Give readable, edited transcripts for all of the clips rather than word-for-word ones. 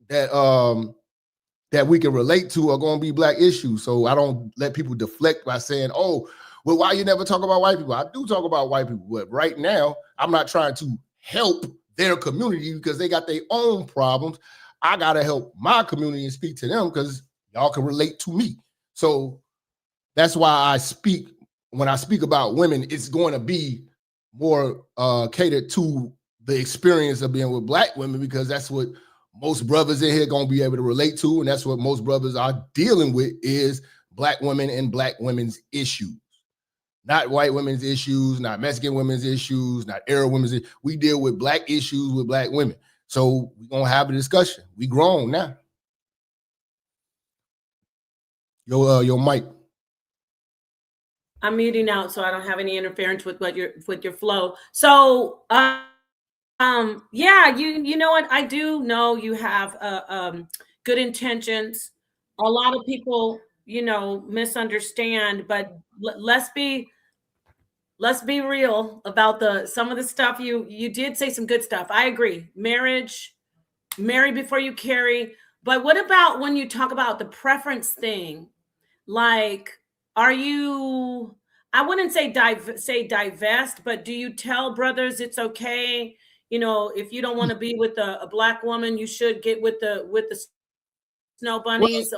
that that we can relate to are going to be Black issues. So I don't let people deflect by saying, oh, well, why you never talk about white people? I do talk about white people, but right now I'm not trying to help their community because they got their own problems. I got to help my community and speak to them because y'all can relate to me. So that's why I speak, when I speak about women, it's going to be more catered to the experience of being with Black women, because that's what most brothers in here going to be able to relate to. And that's what most brothers are dealing with, is Black women and Black women's issues. Not white women's issues, not Mexican women's issues, not Arab women's issues. We deal with Black issues with Black women. So we're going to have a discussion. We grown now. Your mic. I'm muting out so I don't have any interference with your flow. So yeah, you know what? I do know you have good intentions. A lot of people, misunderstand, but let's be real about some of the stuff. You did say some good stuff. I agree. Marriage, marry before you carry. But what about when you talk about the preference thing? Like, are you, I wouldn't say divest, but do you tell brothers it's okay? If you don't want to be with a Black woman, you should get with the snow bunnies.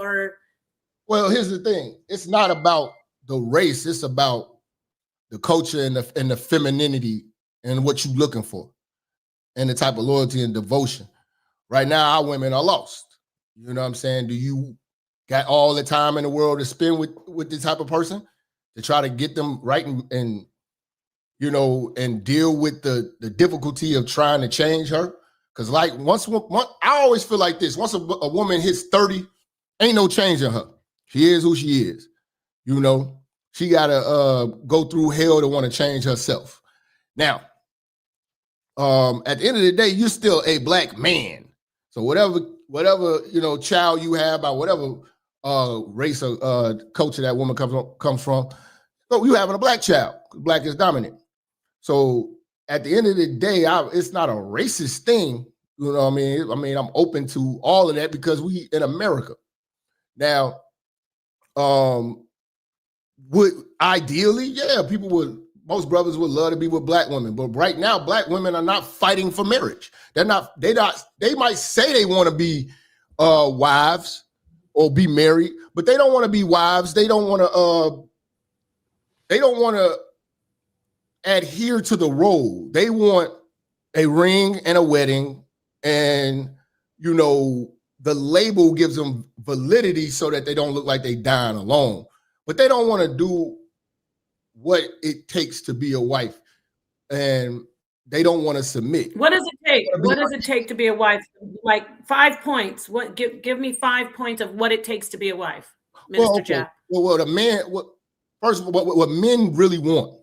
Well, here's the thing. It's not about the race. It's about the culture and the femininity and what you're looking for and the type of loyalty and devotion. Right now, our women are lost. You know what I'm saying? Do you got all the time in the world to spend with this type of person to try to get them right and deal with the difficulty of trying to change her? Because once I always feel like this: once a woman hits 30, ain't no changing her. She is who she is. She got to go through hell to want to change herself. Now, at the end of the day, you're still a Black man. So whatever child you have by whatever race or culture that woman comes from, so you having a Black child. Black is dominant. So at the end of the day, it's not a racist thing. You know what I mean? I mean, I'm open to all of that because we in America. Now, ideally, yeah, most brothers would love to be with Black women, but right now, Black women are not fighting for marriage. They might say they want to be wives or be married, but they don't want to be wives. They don't want to adhere to the role. They want a ring and a wedding, and the label gives them validity so that they don't look like they dying alone. But they don't want to do what it takes to be a wife, and they don't want to submit. What does it take? What does it take to be a wife? Like 5 points. Give me 5 points of what it takes to be a wife, Minister Jeff. Well, first of all, what men really want,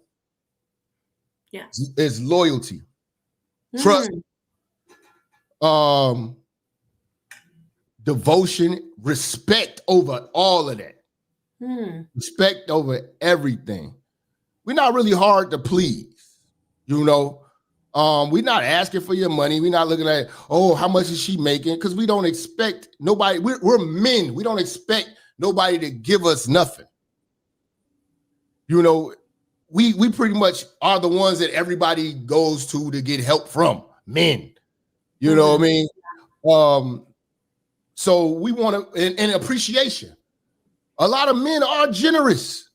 is loyalty, trust, devotion, respect over all of that. Respect over everything. We're not really hard to please, we're not asking for your money. We're not looking at, how much is she making? Because we don't expect nobody. We're men. We don't expect nobody to give us nothing. We pretty much are the ones that everybody goes to get help from, men. You know what I mean? So we want to, and appreciation. A lot of men are generous.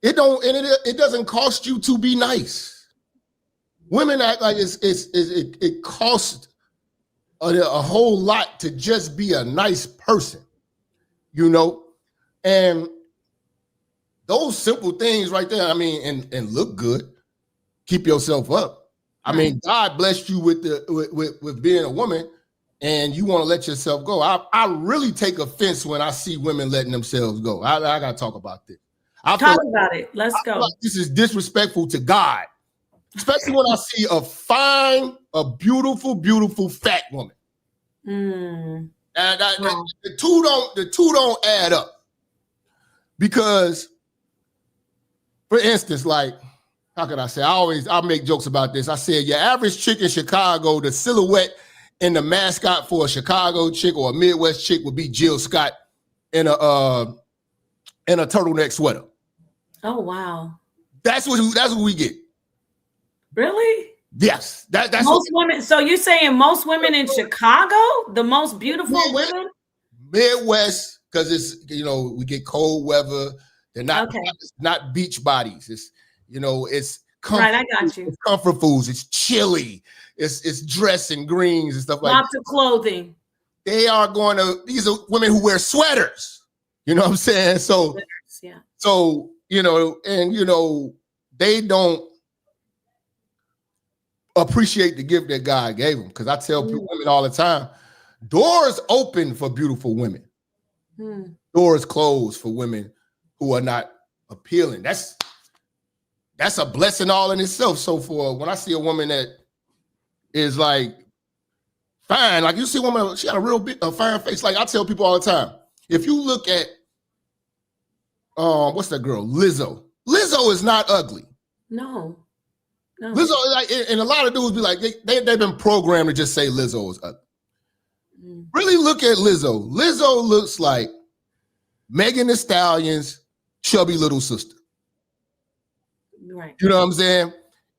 It doesn't cost you to be nice. Women act like it costs a whole lot to just be a nice person, and those simple things right there. I mean, and look good, keep yourself up. I mean, God blessed you with being a woman, and you want to let yourself go. I really take offense when I see women letting themselves go. I got to talk about this. Talk about it. Let's go. Like this is disrespectful to God, especially when I see a beautiful, beautiful fat woman. And the two don't add up. Because, for instance, like, how can I say? I make jokes about this. I said your average chick in Chicago, the silhouette and the mascot for a Chicago chick or a Midwest chick would be Jill Scott in a turtleneck sweater. Oh wow. That's what we get. Really? Yes. That's most women. So you're saying most women in Chicago, the most beautiful women? Midwest, because it's, we get cold weather. They're not, it's not beach bodies. It's, it's comfort, right. I got you. It's comfort foods. It's chili. It's dress and greens and stuff like that. Lots of clothing. These are women who wear sweaters. You know what I'm saying? So, yeah. So, they don't appreciate the gift that God gave them. Because I tell women all the time, doors open for beautiful women. Doors closed for women who are not appealing. That's a blessing all in itself. So when I see a woman that is like fine, like you see a woman, she got a fine face. Like I tell people all the time, if you look at what's that girl? Lizzo. Lizzo is not ugly. No. Lizzo, like, and a lot of dudes be like, they've been programmed to just say Lizzo is ugly. Really look at Lizzo. Lizzo looks like Megan Thee Stallion's chubby little sister. Right. You know what I'm saying?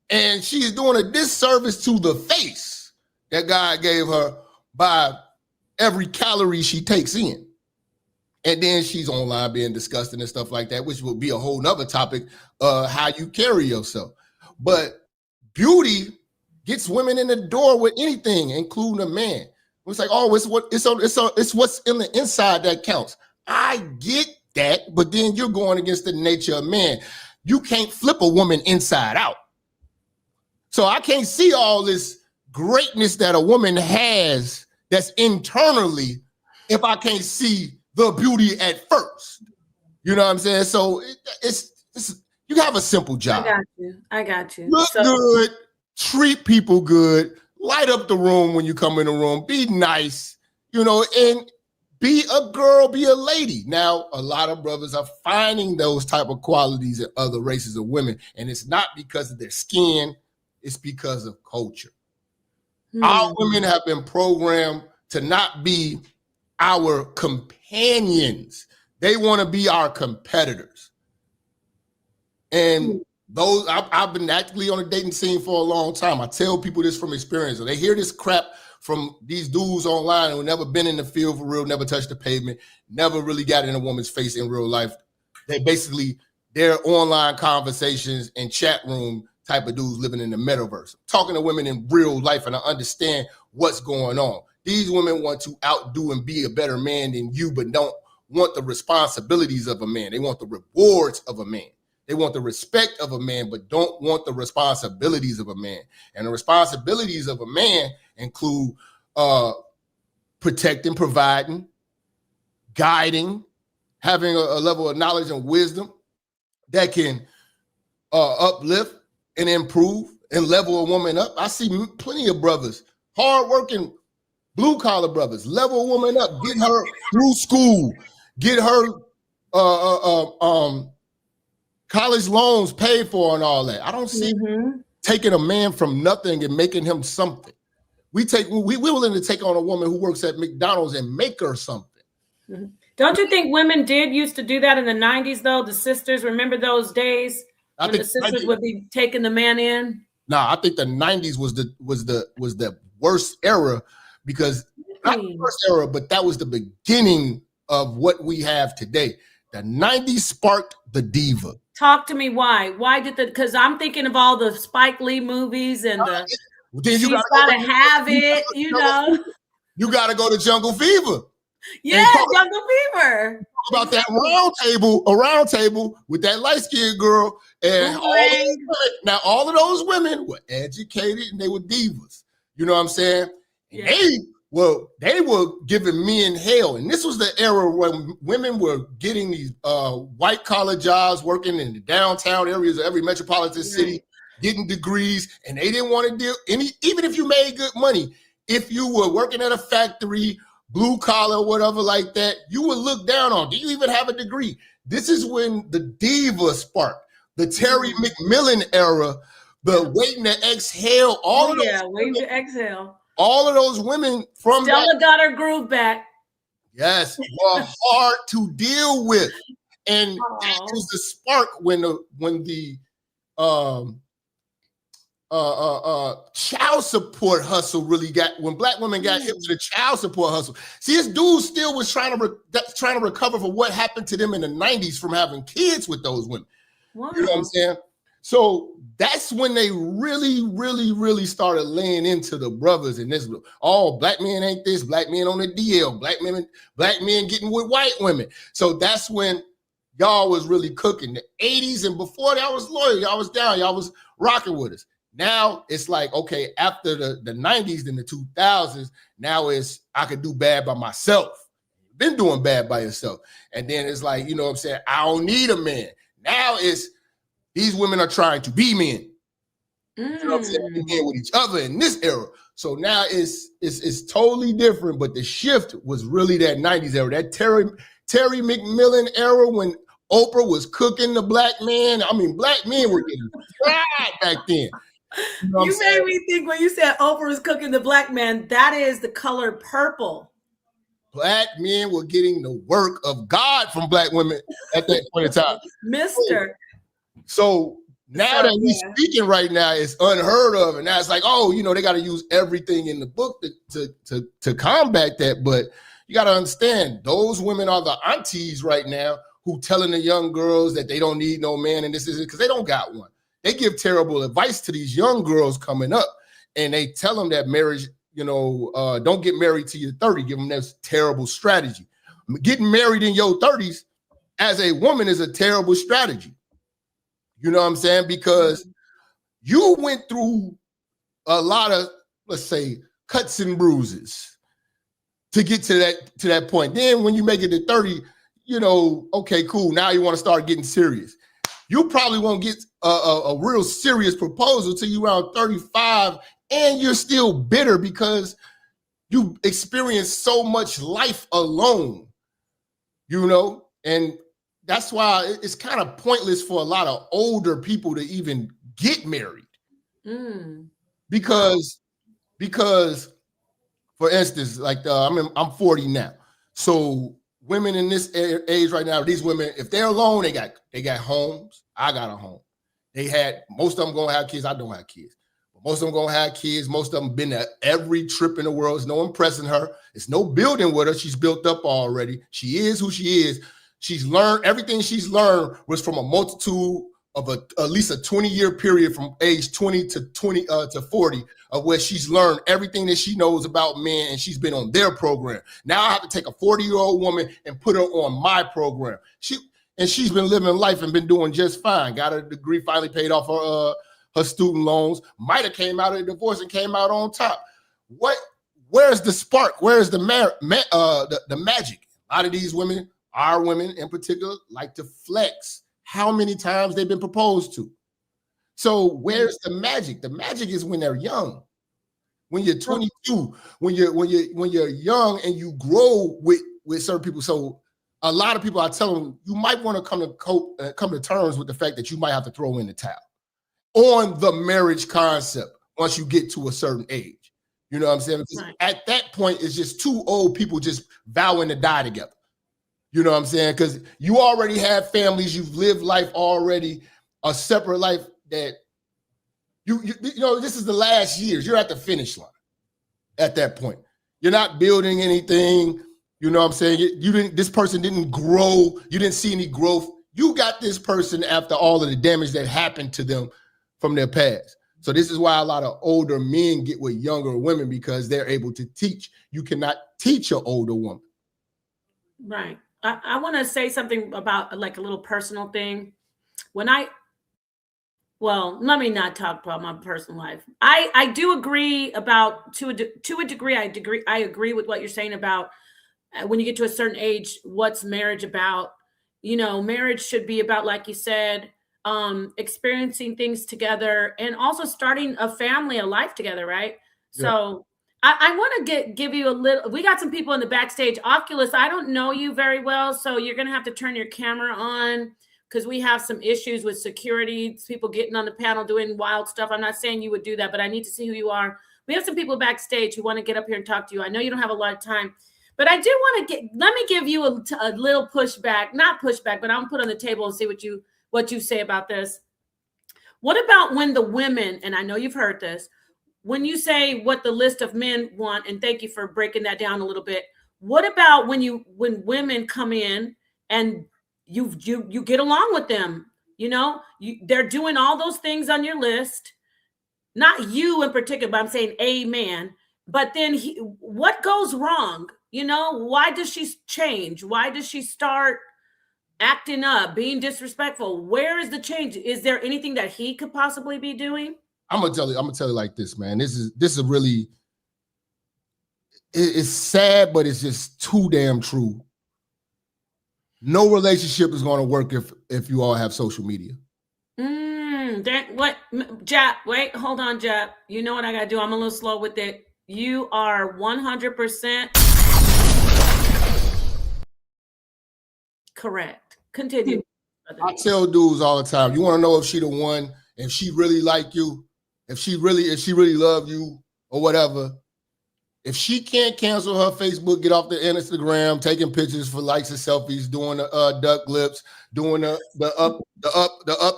And she's doing a disservice to the face that God gave her by every calorie she takes in. And then she's online being disgusting and stuff like that, which will be a whole nother topic, how you carry yourself. But beauty gets women in the door with anything, including a man. It's like, oh, it's what's in the inside that counts. I get that, but then you're going against the nature of man. You can't flip a woman inside out. So I can't see all this greatness that a woman has that's internally if I can't see the beauty at first. You know what I'm saying? So it's you have a simple job. I got you. Look good, treat people good, light up the room when you come in the room, be nice, and be a girl, be a lady. Now, a lot of brothers are finding those type of qualities in other races of women, and it's not because of their skin, it's because of culture. Our women have been programmed to not be our companions. They want to be our competitors. And those, I've been actively on the dating scene for a long time. I tell people this from experience. They hear this crap from these dudes online who never been in the field for real, never touched the pavement, never really got in a woman's face in real life. They basically, their online conversations and chat room type of dudes living in the metaverse, talking to women in real life, and I understand what's going on. These women want to outdo and be a better man than you, but don't want the responsibilities of a man. They want the rewards of a man. They want the respect of a man, but don't want the responsibilities of a man. And the responsibilities of a man include protecting, providing, guiding, having a level of knowledge and wisdom that can uplift and improve and level a woman up. I see plenty of brothers, hardworking, blue-collar brothers, level a woman up, get her through school, get her college loans paid for and all that. I don't see taking a man from nothing and making him something. We're willing to take on a woman who works at McDonald's and make her something. Don't you think women used to do that in the 90s though? The sisters, remember those days when the sisters would be taking the man in? I think the 90s was the worst era, because not the worst era, but that was the beginning of what we have today. The 90s sparked the diva. Talk to me why. Why did because I'm thinking of all the Spike Lee movies and she's gotta have it, You gotta go to Jungle Fever. Yeah, Jungle Fever. About that round table with that light-skinned girl. And all of those women were educated and they were divas. You know what I'm saying? Yeah. They were giving men hell. And this was the era when women were getting these white-collar jobs, working in the downtown areas of every metropolitan city, getting degrees, and they didn't want to deal even if you made good money. If you were working at a factory, blue collar, whatever like that, you would look down on. Do you even have a degree? This is when the diva sparked, the Terry McMillan era, the waiting to exhale. Waiting to exhale. all of those women from Stella got her groove back. Yes, were hard to deal with. And that was the spark when the child support hustle really got, when black women got hit with the child support hustle. See, this dude still was trying to recover for what happened to them in the 90s from having kids with those women. Wow. You know what I'm saying? So that's when they really, really, really started laying into the brothers in this. Oh, black men ain't this, black men on the DL, black men getting with white women. So that's when y'all was really cooking. The 80s and before that, I was loyal. Y'all was down. Y'all was rocking with us. Now it's like, okay, after the 90s and the 2000s, now it's I could do bad by myself. Been doing bad by yourself. And then it's like, you know what I'm saying? I don't need a man. Now it's these women are trying to be men. You know what I'm saying? Be men with each other in this era. So now it's totally different. But the shift was really that 90s era, that Terry McMillan era when Oprah was cooking the black man. I mean, black men were getting fried back then. You made me think when you said Oprah was cooking the black man, that is the color purple. Black men were getting the work of God from black women at that point in time. Mister. So now that he's speaking right now, it's unheard of. And now it's like, oh, you know, they got to use everything in the book to combat that. But you got to understand, those women are the aunties right now who telling the young girls that they don't need no man and this is it because they don't got one. They give terrible advice to these young girls coming up, and they tell them that marriage, you know, don't get married till you're 30. Give them that terrible strategy. Getting married in your 30s as a woman is a terrible strategy. You know what I'm saying? Because you went through a lot of, let's say, cuts and bruises to get to that point. Then when you make it to 30, you know, okay, cool. Now you want to start getting serious. You probably won't get a real serious proposal till you around 35, and you're still bitter because you experienced so much life alone, you know? And that's why it's kind of pointless for a lot of older people to even get married. Because for instance, like I'm 40 now. So women in this age right now, these women, if they're alone, they got homes. I got a home. Most of them gonna have kids. I don't have kids. But most of them gonna have kids. Most of them been to every trip in the world. There's no impressing her. It's no building with her. She's built up already. She is who she is. She's learned everything she's learned was from a multitude of at least a 20-year period from age 20 to 40 of where she's learned everything that she knows about men, and she's been on their program. Now I have to take a 40-year-old woman and put her on my program. She's been living life and been doing just fine. Got a degree, finally paid off her student loans. Might have came out of a divorce and came out on top. Where's the spark? Where's the magic? A lot of these women, our women in particular, like to flex how many times they've been proposed to. So where's the magic? The magic is when they're young. When you're 22, when you're young and you grow with certain people. So a lot of people, I tell them, you might want to come to terms with the fact that you might have to throw in the towel on the marriage concept once you get to a certain age. You know what I'm saying? Because at that point, it's just two old people just vowing to die together. You know what I'm saying? Because you already have families, you've lived life already, a separate life that you know, this is the last years. You're at the finish line at that point. You're not building anything. You know what I'm saying? This person didn't grow. You didn't see any growth. You got this person after all of the damage that happened to them from their past. So this is why a lot of older men get with younger women, because they're able to teach. You cannot teach an older woman. Right. I want to say something about like a little personal thing. Let me not talk about my personal life. I do agree about to a degree. I agree with what you're saying about when you get to a certain age, what's marriage about? You know, marriage should be about, like you said, experiencing things together and also starting a family, a life together, right? Yeah. So I want to give you a little, we got some people in the backstage. Oculus, I don't know you very well, so you're going to have to turn your camera on because we have some issues with security, people getting on the panel doing wild stuff. I'm not saying you would do that, but I need to see who you are. We have some people backstage who want to get up here and talk to you. I know you don't have a lot of time, but I do want to let me give you a little pushback, not pushback, but I'm gonna put on the table and see what you say about this. What about when the women, and I know you've heard this, when you say what the list of men want, and thank you for breaking that down a little bit. What about when women come in and you get along with them? They're doing all those things on your list. Not you in particular, but I'm saying a man. But then what goes wrong? Why does she change? Why does she start acting up, being disrespectful? Where is the change? Is there anything that he could possibly be doing? I'm gonna tell you like this, man. This is really, it's sad, but it's just too damn true. No relationship is going to work if you all have social media. What, Jap? Wait, hold on, Jap. You know what I got to do? I'm a little slow with it. You are 100% correct. Continue. I tell dudes all the time, you want to know if she the one, if she really like you, if she really love you or whatever. If she can't cancel her Facebook, get off the Instagram, taking pictures for likes and selfies, doing the duck lips, doing the up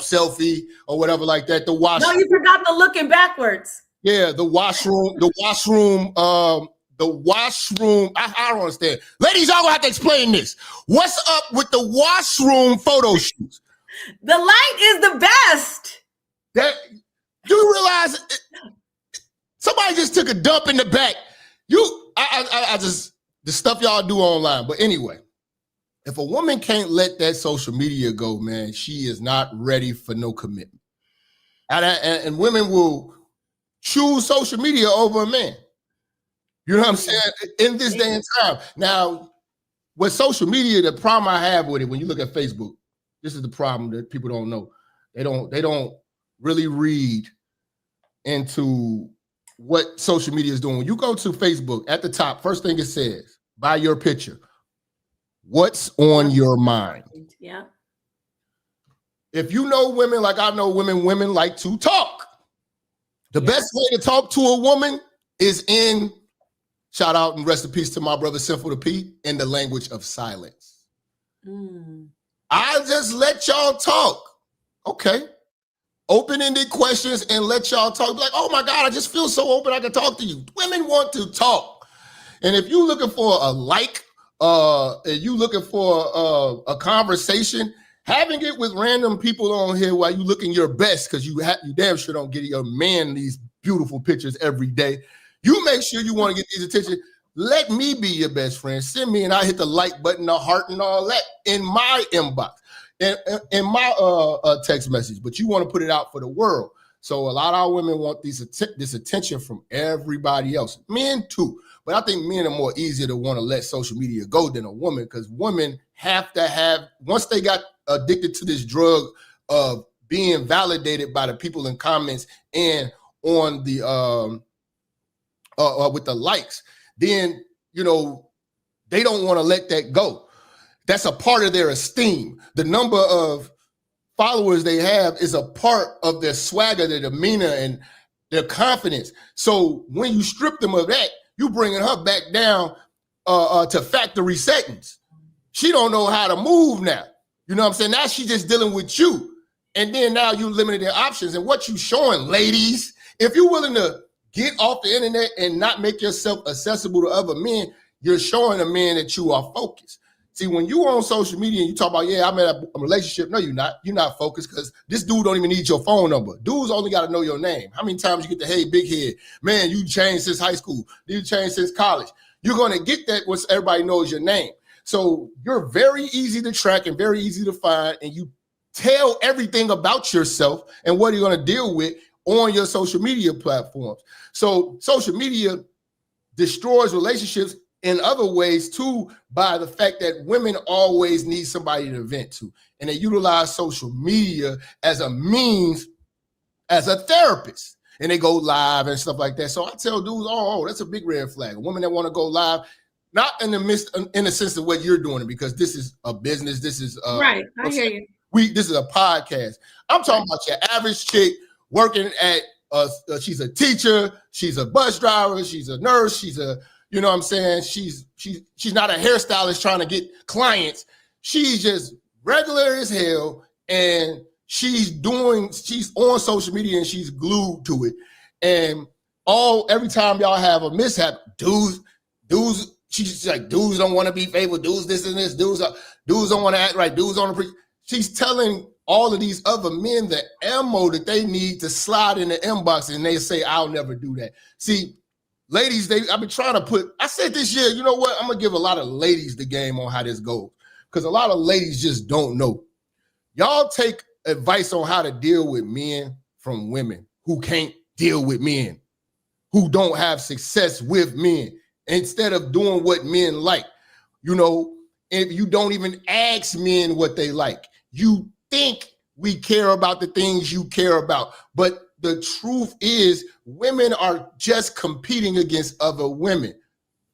selfie or whatever like that. The wash. No, you forgot the looking backwards. Yeah, the washroom. I don't understand. Ladies, y'all gonna have to explain this. What's up with the washroom photo shoots? The light is the best. Do you realize somebody just took a dump in the back? The stuff y'all do online. But anyway, if a woman can't let that social media go, man, she is not ready for no commitment. And women will choose social media over a man. You know what I'm saying? In this day and time. Now, with social media, the problem I have with it, when you look at Facebook, this is the problem that people don't know. They don't really read into what social media is doing. When you go to Facebook, at the top, first thing it says, by your picture, what's on your mind? Yeah. If you know women like I know women like to talk. The best way to talk to a woman is in, shout out and rest in peace to my brother Sinful to Pete, in the language of silence. I just let y'all talk. Okay. Open-ended questions and let y'all talk. Like, oh my God, I just feel so open I can talk to you. Women want to talk. And if you're looking for if you looking for a conversation, having it with random people on here while you looking your best, because you damn sure don't get your man these beautiful pictures every day. You make sure you want to get these attention. Let me be your best friend. Send me and I hit the like button, the heart and all that in my inbox. In my text message, but you want to put it out for the world. So a lot of our women want this attention from everybody else, men too. But I think men are more easier to want to let social media go than a woman, because women have to have, once they got addicted to this drug of being validated by the people in comments and on the with the likes, then they don't want to let that go. That's a part of their esteem. The number of followers they have is a part of their swagger, their demeanor, and their confidence. So when you strip them of that, you bringing her back down to factory settings. She don't know how to move now. You know what I'm saying? Now she's just dealing with you. And then now you limited their options. And what you showing, ladies, if you're willing to get off the internet and not make yourself accessible to other men, you're showing a man that you are focused. See, when you on social media and you talk about, I'm in a relationship, no, you're not. You're not focused, because this dude don't even need your phone number. Dudes only got to know your name. How many times you get the, hey, big head, man, you changed since high school. You changed since college. You're going to get that once everybody knows your name. So you're very easy to track and very easy to find, and you tell everything about yourself and what you're going to deal with on your social media platforms. So social media destroys relationships in other ways too, by the fact that women always need somebody to vent to, and they utilize social media as a means, as a therapist, and they go live and stuff like that. So I tell dudes, oh, that's a big red flag. A woman that want to go live, not in the sense of what you're doing, because this is a business. This is right. I hear you. This is a podcast. I'm talking about your average chick working at she's a teacher, she's a bus driver, she's a nurse, she's a, you know what I'm saying? She's not a hairstylist trying to get clients. She's just regular as hell, and she's on social media and she's glued to it. And every time y'all have a mishap, dudes, she's like, dudes don't want to be faithful, dudes this and this, dudes don't want to act right, dudes on the she's telling all of these other men the ammo that they need to slide in the inbox, and they say, I'll never do that. See, ladies, I've been trying to I said this year, you know what? I'm gonna give a lot of ladies the game on how this goes, because a lot of ladies just don't know. Y'all take advice on how to deal with men from women who can't deal with men, who don't have success with men, instead of doing what men like. You know, if you don't even ask men what they like, you think we care about the things you care about. But the truth is, women are just competing against other women.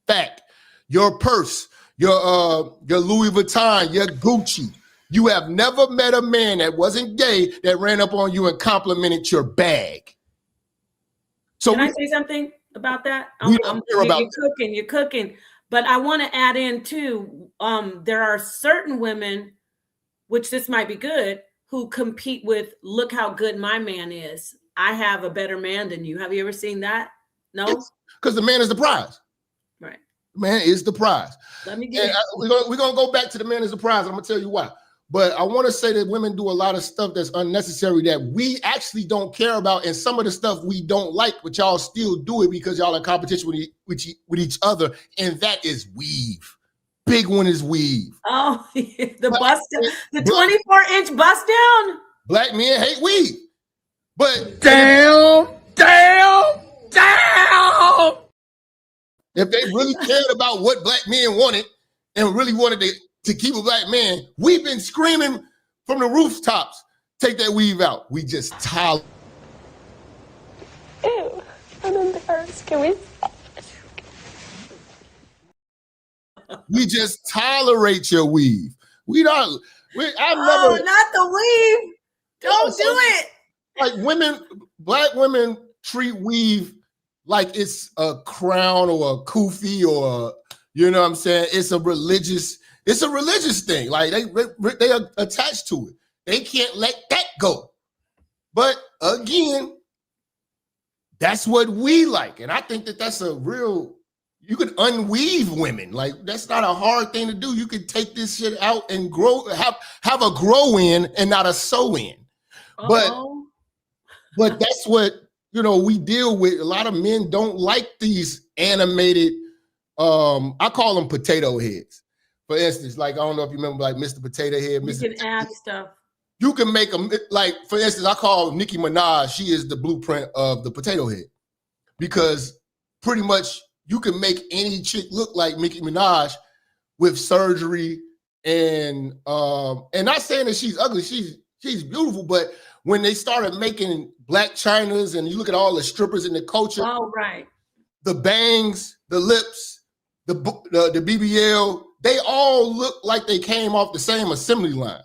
Fact. Your purse, your Louis Vuitton, your Gucci. You have never met a man that wasn't gay that ran up on you and complimented your bag. So can I say something about that? You're cooking. But I want to add in too, there are certain women, which this might be good, who compete with, look how good my man is. I have a better man than you. Have you ever seen that? No? Because the man is the prize. Right. The man is the prize. Let me get we're going to go back to the man is the prize. I'm going to tell you why. But I want to say that women do a lot of stuff that's unnecessary that we actually don't care about, and some of the stuff we don't like, but y'all still do it because y'all in competition with each other, and that is weave. Big one is weave. Oh, the bust down, the 24-inch bust down. Black men hate weave. But damn. If they really cared about what black men wanted and really wanted to keep a black man, we've been screaming from the rooftops, take that weave out. We just tolerate. Ew, I'm embarrassed. Can we stop? We just tolerate your weave. Not the weave. Don't do it. Like black women treat weave like it's a crown or a kufi or you know what I'm saying? It's a religious thing. Like they are attached to it. They can't let that go. But again, that's what we like. And I think that that's you could unweave women. Like that's not a hard thing to do. You could take this shit out and have a grow in and not a sew in. But that's what, we deal with. A lot of men don't like these animated, I call them potato heads. For instance, like, I don't know if you remember, like Mr. Potato Head. You can add stuff. You can make them, like, for instance, I call Nicki Minaj, she is the blueprint of the potato head. Because pretty much you can make any chick look like Nicki Minaj with surgery and not saying that she's ugly, she's beautiful, but when they started making Black Chinas and you look at all the strippers in the culture, oh, right, the bangs, the lips, the BBL, they all look like they came off the same assembly line.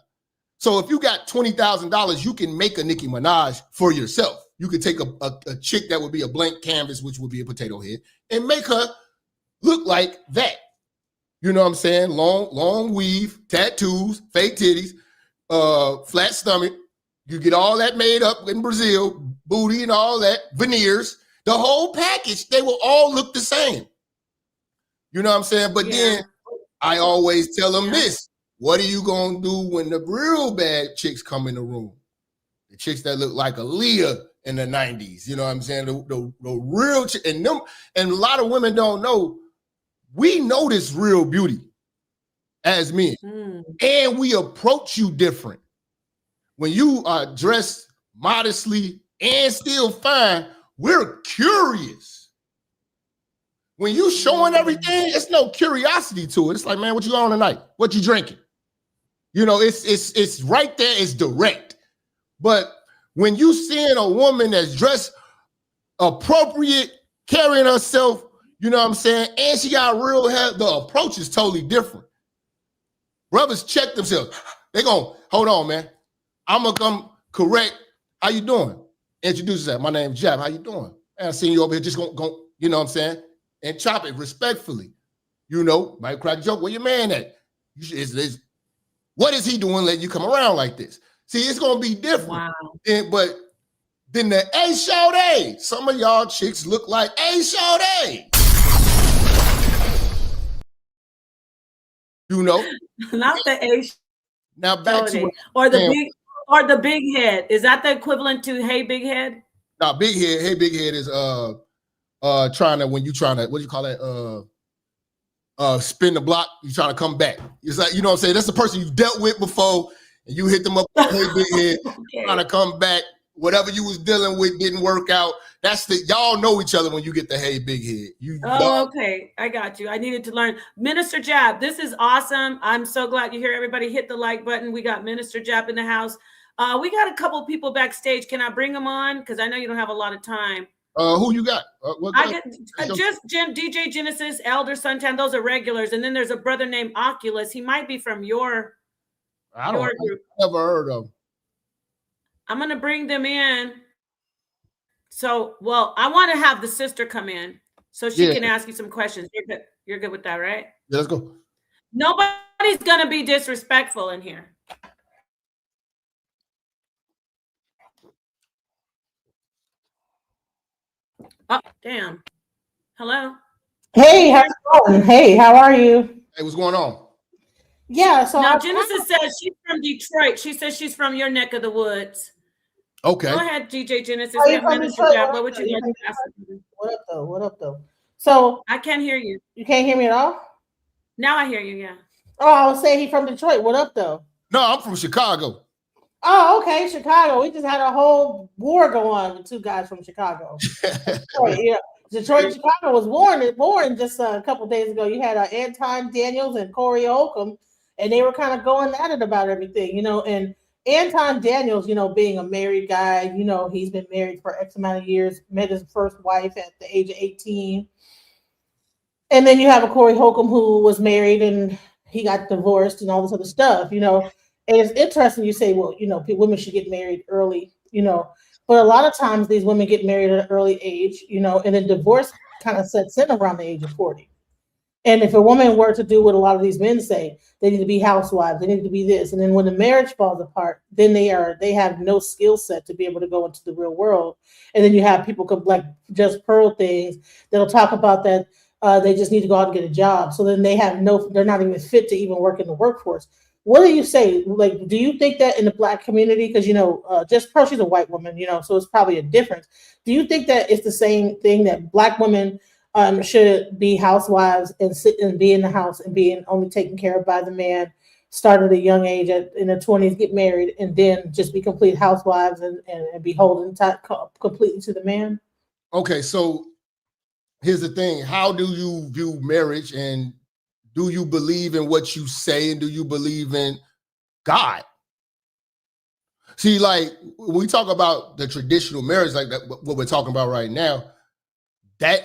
So if you got $20,000, you can make a Nicki Minaj for yourself. You could take a chick that would be a blank canvas, which would be a potato head, and make her look like that. You know what I'm saying? Long weave, tattoos, fake titties, flat stomach. You get all that made up in Brazil, booty and all that, veneers, the whole package, they will all look the same. You know what I'm saying? But then I always tell them this, what are you going to do when the real bad chicks come in the room? The chicks that look like Aaliyah in the 90s, you know what I'm saying? The real chick, and a lot of women don't know, we notice real beauty as men. And we approach you different. When you are dressed modestly and still fine, we're curious. When you showing everything, it's no curiosity to it. It's like, man, what you on tonight? What you drinking? It's right there. It's direct. But when you seeing a woman that's dressed appropriate, carrying herself, you know what I'm saying, and she got real hair, the approach is totally different. Brothers check themselves. They gon', hold on, man. I'm gonna come correct. How you doing? Introduce yourself. My name's Jeff. How you doing? And I seen you over here. Just go, you know what I'm saying? And chop it respectfully. You know, might crack a joke. Where your man at? What is he doing letting you come around like this? See, it's gonna be different. Wow. But then the A Shawty. Some of y'all chicks look like A Shawty. You know, Not the A. now back to Or the big head. Is that the equivalent to hey big head? now big head. Hey, big head is trying to, when you trying to, what do you call that? Spin the block, you trying to come back. It's like, you know what I'm saying? That's the person you've dealt with before, and you hit them up with hey big head, Okay. trying to come back. Whatever you was dealing with didn't work out. That's the, y'all know each other when you get the hey big head. Oh, okay. I got you. I needed to learn. Minister Jab, this is awesome. I'm so glad you hear everybody hit the like button. We got Minister Jab in the house. We got a couple people backstage. Can I bring them on? Because I know you don't have a lot of time. Who you got? I get just DJ Genesis, Elder Suntan. Those are regulars. And then there's a brother named Oculus. He might be from your group. Never heard of him. I'm going to bring them in. So, well, I want to have the sister come in so she can ask you some questions. You're good with that, right? Yeah, let's go. Nobody's going to be disrespectful in here. Oh, damn. Hello. Hey, how's it going? Hey, how are you? Hey, what's going on? Yeah, so Now, Genesis says she's from Detroit. She says she's from your neck of the woods. Okay. Go ahead, DJ Genesis. Oh, you're from Detroit? What would you like to ask? What up though? What up though? So I can't hear you. you can't hear me at all? Now I hear you, yeah. Oh, I was saying he from Detroit. What up though? No, I'm from Chicago. Oh, okay, Chicago. We just had a whole war go on with two guys from Chicago. Detroit, yeah. Detroit and Chicago was born just a couple days ago. You had Anton Daniels and Corey Holcomb, and they were kind of going at it about everything, you know. And Anton Daniels, you know, being a married guy, you know, he's been married for X amount of years, met his first wife at the age of 18. And then you have a Corey Holcomb who was married and he got divorced and all this other stuff, you know. And it's interesting you say, well, you know, women should get married early, you know. But a lot of times these women get married at an early age, you know, and then divorce kind of sets in around the age of 40. And if a woman were to do what a lot of these men say, they need to be housewives, they need to be this. And then when the marriage falls apart, then they have no skill set to be able to go into the real world. And then you have people like Just Pearl things that'll talk about that they just need to go out and get a job. So then they're not even fit to even work in the workforce. What do you say? Like, do you think that in the Black community, because, you know, Just Pearl, she's a white woman, you know, so it's probably a difference. Do you think that it's the same thing that Black women should be housewives and sit and be in the house and being only taken care of by the man, start at a young age in their 20s, get married, and then just be complete housewives and be holding tight completely to the man? Okay, so here's the thing. How do you view marriage, and do you believe in what you say, and do you believe in God? See, like when we talk about the traditional marriage, like that, what we're talking about right now, that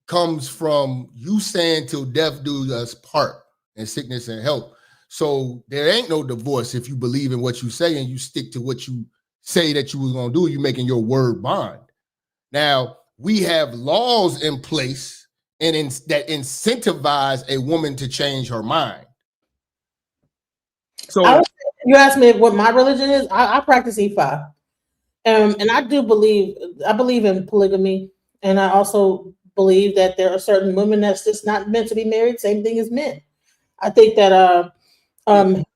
comes from you saying till death do us part, and sickness and health. So there ain't no divorce if you believe in what you say and you stick to what you say that you was gonna do. You're making your word bond. Now we have laws in place that incentivize a woman to change her mind. So you asked me what my religion is. I practice Ifa, and I believe in polygamy, and I also believe that there are certain women that's just not meant to be married. Same thing as men. I think that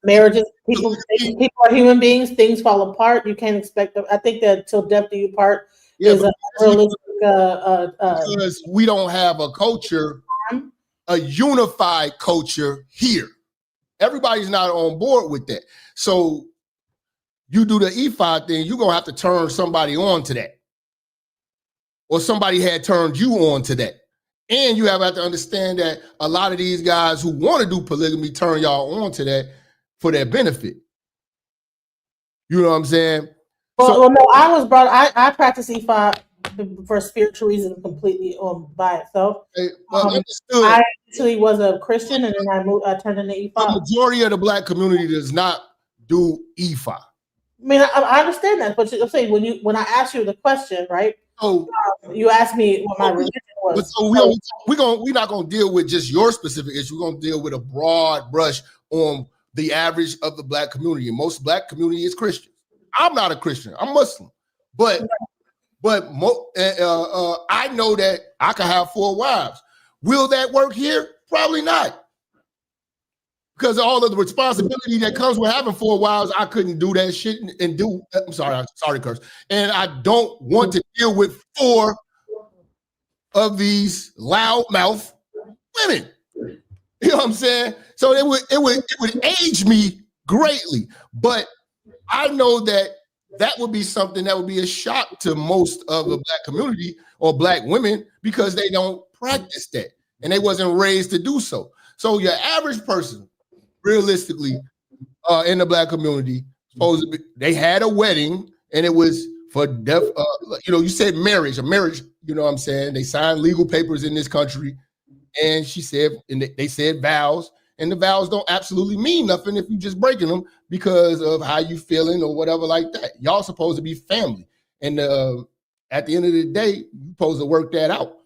marriages, people are human beings. Things fall apart. You can't expect them. I think that till death do you part is a realistic. Because we don't have a culture, a unified culture here. Everybody's not on board with that. So you do the Ifa thing, you're gonna have to turn somebody on to that. Or somebody had turned you on to that. And you have to understand that a lot of these guys who want to do polygamy turn y'all on to that for their benefit. You know what I'm saying? Well, no, I practice Ifa for spiritual reasons completely by itself. I actually was a Christian, and then I turned into Ifa. The majority of the Black community does not do Ifa. I mean, I understand that, but I'm saying when I asked you the question, right? So, You asked me what my religion was. so we're not gonna deal with just your specific issue. We're gonna deal with a broad brush on the average of the Black community. And most Black community is Christian. I'm not a Christian. I'm Muslim, but I know that I can have 4 wives. Will that work here? Probably not. Because of all of the responsibility that comes with having 4 wives, I couldn't do that shit and do. I'm sorry, curse. And I don't want to deal with 4 of these loudmouth women. You know what I'm saying? So it would age me greatly. But I know that would be something that would be a shock to most of the Black community or Black women because they don't practice that and they wasn't raised to do so. So your average person, realistically, in the Black community, supposedly they had a wedding and it was for death. You said marriage, a marriage. You know what I'm saying? They signed legal papers in this country, and she said, and they said vows, and the vows don't absolutely mean nothing if you just breaking them because of how you feeling or whatever like that. Y'all supposed to be family, and at the end of the day, you supposed to work that out.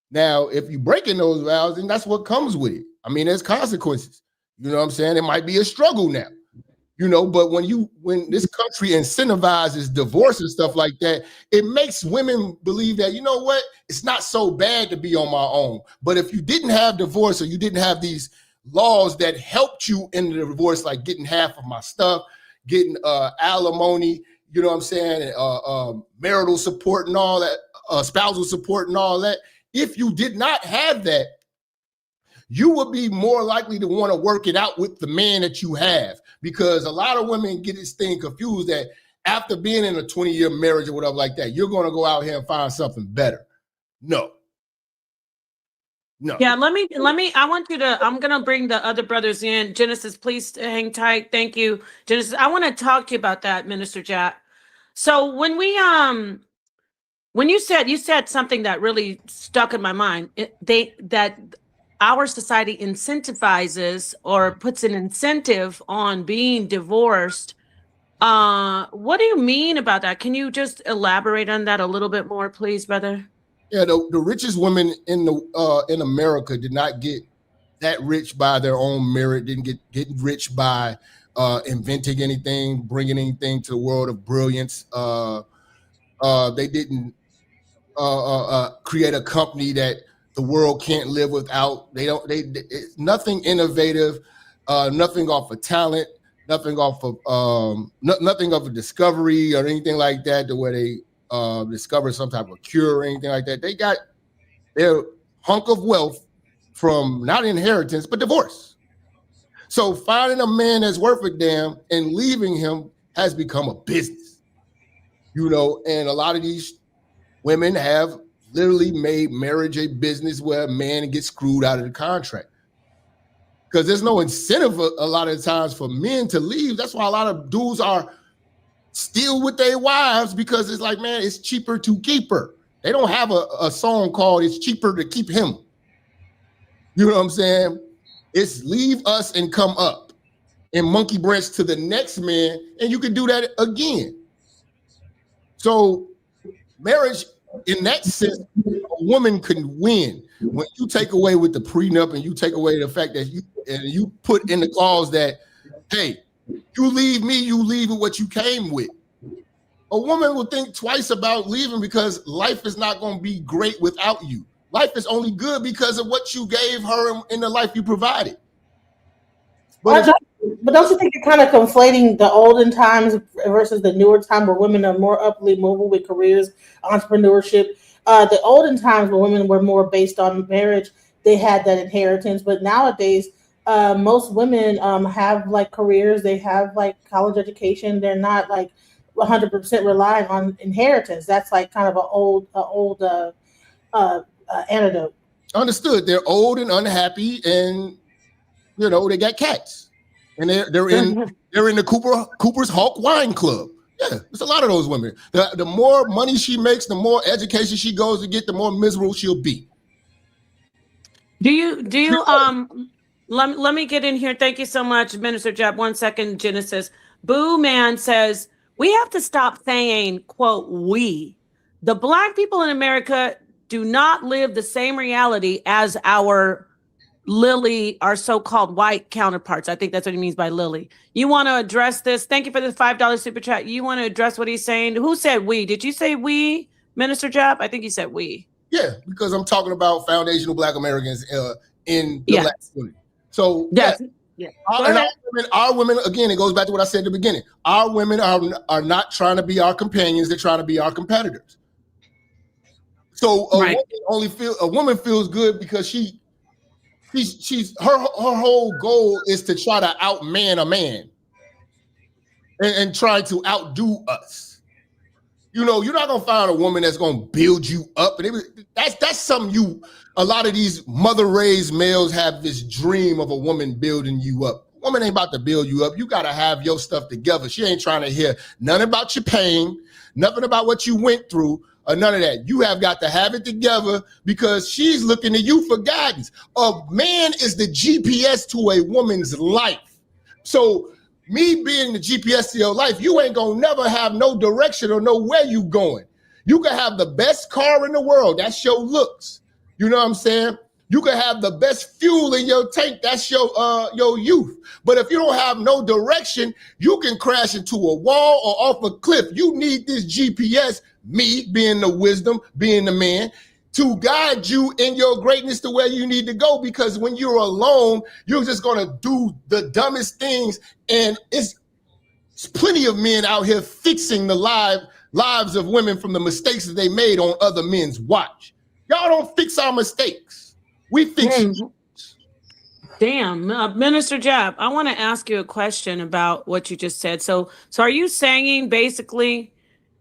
Now, if you breaking those vows, then that's what comes with it. I mean, there's consequences. You know what I'm saying? It might be a struggle now, but when this country incentivizes divorce and stuff like that, it makes women believe that, you know what, it's not so bad to be on my own. But if you didn't have divorce or you didn't have these laws that helped you in the divorce, like getting half of my stuff, getting alimony, you know what I'm saying, marital support and all that, spousal support and all that, if you did not have that, you would be more likely to want to work it out with the man that you have, because a lot of women get this thing confused that after being in a 20-year marriage or whatever like that, you're going to go out here and find something better. No. Yeah, let me, I'm going to bring the other brothers in. Genesis, please hang tight. Thank you. Genesis, I want to talk to you about that, Minister Jack. So when you said something that really stuck in my mind, that our society incentivizes or puts an incentive on being divorced. What do you mean about that? Can you just elaborate on that a little bit more, please, brother? Yeah, the richest women in America did not get that rich by their own merit, didn't get rich by inventing anything, bringing anything to the world of brilliance. They didn't create a company that the world can't live without. It's nothing innovative, nothing off of talent, nothing off of nothing of a discovery or anything like that, to where they discover some type of cure or anything like that. They got their hunk of wealth from not inheritance, but divorce. So finding a man that's worth a damn and leaving him has become a business, and a lot of these women have literally made marriage a business where a man gets screwed out of the contract. Because there's no incentive a lot of times for men to leave. That's why a lot of dudes are still with their wives, because it's like, man, it's cheaper to keep her. They don't have a song called "It's Cheaper to Keep Him." You know what I'm saying? It's leave us and come up and monkey branch to the next man, and you can do that again. So marriage, in that sense, a woman can win when you take away with the prenup and you take away the fact that you put in the clause that, hey, you leave me, you leave with what you came with. A woman will think twice about leaving because life is not going to be great without you. Life is only good because of what you gave her in the life you provided. But don't you think you're kind of conflating the olden times versus the newer time where women are more upwardly mobile with careers, entrepreneurship? The olden times where women were more based on marriage, they had that inheritance. But nowadays, most women have like careers, they have like college education. They're not like 100% relying on inheritance. That's like kind of an old antidote. Understood. They're old and unhappy, and they got cats, and they're in the Cooper's Hawk Wine Club. Yeah, there's a lot of those women. The more money she makes, the more education she goes to get, the more miserable she'll be. Do you let me get in here. Thank you so much, Minister Jeb. 1 second, Genesis. Boo Man says, we have to stop saying, quote, we. The Black people in America do not live the same reality as our so-called white counterparts. I think that's what he means by Lily. You want to address this? Thank you for the $5 super chat. You want to address what he's saying? Who said we? Did you say we, Minister Jap? I think you said we. Yeah, because I'm talking about foundational Black Americans in the Black community. So yes. Our women, again, it goes back to what I said at the beginning. Our women are not trying to be our companions; they're trying to be our competitors. So a woman feels good because she's her whole goal is to try to outman a man and try to outdo us. You know, you're not gonna find a woman that's gonna build you up, and that's something a lot of these mother-raised males have this dream of a woman building you up. A woman ain't about to build you up. You gotta have your stuff together. She ain't trying to hear nothing about your pain, nothing about what you went through, or none of that. You have got to have it together because she's looking to you for guidance. A man is the GPS to a woman's life. So me being the GPS to your life, you ain't gonna never have no direction or know where you going. You can have the best car in the world. That's your looks. You know what I'm saying? You can have the best fuel in your tank. That's your youth. But if you don't have no direction, you can crash into a wall or off a cliff. You need this GPS, me being the wisdom, being the man, to guide you in your greatness to where you need to go. Because when you're alone, you're just going to do the dumbest things. And it's plenty of men out here fixing the lives of women from the mistakes that they made on other men's watch. Y'all don't fix our mistakes. We fix Damn, Minister Jab, I want to ask you a question about what you just said. So are you saying basically,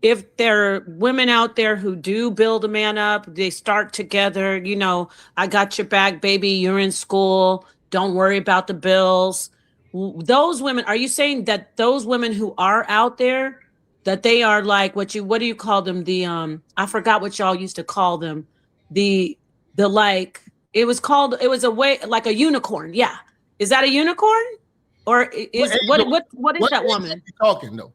if there are women out there who do build a man up, they start together, you know, I got your back, baby, you're in school, don't worry about the bills. Those women, are you saying that those women who are out there, that they are like what do you call them? The I forgot what y'all used to call them. The like, it was a way like a unicorn. Yeah. Is that a unicorn? Or is what is that woman? Talking though.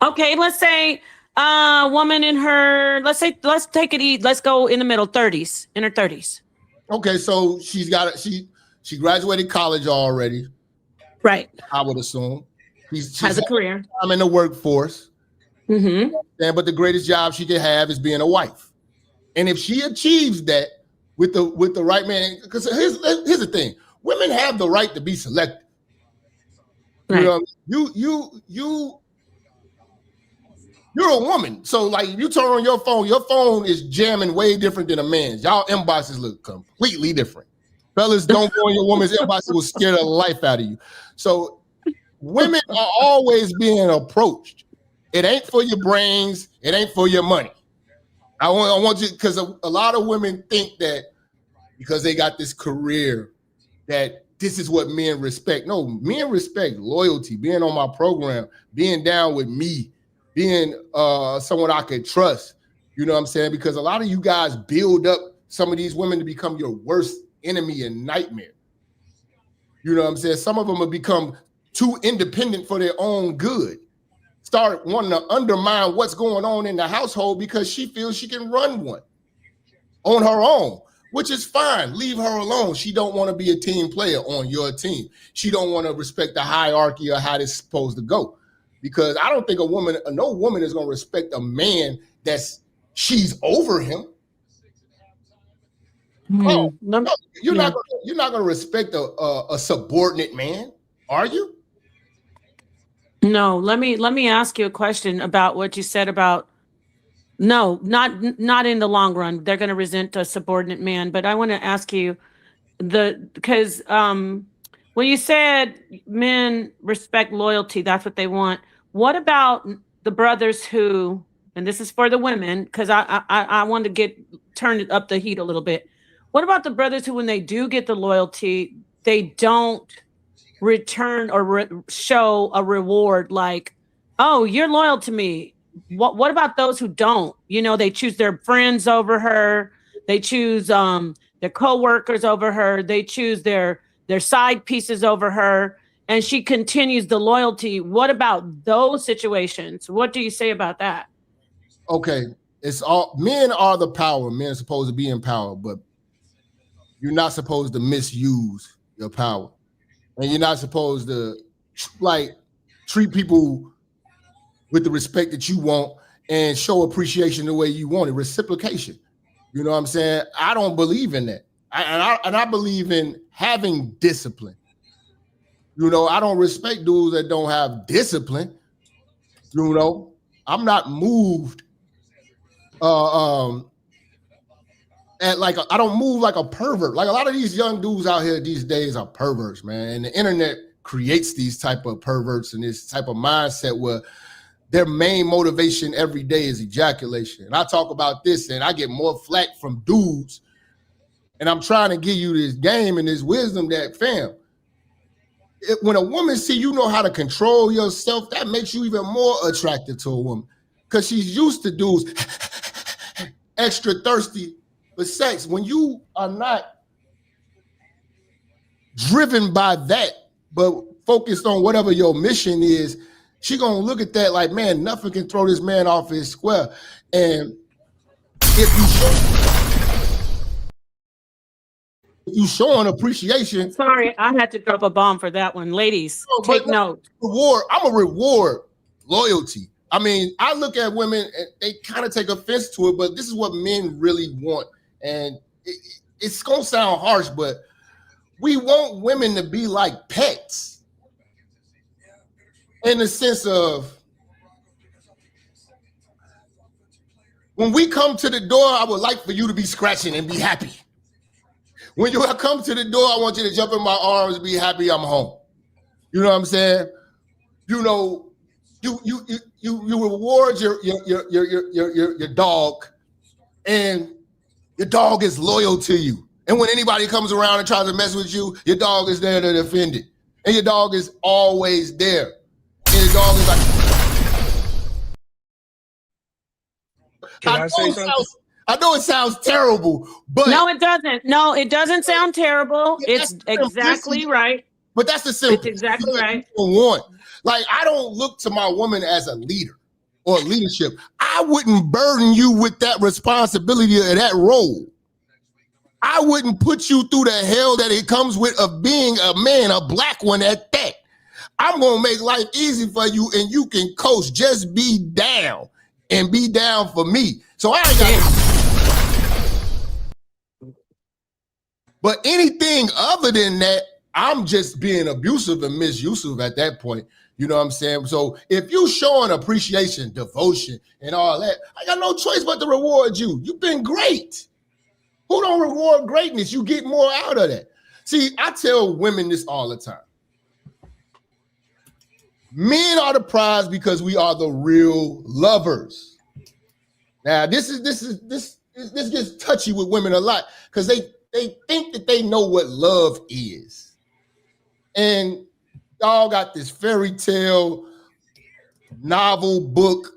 Okay, let's say a woman in her, let's go in the middle, 30s, in her 30s. Okay, so she graduated college already. Right. I would assume. She has a career. I'm in the workforce. Mm-hmm. But the greatest job she can have is being a wife. And if she achieves that with the right man, because here's the thing, women have the right to be selective. Right. You know, you're a woman. So like you turn on your phone is jamming way different than a man's. Y'all inboxes look completely different. Fellas, don't go in your woman's inbox, it will scare the life out of you. So women are always being approached. It ain't for your brains, it ain't for your money. I want you, because a lot of women think that because they got this career that this is what men respect. No, men respect loyalty, being on my program, being down with me, being someone I could trust. You know what I'm saying? Because a lot of you guys build up some of these women to become your worst enemy and nightmare. You know what I'm saying? Some of them have become too independent for their own good. Start wanting to undermine what's going on in the household because she feels she can run one on her own, which is fine. Leave her alone. She don't want to be a team player on your team. She don't want to respect the hierarchy of how this is supposed to go. Because I don't think no woman is going to respect a man she's over him. No, you're not going to respect a subordinate man, are you? No, let me ask you a question about what you said about no, not in the long run. They're going to resent a subordinate man, but I want to ask you because when you said men respect loyalty, that's what they want. What about the brothers who, and this is for the women, because I want to turn up the heat a little bit. What about the brothers who, when they do get the loyalty, they don't return or show a reward like, oh, you're loyal to me. What about those who don't? You know, they choose their friends over her. They choose their coworkers over her. They choose their side pieces over her. and she continues the loyalty. What about those situations? What do you say about that? Okay, it's all men are the power. Men are supposed to be in power, but you're not supposed to misuse your power, and you're not supposed to like treat people with the respect that you want and show appreciation the way you want it. Reciprocation. You know what I'm saying? I don't believe in that. I believe in having discipline. You know, I don't respect dudes that don't have discipline. You know, I'm not moved. I don't move like a pervert. Like a lot of these young dudes out here these days are perverts, man. And the internet creates these type of perverts and this type of mindset where their main motivation every day is ejaculation. And I talk about this and I get more flack from dudes. And I'm trying to give you this game and this wisdom that, fam, when a woman see you know how to control yourself, that makes you even more attractive to a woman because she's used to dudes extra thirsty for sex. When you are not driven by that, but focused on whatever your mission is, she gonna look at that like, man, nothing can throw this man off his square. And if you showing appreciation. Sorry, I had to drop a bomb for that one. Ladies, take note. I'm a reward loyalty. I mean, I look at women and they kind of take offense to it, but this is what men really want. And it's gonna sound harsh, but we want women to be like pets. In the sense of when we come to the door, I would like for you to be scratching and be happy. When you come to the door, I want you to jump in my arms and be happy I'm home. You know what I'm saying? You know, you reward your dog, and your dog is loyal to you. And when anybody comes around and tries to mess with you, your dog is there to defend it. And your dog is always there. And your dog is like, Can I say something? I know it sounds terrible, but no, it doesn't. No, it doesn't sound terrible. It's exactly right. But that's the simple. It's exactly right. Want. Like, I don't look to my woman as a leader or leadership. I wouldn't burden you with that responsibility or that role. I wouldn't put you through the hell that it comes with of being a man, a black one at that. I'm gonna make life easy for you, and you can coast. Just be down and be down for me. So I ain't got. But anything other than that, I'm just being abusive and misusive at that point. You know what I'm saying? So if you showing appreciation, devotion, and all that, I got no choice but to reward you. You've been great. Who don't reward greatness? You get more out of that. See, I tell women this all the time. Men are the prize because we are the real lovers. Now, this gets touchy with women a lot because they think that they know what love is. And y'all got this fairy tale, novel book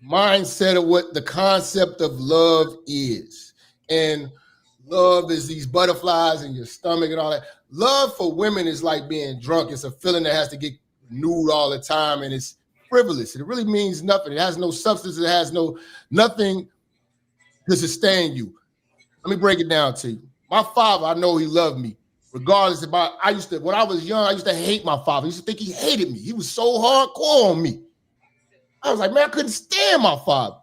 mindset of what the concept of love is. And love is these butterflies in your stomach and all that. Love for women is like being drunk. It's a feeling that has to get renewed all the time, and it's frivolous. It really means nothing. It has no substance. It has nothing to sustain you. Let me break it down to you. My father, I know he loved me. Regardless about, when I was young, I used to hate my father. I used to think he hated me. He was so hardcore on me. I was like, man, I couldn't stand my father.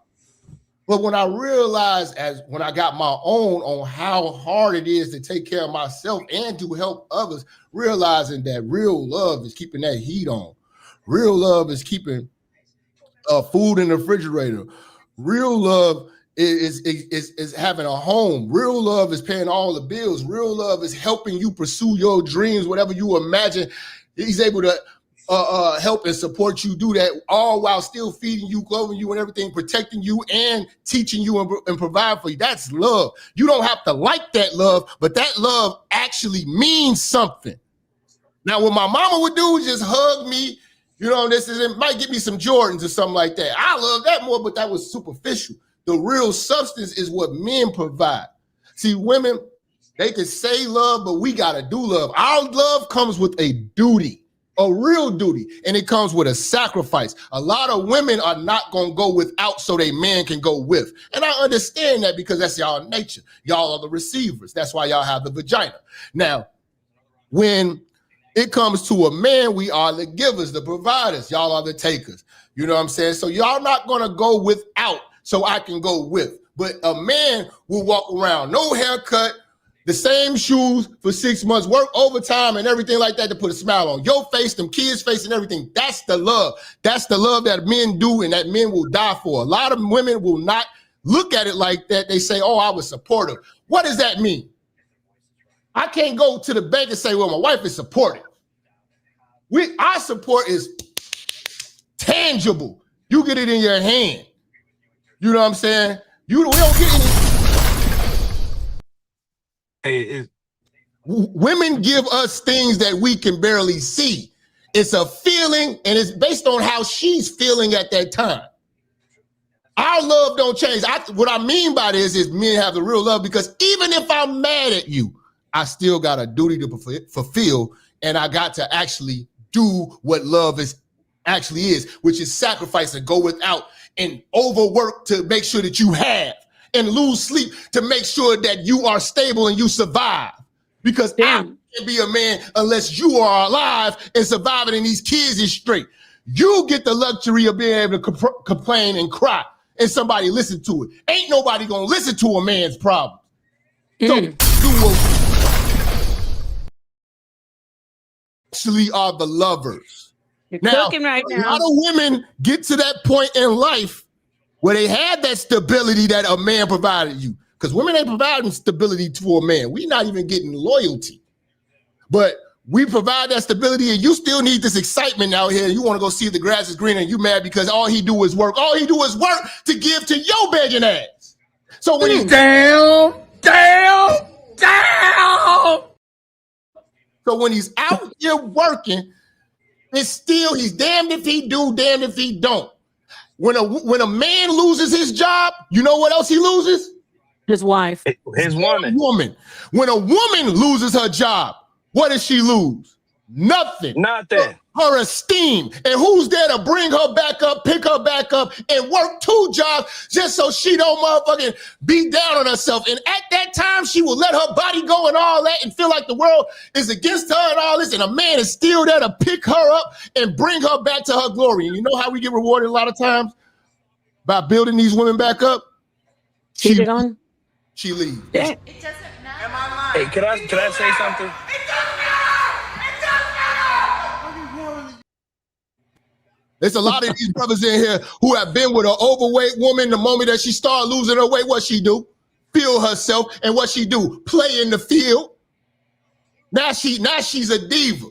But when I realized, when I got my own, on how hard it is to take care of myself and to help others, realizing that real love is keeping that heat on. Real love is keeping food in the refrigerator. Real love is having a home. Real love is paying all the bills. Real love is helping you pursue your dreams, whatever you imagine. He's able to help and support you do that, all while still feeding you, clothing you, and everything, protecting you and teaching you and provide for you. That's love. You don't have to like that love, but that love actually means something. Now, what my mama would do is just hug me. You know, it might give me some Jordans or something like that. I love that more, but that was superficial. The real substance is what men provide. See, women, they can say love, but we got to do love. Our love comes with a duty. A real duty, and it comes with a sacrifice. A lot of women are not going to go without so they man can go with. And I understand that because that's y'all nature. Y'all are the receivers. That's why y'all have the vagina. Now, when it comes to a man, we are the givers, the providers. Y'all are the takers. You know what I'm saying? So y'all not going to go without so I can go with. But a man will walk around, no haircut, the same shoes for 6 months, work overtime and everything like that to put a smile on your face, them kids' face and everything. That's the love. That's the love that men do and that men will die for. A lot of women will not look at it like that. They say, oh, I was supportive. What does that mean? I can't go to the bank and say, well, my wife is supportive. Our support is tangible. You get it in your hand. You know what I'm saying? We don't get any. Women give us things that we can barely see. It's a feeling, and it's based on how she's feeling at that time. Our love don't change. What I mean by this is men have the real love, because even if I'm mad at you, I still got a duty to fulfill, and I got to actually do what love actually is, which is sacrifice and go without and overwork to make sure that you have, and lose sleep to make sure that you are stable and you survive. Because I can't be a man unless you are alive and surviving and these kids is straight. You get the luxury of being able to complain and cry and somebody listen to it. Ain't nobody gonna listen to a man's problem. So do what actually are the lovers. You're cooking right now. A lot of women get to that point in life where they had that stability that a man provided you. Because women ain't providing stability to a man. We're not even getting loyalty. But we provide that stability, and you still need this excitement out here. You want to go see if the grass is greener, and you mad because all he do is work. All he do is work to give to your begging ass. So when he's down. So when he's out here working, it's still, he's damned if he do, damned if he don't. When a man loses his job, you know what else he loses? His wife. His woman. When a woman loses her job, what does she lose? Nothing. Her esteem. And who's there to bring her back up, pick her back up, and work 2 jobs just so she don't motherfucking be down on herself. And at that time, she will let her body go and all that and feel like the world is against her and all this. And a man is still there to pick her up and bring her back to her glory. And you know how we get rewarded a lot of times? By building these women back up? She leaves. Yeah. It doesn't matter. Hey, can I say something? There's a lot of these brothers in here who have been with an overweight woman. The moment that she started losing her weight, what she do? Feel herself. And what she do? Play in the field. Now she's a diva.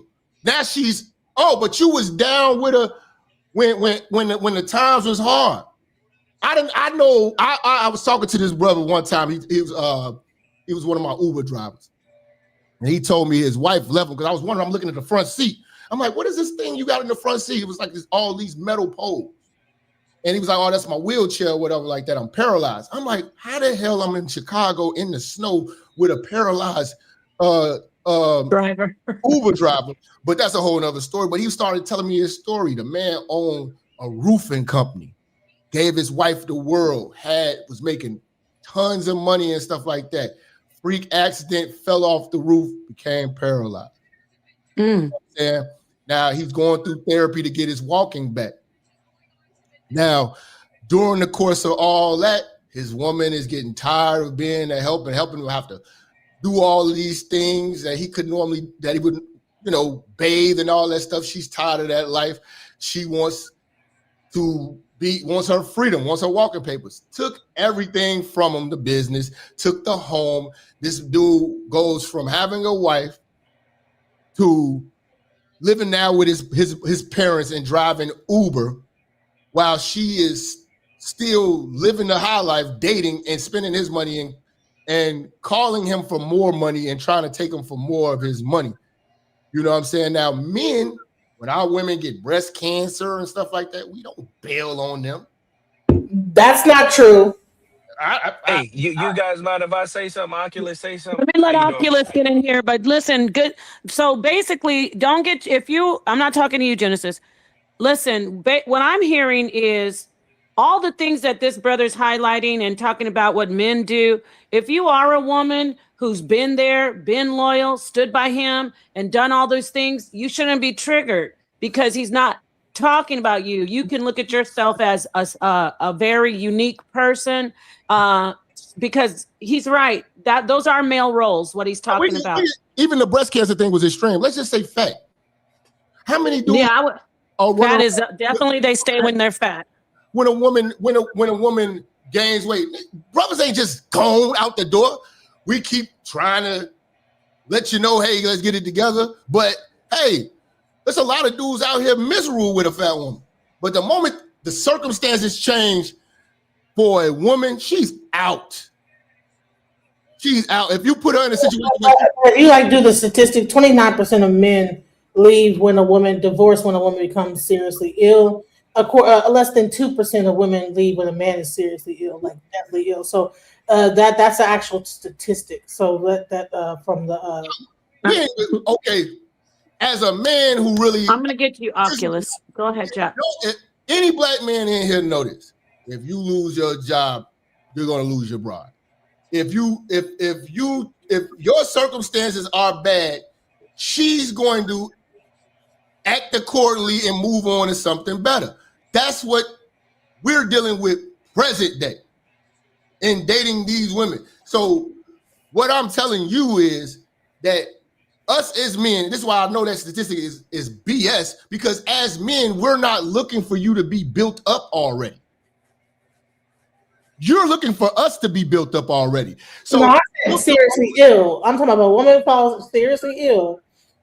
Now she's, oh, but you was down with her when the times was hard. I was talking to this brother one time. He was one of my Uber drivers. And he told me his wife left him because I was wondering, I'm looking at the front seat. I'm like, what is this thing you got in the front seat? It was like all these metal poles. And he was like, oh, that's my wheelchair or whatever like that. I'm paralyzed. I'm like, how the hell I'm in Chicago in the snow with a paralyzed driver, Uber driver? But that's a whole nother story. But he started telling me his story. The man owned a roofing company, gave his wife the world, was making tons of money and stuff like that. Freak accident, fell off the roof, became paralyzed. Yeah. Now he's going through therapy to get his walking back. Now, during the course of all that, his woman is getting tired of being there helping him have to do all of these things that he could normally, that he would, bathe and all that stuff. She's tired of that life. She wants her freedom, wants her walking papers. Took everything from him, the business, took the home. This dude goes from having a wife to living now with his parents and driving Uber while she is still living the high life, dating and spending his money and calling him for more money and trying to take him for more of his money. You know what I'm saying? Now, men, when our women get breast cancer and stuff like that, we don't bail on them. That's not true. Hey, you guys mind if I say something? Oculus, say something. Let me let How you doing? Oculus get in here, but listen, good. So basically, don't get I'm not talking to you, Genesis. Listen, what I'm hearing is all the things that this brother's highlighting and talking about what men do. If you are a woman who's been there, been loyal, stood by him, and done all those things, you shouldn't be triggered because he's not talking about you. You can look at yourself as a very unique person. Because he's right that those are male roles. What he's talking about. Even the breast cancer thing was extreme. Let's just say fat. How many do? Yeah, fat is definitely they stay when they're fat. When a woman gains weight, brothers ain't just gone out the door. We keep trying to let you know, hey, let's get it together. But hey, there's a lot of dudes out here miserable with a fat woman. But the moment the circumstances change for a woman, she's out. She's out. If you put her in a situation like you like do the statistic, 29% of men leave when a woman divorce when a woman becomes seriously ill. Less than 2% of women leave when a man is seriously ill, like deathly ill. So that's an actual statistic. So that from the okay. As a man who really, I'm gonna get to you, Oculus. Go ahead, Jack. Any black man in here know this. If you lose your job, you're gonna lose your bride. If your circumstances are bad, she's going to act accordingly and move on to something better. That's what we're dealing with present day in dating these women. So what I'm telling you is that us as men, this is why I know that statistic is BS, because as men, we're not looking for you to be built up already. You're looking for us to be built up already. So no, I'm seriously ill. I'm talking about a woman who falls seriously ill.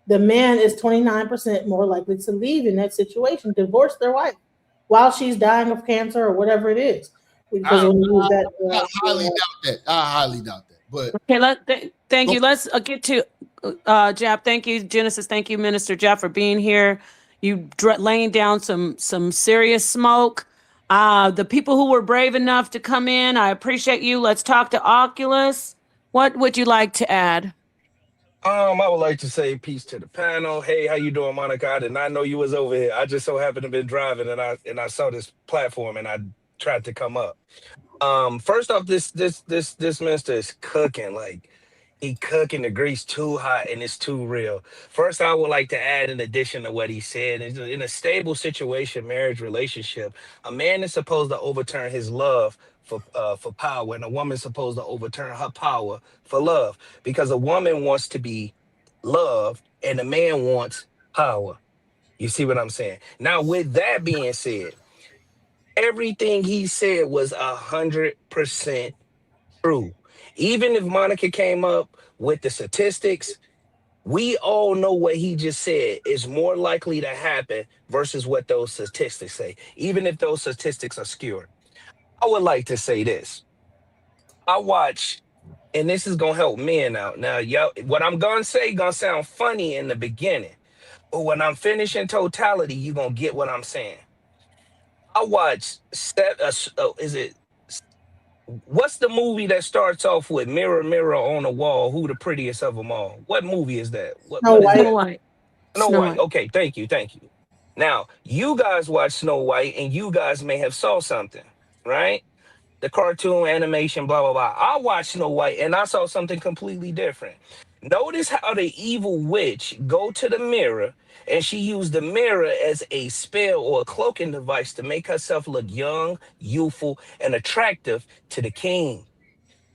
The man is 29% more likely to leave in that situation, divorce their wife while she's dying of cancer or whatever it is. Because I highly doubt that. I highly doubt that. But okay, thank you. Let's get to Jap. Thank you, Genesis. Thank you, Minister Jap, for being here. You laying down some serious smoke. The people who were brave enough to come in, I appreciate you. Let's talk to Oculus. What would you like to add? I would like to say peace to the panel. Hey, how you doing, Monica? I did not know you was over here. I just so happened to be driving and I saw this platform and I tried to come up. First off, this minister is cooking. Like, he cooking, the grease too hot and it's too real. First, I would like to add, in addition to what he said, in a stable situation, marriage relationship, a man is supposed to overturn his love for power, and a woman's supposed to overturn her power for love, because a woman wants to be loved and a man wants power. You see what I'm saying? Now, with that being said, everything he said was 100% true. Even if Monica came up with the statistics, we all know what he just said is more likely to happen versus what those statistics say, even if those statistics are skewed. I would like to say this. I watch, and this is going to help men out. Now, y'all, what I'm going to say going to sound funny in the beginning, but when I'm finished in totality, you're going to get what I'm saying. I watch, what's the movie that starts off with mirror, mirror on the wall, who the prettiest of them all? What movie is that? Snow White. Snow White. Okay, thank you. Now, you guys watch Snow White and you guys may have saw something, right? The cartoon animation, blah, blah, blah. I watched Snow White and I saw something completely different. Notice how the evil witch go to the mirror and she used the mirror as a spell or a cloaking device to make herself look young, youthful, and attractive to the king.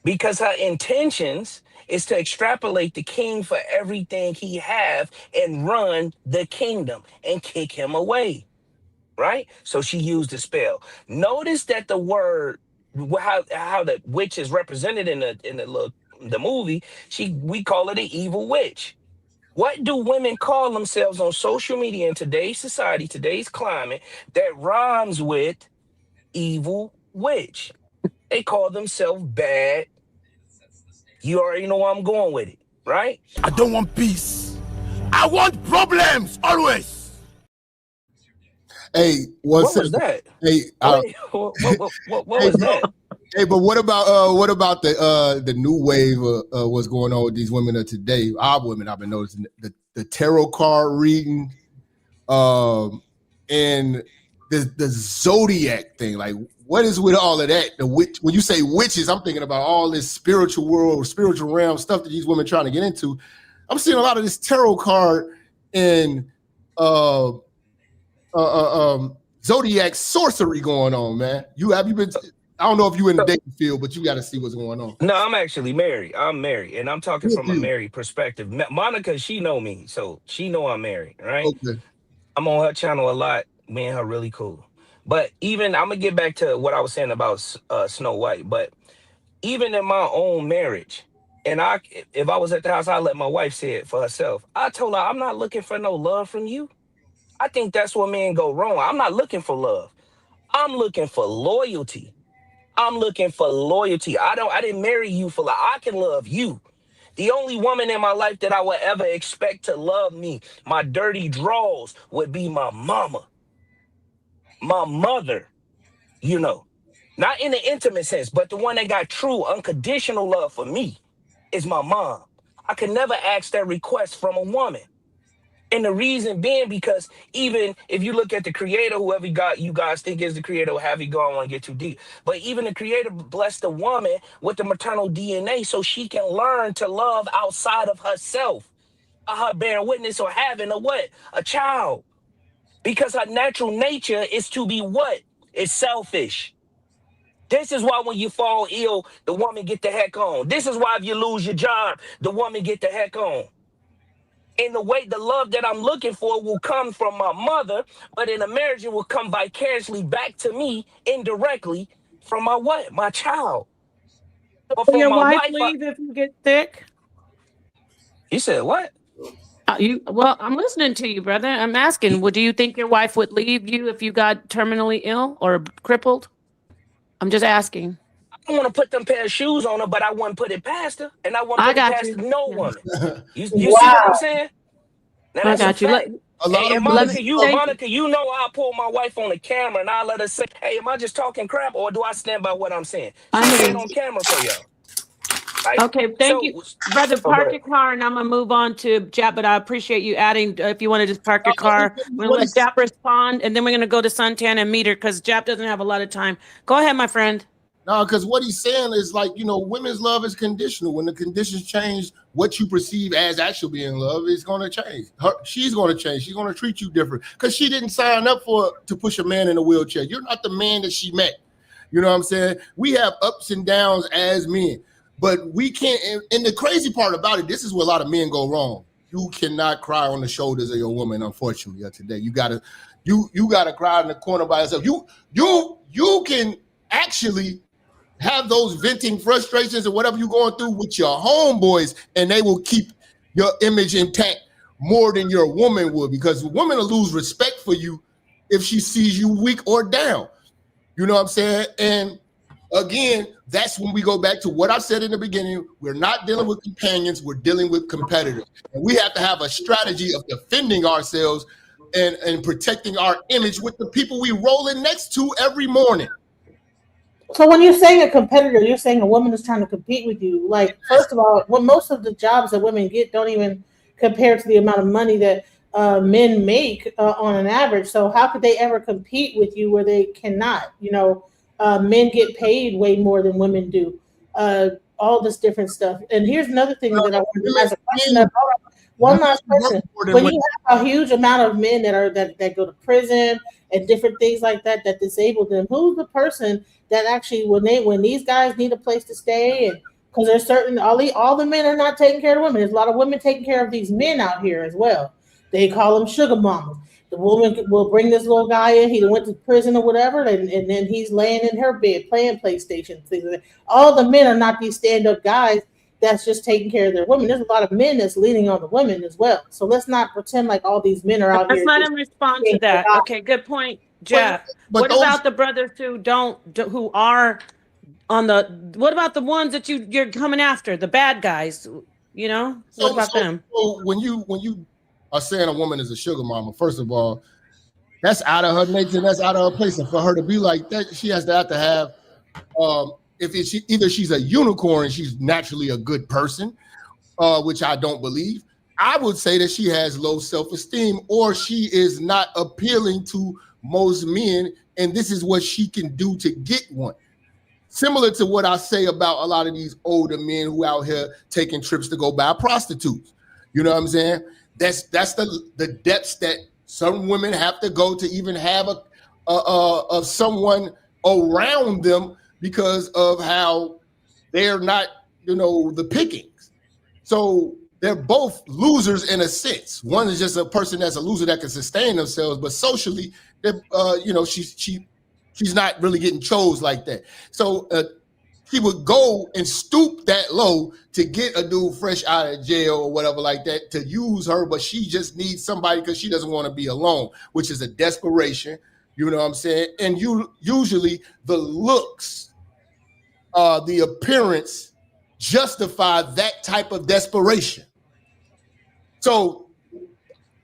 Because her intentions is to extrapolate the king for everything he have and run the kingdom and kick him away, right? So she used the spell. Notice that the word, how the witch is represented in the movie, we call it an evil witch. What do women call themselves on social media in today's society, today's climate, that rhymes with evil witch? They call themselves bad. You already know where I'm going with it, right? I don't want peace. I want problems always. Hey, what was that? Hey, what was that? Hey, but what about the new wave of what's going on with these women of today? Our women, I've been noticing the tarot card reading, and the zodiac thing. Like, what is with all of that? The witch. When you say witches, I'm thinking about all this spiritual world, spiritual realm stuff that these women trying to get into. I'm seeing a lot of this tarot card and zodiac sorcery going on, man. Have you been? I don't know if you in the dating field, but you got to see what's going on. No, I'm actually married. I'm married, and I'm talking from a married perspective. Monica, she know me, so she know I'm married, right? Okay. I'm on her channel a lot. Me and her really cool. But even I'm gonna get back to what I was saying about Snow White. But even in my own marriage, and if I was at the house, I'd let my wife say it for herself. I told her, I'm not looking for no love from you. I think that's where men go wrong. I'm not looking for love. I'm looking for loyalty. I'm looking for loyalty. I didn't marry you for love. I can love you. The only woman in my life that I would ever expect to love me, my dirty draws, would be my mama. My mother, you know. Not in the intimate sense, but the one that got true, unconditional love for me is my mom. I could never ask that request from a woman. And the reason being because even if you look at the creator, whoever you guys think is the creator, or have you go, I don't want to get too deep. But even the creator blessed the woman with the maternal DNA so she can learn to love outside of herself. Her bearing witness or having a child. Because her natural nature is to be what? It's selfish. This is why when you fall ill, the woman get the heck on. This is why if you lose your job, the woman get the heck on. In the way, the love that I'm looking for will come from my mother, but in a marriage, it will come vicariously back to me indirectly from my what? My child. But Will for your my wife wife, leave if you get sick? you said what? Well, I'm listening to you, brother. I'm asking, do you think your wife would leave you if you got terminally ill or crippled? I'm just asking. I don't want to put them pair of shoes on her, but I wouldn't put it past her, and I wouldn't I put it got past you. no Yeah. woman. You see what I'm saying? Now, I that's a got you. fact. A lot And of Monica, women, Monica, you know I'll pull my wife on the camera and I'll let her say, hey, am I just talking crap or do I stand by what I'm saying? I She'll hear say it you. on camera for y'all. Right? Okay, thank you, brother. Oh, go Park ahead. your car, and I'm gonna move on to Jap. But I appreciate you adding. If you want to just park your car, we're gonna let Jap respond, and then we're gonna go to Suntan and meet her because Jap doesn't have a lot of time. Go ahead, my friend. No, because what he's saying is like, women's love is conditional. When the conditions change, what you perceive as actually being love is going to change. She's going to change. She's going to treat you different because she didn't sign up to push a man in a wheelchair. You're not the man that she met. You know what I'm saying? We have ups and downs as men, but we can't. And the crazy part about it, this is where a lot of men go wrong. You cannot cry on the shoulders of your woman, unfortunately, today. You gotta cry in the corner by yourself. You can actually have those venting frustrations or whatever you're going through with your homeboys, and they will keep your image intact more than your woman would, because a woman will lose respect for you if she sees you weak or down. You know what I'm saying? And again, that's when we go back to what I said in the beginning. We're not dealing with companions, we're dealing with competitors. And we have to have a strategy of defending ourselves and protecting our image with the people we rolling next to every morning. So when you're saying a competitor, you're saying a woman is trying to compete with you. Like, first of all, most of the jobs that women get don't even compare to the amount of money that men make on an average. So how could they ever compete with you where they cannot? Men get paid way more than women do. All this different stuff. And here's another thing that I want to ask a question. One last question. When you have a huge amount of men that go to prison and different things like that disable them, who's the person that actually when these guys need a place to stay, and because there's certain all the men are not taking care of women. There's a lot of women taking care of these men out here as well. They call them sugar mamas. The woman will bring this little guy in. He went to prison or whatever, and then he's laying in her bed playing PlayStation. Things like that. All the men are not these stand-up guys that's just taking care of their women. There's a lot of men that's leaning on the women as well. So let's not pretend like all these men are out here. Let's let him respond to that. Okay, good point, Jeff. What about the brothers who are on the? What about the ones that you're coming after, the bad guys? What about them? So when you are saying a woman is a sugar mama, first of all, that's out of her nature. That's out of her place. And for her to be like that, she has to have either she's a unicorn and she's naturally a good person, which I don't believe. I would say that she has low self-esteem, or she is not appealing to most men, and this is what she can do to get one. Similar to what I say about a lot of these older men who out here taking trips to go buy prostitutes. You know what I'm saying? That's the depths that some women have to go to even have a someone around them because of how they're not, the pickings. So they're both losers in a sense. One is just a person that's a loser that can sustain themselves, but socially, she's not really getting chose like that. So she would go and stoop that low to get a dude fresh out of jail or whatever like that to use her, but she just needs somebody because she doesn't want to be alone, which is a desperation. You know what I'm saying? And usually the looks, the appearance justify that type of desperation. So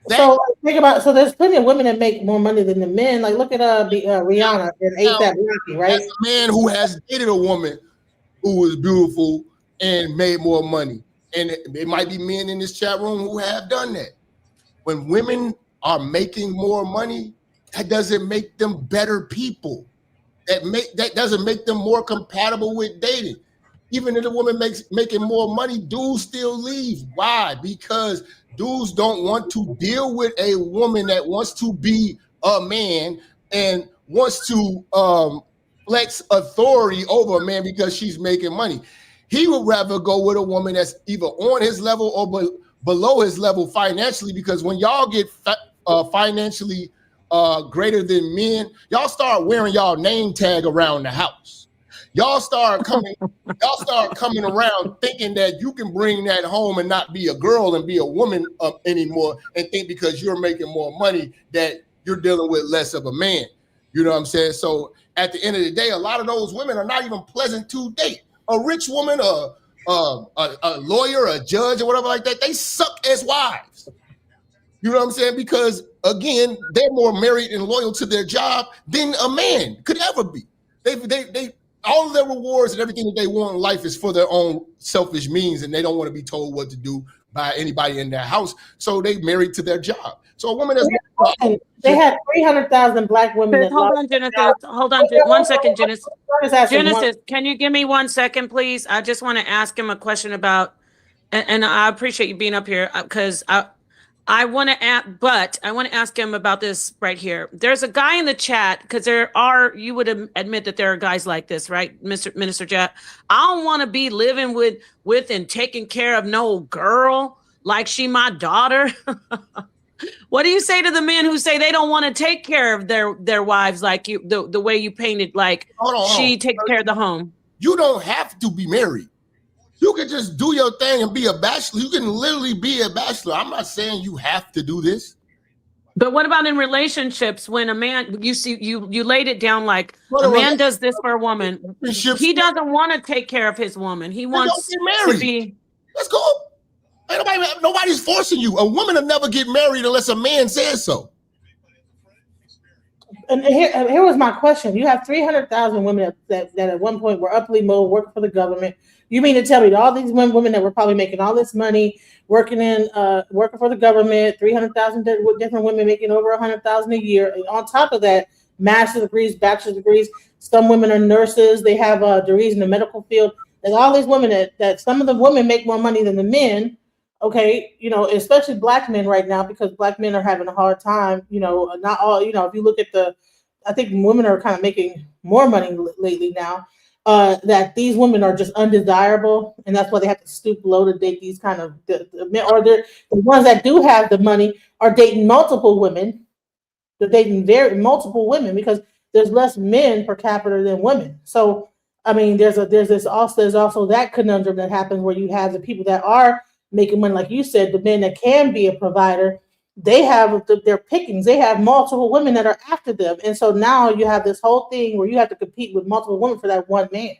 think about, so there's plenty of women that make more money than the men. Like look at Rihanna and A$AP Rocky, right? As a man who has dated a woman who was beautiful and made more money, and there might be men in this chat room who have done that. When women are making more money, that doesn't make them better people. That doesn't make them more compatible with dating. Even if the woman making more money, dudes still leave. Why? Because dudes don't want to deal with a woman that wants to be a man and wants to flex authority over a man because she's making money. He would rather go with a woman that's either on his level or below his level financially, because when y'all get financially greater than men, y'all start wearing y'all name tag around the house. Y'all start coming around thinking that you can bring that home and not be a girl and be a woman anymore, and think because you're making more money that you're dealing with less of a man. You know what I'm saying? So at the end of the day, a lot of those women are not even pleasant to date. A rich woman, a lawyer, a judge, or whatever like that, they suck as wives. You know what I'm saying? Because again, they're more married and loyal to their job than a man could ever be. They all of their rewards and everything that they want in life is for their own selfish means, and they don't want to be told what to do by anybody in their house. So they married to their job. So a woman that's they had 300,000 black women. Hold on, Genesis. Hold on, 1 second, Genesis. Genesis, can you give me 1 second, please? I just want to ask him a question about, and I appreciate you being up here because I want to ask him about this right here. There's a guy in the chat, because you would admit that there are guys like this, right, Minister Jack? I don't want to be living with and taking care of no girl like she my daughter. What do you say to the men who say they don't want to take care of their wives like you, the way you painted, like she takes care of the home? You don't have to be married. You can just do your thing and be a bachelor. You can literally be a bachelor. I'm not saying you have to do this. But what about in relationships when a man, you see, you laid it down like a man does this for a woman. He doesn't want to take care of his woman. He wants to be. Let's go. Nobody's forcing you. A woman will never get married unless a man says so. And here was my question. You have 300,000 women that at one point were uply mode, working for the government. You mean to tell me that all these women that were probably making all this money, working for the government, 300,000 different women making over 100,000 a year, and on top of that, master's degrees, bachelor's degrees. Some women are nurses. They have degrees in the medical field. And all these women that some of the women make more money than the men. Okay, especially black men right now, because black men are having a hard time. Not all. If you look at I think women are kind of making more money lately now. That these women are just undesirable, and that's why they have to stoop low to date these kind of men. Or the ones that do have the money are dating multiple women. They're dating multiple women because there's less men per capita than women. So I mean, there's also that conundrum that happens where you have the people that are making money, like you said, the men that can be a provider. They have their pickings. They have multiple women that are after them. And so now you have this whole thing where you have to compete with multiple women for that one man.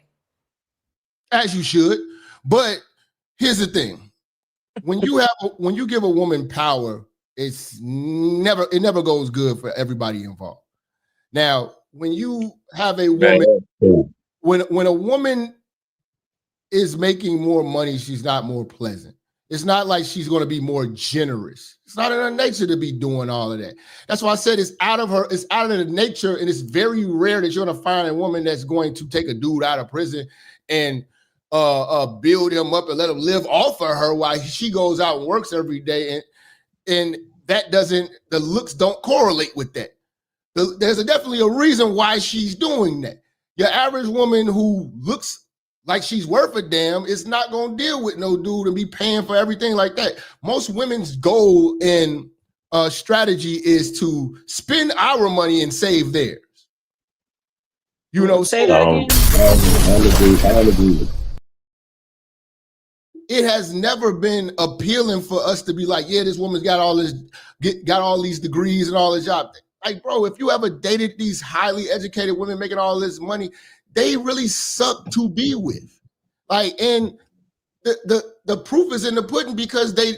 As you should. But here's the thing. When you give a woman power, it never goes good for everybody involved. Now, when you have a woman when a woman is making more money, she's not more pleasant. It's not like she's going to be more generous. It's not in her nature to be doing all of that. That's why I said it's out of the nature, and it's very rare that you're going to find a woman that's going to take a dude out of prison and build him up and let him live off of her while she goes out and works every day. And that the looks don't correlate with that. There's definitely a reason why she's doing that. Your average woman who looks like she's worth a damn is not going to deal with no dude and be paying for everything like that. Most women's goal and strategy is to spend our money and save theirs. You know, Say that again. I agree with it has never been appealing for us to be like, yeah, this woman's got all these degrees and all this job. Like, bro, if you ever dated these highly educated women making all this money, they really suck to be with. Like, and the proof is in the pudding because they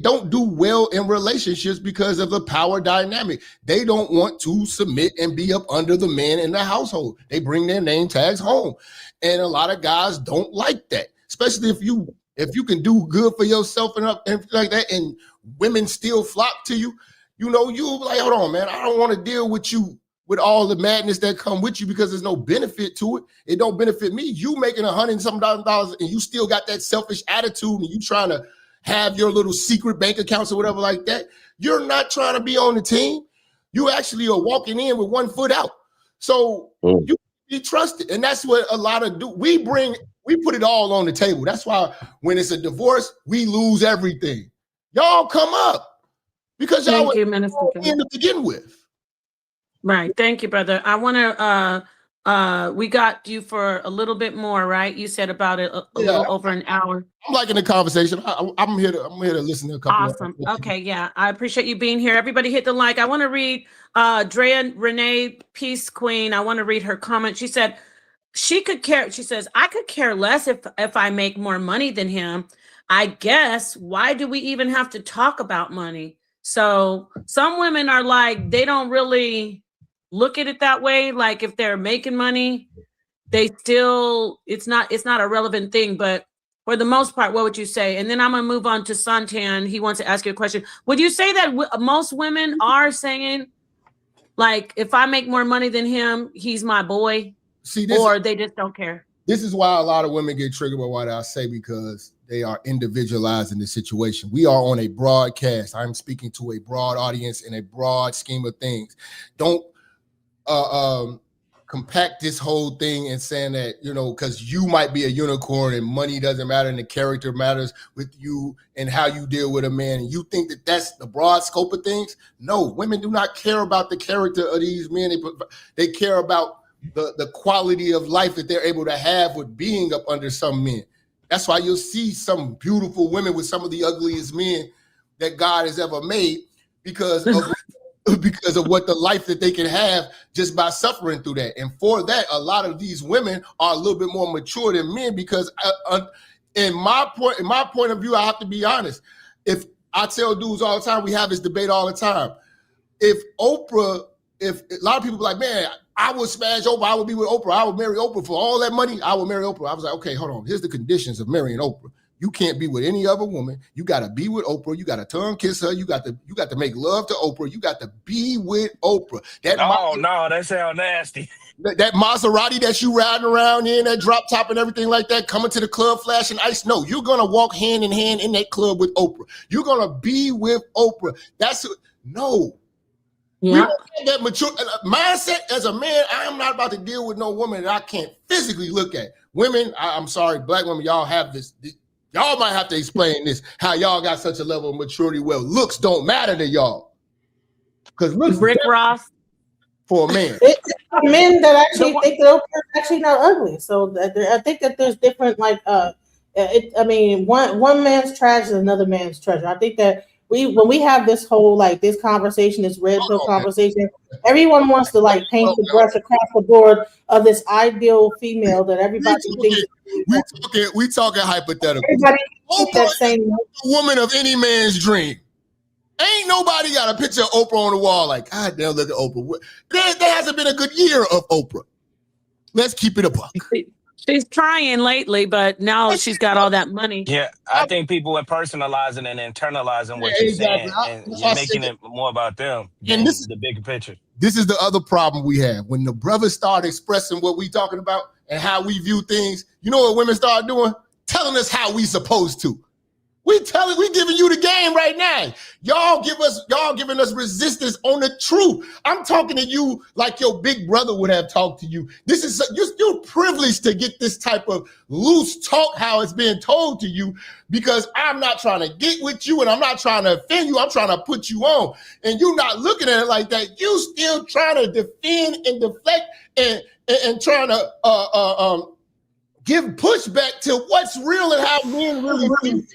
don't do well in relationships because of the power dynamic. They don't want to submit and be up under the man in the household. They bring their name tags home. And a lot of guys don't like that, especially if you can do good for yourself and everything like that, and women still flock to you. You know, you like, hold on, man, I don't want to deal with you with all the madness that come with you because there's no benefit to it. It don't benefit me. You making $100,000 and you still got that selfish attitude and you trying to have your little secret bank accounts or whatever like that. You're not trying to be on the team. You actually are walking in with one foot out. So you be trusted. And that's what a lot of we put it all on the table. That's why when it's a divorce, we lose everything. Y'all come up because y'all were in to begin with. Right. Thank you, brother. I want to, we got you for a little bit more, right? You said about it a little over an hour. I'm liking the conversation. I'm here to listen to a couple. Awesome. Okay. Yeah. I appreciate you being here. Everybody hit the like. I want to read Drea Renee Peace Queen. I want to read her comment. She said, she says, I could care less if I make more money than him. I guess, why do we even have to talk about money? So some women are like, they don't really look at it that way. Like if they're making money, they still, it's not a relevant thing, but for the most part, what would you say? And then I'm going to move on to Santan. He wants to ask you a question. Would you say that most women are saying, like, if I make more money than him, he's my boy? Or they just don't care? This is why a lot of women get triggered by what I say, because they are individualizing the situation. We are on a broadcast. I'm speaking to a broad audience in a broad scheme of things. Don't compact this whole thing and saying that, you know, because you might be a unicorn and money doesn't matter and the character matters with you and how you deal with a man. And you think that that's the broad scope of things? No, women do not care about the character of these men. They care about the quality of life that they're able to have with being up under some men. That's why you'll see some beautiful women with some of the ugliest men that God has ever made because of what the life that they can have just by suffering through that. And for that, a lot of these women are a little bit more mature than men because in my point of view, I have to be honest. If I tell dudes all the time, we have this debate all the time. If a lot of people be like, man, I would smash Oprah. I would be with Oprah. I would marry Oprah for all that money. I would marry Oprah. I was like, okay, hold on. Here's the conditions of marrying Oprah. You can't be with any other woman. You got to be with Oprah. You got to tongue kiss her. You got to make love to Oprah. You got to be with Oprah. No, that sounds nasty. That Maserati that you riding around in, that drop top and everything like that, coming to the club flashing ice. No, you're gonna walk hand in hand in that club with Oprah. You're gonna be with Oprah. No. Yeah. We don't have that mature mindset as a man. I am not about to deal with no woman that I can't physically look at. Women, I'm sorry, black women, y'all have this. Y'all might have to explain this, how y'all got such a level of maturity where looks don't matter to y'all. Because looks Rick Ross for a man. Men that actually think that Oprah is actually not ugly. So I think that there's different, like, one man's trash is another man's treasure. I think that when we have this whole, like, this conversation, this red pill conversation, everyone wants to, like, paint the brush across the board of this ideal female that everybody thinks. We talking hypothetical. Everybody Oprah is the woman of any man's dream. Ain't nobody got a picture of Oprah on the wall like, God damn, look at Oprah. There hasn't been a good year of Oprah. Let's keep it a buck. She's trying lately, but now she's got all that money. Yeah, I think people are personalizing and internalizing what Yeah, you're exactly. saying, and That's why I you're making said it more about them And than this- the bigger picture. This is the other problem we have. When the brothers start expressing what we talking about and how we view things, you know what women start doing? Telling us how we supposed to. We giving you the game right now. Y'all giving us resistance on the truth. I'm talking to you like your big brother would have talked to you. This is you're privileged to get this type of loose talk how it's being told to you, because I'm not trying to get with you and I'm not trying to offend you. I'm trying to put you on, and you're not looking at it like that. You still trying to defend and deflect and trying to give pushback to what's real and how men really think.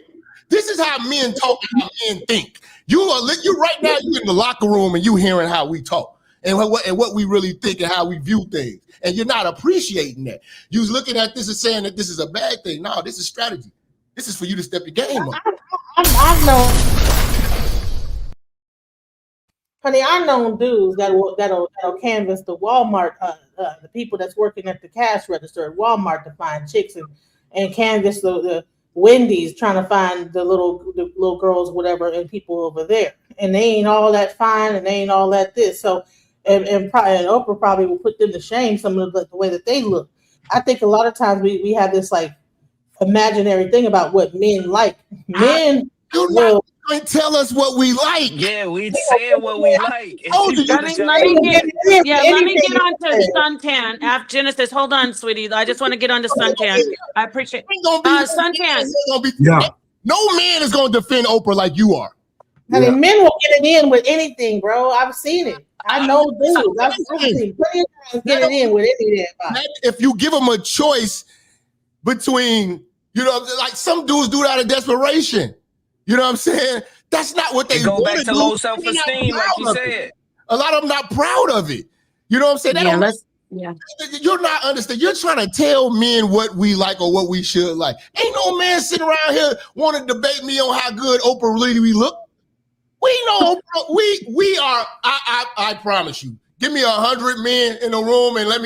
This is how men talk and how men think. You right now, you in the locker room and you hearing how we talk and what we really think and how we view things. And you're not appreciating that. You was looking at this and saying that this is a bad thing. No, this is strategy. This is for you to step your game up. I've known, honey, I've known dudes that'll canvas the Walmart, the people that's working at the cash register at Walmart to find chicks and canvas the Wendy's trying to find the little girls, whatever, and people over there. And they ain't all that fine and they ain't all that this. So, and Oprah probably will put them to shame, some of the way that they look. I think a lot of times we have this like imaginary thing about what men like. Men will tell us what we like. Yeah, we saying what we like. Let me get on to suntan. Genesis, hold on, sweetie. I just want to get on to suntan. I appreciate suntan. Yeah. No man is going to defend Oprah like you are. I mean, men will get it in with anything, bro. I've seen it. I know dudes. I've seen plenty of times get it in with anything. If you give them a choice between, like some dudes do it out of desperation. You know what I'm saying? That's not what they go back to do. low self-esteem, like you said. A lot of them not proud of it. You know what I'm saying? You're not understanding. You're trying to tell men what we like or what we should like. Ain't no man sitting around here want to debate me on how good Oprah really we look. We know Oprah. We are. I promise you. Give me 100 men in a room and let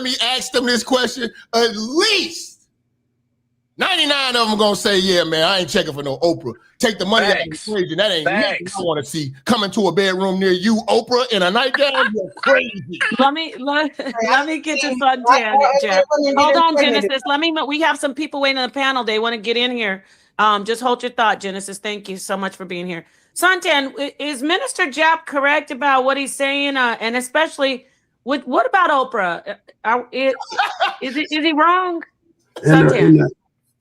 me ask them this question. At least 99 of them gonna say, yeah, man, I ain't checking for no Oprah. Take the money out of the equation. That ain't nothing I want to see coming to a bedroom near you, Oprah, in a nightgown. You're crazy. Let me get to suntan, Jeff. Hold on, Genesis. We have some people waiting on the panel. They want to get in here. Just hold your thought, Genesis. Thank you so much for being here. Suntan, is Minister Jap correct about what he's saying? And especially, what about Oprah? Is he wrong? Suntan.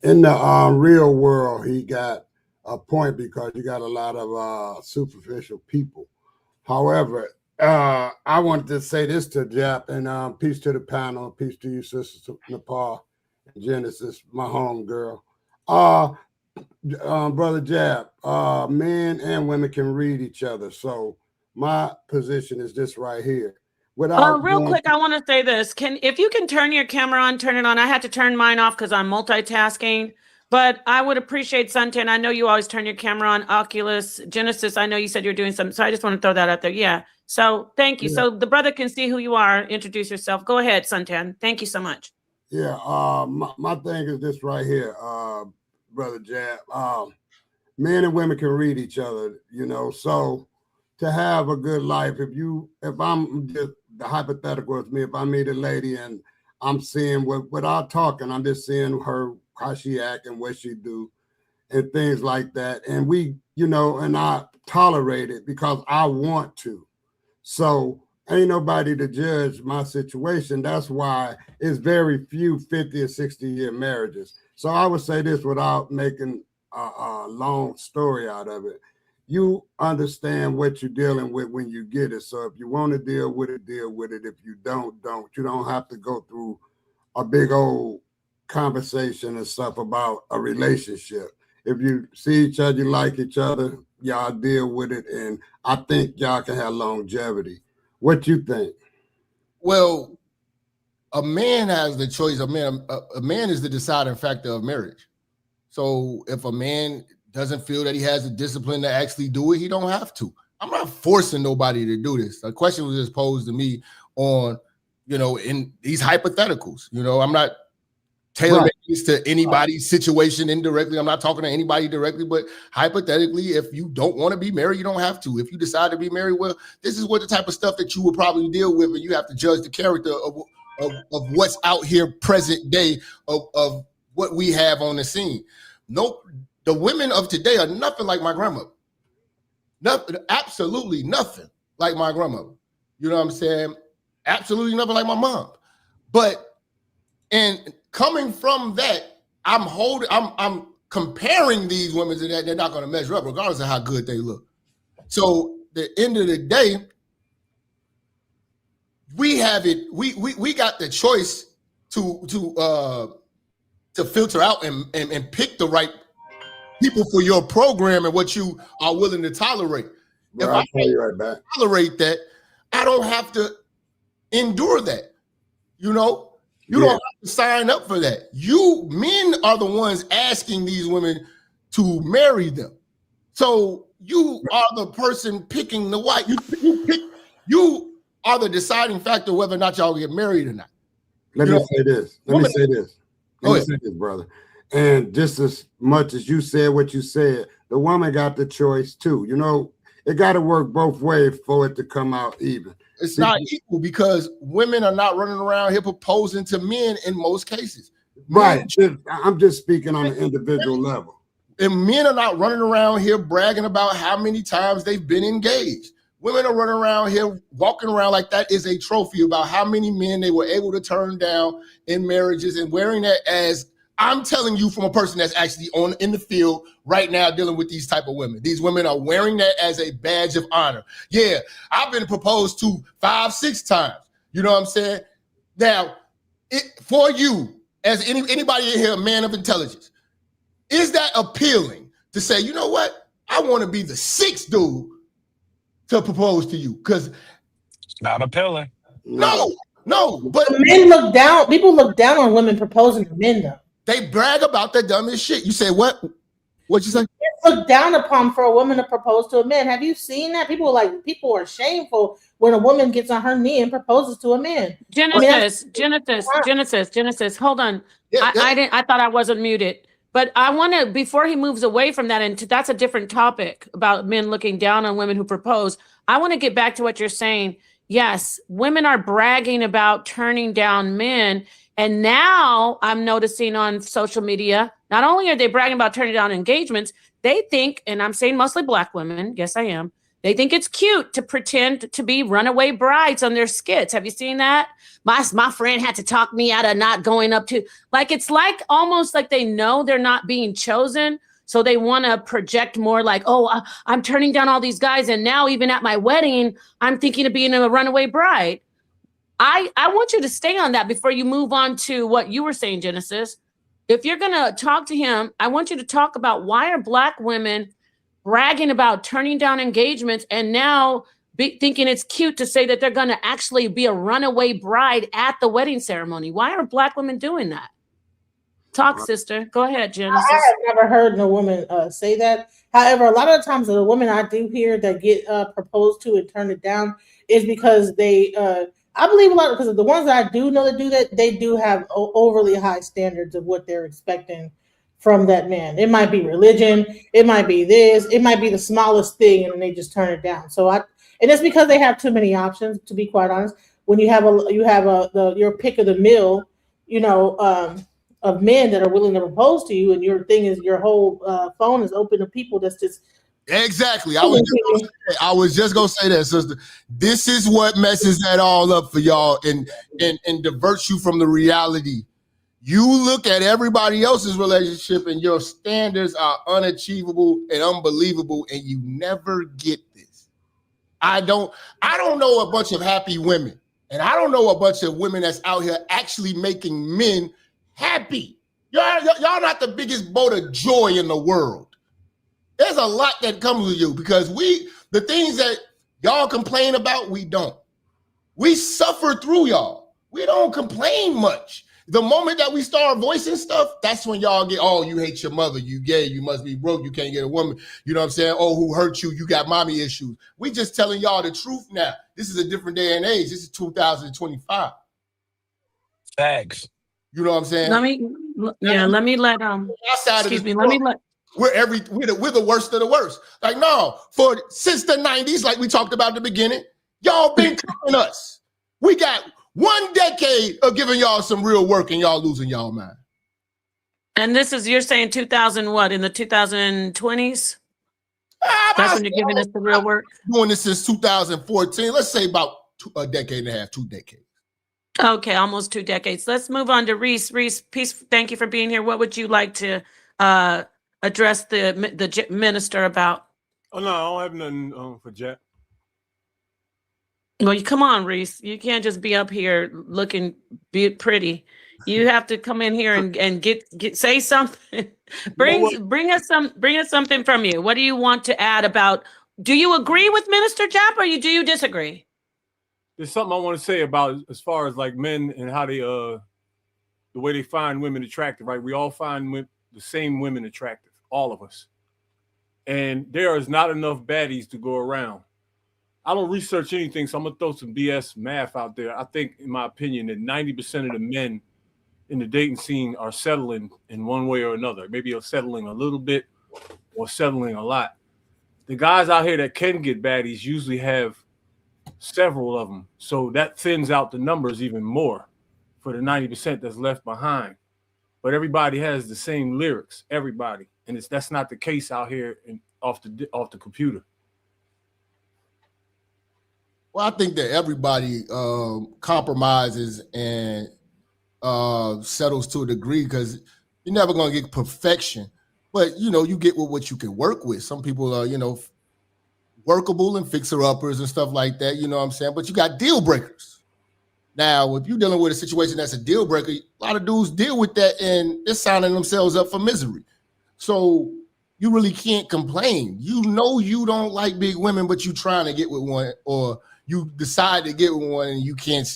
In the real world, he got a point because you got a lot of superficial people. However, I wanted to say this to Jap, and peace to the panel, peace to you, Sister Nepal, and Genesis, my home girl. Brother Jap, men and women can read each other. So my position is this right here. Real quick, I want to say this. If you can turn your camera on, turn it on. I had to turn mine off because I'm multitasking. But I would appreciate Suntan. I know you always turn your camera on. Oculus, Genesis, I know you said you're doing something. So I just want to throw that out there. Yeah. So thank you. Yeah. So the brother can see who you are. Introduce yourself. Go ahead, Suntan. Thank you so much. Yeah. My thing is this right here, Brother Jab. Men and women can read each other, so to have a good life, if I'm just the hypothetical is me, if I meet a lady and I'm seeing without talking, I'm just seeing her, how she act and what she do and things like that. And and I tolerate it because I want to. So ain't nobody to judge my situation. That's why it's very few 50 or 60-year marriages. So I would say this without making a long story out of it. You understand what you're dealing with when you get it. So if you want to deal with it, deal with it. If you don't. You don't have to go through a big old conversation and stuff about a relationship. If you see each other, you like each other, y'all deal with it. And I think y'all can have longevity. What you think? Well, a man has the choice. A man is the deciding factor of marriage. So if a man doesn't feel that he has the discipline to actually do it, he don't have to. I'm not forcing nobody to do this. The question was just posed to me on you know, in these hypotheticals. You know, I'm not tailoring this to anybody's situation indirectly. I'm not talking to anybody directly, but hypothetically, if you don't want to be married, you don't have to. If you decide to be married, well, this is what the type of stuff that you would probably deal with, and you have to judge the character of what's out here present day of what we have on the scene. No, the women of today are nothing like my grandmother. Nothing, absolutely nothing like my grandmother. You know what I'm saying? Absolutely nothing like my mom. But and coming from that, I'm comparing these women to that. They're not going to measure up, regardless of how good they look. So the end of the day, we have it. We got the choice to filter out and pick the right people for your program and what you are willing to tolerate. Bro, if I'll I tell you right back. tolerate that, I don't have to endure that. You know, you don't have to sign up for that. You men are the ones asking these women to marry them. So you are the person picking the wife. You are the deciding factor whether or not y'all get married or not. Let me say this, brother. And just as much as you said what you said, the woman got the choice too. You know, it got to work both ways for it to come out even. It's not equal because women are not running around here proposing to men in most cases. Right. I'm just speaking on an individual level. And men are not running around here bragging about how many times they've been engaged. Women are running around here walking around like that is a trophy about how many men they were able to turn down in marriages and wearing that as, I'm telling you from a person that's actually in the field right now dealing with these type of women. These women are wearing that as a badge of honor. Yeah, I've been proposed to 5-6 times. You know what I'm saying? Now, for you, as anybody in here, a man of intelligence, is that appealing to say, you know what? I want to be the 6th dude to propose to you? Because not appealing. No, but men look down. People look down on women proposing to men, though. They brag about the dumbest shit. You say what? What'd you say? It's looked down upon for a woman to propose to a man. Have you seen that? People are shameful when a woman gets on her knee and proposes to a man. Genesis. Hold on. Yeah, I thought I wasn't muted. But I want to, before he moves away from that, and that's a different topic about men looking down on women who propose. I want to get back to what you're saying. Yes, women are bragging about turning down men. And now I'm noticing on social media, not only are they bragging about turning down engagements, they think, and I'm saying mostly Black women, yes, I am. They think it's cute to pretend to be runaway brides on their skits. Have you seen that? My friend had to talk me out of not going up to, like, it's like almost like they know they're not being chosen. So they want to project more like, oh, I'm turning down all these guys. And now even at my wedding, I'm thinking of being a runaway bride. I want you to stay on that before you move on to what you were saying, Genesis. If you're going to talk to him, I want you to talk about why are Black women bragging about turning down engagements and now thinking it's cute to say that they're going to actually be a runaway bride at the wedding ceremony. Why are Black women doing that? Talk, sister. Go ahead, Genesis. I have never heard no woman say that. However, a lot of the times the women I do hear that get proposed to and turn it down is because they I believe a lot because the ones that I do know that do that, they do have overly high standards of what they're expecting from that man. It might be religion, it might be this, it might be the smallest thing, and they just turn it down. So and it's because they have too many options. To be quite honest, when you have your pick of the mill, of men that are willing to propose to you, and your thing is your whole phone is open to people that's just. Exactly. I was just gonna say that, sister. This is what messes that all up for y'all and diverts you from the reality. You look at everybody else's relationship and your standards are unachievable and unbelievable, and you never get this. I don't know a bunch of happy women, and I don't know a bunch of women that's out here actually making men happy. Y'all not the biggest boat of joy in the world. There's a lot that comes with you because the things that y'all complain about, we don't. We suffer through y'all. We don't complain much. The moment that we start voicing stuff, that's when y'all get, oh, you hate your mother, you gay, you must be broke, you can't get a woman. You know what I'm saying? Oh, who hurt you? You got mommy issues. We just telling y'all the truth now. This is a different day and age. This is 2025. Facts. You know what I'm saying? Let me let Outside excuse of me, this let me world, let we're the worst of the worst. Like, no, since the 90s, like we talked about at the beginning, y'all been copying us. We got 1 decade of giving y'all some real work and y'all losing y'all mind. and this is you're saying 2000 what in the 2020s? That's when you're giving us the real work. Doing this since 2014. Let's say about a decade and a half, 2 decades. Okay, almost 2 decades. Let's move on to Reese. Reese, peace. Thank you for being here. What would you like to address the minister about? Oh no, I don't have nothing for Jack. Well, you come on, Reese. You can't just be up here looking pretty. You have to come in here and get say something. bring us something from you. What do you want to add about? Do you agree with Minister Jap or do you disagree? There's something I want to say about as far as like men and how they the way they find women attractive, right? We all find the same women attractive, all of us. And there is not enough baddies to go around. I don't research anything, so I'm gonna throw some BS math out there. I think, in my opinion, that 90% of the men in the dating scene are settling in one way or another. Maybe they're settling a little bit or settling a lot. The guys out here that can get baddies usually have several of them. So that thins out the numbers even more for the 90% that's left behind. But everybody has the same lyrics, everybody. And that's not the case out here off the computer. Well, I think that everybody compromises and settles to a degree because you're never going to get perfection. But, you get with what you can work with. Some people are, workable and fixer-uppers and stuff like that, you know what I'm saying? But you got deal breakers. Now, if you're dealing with a situation that's a deal breaker, a lot of dudes deal with that and they're signing themselves up for misery. So you really can't complain. You don't like big women, but you're trying to get with one, or you decide to get with one and you can't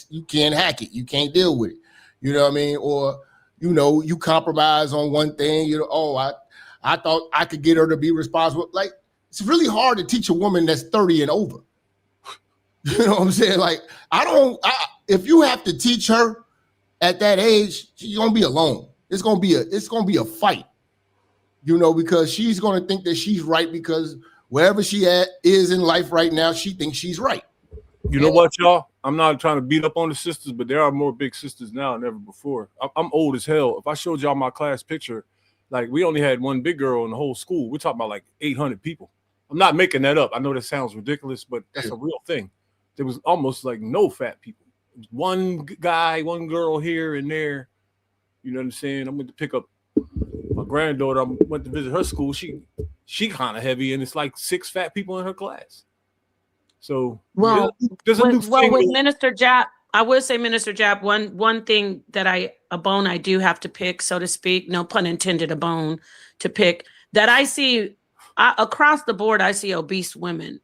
hack it. You can't deal with it. You know what I mean? Or, you compromise on one thing, I thought I could get her to be responsible. Like, it's really hard to teach a woman that's 30 and over. You know what I'm saying? Like, if you have to teach her at that age, she's gonna be alone. It's gonna be a fight, because she's gonna think that she's right because wherever she is in life right now, she thinks she's right. You know what, y'all? I'm not trying to beat up on the sisters, but there are more big sisters now than ever before. I'm old as hell. If I showed y'all my class picture, like, we only had one big girl in the whole school. We're talking about like 800 people. I'm not making that up. I know that sounds ridiculous, but that's a real thing. There was almost like no fat people. One guy, one girl here and there. You know what I'm saying? I went to pick up my granddaughter. I went to visit her school. She kind of heavy, and it's like 6 fat people in her class. So, there's a new thing. With Minister Jap, I would say, Minister Jap, one thing that a bone I do have to pick, so to speak, no pun intended, a bone to pick, that I see across the board, I see obese women.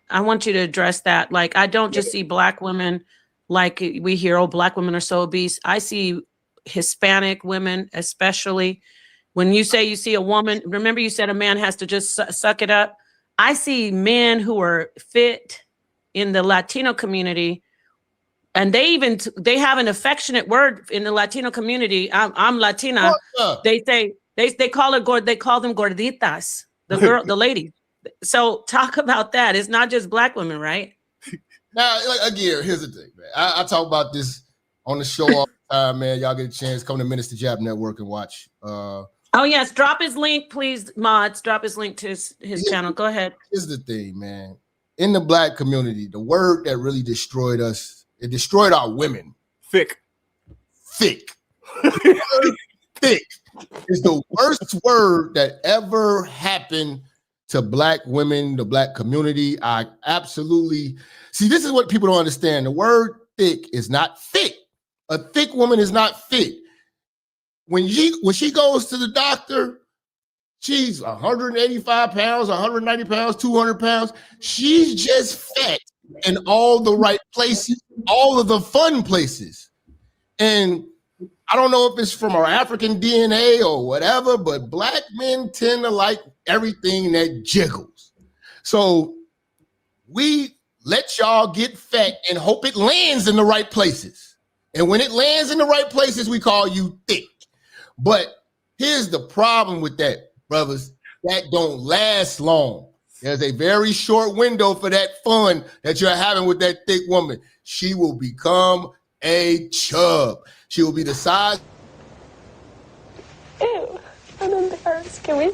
I want you to address that. Like, I don't just see Black women, like we hear, Black women are so obese. I see Hispanic women, especially. When you say you see a woman, remember you said a man has to just suck it up. I see men who are fit in the Latino community, and they have an affectionate word in the Latino community. I'm Latina. They call them gorditas, the ladies. So talk about that. It's not just Black women, right? Now, again, here's the thing, man. I talk about this on the show all the time, man. Y'all get a chance, come to Minister Jap Network and watch. Oh yes, drop his link, please, mods. Drop his link to his channel. Go ahead. Here's the thing, man. In the Black community, the word that really destroyed us, it destroyed our women. Thick. Thick is the worst word that ever happened to Black women, the Black community. I absolutely see. This is what people don't understand. The word thick is not fit. A thick woman is not fit. When she goes to the doctor, she's 185 pounds, 190 pounds, 200 pounds. She's just fat in all the right places, all of the fun places. And I don't know if it's from our African DNA or whatever, but Black men tend to like everything that jiggles. So we let y'all get fat and hope it lands in the right places. And when it lands in the right places, we call you thick. But here's the problem with that, brothers. That don't last long. There's a very short window for that fun that you're having with that thick woman. She will become a chub. She will be the size. Ew, I'm embarrassed. Can we?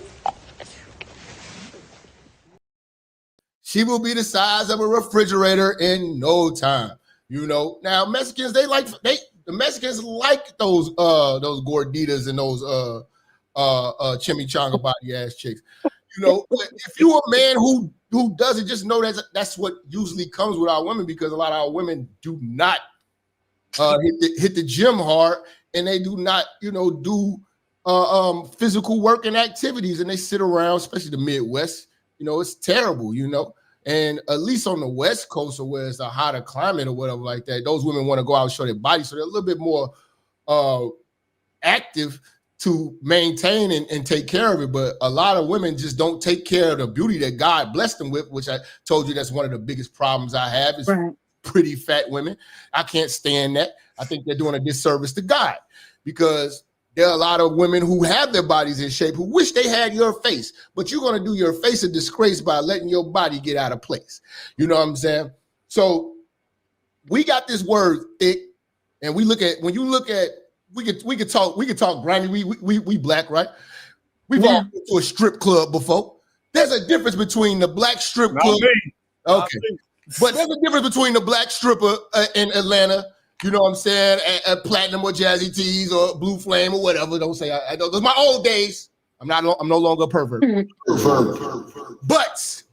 She will be the size of a refrigerator in no time. You know, now Mexicans, the Mexicans like those gorditas and those chimichanga body ass chicks. You know, if you're a man who doesn't, just know that's what usually comes with our women, because a lot of our women do not hit the gym hard, and they do not, do physical work and activities, and they sit around, especially the Midwest. It's terrible, and at least on the West Coast, or where it's a hotter climate or whatever like that, those women want to go out and show their body, so they're a little bit more active to maintain and take care of it. But a lot of women just don't take care of the beauty that God blessed them with, which I told you that's one of the biggest problems I have is pretty fat women. I can't stand that. I think they're doing a disservice to God, because there are a lot of women who have their bodies in shape who wish they had your face, but you're going to do your face a disgrace by letting your body get out of place. You know what I'm saying? So we got this word thick, and we could talk Granny. We black, right? We've all been to a strip club before. There's a difference between the black strip club. Okay. But there's a difference between the black stripper in Atlanta, you know what I'm saying, at Platinum or Jazzy Tees or Blue Flame or whatever. Don't say I those are my old days. I'm no longer a pervert. But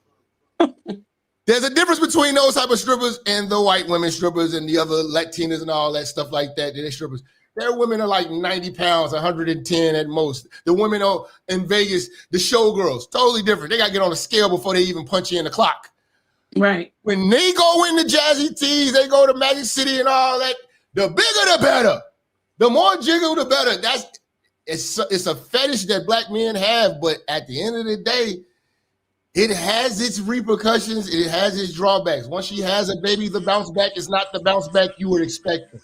there's a difference between those type of strippers and the white women strippers and the other Latinas and all that stuff like that. They're strippers. Their women are like 90 pounds, 110 at most. The women in Vegas, the showgirls, totally different. They got to get on a scale before they even punch you in the clock. Right. When they go into Jazzy Tees, they go to Magic City and all that, the bigger the better. The more jiggle, the better. It's a fetish that black men have, but at the end of the day, it has its repercussions. It has its drawbacks. Once she has a baby, the bounce back is not the bounce back you would expect.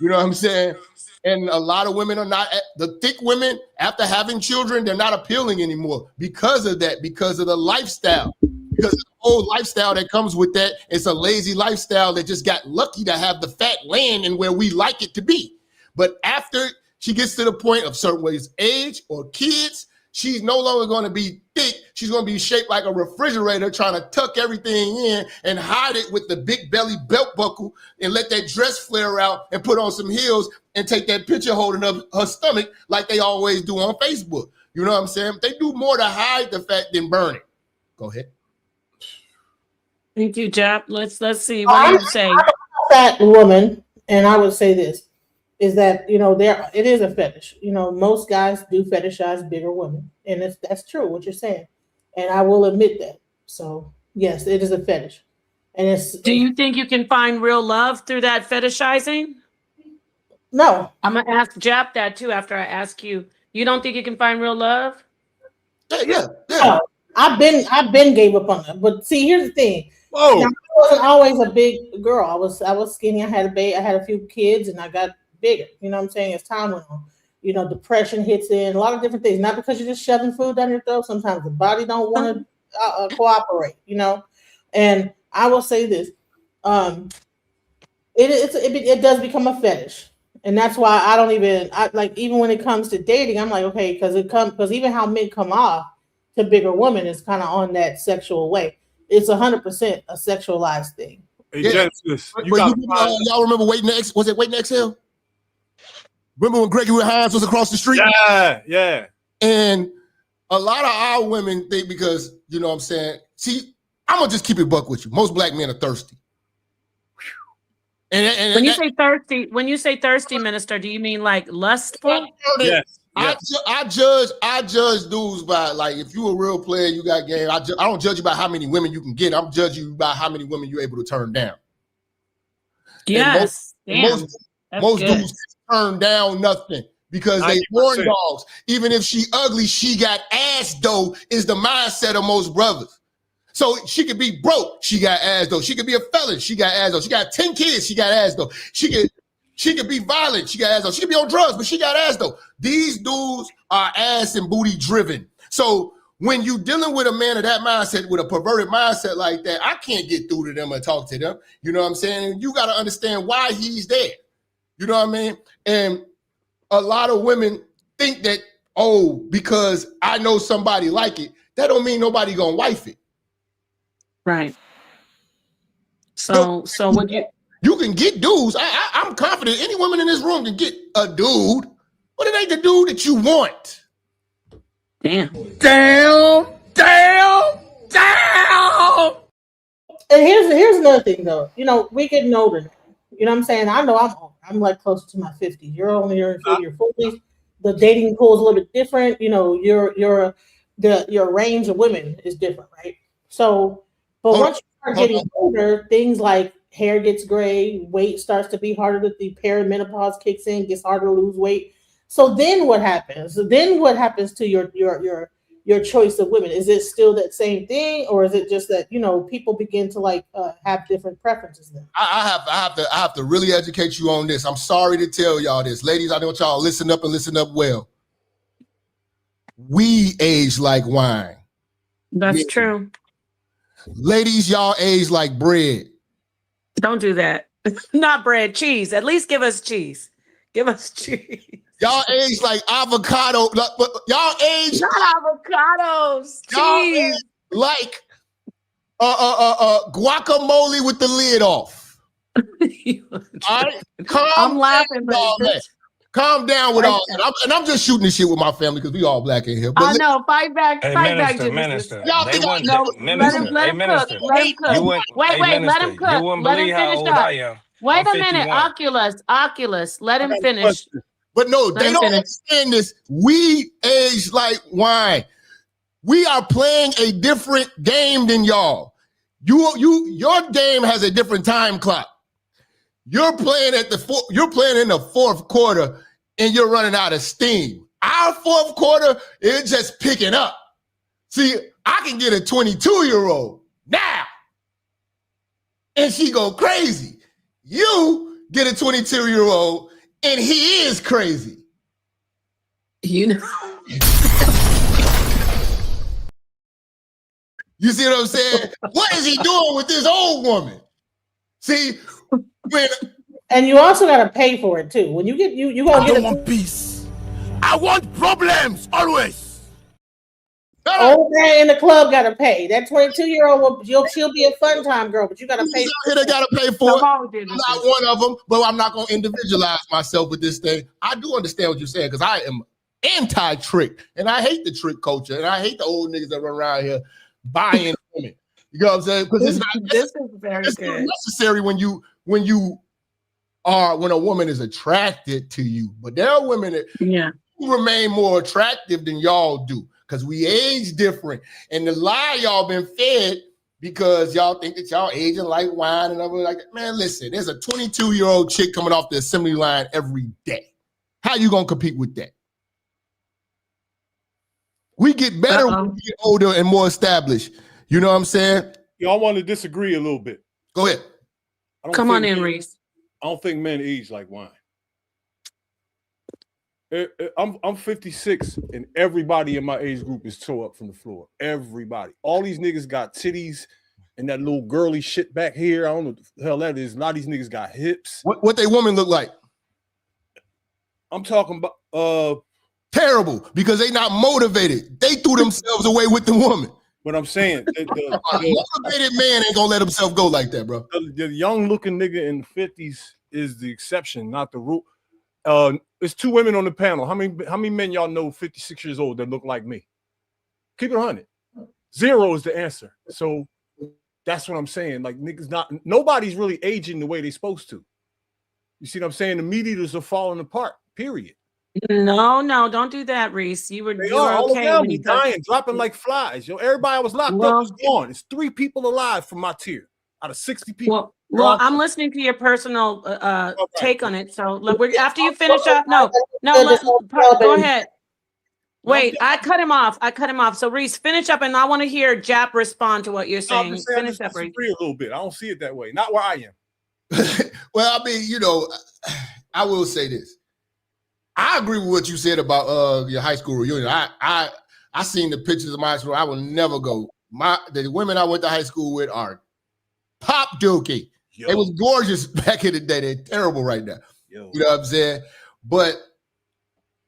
You know what I'm saying? And a lot of women are not, the thick women, after having children, they're not appealing anymore because of that, because of the lifestyle, because of the whole lifestyle that comes with that. It's a lazy lifestyle that just got lucky to have the fat land and where we like it to be. But after she gets to the point of certain ways, age or kids, she's no longer going to be thick. She's going to be shaped like a refrigerator, trying to tuck everything in and hide it with the big belly belt buckle and let that dress flare out and put on some heels and take that picture holding up her stomach like they always do on Facebook. You know what I'm saying? They do more to hide the fat than burn it. Go ahead. Thank you, Jap. Let's see. What do you say? I'm a fat woman, and I would say this. Is that it is a fetish. Most guys do fetishize bigger women, and that's true what you're saying, and I will admit that. So yes, it is a fetish, and Do you think you can find real love through that fetishizing? No, I'm gonna ask Jap that too after I ask you. You don't think you can find real love? Yeah. No, I've been gave up on that. But see, here's the thing. Whoa. Now, I wasn't always a big girl. I was skinny. I had a few kids, and I got bigger. You know what I'm saying? As time went on, depression hits in, a lot of different things. Not because you're just shoving food down your throat. Sometimes the body don't want to cooperate. And I will say this: it does become a fetish, and that's why I don't even when it comes to dating, I'm like, okay, because even how men come off to bigger women is kind of on that sexual way. It's 100% a sexualized thing. Hey, Yeah. Genesis, Y'all remember Waiting to Exhale? Remember when Gregory Hines was across the street? Yeah. And a lot of our women think, because, you know what I'm saying? See, I'm going to just keep it buck with you. Most black men are thirsty. And When you say thirsty, minister, do you mean like lustful? Yes. I judge dudes by, like, if you a real player, you got game. I don't judge you by how many women you can get. I'm judging you by how many women you're able to turn down. Yes. Most dudes turn down nothing because they horn dogs. Even if she ugly, she got ass though is the mindset of most brothers. So she could be broke, she got ass though. She could be a felon, she got ass though. She got 10 kids, she got ass though. She She could be violent. She got ass though. She could be on drugs, but she got ass though. These dudes are ass and booty driven. So when you dealing with a man of that mindset, with a perverted mindset like that, I can't get through to them and talk to them. You know what I'm saying? And you got to understand why he's there. You know what I mean? And a lot of women think that, oh, because I know somebody like it, that don't mean nobody gonna wife it. Right. So would you can get dudes. I'm confident any woman in this room can get a dude, but it ain't the dude that you want. Damn. And here's another thing though. You know, we getting older now. You know what I'm saying? I know I'm like close to my 50s. You're only in your 40s. The dating pool is a little bit different. You know, your range of women is different, right? So, but once you start getting older, things like hair gets gray, weight starts to be harder to the perimenopause kicks in, gets harder to lose weight. So then what happens? So then what happens to your choice of women? Is it still that same thing, or is it just that, you know, people begin to like have different preferences then? I have to really educate you on this. I'm sorry to tell y'all this. Ladies, I want y'all to listen up and listen up well. We age like wine. That's true. Ladies, y'all age like bread. Don't do that. Not bread, cheese. At least give us cheese. Give us cheese. Y'all age like avocado. Y'all age not avocados. Cheese. Like guacamole with the lid off. All right, I'm laughing, but calm down with all that. I'm just shooting this shit with my family because we all black in here. But I know. Fight back. Hey, fight minister, back. Y'all think let him cook. Let him cook. Wait. Let him cook. You wouldn't Let him believe how finish old up. I am. Wait I'm a minute, 51. Oculus. Let him finish. But no, they don't understand this. We age like wine. We are playing a different game than y'all. Your game has a different time clock. You're playing in the fourth quarter and you're running out of steam. Our fourth quarter is just picking up. See, I can get a 22-year-old now and she go crazy. You get a 22-year-old and he is crazy. You know. You see what I'm saying? What is he doing with this old woman? See, and you also got to pay for it too. When you get you gonna get want peace. I want problems always. Old man in the club got to pay. That 22-year-old she'll be a fun time girl, but you got to pay. They got to pay for it. I'm not one of them, but I'm not going to individualize myself with this thing. I do understand what you're saying because I am anti-trick, and I hate the trick culture, and I hate the old niggas that run around here buying women. You know what I'm saying? Because it's not necessary when a woman is attracted to you. But there are women that remain more attractive than y'all do. Because we age different. And the lie y'all been fed because y'all think that y'all aging like wine and everything like that. Man, listen, there's a 22-year-old chick coming off the assembly line every day. How you gonna compete with that? We get better when we get older and more established. You know what I'm saying? Y'all want to disagree a little bit. Go ahead. Come on in, Reese. I don't think men age like wine. I'm 56 and everybody in my age group is tore up from the floor. Everybody. All these niggas got titties and that little girly shit back here. I don't know what the hell that is. A lot of these niggas got hips. What they woman look like? I'm talking about terrible because they not motivated. They threw themselves away with the woman. But I'm saying a motivated man ain't gonna let himself go like that, bro. The young looking nigga in the 50s is the exception, not the rule. There's two women on the panel. How many men y'all know 56 years old that look like me? Keep it 100. 0 is the answer. So that's what I'm saying. Like nobody's really aging the way they're supposed to. You see what I'm saying? The meat eaters are falling apart. Period. No, don't do that, Reese. You were all okay around when me, you dying, dropping like flies. Yo, everybody I was locked up is gone. It's 3 people alive from my tier out of 60 people. Well, I'm listening to your personal take on it. So look, after you finish up, go ahead. Wait, I cut him off. So Reese, finish up, and I want to hear Jap respond to what you're saying. Finish up, Reese. A little bit. I don't see it that way. Not where I am. Well, I mean, I will say this. I agree with what you said about your high school reunion. I seen the pictures of my high school. I will never go. The women I went to high school with are pop dookie. It was gorgeous back in the day. They're terrible right now. You know what I'm saying? But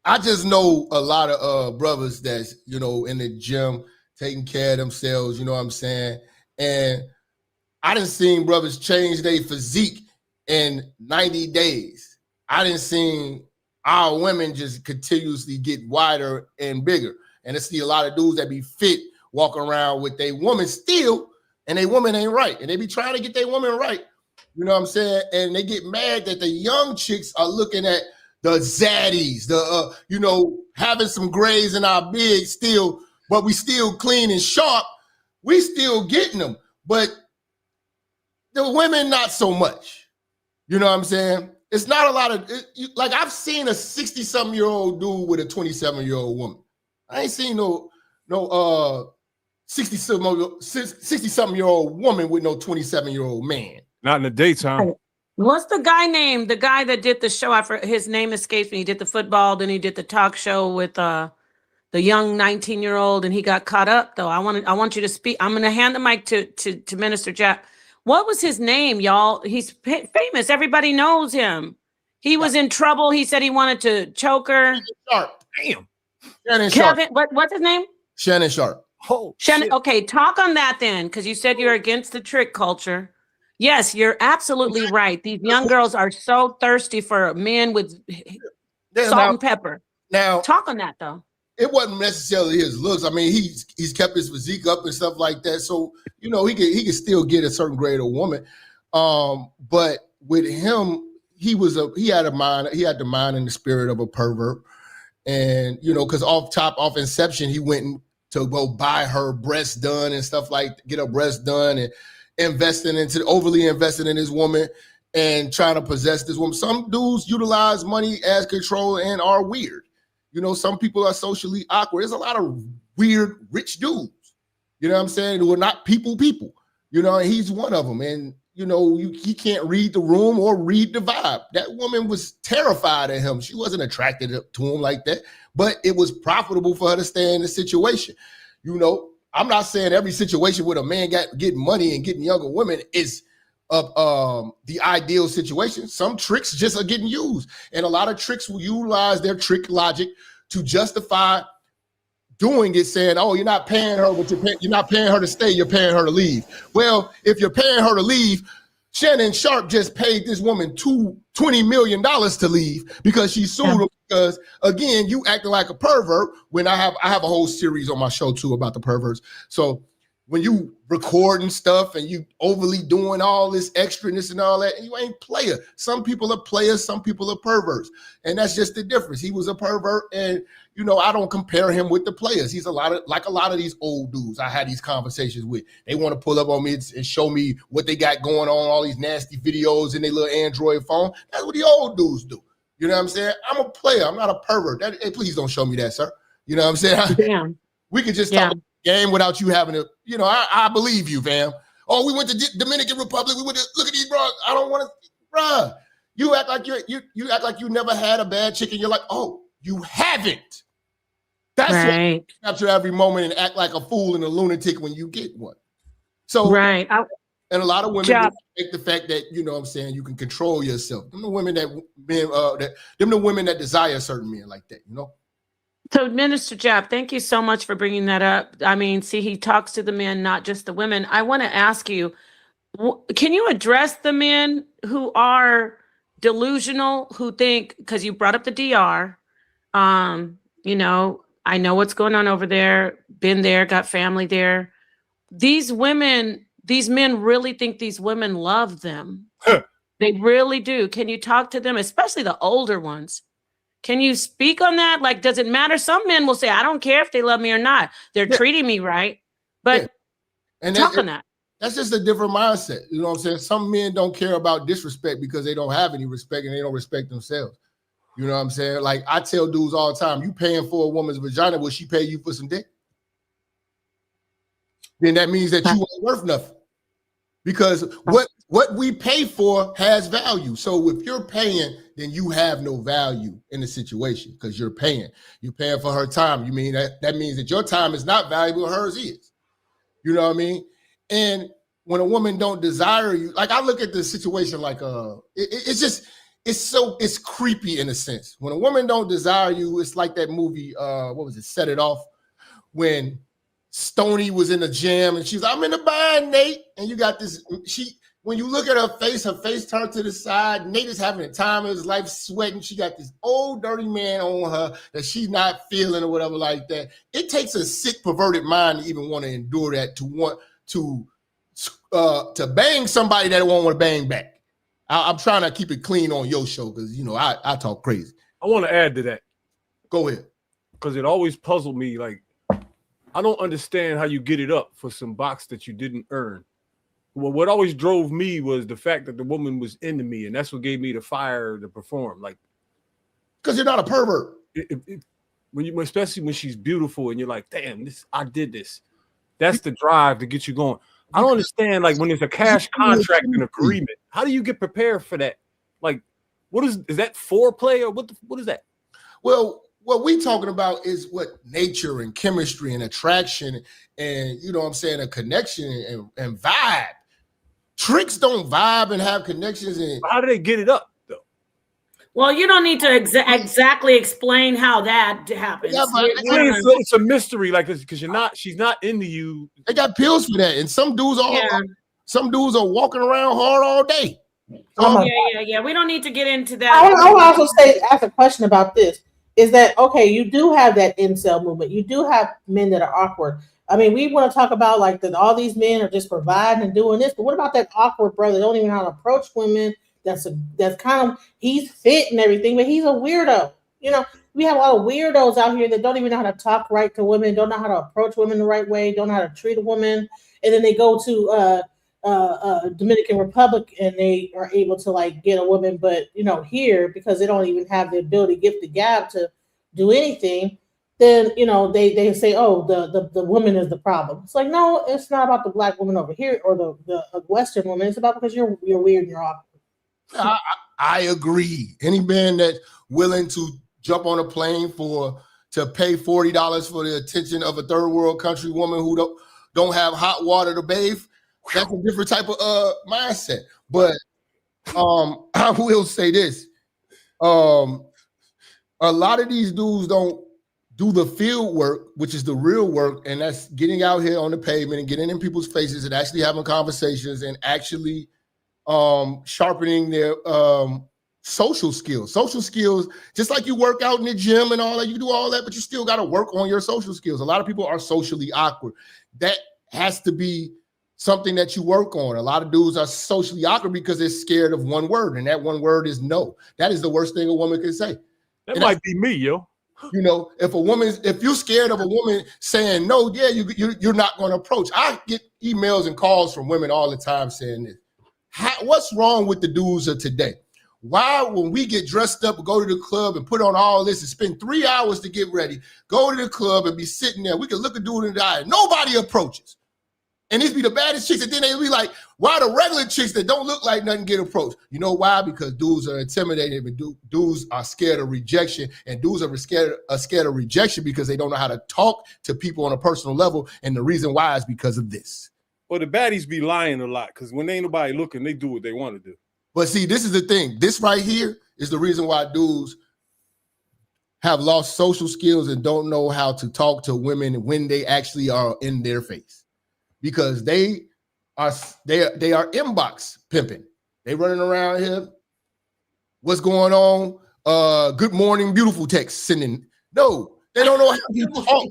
I just know a lot of brothers that's, you know, in the gym taking care of themselves, you know what I'm saying? And I done seen brothers change their physique in 90 days. I done seen our women just continuously get wider and bigger. And I see a lot of dudes that be fit walking around with their woman still, and their woman ain't right. And they be trying to get their woman right. You know what I'm saying? And they get mad that the young chicks are looking at the zaddies, you know, having some grays in our big still, but we still clean and sharp. We still getting them. But the women, not so much. You know what I'm saying? It's not a lot of, like I've seen a 60-something-year-old dude with a 27-year-old woman. I ain't seen no 60-something-year-old woman with no 27-year-old man. Not in the daytime. What's the guy named? The guy that did the show, his name escapes me. He did the football, then he did the talk show with the young 19-year-old, and he got caught up though. I want you to speak. I'm gonna hand the mic to Minister Jap. What was his name, y'all? He's famous. Everybody knows him. He was in trouble. He said he wanted to choke her. Sharp. Damn. Shannon Sharp. Kevin, what's his name? Shannon Sharp. Oh, Shannon. shit. Okay, talk on that then, because you said you're against the trick culture. Yes, you're absolutely right. These young girls are so thirsty for men with salt and pepper. Now, talk on that though. It wasn't necessarily his looks. I mean, he's kept his physique up and stuff like that. So, you know, he could still get a certain grade of woman. But with him, he had the mind and the spirit of a pervert. And, you know, because off inception, he went to go buy her breasts done and stuff get her breasts done and overly investing in his woman and trying to possess this woman. Some dudes utilize money as control and are weird. You know, some people are socially awkward. There's a lot of weird, rich dudes, you know what I'm saying, who are not people, you know, and he's one of them. And, you know, he can't read the room or read the vibe. That woman was terrified of him. She wasn't attracted to him like that, but it was profitable for her to stay in the situation. You know, I'm not saying every situation with a man getting money and getting younger women is the ideal situation. Some tricks just are getting used, and a lot of tricks will utilize their trick logic to justify doing it, saying, "Oh, you're not paying her, but you're not paying her to stay. You're paying her to leave." Well, if you're paying her to leave, Shannon Sharp just paid this woman $20 million to leave because she sued him. Because again, you acting like a pervert. When I have a whole series on my show too about the perverts. So when you recording stuff and you overly doing all this extraness and all that, and you ain't player. Some people are players, some people are perverts. And that's just the difference. He was a pervert, and you know, I don't compare him with the players. He's like a lot of these old dudes I had these conversations with. They want to pull up on me and show me what they got going on, all these nasty videos in their little Android phone. That's what the old dudes do. You know what I'm saying? I'm a player. I'm not a pervert. Hey, please don't show me that, sir. You know what I'm saying? Damn. We could just talk game without you having to, you know, I believe you, fam. Oh, we went to Dominican Republic. We went to look at these bros. I don't want to, bruh. You act like you act like you never had a bad chick, and you're like, oh, you haven't. That's right. What capture every moment and act like a fool and a lunatic when you get one. So right. And a lot of women take the fact that, you know what I'm saying, you can control yourself. Them the women the women that desire certain men like that, you know? So, Minister Jap, thank you so much for bringing that up. I mean, see, he talks to the men, not just the women. I want to ask you, can you address the men who are delusional, who think, because you brought up the DR, you know, I know what's going on over there, been there, got family there. These men really think these women love them. They really do. Can you talk to them, especially the older ones? Can you speak on that? Like, does it matter? Some men will say, I don't care if they love me or not. They're treating me right. But and talk on that. That's just a different mindset. You know what I'm saying? Some men don't care about disrespect because they don't have any respect and they don't respect themselves. You know what I'm saying? Like, I tell dudes all the time, you paying for a woman's vagina, will she pay you for some dick? Then that means that you ain't worth nothing. Because what we pay for has value. So if you're paying, then you have no value in the situation because you're paying. You're paying for her time. You mean that means that your time is not valuable, hers is. You know what I mean? And when a woman don't desire you, like I look at the situation like it's creepy in a sense. When a woman don't desire you, it's like that movie, what was it, Set It Off, when Stoney was in the gym and she's like, I'm in the bind, Nate. And you got this, when you look at her face turned to the side. Nate is having a time of his life, sweating. She got this old dirty man on her that she's not feeling or whatever like that. It takes a sick, perverted mind to even want to endure that, to want to bang somebody that won't want to bang back. I'm trying to keep it clean on your show because, you know, I talk crazy. I want to add to that. Go ahead. Because it always puzzled me. Like, I don't understand how you get it up for some box that you didn't earn. Well, what always drove me was the fact that the woman was into me, and that's what gave me the fire to perform. Like, because you're not a pervert. Especially when she's beautiful, and you're like, "Damn, I did this." That's the drive to get you going. I don't understand. Like when there's a cash contract and agreement, how do you get prepared for that? Like, what is that foreplay or what is that? Well, what we talking about is what nature and chemistry and attraction and, you know what I'm saying, a connection and vibe. Tricks don't vibe and have connections. And how do they get it up, though? Well, you don't need to exactly explain how that happens. Yeah, it's a mystery, like this, because she's not into you. They got pills for that, and some dudes are walking around hard all day. Yeah. We don't need to get into that. I want to also ask a question about this. Is that okay? You do have that incel movement. You do have men that are awkward. I mean, we want to talk about like that all these men are just providing and doing this, but what about that awkward brother that don't even know how to approach women? That's kind of, he's fit and everything, but he's a weirdo. You know, we have a lot of weirdos out here that don't even know how to talk right to women, don't know how to approach women the right way, don't know how to treat a woman, and then they go to Dominican Republic and they are able to like get a woman, but you know, here because they don't even have the ability, gift the gab to do anything, then you know they say, oh, the woman is the problem. It's like, no, it's not about the black woman over here or the Western woman. It's about because you're weird and you're awkward. I agree. Any man that's willing to jump on a plane to pay $40 for the attention of a third world country woman who don't have hot water to bathe, that's a different type of mindset. But I will say this. A lot of these dudes don't do the field work, which is the real work, and that's getting out here on the pavement and getting in people's faces and actually having conversations and actually sharpening their social skills. Social skills, just like you work out in the gym and all that, you do all that, but you still got to work on your social skills. A lot of people are socially awkward. That has to be something that you work on. A lot of dudes are socially awkward because they're scared of one word, and that one word is no. That is the worst thing a woman can say. That might be me, yo. You know, if you're scared of a woman saying no, yeah, you're not going to approach. I get emails and calls from women all the time saying this. What's wrong with the dudes of today? Why, when we get dressed up and go to the club and put on all this and spend 3 hours to get ready, go to the club and be sitting there, we can look a dude in the eye, nobody approaches. And these be the baddest chicks, and then they be like, why the regular chicks that don't look like nothing get approached? You know why? Because dudes are intimidated, and dudes are scared of rejection, and dudes are scared of rejection because they don't know how to talk to people on a personal level, and the reason why is because of this. Well, the baddies be lying a lot because when ain't nobody looking, they do what they want to do. But see, this is the thing. This right here is the reason why dudes have lost social skills and don't know how to talk to women when they actually are in their face. Because they are inbox pimping. They running around here. What's going on? Good morning, beautiful text sending. No, they don't know how to talk.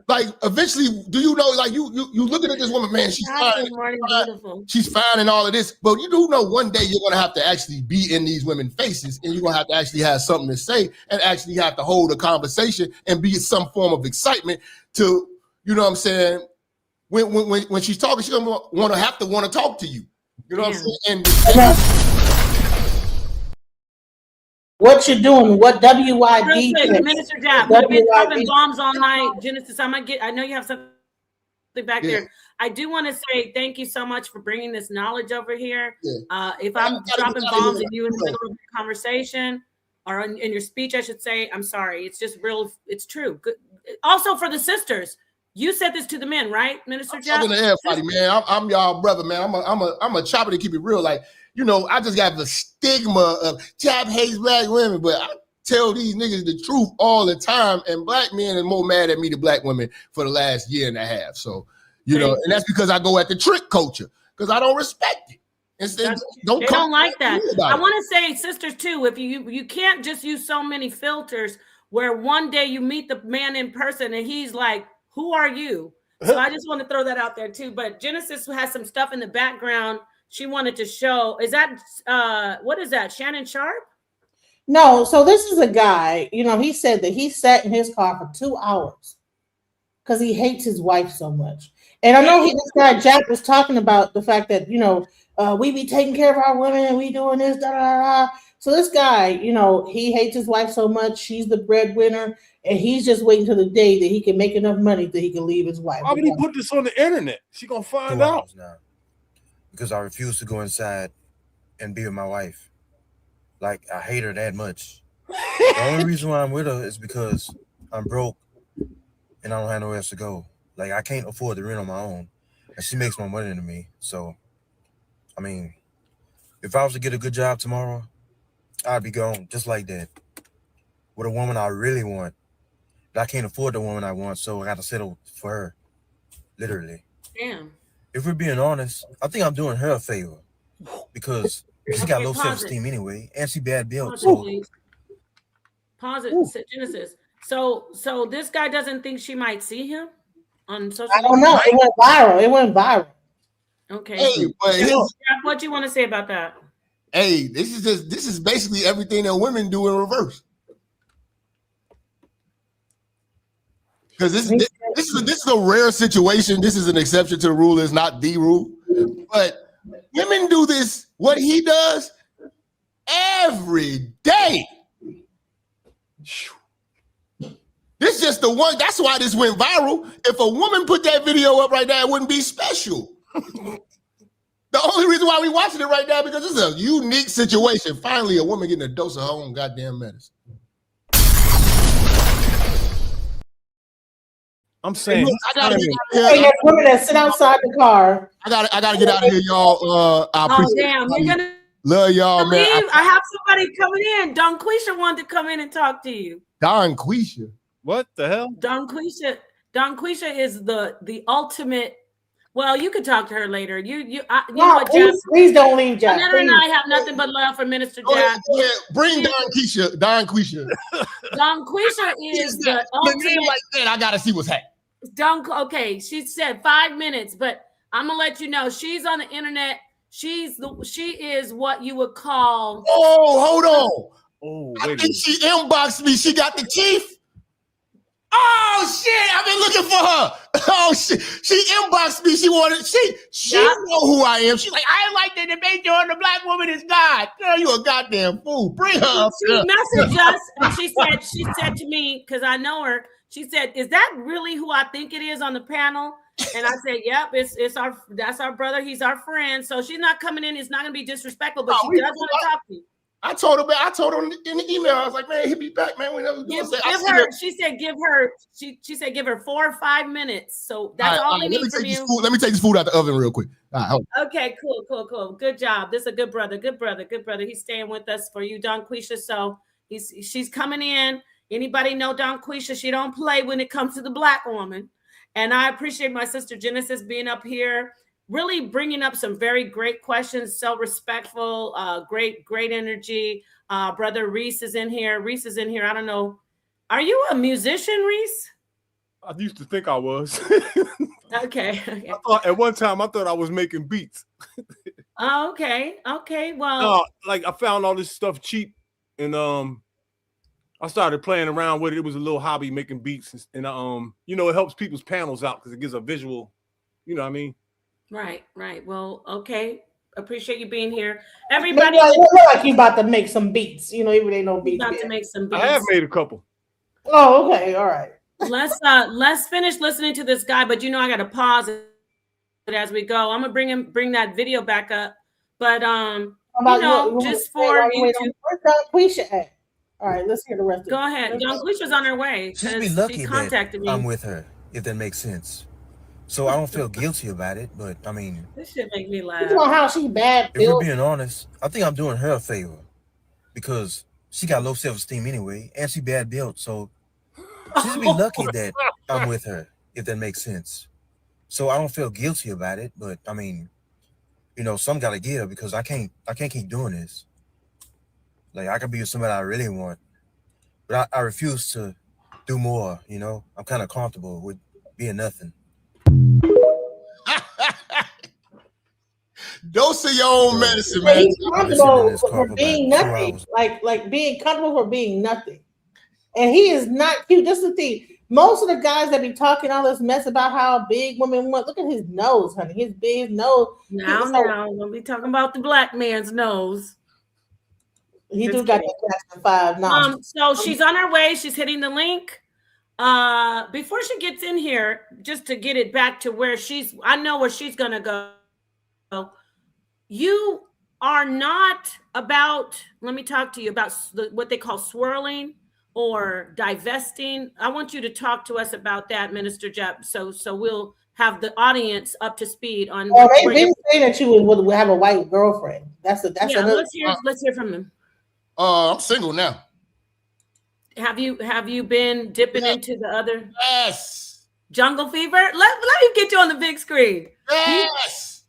Like eventually, do you know? Like you looking at this woman, man, she's fine. Good morning, beautiful. She's fine and all of this, but you do know one day you're gonna have to actually be in these women's faces, and you're gonna have to actually have something to say, and actually have to hold a conversation and be some form of excitement to, you know what I'm saying? When she's talking, she's gonna want to talk to you. You know what I'm saying? And what you're doing, what WYD Minister Jab, we've been dropping bombs all night. Genesis, I know you have something. back there. I do want to say thank you so much for bringing this knowledge over here. If I'm dropping bombs and you in the middle of the conversation or in your speech, I should say, I'm sorry. It's just real. It's true. Good. Also for the sisters, you said this to the men, right, Minister Jeff? I'm talking to everybody, man. I'm y'all brother, man. I'm a chopper to keep it real. Like, you know, I just got the stigma of Jab hates black women, but I tell these niggas the truth all the time, and black men are more mad at me than black women for the last year and a half. So, you know, and that's because I go at the trick culture because I don't respect it. Instead, they don't like that. I want to say, sisters, too, if you can't just use so many filters where one day you meet the man in person and he's like, who are you? So I just want to throw that out there, too. But Genesis has some stuff in the background she wanted to show. Is that, what is that, Shannon Sharp? No, so this is a guy, you know, he said that he sat in his car for 2 hours because he hates his wife so much. And I know this guy, Jack, was talking about the fact that, you know, we be taking care of our women and we doing this, da, da, da. So this guy, you know, he hates his wife so much. She's the breadwinner. And he's just waiting till the day that he can make enough money that he can leave his wife. Why would he put this on the internet? She going to find out. Now, because I refuse to go inside and be with my wife. Like, I hate her that much. The only reason why I'm with her is because I'm broke and I don't have nowhere else to go. Like, I can't afford the rent on my own. And she makes more money than me. So, I mean, if I was to get a good job tomorrow, I'd be gone just like that. With a woman I really want. But I can't afford the woman I want, so I got to settle for her. Literally. Damn. If we're being honest, I think I'm doing her a favor. Because she got low self-esteem anyway, and she bad built. Pause it, Genesis. So this guy doesn't think she might see him on social media? I don't know. It went viral. Okay. Hey, but what do you want to say about that? Hey, this is basically everything that women do in reverse. Because this is a rare situation. This is an exception to the rule. It's not the rule. But women do this, what he does, every day. This is just the one. That's why this went viral. If a woman put that video up right now, it wouldn't be special. The only reason why we watching it right now because this is a unique situation. Finally, a woman getting a dose of her own goddamn medicine. I'm saying, I gotta get women that sit outside the car. I gotta get out of here, y'all. I appreciate it. Love y'all, man. I have somebody coming in. Don Quisha wanted to come in and talk to you. Don Quisha. What the hell? Don Quisha is the ultimate. Well, you could talk to her later. You know what, Jeff? Please don't leave, Jeff. Annette and I have nothing but love for Minister Jeff. Yeah, bring Don Quisha. Don Quisha. Don Quisha is the ultimate. Like that, I gotta see what's happening. Okay, she said 5 minutes, but I'm gonna let you know she's on the internet. She is what you would call. Oh, hold on. Oh, I think she inboxed me. She got the teeth. Oh shit! I've been looking for her. Oh shit! She inboxed me. She know who I am. She's like, I like the debate on the black woman is God. Girl, you a goddamn fool. Bring her up. She messaged us and she said to me, because I know her. She said, "Is that really who I think it is on the panel?" And I said, "Yep, that's our brother. He's our friend. So she's not coming in. It's not gonna be disrespectful, but she does want to talk to you." I told her in the email. I was like, "Man, hit me back, man." She said, give her 4 or 5 minutes. So that's all we need from you. Let me take this food out the oven real quick. Okay, cool. Good job. This is a good brother. He's staying with us for you, Don Quisha. So she's coming in. Anybody know Don Quisha? She don't play when it comes to the black woman. And I appreciate my sister Genesis being up here, really bringing up some very great questions, so respectful, great energy. Brother Reese is in here. I don't know. Are you a musician, Reese? I used to think I was. Okay. At one time, I thought I was making beats. Oh, okay. Well, no, like I found all this stuff cheap, and I started playing around with it. It was a little hobby making beats, and it helps people's panels out because it gives a visual. You know what I mean? Right. Well, okay. Appreciate you being here. Everybody, it look like you about to make some beats. Even ain't no beats. About to make some beats. I have made a couple. Oh, okay, all right. Let's finish listening to this guy, but I got to pause it as we go. I'm gonna bring that video back up, but just for YouTube. Quisha at? All right, let's hear the rest. Go ahead. Quisha's on her way. She'd be lucky she contacted that me. I'm with her, if that makes sense. So I don't feel guilty about it, but I mean, this shit make me laugh. You know how she bad. If we're being honest, I think I'm doing her a favor because she got low self-esteem anyway, and she bad built. So she'd be lucky that I'm with her, if that makes sense. So I don't feel guilty about it, but I mean, some gotta give because I can't keep doing this. Like I could be with somebody I really want, but I refuse to do more. I'm kind of comfortable with being nothing. Dose of your own medicine, But man. he's comfortable for being nothing, like being comfortable for being nothing, and he is not cute. That's the thing. Most of the guys that be talking all this mess about how big women want, look at his nose, honey. His big nose. Now, when we talking about the black man's nose. He do got the Jackson 5 now. So she's on her way. She's hitting the link. Before she gets in here, just to get it back to where I know where she's gonna go. You are not about, let me talk to you about what they call swirling or divesting. I want you to talk to us about that, Minister Jep. So we'll have the audience up to speed on. Oh, they didn't say that you would have a white girlfriend. That's another. Let's hear from them. I'm single now. Have you been dipping into the other? Yes. Jungle Fever? Let me get you on the big screen. Yes.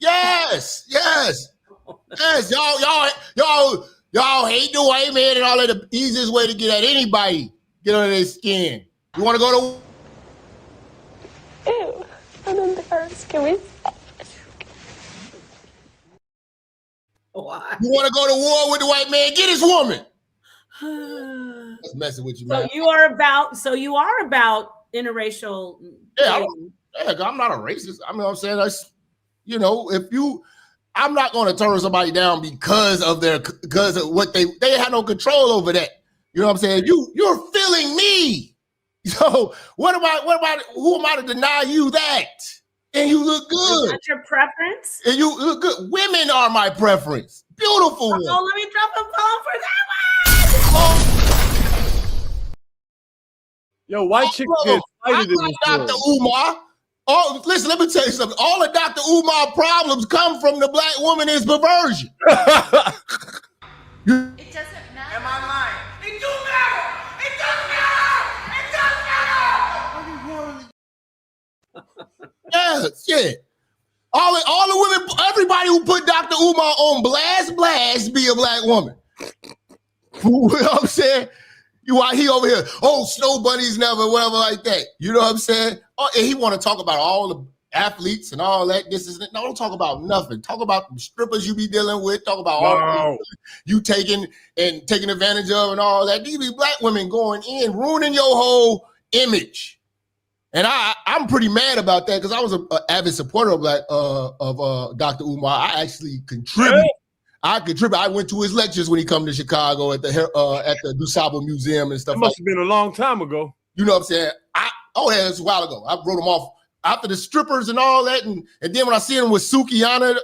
Y'all hate the white man and all of the easiest way to get at anybody. Get under their skin. You want to go to? Ew, I'm embarrassed. Can we? Why? You want to go to war with the white man? Get his woman. That's messing with you, man. So you are about interracial. Yeah, I'm not a racist. I mean, what I'm saying, I'm not going to turn somebody down because of what they had no control over that. You know what I'm saying? You're feeling me. So who am I to deny you that? And you look good. Is that your preference? And you look good. Women are my preference. Beautiful. Oh, let me drop a ball for that one. Yo, white chicks get excited in this Dr. Umar. Oh, listen, let me tell you something. All of Dr. Umar problems come from the black woman is perversion. It doesn't matter. Am I lying? It do matter. It does matter. Yeah, shit. All the women, everybody who put Dr. Umar on blast, be a black woman. You know what I'm saying? He over here, snow bunnies never, whatever like that. You know what I'm saying? Oh, and he want to talk about all the athletes and all that. No, don't talk about nothing. Talk about the strippers you be dealing with. Talk about all you taking advantage of and all that. These be black women going in, ruining your whole image. And I'm pretty mad about that because I was an avid supporter of Dr. Umar. I actually contributed. I went to his lectures when he come to Chicago at the DuSable Museum and stuff. That must have been a long time ago. You know what I'm saying? It was a while ago. I wrote him off after the strippers and all that, and then when I see him with Sukihana,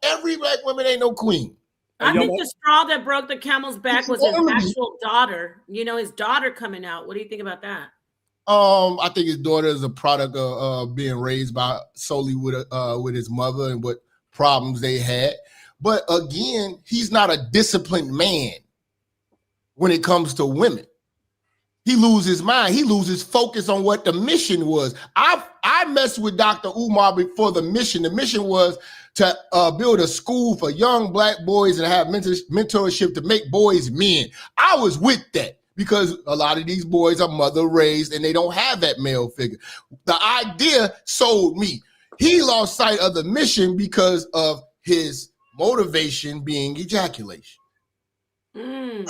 every black woman ain't no queen. I think the straw that broke the camel's back was his actual daughter. His daughter coming out. What do you think about that? I think his daughter is a product of being raised solely with his mother and what problems they had. But again, he's not a disciplined man when it comes to women. He loses his mind. He loses focus on what the mission was. I messed with Dr. Umar before the mission. The mission was to build a school for young black boys and have mentorship to make boys men. I was with that because a lot of these boys are mother raised and they don't have that male figure. The idea sold me. He lost sight of the mission because of his motivation being ejaculation. You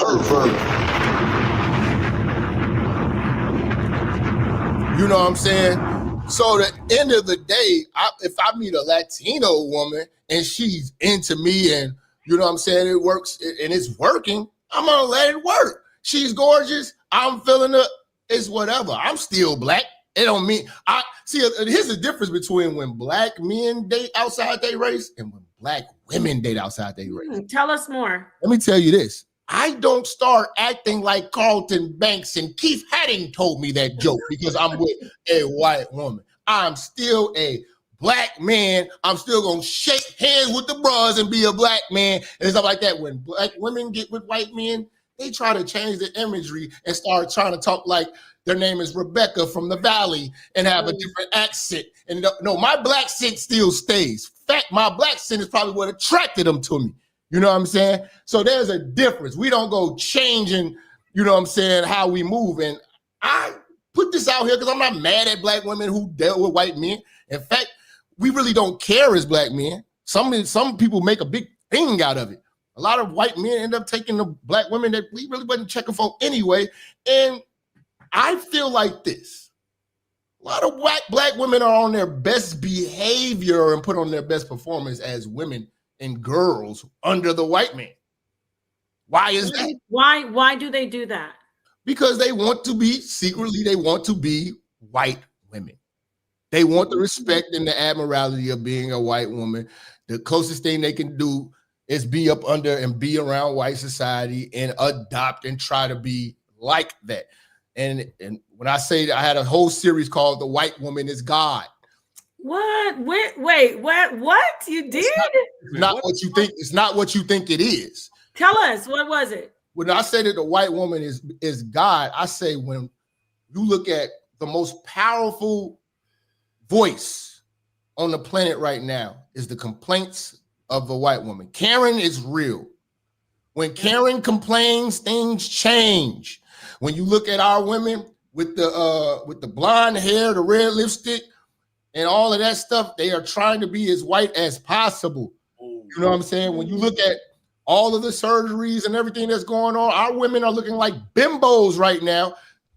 know what I'm saying? So at the end of the day, if I meet a Latino woman and she's into me and you know what I'm saying, it works and it's working, I'm gonna let it work. She's gorgeous. I'm feeling her. it's whatever. I'm still black. It don't mean I see. Here's the difference between when black men date outside their race and when black women date outside their race. Tell us more. Let me tell you this. I don't start acting like Carlton Banks and Keith Hadding told me that joke because I'm with a white woman. I'm still a black man. I'm still gonna shake hands with the bros and be a black man and stuff like that. When black women get with white men, they try to change the imagery and start trying to talk like their name is Rebecca from the Valley and have a different accent. And no, my black scent still stays. In fact, my black scent is probably what attracted them to me. You know what I'm saying? So there's a difference. We don't go changing, you know what I'm saying, how we move. And I put this out here because I'm not mad at black women who dealt with white men. In fact, we really don't care as black men. Some people make a big thing out of it. A lot of white men end up taking the black women that we really wasn't checking for anyway. And I feel like this. A lot of black women are on their best behavior and put on their best performance as women and girls under the white man. Why is that? Why do they do that? Because they want to be secretly, they want to be white women. They want the respect and the admiralty of being a white woman. The closest thing they can do is be up under and be around white society and adopt and try to be like that. And when I say that, I had a whole series called "The White Woman is God." What? Wait, what? You did? It's not what you think. It's not what you think it is. Tell us, what was it? When I say that the white woman is God, I say when you look at the most powerful voice on the planet right now is the complaints of a white woman. Karen is real. When Karen complains, things change. When you look at our women with the blonde hair, the red lipstick, and all of that stuff, they are trying to be as white as possible. You know what I'm saying? When you look at all of the surgeries and everything that's going on, our women are looking like bimbos right now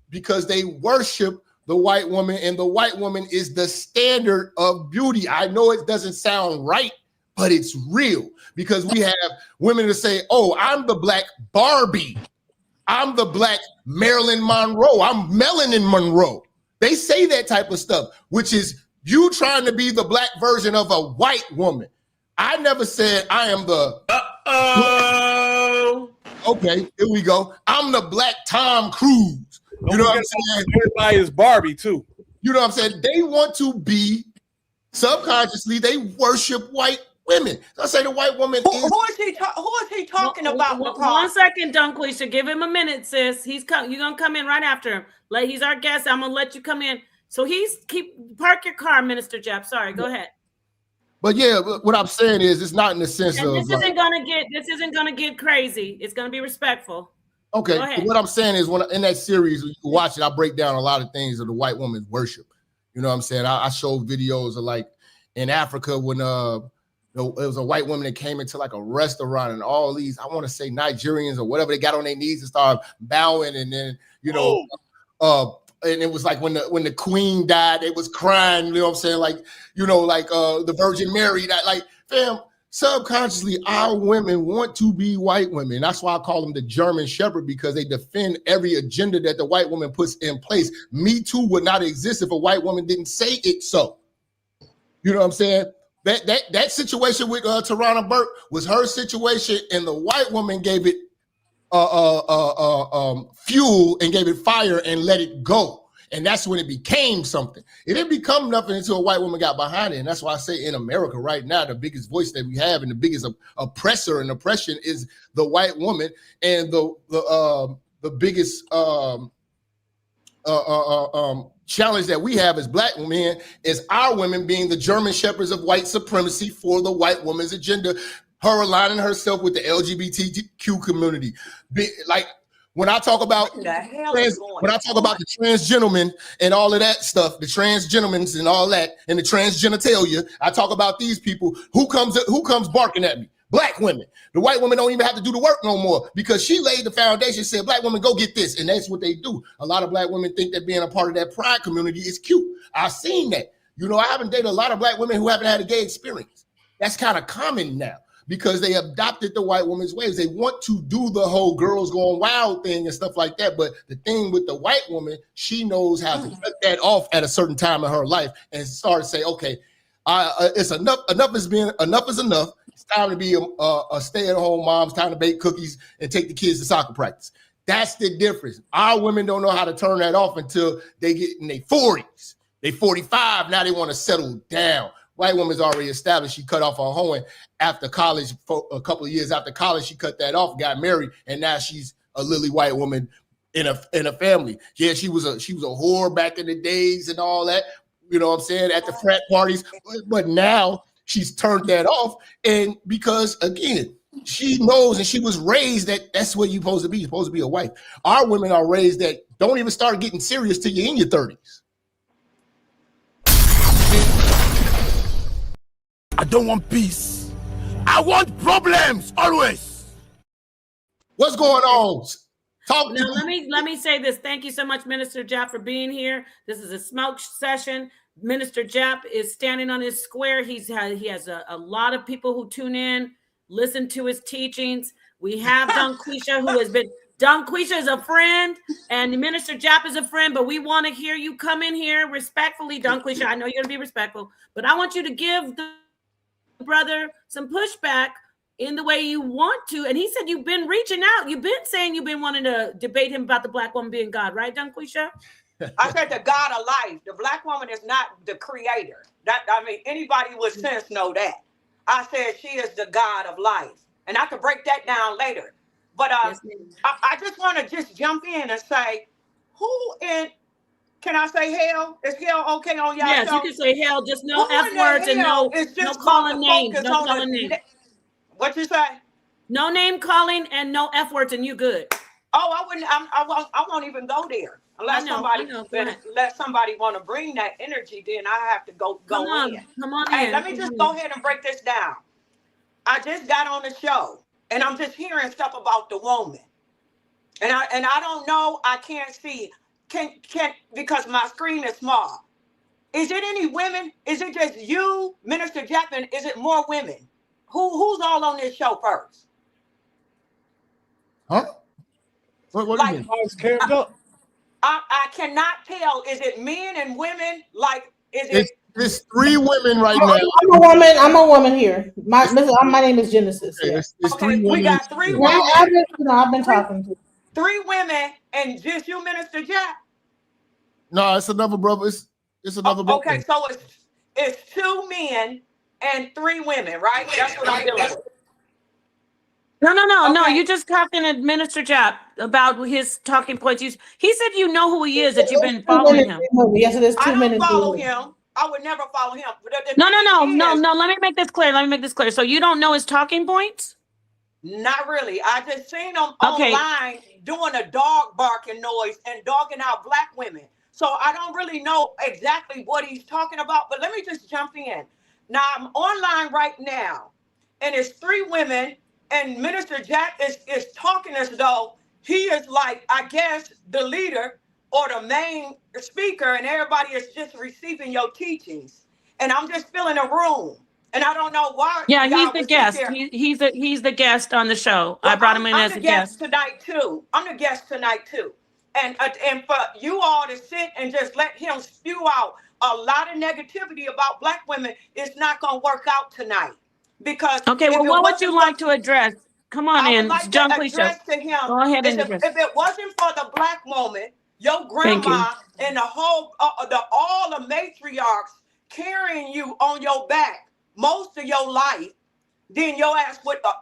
because they worship the white woman, and the white woman is the standard of beauty. I know it doesn't sound right, but it's real because we have women that say, oh, I'm the black Barbie. I'm the black Marilyn Monroe. I'm Melanin Monroe. They say that type of stuff, which is you trying to be the black version of a white woman. I never said I am the... Okay, here we go. I'm the black Tom Cruise. You know what I'm saying? Everybody is Barbie too. You know what I'm saying? They want to be, subconsciously, they worship white women. So I say the white woman who is he talking about? One second, Dunquisha. Give him a minute, sis. You're gonna come in right after him. He's our guest. I'm gonna let you come in. So park your car, Minister Jeff. Sorry, go ahead. But yeah, what I'm saying is it's not in the sense and of this isn't gonna get crazy. It's gonna be respectful. Okay. What I'm saying is when in that series, you can watch it, I break down a lot of things of the white woman's worship. You know what I'm saying? I show videos of like in Africa when it was a white woman that came into like a restaurant and all these, I want to say Nigerians or whatever, they got on their knees and started bowing, and then and it was like when the queen died, they was crying, you know what I'm saying? Like, the Virgin Mary, that like, fam, subconsciously our women want to be white women. That's why I call them the German Shepherd, because they defend every agenda that the white woman puts in place. Me Too would not exist if a white woman didn't say it so. You know what I'm saying? That situation with Tarana Burke was her situation, and the white woman gave it fuel and gave it fire and let it go. And that's when it became something. It didn't become nothing until a white woman got behind it. And that's why I say in America right now, the biggest voice that we have and the biggest oppressor and oppression is the white woman. And the biggest challenge that we have as black men is our women being the German shepherds of white supremacy for the white woman's agenda. Her aligning herself with the LGBTQ community. Like when I talk about the trans gentlemen and all of that stuff, the trans gentlemen and all that, and the trans genitalia, I talk about these people. Who comes barking at me? Black women. The white women don't even have to do the work no more because she laid the foundation, said, black women, go get this. And that's what they do. A lot of black women think that being a part of that pride community is cute. I've seen that. I haven't dated a lot of black women who haven't had a gay experience. That's kind of common now. because they adopted the white woman's ways. They want to do the whole girls going wild thing and stuff like that. But the thing with the white woman, she knows how to cut that off at a certain time in her life and start to say, okay, it's enough. Enough is enough. It's time to be a stay-at-home mom. It's time to bake cookies and take the kids to soccer practice. That's the difference. Our women don't know how to turn that off until they get in their 40s. They 45, now they want to settle down. White woman's already established. She cut off her hoeing after college. For a couple of years after college, she cut that off, got married, and now she's a lily white woman in a family. Yeah, she was a whore back in the days and all that. You know what I'm saying, at the frat parties. But now she's turned that off, and because again, she knows and she was raised that that's what you're supposed to be. You're supposed to be a wife. Our women are raised that don't even start getting serious till you're in your 30s. I don't want peace. I want problems always. What's going on? Talk now, let me say this. Thank you so much, Minister Jap, for being here. This is a smoke session. Minister Jap is standing on his square. He has a lot of people who tune in, listen to his teachings. We have Donquisha, who has been. Donquisha is a friend, and Minister Jap is a friend, but we want to hear you come in here respectfully. Donquisha, I know you're going to be respectful, but I want you to give the brother some pushback in the way you want to. And he said you've been reaching out. You've been saying you've been wanting to debate him about the black woman being God, right, Donquisha? I said the God of life. The black woman is not the creator. Anybody with sense know that. I said she is the God of life. And I could break that down later. But Yes, I just want to just jump in and say, who in, can I say hell? Is hell okay on y'all? Yes, you can say hell, just no F words and no calling names. No calling names. What you say? No name calling and no F words, and you good. Oh, I wouldn't. I won't even go there unless somebody want to bring that energy. Then I have to go Come on, in. Come on Hey, in. let me just go ahead and break this down. I just got on the show and I'm just hearing stuff about the woman, and I don't know. I can't see. Can because my screen is small. Is it any women? Is it just you, Minister Jackman? Is it more women? Who's all on this show first? Huh? What do you mean? I cannot tell. Is it men and women? Like, is it's three women right now. I'm a woman here. My name is Genesis. Okay, Yeah. it's three women. We got three women. I've been talking to three women and just you, Minister Jack. No, it's another brother. It's another brother. Okay, so it's two men and three women, right? That's what I'm dealing with. No. You just talking to Minister Jap about his talking points. He said you know who he is, that you've been following him. Yes, it is 2 minutes. I don't follow him. I would never follow him. No. Let me make this clear. So you don't know his talking points? Not really. I just seen him online doing a dog barking noise and dogging out black women. So I don't really know exactly what he's talking about, but let me just jump in. Now I'm online right now, and it's three women, and Minister Jack is talking as though he is like, I guess, the leader or the main speaker, and everybody is just receiving your teachings. And I'm just filling a room. And I don't know why. Yeah, he's the guest. He's the guest on the show. Well, I brought him in as a guest tonight too. I'm the guest tonight too. And for you all to sit and just let him spew out a lot of negativity about black women, it's not going to work out tonight. Because what would you like to address? Come on in, John, please. To him, go ahead and if it wasn't for the black woman, your grandma and the whole all the matriarchs carrying you on your back most of your life, then your ass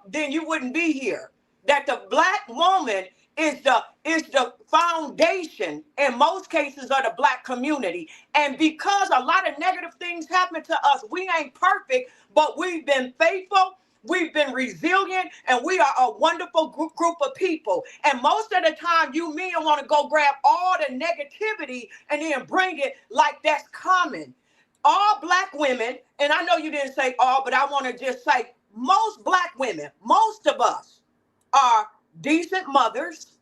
then you wouldn't be here. That the black woman is the foundation in most cases of the black community. And because a lot of negative things happen to us, we ain't perfect, but we've been faithful, we've been resilient, and we are a wonderful group of people. And most of the time, you men want to go grab all the negativity and then bring it like that's common. All black women, and I know you didn't say all, but I want to just say most black women, most of us are decent mothers.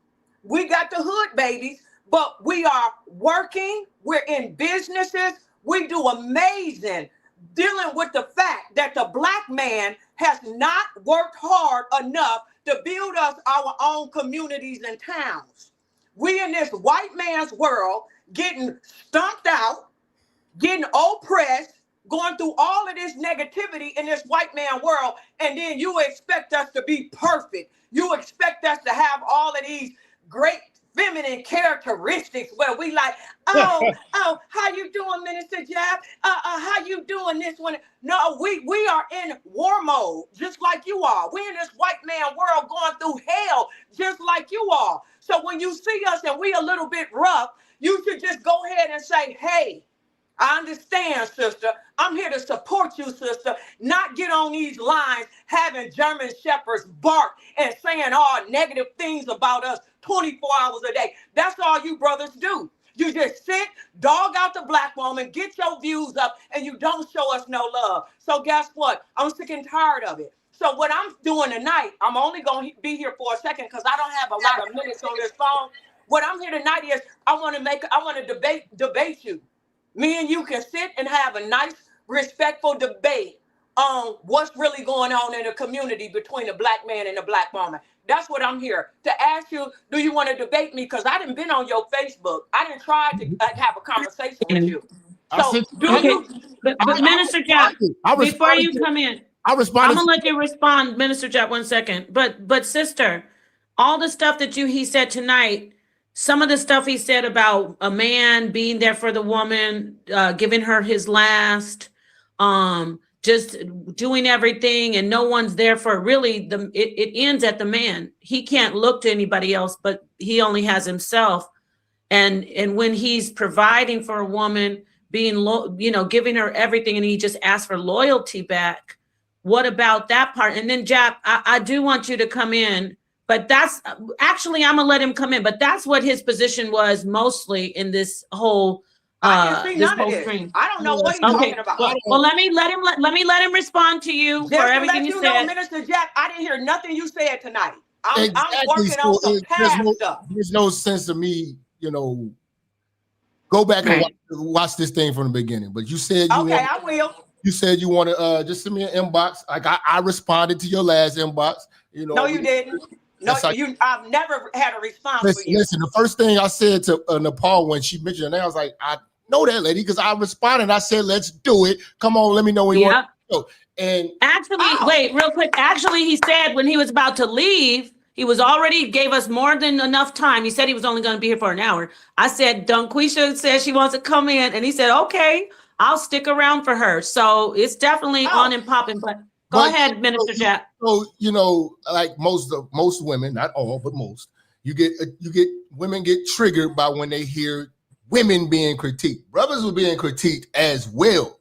We got the hood babies, but we are working. We're in businesses. We do amazing dealing with the fact that the black man has not worked hard enough to build us our own communities and towns. We in this white man's world getting stumped out, getting oppressed, going through all of this negativity in this white man world, and then you expect us to be perfect. You expect us to have all of these great feminine characteristics where we like, oh, how you doing, Minister Jab? How you doing this one? No, we are in war mode, just like you are. We're in this white man world going through hell, just like you are. So when you see us and we a little bit rough, you should just go ahead and say, hey, I understand, sister. I'm here to support you, sister. Not get on these lines having German shepherds bark and saying all negative things about us 24 hours a day. That's all you brothers do. You just sit, dog out the black woman, get your views up, and you don't show us no love. So guess what? I'm sick and tired of it. So what I'm doing tonight, I'm only going to be here for a second because I don't have a lot of minutes on this phone. What I'm here tonight is I want to debate you. Me and you can sit and have a nice, respectful debate on what's really going on in the community between the black man and the black woman. That's what I'm here to ask you. Do you want to debate me? Because I didn't been on your Facebook. I didn't try to have a conversation with you. So but Minister Jack, before you come in, I'm gonna let you respond, Minister Jack, 1 second. But sister, all the stuff that he said tonight. Some of the stuff he said about a man being there for the woman, giving her his last, just doing everything, and no one's there for really it ends at the man. He can't look to anybody else, but he only has himself. And when he's providing for a woman, being giving her everything, and he just asks for loyalty back. What about that part? And then Jap, I do want you to come in. But that's actually, I'm gonna let him come in. But that's what his position was mostly in this whole stream. I don't know what he's talking about. Well, let me let him respond to you for everything you said. Minister Jack, I didn't hear nothing you said tonight. I'm working on some past stuff. There's no sense to me, go back and watch this thing from the beginning. But you said I will. You said you want to just send me an inbox. Like I responded to your last inbox. No, you didn't. No, I've never had a response for you. Listen, the first thing I said to Nepal when she mentioned her name, I was like, I know that lady because I responded. I said, let's do it. Come on, let me know when you want to go. And actually, wait, real quick. Actually, he said when he was about to leave, he was already gave us more than enough time. He said he was only going to be here for an hour. I said, Dunquisha says she wants to come in. And he said, okay, I'll stick around for her. So it's definitely on and popping, but go ahead, Minister Jack. So like most women, not all, but most, women get triggered by when they hear women being critiqued. Brothers were being critiqued as well,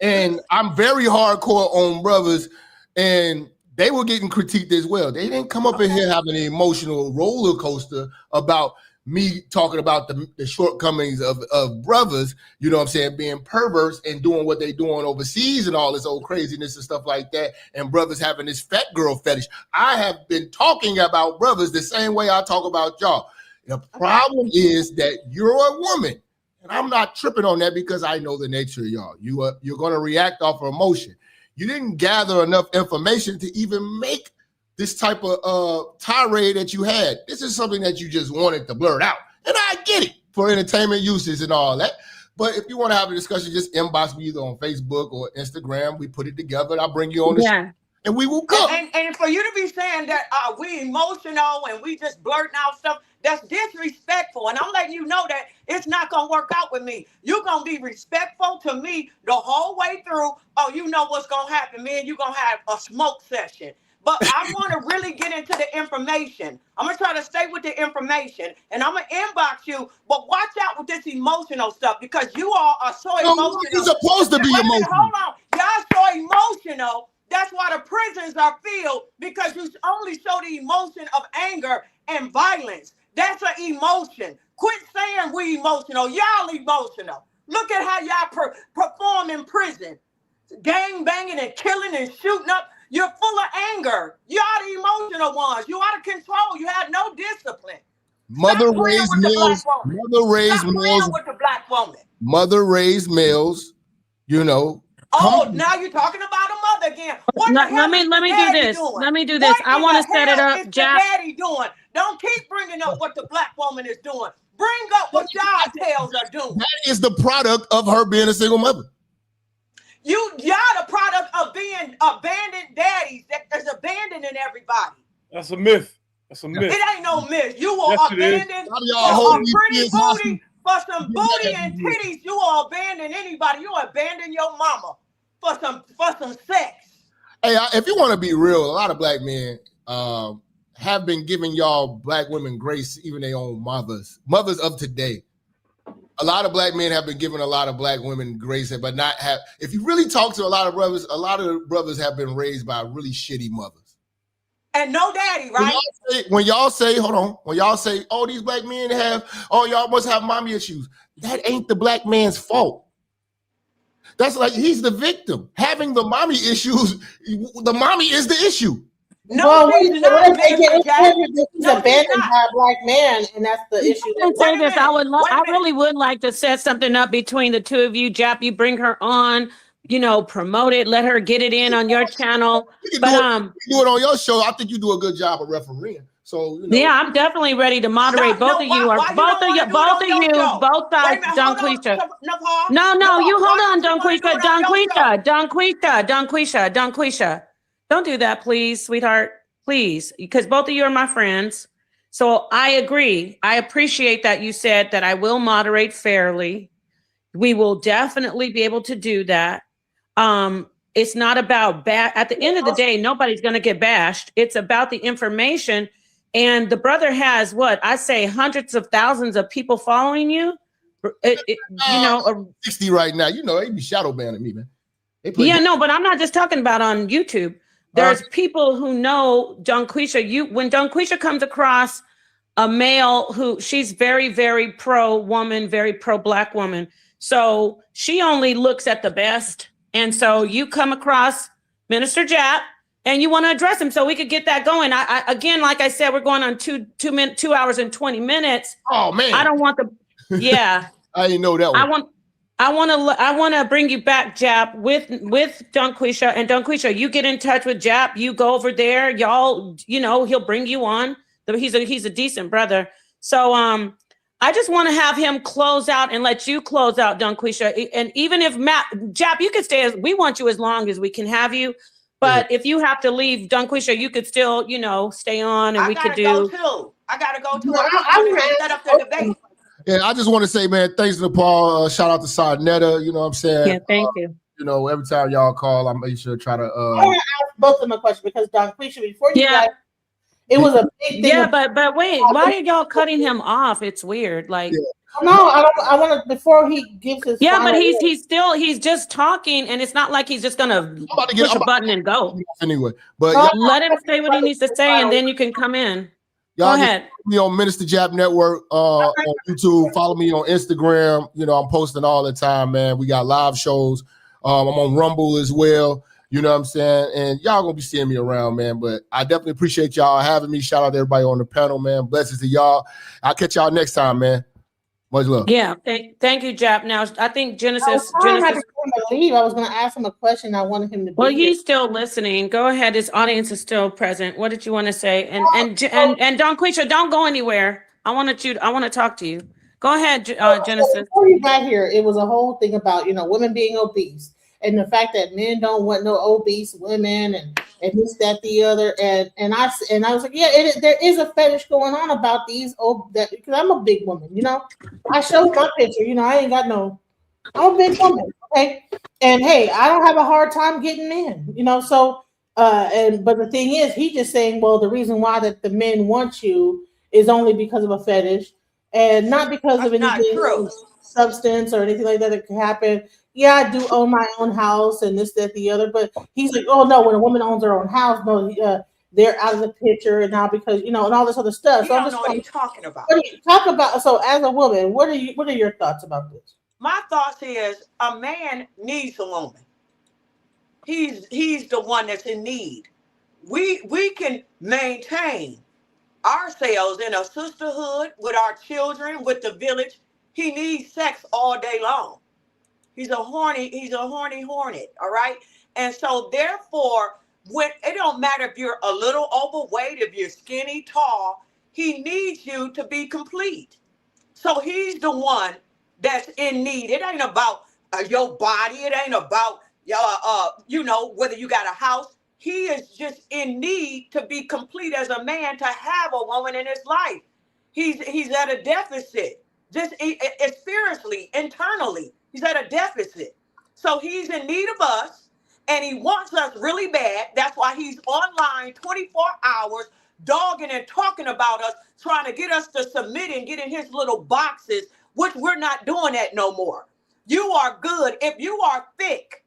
and I'm very hardcore on brothers, and they were getting critiqued as well. They didn't come up in here having an emotional roller coaster about me talking about the shortcomings of brothers, you know what I'm saying, being perverts and doing what they doing overseas and all this old craziness and stuff like that, and brothers having this fat girl fetish. I have been talking about brothers the same way I talk about y'all. The problem is that you're a woman, and I'm not tripping on that because I know the nature of y'all. You're going to react off of emotion. You didn't gather enough information to even make this type of tirade that you had. This is something that you just wanted to blurt out. And I get it for entertainment uses and all that. But if you want to have a discussion, just inbox me either on Facebook or Instagram. We put it together. I'll bring you on the show, and we will come. And for you to be saying that we emotional and we just blurting out stuff, that's disrespectful. And I'm letting you know that it's not going to work out with me. You're going to be respectful to me the whole way through. Oh, you know what's going to happen, man. You're going to have a smoke session. But I want to really get into the information. I'm going to try to stay with the information, and I'm going to inbox you, but watch out with this emotional stuff because you all are so emotional. You're supposed to be emotional. Hold on. Y'all so emotional. That's why the prisons are filled, because you only show the emotion of anger and violence. That's an emotion. Quit saying we emotional. Y'all emotional. Look at how y'all perform in prison. Gang banging and killing and shooting up. You're full of anger. You are the emotional ones. You out of control. You have no discipline. Mother raised males. Mother raised males. With the black woman. Mother raised males You know. Oh, now you're talking about a mother again. What the hell let me do daddy this. doing? Let me do this. What I in want the to set it hell up, is the Jap. daddy doing? Don't keep bringing up what the black woman is doing. Bring up what y'all tails are doing. That is the product of her being a single mother. Y'all the product of being abandoned daddies that's abandoning everybody. That's a myth. That's a myth. It ain't no myth. You will Yes, it is. abandon How do y'all for hold a these pretty kids booty, hostage? for some booty and titties. You will abandon anybody. You will abandon your mama for some sex. Hey, if you want to be real, a lot of black men have been giving y'all black women grace, even their own mothers of today. A lot of black men have been giving a lot of black women grace, but not have. If you really talk to a lot of brothers have been raised by really shitty mothers. And no daddy, right? When y'all say, hold on, when y'all say, oh, these black men y'all must have mommy issues. That ain't the black man's fault. That's like he's the victim. Having the mommy issues, the mommy is the issue. No, well, she's not, he's abandoned by a black man, and that's the issue. I can say this. I really would like to set something up between the two of you. Jap, you bring her on, promote it, let her get it in on your channel. But you do it on your show. I think you do a good job of refereeing. So yeah, I'm definitely ready to moderate. Both of you, both sides, Donquisha. No, you hold on, Donquisha. Don't do that, please, sweetheart. Please, because both of you are my friends. So I agree. I appreciate that you said that I will moderate fairly. We will definitely be able to do that. It's not about at the end of the day, nobody's going to get bashed. It's about the information. And the brother has hundreds of thousands of people following you. 60 right now. They be shadow banning me, man. But I'm not just talking about on YouTube. There's people who know Donquisha. When Donquisha comes across a male she's very, very pro woman, very pro black woman. So she only looks at the best. And so you come across Minister Jap and you want to address him so we could get that going. I again, like I said, we're going on 2 hours and 20 minutes. Oh man. I don't want I didn't know that one. I want to bring you back, Jap, with Donquisha. And Donquisha, you get in touch with Jap. You go over there. Y'all, he'll bring you on. He's a decent brother. So I just want to have him close out and let you close out, Donquisha. And even if Jap, you can stay. We want you as long as we can have you. But if you have to leave, Donquisha, you could still, stay on, and I gotta go too. I set up the debate. Yeah, I just want to say, man, thanks to Paul. Shout out to Sarnetta. You know what I'm saying? Yeah, thank you. Every time y'all call, I make sure to try to. I want to ask both of them a question because Donquisha, before you guys, it was a big thing. Yeah, but wait, why are y'all cutting him off? It's weird. Like, no, I don't. I want to before he gives his. Yeah, but he's just talking, and it's not like he's just gonna push a button and go. Anyway, but let him say what he needs to say, and then you can come in. Y'all go ahead. Follow me on Minister Jap Network on YouTube. Follow me on Instagram. I'm posting all the time, man. We got live shows. I'm on Rumble as well. You know what I'm saying? And y'all gonna be seeing me around, man. But I definitely appreciate y'all having me. Shout out to everybody on the panel, man. Blessings to y'all. I'll catch y'all next time, man. Much love. Yeah, thank you, Jap. Now I think Genesis. I was going to ask him a question. I wanted him to. Well, he's still listening. Go ahead. His audience is still present. What did you want to say? And Donquisha, don't go anywhere. I want to talk to you. Go ahead, Genesis. Before you got here, it was a whole thing about women being obese and the fact that men don't want no obese women and this, that, the other. And I was like, yeah, there is a fetish going on about these because I'm a big woman, I showed my picture, I ain't got I'm a big woman, okay? And hey, I don't have a hard time getting in, so but the thing is, he just saying, well, the reason why that the men want you is only because of a fetish and not because of anything substance or anything like that can happen. Yeah, I do own my own house and this, that, the other. But he's like, oh no, when a woman owns her own house, no, they're out of the picture and now because and all this other stuff. So I'm just what are you talking about? What do you talk about? So as a woman, what are your thoughts about this? My thoughts is a man needs a woman. He's the one that's in need. We can maintain ourselves in a sisterhood with our children, with the village. He needs sex all day long. He's a horny hornet. All right. And so therefore, when it don't matter if you're a little overweight, if you're skinny, tall, he needs you to be complete. So he's the one that's in need. It ain't about your body. It ain't about whether you got a house. He is just in need to be complete as a man, to have a woman in his life. He's at a deficit, just spiritually, internally. He's at a deficit. So he's in need of us, and he wants us really bad. That's why he's online 24 hours, dogging and talking about us, trying to get us to submit and get in his little boxes, which we're not doing that no more. You are good. If you are thick,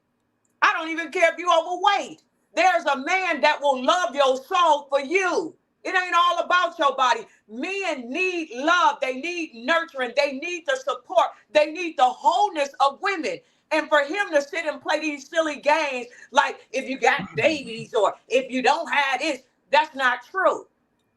I don't even care if you're overweight. There's a man that will love your soul for you. It ain't all about your body. Men need love. They need nurturing. They need the support. They need the wholeness of women. And for him to sit and play these silly games, like if you got babies or if you don't have this, that's not true.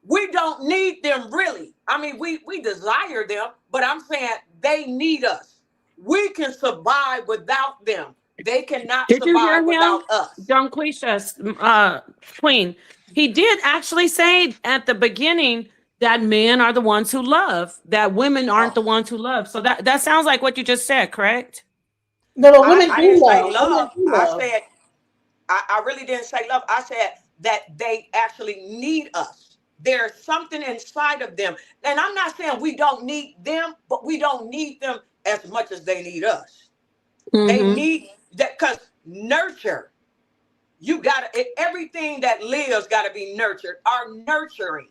We don't need them really. I mean, we desire them, but I'm saying they need us. We can survive without them. They cannot survive without us. Donquisha, Queen, he did actually say at the beginning that men are the ones who love, that women aren't the ones who love. So that sounds like what you just said, correct? No, but women I do didn't say love. love. Women do love. I said, I really didn't say love. I said that they actually need us. There's something inside of them. And I'm not saying we don't need them, but we don't need them as much as they need us. They need that, because nurture, everything that lives got to be nurtured. Our nurturing,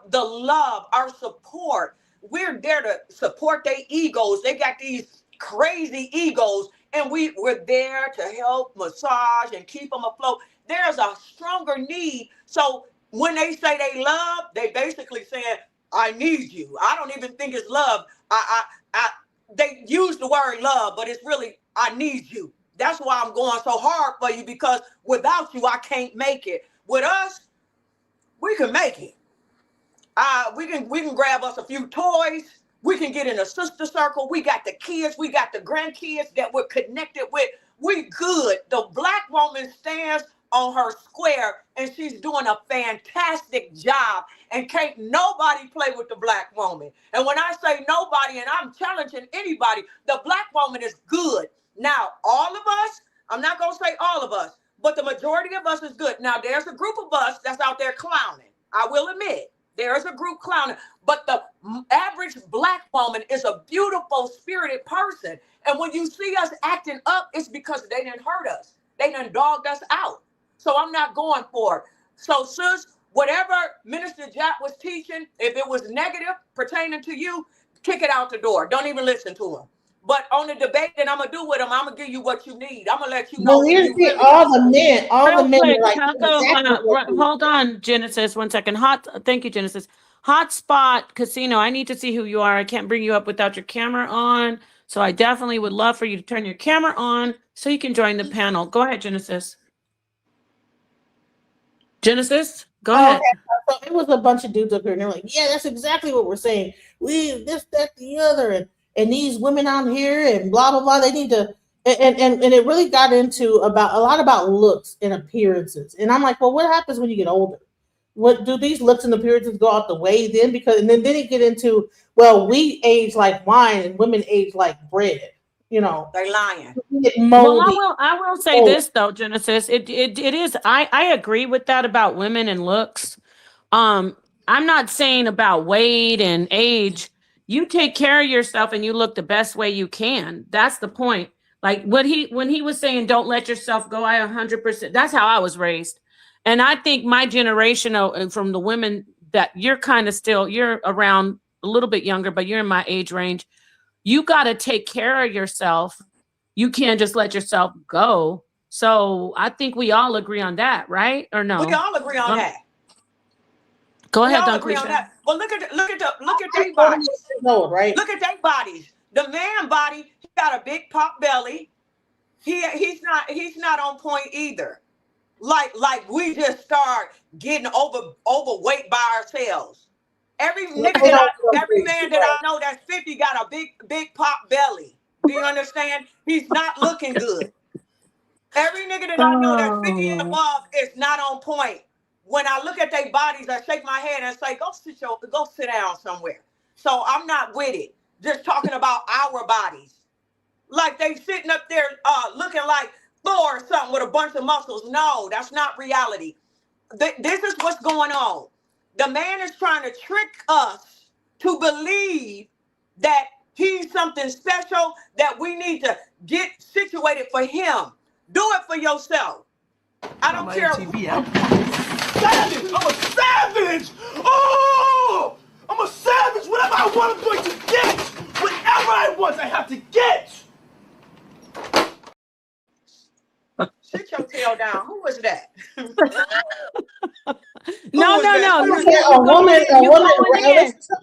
the love, our support. We're there to support their egos. They got these crazy egos, and we're there to help massage and keep them afloat. There's a stronger need. So when they say they love, they basically saying, I need you. I don't even think it's love. They use the word love, but it's really, I need you. That's why I'm going so hard for you, because without you, I can't make it. With us, we can make it. We can grab us a few toys. We can get in a sister circle. We got the kids. We got the grandkids that we're connected with. We good. The Black woman stands on her square, and she's doing a fantastic job, and can't nobody play with the Black woman. And when I say nobody, and I'm challenging anybody, the Black woman is good. Now, all of us, I'm not going to say all of us, but the majority of us is good. Now, there's a group of us that's out there clowning. I will admit, there is a group clowning, but the average Black woman is a beautiful, spirited person. And when you see us acting up, it's because they didn't hurt us. They done dogged us out. So I'm not going for it. So sis, whatever Minister Jack was teaching, if it was negative pertaining to you, kick it out the door. Don't even listen to him. But on the debate that I'm going to do with him, I'm going to give you what you need. I'm going to let you know. All the men are like, hold on, Genesis, 1 second. Thank you, Genesis. Hotspot Casino, I need to see who you are. I can't bring you up without your camera on. So I definitely would love for you to turn your camera on so you can join the panel. Go ahead, Genesis. Genesis, go ahead. Okay. So it was a bunch of dudes up here, and they're like, yeah, that's exactly what we're saying. We this, that, the other, and these women out here, and blah blah blah. They need to, and it really got into a lot about looks and appearances. And I'm like, well, what happens when you get older? What do these looks and appearances go out the way then? Because and then it get into, well, we age like wine and women age like bread. You know, they're lying. Well, I will say this though, Genesis. It is. I agree with that about women and looks. I'm not saying about weight and age. You take care of yourself and you look the best way you can. That's the point. Like when he was saying, don't let yourself go. I 100%. That's how I was raised. And I think my generation from the women that you're kind of you're around a little bit younger, but you're in my age range. You got to take care of yourself. You can't just let yourself go. So I think we all agree on that, right? Or no? We all agree on that. Go ahead, Donquisha. Well, look at their bodies. Right? Look at their bodies. The man body, he got a big pop belly. He's not on point either. Like we just start getting overweight by ourselves. Every man that I know that's 50 got a big pop belly. Do you understand? He's not looking good. Every nigga that I know that's 50 and above is not on point. When I look at their bodies, I shake my head and say, go sit down somewhere. So I'm not with it. Just talking about our bodies. Like they sitting up there looking like Thor or something with a bunch of muscles. No, that's not reality. This is what's going on. The man is trying to trick us to believe that he's something special, that we need to get situated for him. Do it for yourself. I don't care. Savage! I'm a savage! Oh! I'm a savage! Whatever I want, I'm going to get! Whatever I want, I have to get! Sit your tail down. Who was that? No.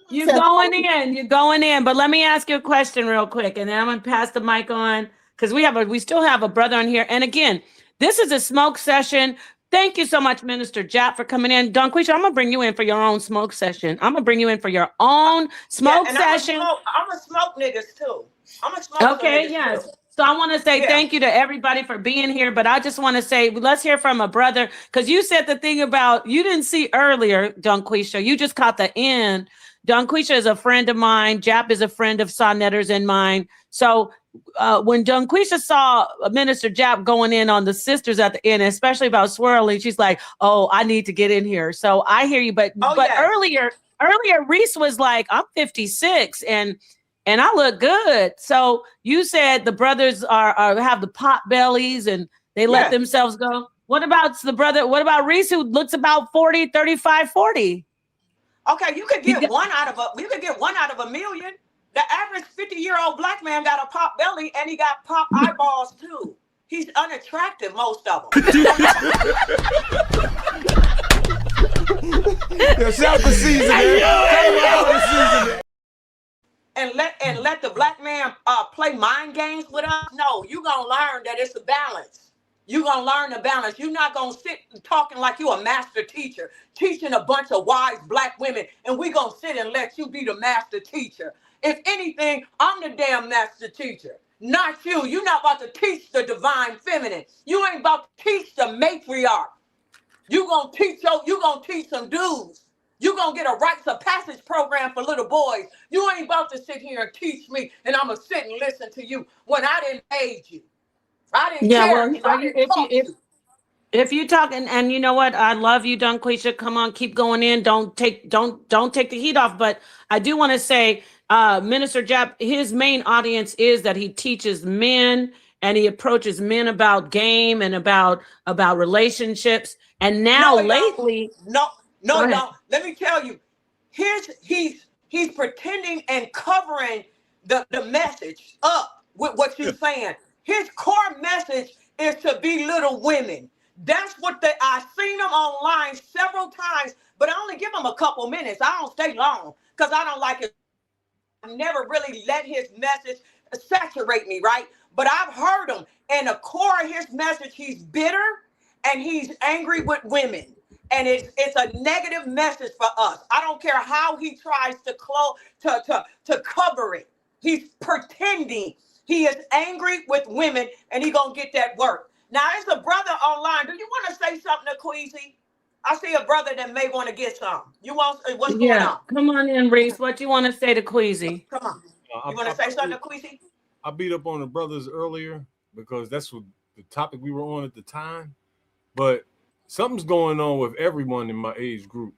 You're going in. But let me ask you a question real quick, and then I'm gonna pass the mic on because we still have a brother on here. And again, this is a smoke session. Thank you so much, Minister Jap, for coming in. Donquisha, I'm gonna bring you in for your own smoke session. I'm gonna bring you in for your own smoke session. I'm a smoke niggas too. I'm a smoke. Okay, yes. Too. So I want to say thank you to everybody for being here, but I just want to say, let's hear from a brother, because you said the thing about, you didn't see earlier, Donquisha, you just caught the end. Donquisha is a friend of mine. Jap is a friend of Sonetter's and mine. So when Donquisha saw Minister Jap going in on the sisters at the end, especially about swirling, she's like, oh, I need to get in here. So I hear you, but earlier Reese was like, I'm 56 and I look good. So you said the brothers are have the pot bellies and they let themselves go. What about the brother? What about Reese, who looks about 40, 35, 40? Okay, you could get one out of a million. The average 50-year-old black man got a pop belly and he got pop eyeballs too. He's unattractive, most of them. Shout the season, man. And let the black man play mind games with us? No, you're going to learn that it's a balance. You're going to learn the balance. You're not going to sit talking like you're a master teacher, teaching a bunch of wise black women, and we're going to sit and let you be the master teacher. If anything, I'm the damn master teacher, not you. You're not about to teach the divine feminine. You ain't about to teach the matriarch. You're going to teach some dudes. You're going to get a rites of passage program for little boys. You ain't about to sit here and teach me, and I'm going to sit and listen to you when I didn't aid you. I didn't care. If you talk, and you know what, I love you, Donquisha. Come on, keep going in. Don't take the heat off. But I do want to say, Minister Jap, his main audience is that he teaches men and he approaches men about game and about relationships. And now lately, no. Let me tell you, he's pretending and covering the message up with what you're saying. His core message is to belittle women. That's what I've seen him online several times, but I only give him a couple minutes. I don't stay long because I don't like it. I never really let his message saturate me, right? But I've heard him, and the core of his message, he's bitter and he's angry with women. And it's a negative message for us. I don't care how he tries to cover it. He's pretending he is angry with women and he gonna get that work. Now, there's a brother online. Do you want to say something to Queasy? I see a brother that may want to get some. You want what's going on? Come on in, Reese. What you want to say to Queasy? Come on. You want to say something to Queasy? I beat up on the brothers earlier because that's what the topic we were on at the time. But something's going on with everyone in my age group.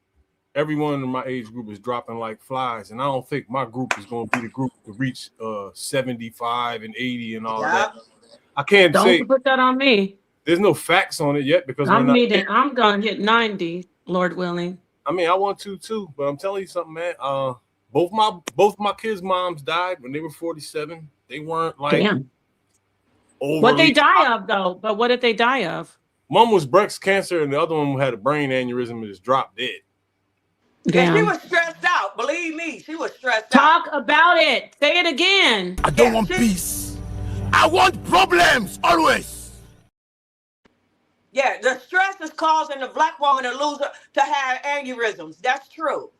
Everyone in my age group is dropping like flies, and I don't think my group is going to be the group to reach 75 and 80 and all that. I can't say. Don't put that on me. There's no facts on it yet because I'm going to hit 90, Lord willing. I mean, I want to too, but I'm telling you something, man. Both my kids' moms died when they were 47. They weren't like what they die of though. But what did they die of? Mom was breast cancer, and the other one had a brain aneurysm and just dropped dead. Yeah, she was stressed out. Believe me, she was stressed out. Talk about it. Say it again. I don't want peace. I want problems always. Yeah, the stress is causing the black woman to have aneurysms. That's true.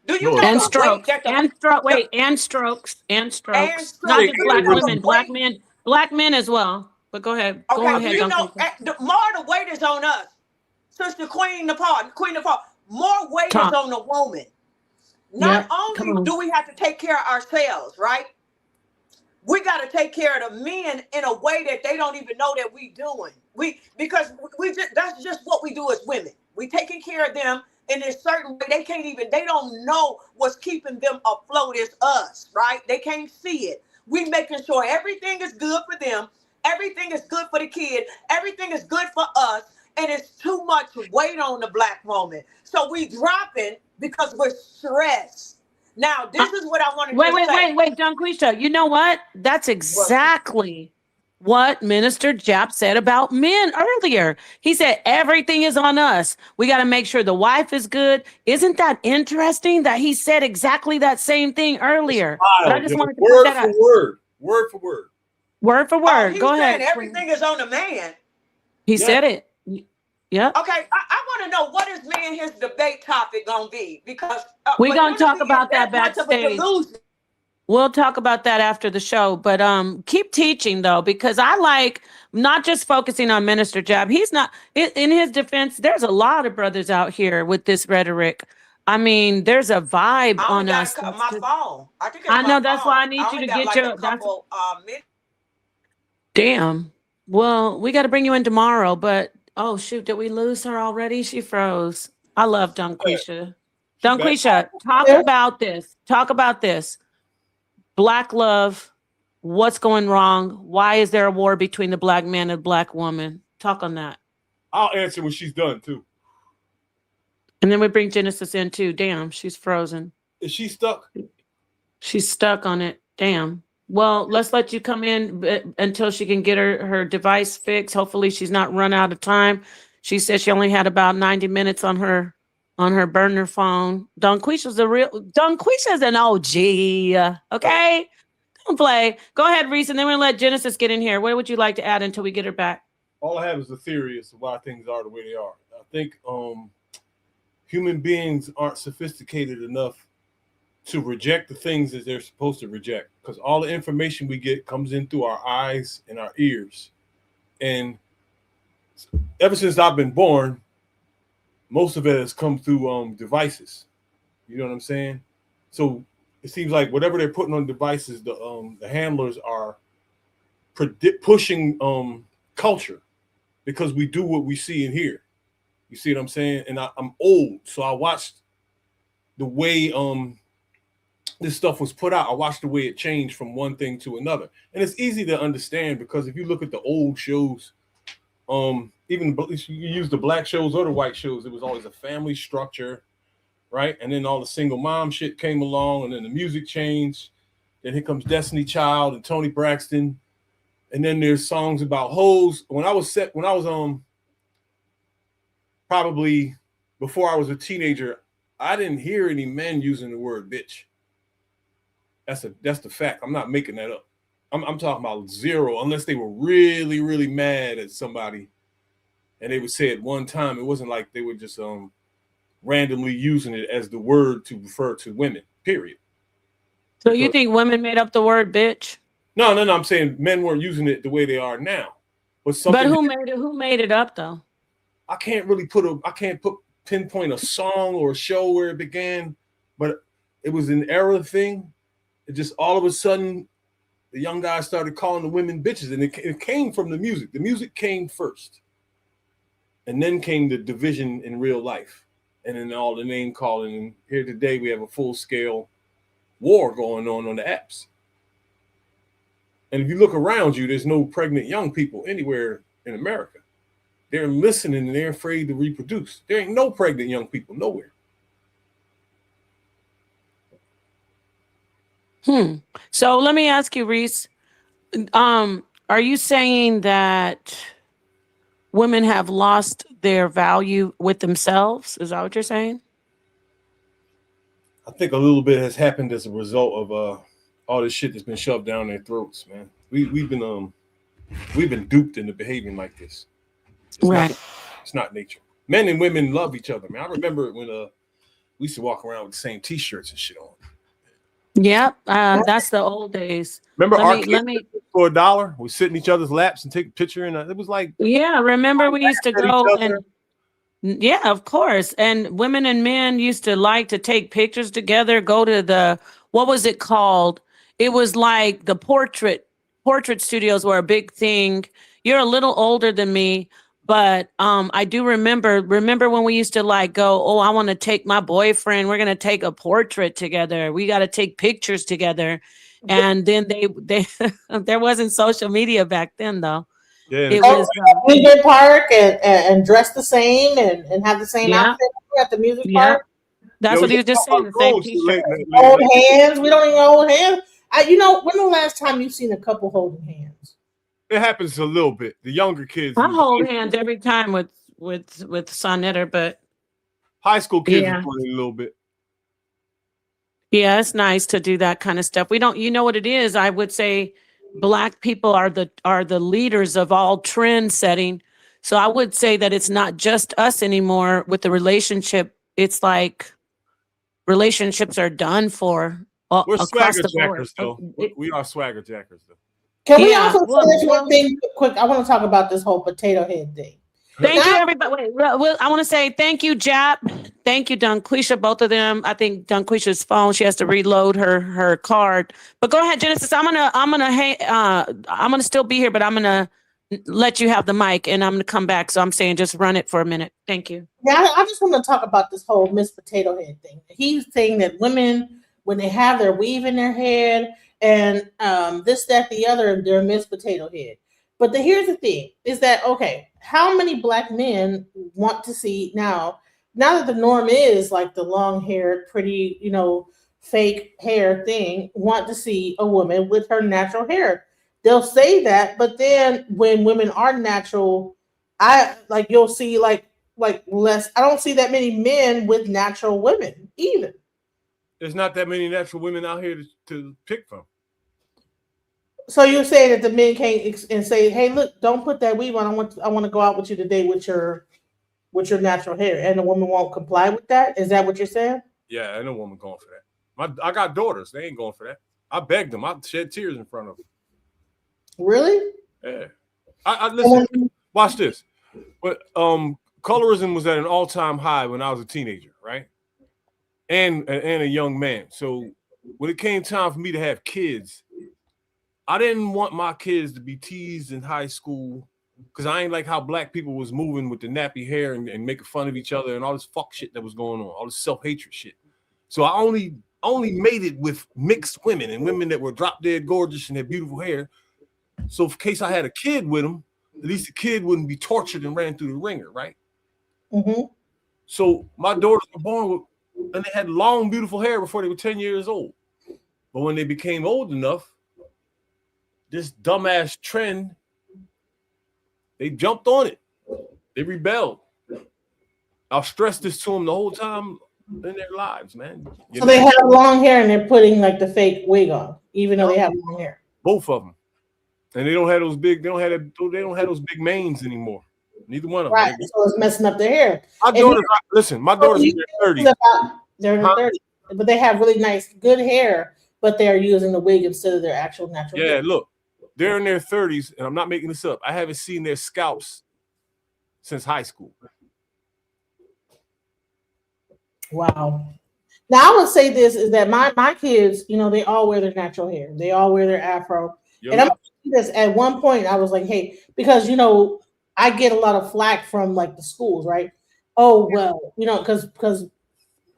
Do you No, know And the weight strokes. that the, And stroke. the Wait, and strokes. And strokes. Not strokes? just Do black you know women, the black weight? men. Black men as well. But go ahead. Go Okay, do ahead, you know Duncan. more the weight is on us? Sister Queen Nepal, more weight is Talk. on the woman. Not Yep. Come only on. do we have to take care of ourselves, right? We got to take care of the men in a way that they don't even know that we doing. Because that's just what we do as women. We taking care of them in a certain way. They don't know what's keeping them afloat is us, right? They can't see it. We making sure everything is good for them, everything is good for the kid, everything is good for us, and it's too much weight on the black woman. So we dropping because we're stressed. Now, this is what I wanted to say. Wait, Dunquisha. You know what? That's exactly what Minister Jap said about men earlier. He said, everything is on us. We got to make sure the wife is good. Isn't that interesting that he said exactly that same thing earlier? But I just wanted to put that out. Word for word. Word for word. He's Go ahead. saying everything is on the man. He said it. Yep. Okay, I want to know what is me and his debate topic gonna be, because We're going to talk about that much of a backstage. delusion. We'll talk about that after the show, but keep teaching though, because I like not just focusing on Minister Jab. He's not, in his defense, there's a lot of brothers out here with this rhetoric. I mean, there's a vibe I on only us. got my phone. I think it's I know, my that's phone. why I need you only to got get like your, a couple minutes. damn. Well, we got to bring you in tomorrow, but oh shoot, did we lose her already? She froze. I love Dunquisha. Dunquisha, talk about this. Talk about this. Black love, what's going wrong? Why is there a war between the black man and black woman? Talk on that. I'll answer when she's done too. And then we bring Genesis in too. Damn, she's frozen. Is she stuck? She's stuck on it. Damn. Well, let's let you come in until she can get her device fixed. Hopefully she's not run out of time. She said she only had about 90 minutes on her burner phone. Dunquisha's an OG. Okay? Don't play. Go ahead, Reese, and then we'll let Genesis get in here. What would you like to add until we get her back? All I have is a theory as to why things are the way they are. I think human beings aren't sophisticated enough to reject the things that they're supposed to reject, because all the information we get comes in through our eyes and our ears. And ever since I've been born, most of it has come through devices. You know what I'm saying? So it seems like whatever they're putting on devices, the handlers are pushing culture, because we do what we see and hear. You see what I'm saying? And I'm old, so I watched the way this stuff was put out. I watched the way it changed from one thing to another. And it's easy to understand, because if you look at the old shows, even you use the black shows or the white shows, it was always a family structure, right? And then all the single mom shit came along, and then the music changed. Then here comes Destiny Child and Toni Braxton. And then there's songs about hoes. When I was probably before I was a teenager, I didn't hear any men using the word bitch. That's the fact. I'm not making that up. I'm talking about zero, unless they were really, really mad at somebody and they would say it one time. It wasn't like they were just randomly using it as the word to refer to women, period. So you think women made up the word bitch? No. I'm saying men weren't using it the way they are now. But who made it? Who made it up though? I can't really pinpoint a song or a show where it began, but it was an era thing. It just all of a sudden, the young guys started calling the women bitches, and it came from the music. The music came first, and then came the division in real life, and then all the name calling. And here today, we have a full-scale war going on the apps. And if you look around you, there's no pregnant young people anywhere in America. They're listening and they're afraid to reproduce. There ain't no pregnant young people nowhere. So let me ask you, Reese, are you saying that women have lost their value with themselves? Is that what you're saying? I think a little bit has happened as a result of all this shit that's been shoved down their throats, man. We've been duped into behaving like this. It's not nature. Men and women love each other, man. I remember when We used to walk around with the same T-shirts and shit on. Yep, that's the old days. Remember Let me for $1? We sit in each other's laps and take a picture, and it was like, yeah. Remember we used to at each go other. and yeah, of course. And women and men used to like to take pictures together. Go to the what was it called? It was like the portrait studios were a big thing. You're a little older than me, but I do remember when we used to like go, oh, I want to take my boyfriend. We're gonna take a portrait together. We got to take pictures together. And then they there wasn't social media back then though. Yeah, It was Music park and dress the same and have the same Yeah. outfit at the music Yeah. park. That's Yo, what he was just saying. The same Gold T-shirt. Hold hands. We don't even hold hands. When the last time you've seen a couple holding hands? It happens a little bit. The younger kids, I hold hands every time with Sonetter, but high school kids, Yeah. are doing it a little bit. yeah, it's nice to do that kind of stuff. We don't, you know what it is? I would say Black people are the leaders of all trend setting. So I would say that it's not just us anymore with the relationship. It's like relationships are done for We're across swagger the board. jackers, though. We are swagger jackers, though. Can we Yeah, also well, say this one thing quick? I want to talk about this whole potato head thing. Thank you, everybody. Wait, I want to say thank you, Jap. Thank you, Dunquisha, both of them. I think Dunquisha's phone, she has to reload her card. But go ahead, Genesis. I'm gonna still be here, but I'm gonna let you have the mic, and I'm gonna come back. So I'm saying just run it for a minute. Thank you. Yeah, I just want to talk about this whole Miss Potato Head thing. He's saying that women, when they have their weave in their head and this, that, the other, they're Miss Potato Head. But here's the thing: is that okay? How many Black men want to see now that the norm is like the long-haired, pretty, fake hair thing, want to see a woman with her natural hair? They'll say that, but then when women are natural, you'll see like less. I don't see that many men with natural women either. There's not that many natural women out here to pick from. So you're saying that the men can't and say, "Hey, look, don't put that weave on. I want to go out with you today with your natural hair," and the woman won't comply with that. Is that what you're saying? Yeah, ain't no woman going for that. I got daughters. They ain't going for that. I begged them. I shed tears in front of them. Really? Yeah. I listen. Watch this. But colorism was at an all-time high when I was a teenager, right? And a young man. So when it came time for me to have kids, I didn't want my kids to be teased in high school because I ain't like how Black people was moving with the nappy hair and making fun of each other and all this fuck shit that was going on, all this self-hatred shit. So I only made it with mixed women and women that were drop dead gorgeous and had beautiful hair. So in case I had a kid with them, at least the kid wouldn't be tortured and ran through the ringer, right? Mm-hmm. So my daughters were born with, and they had long, beautiful hair before they were 10 years old. But when they became old enough, this dumbass trend, they jumped on it. They rebelled. I'll stress this to them the whole time in their lives, man. So they have long hair and they're putting like the fake wig on, even though they have long hair. Both of them, and they don't have those big. They don't have those big manes anymore. Neither one of them. Right. So it's messing up their hair. My daughters, listen. My daughters in their 30s. They're in their 30s, but they have really nice, good hair, but they are using the wig instead of their actual natural hair. Yeah, look. They're in their 30s, and I'm not making this up. I haven't seen their scalps since high school. Wow. Now I would say this is that my kids, they all wear their natural hair. They all wear their afro. And I'm this at one point I was like, hey, because I get a lot of flack from like the schools, right? Oh, well, because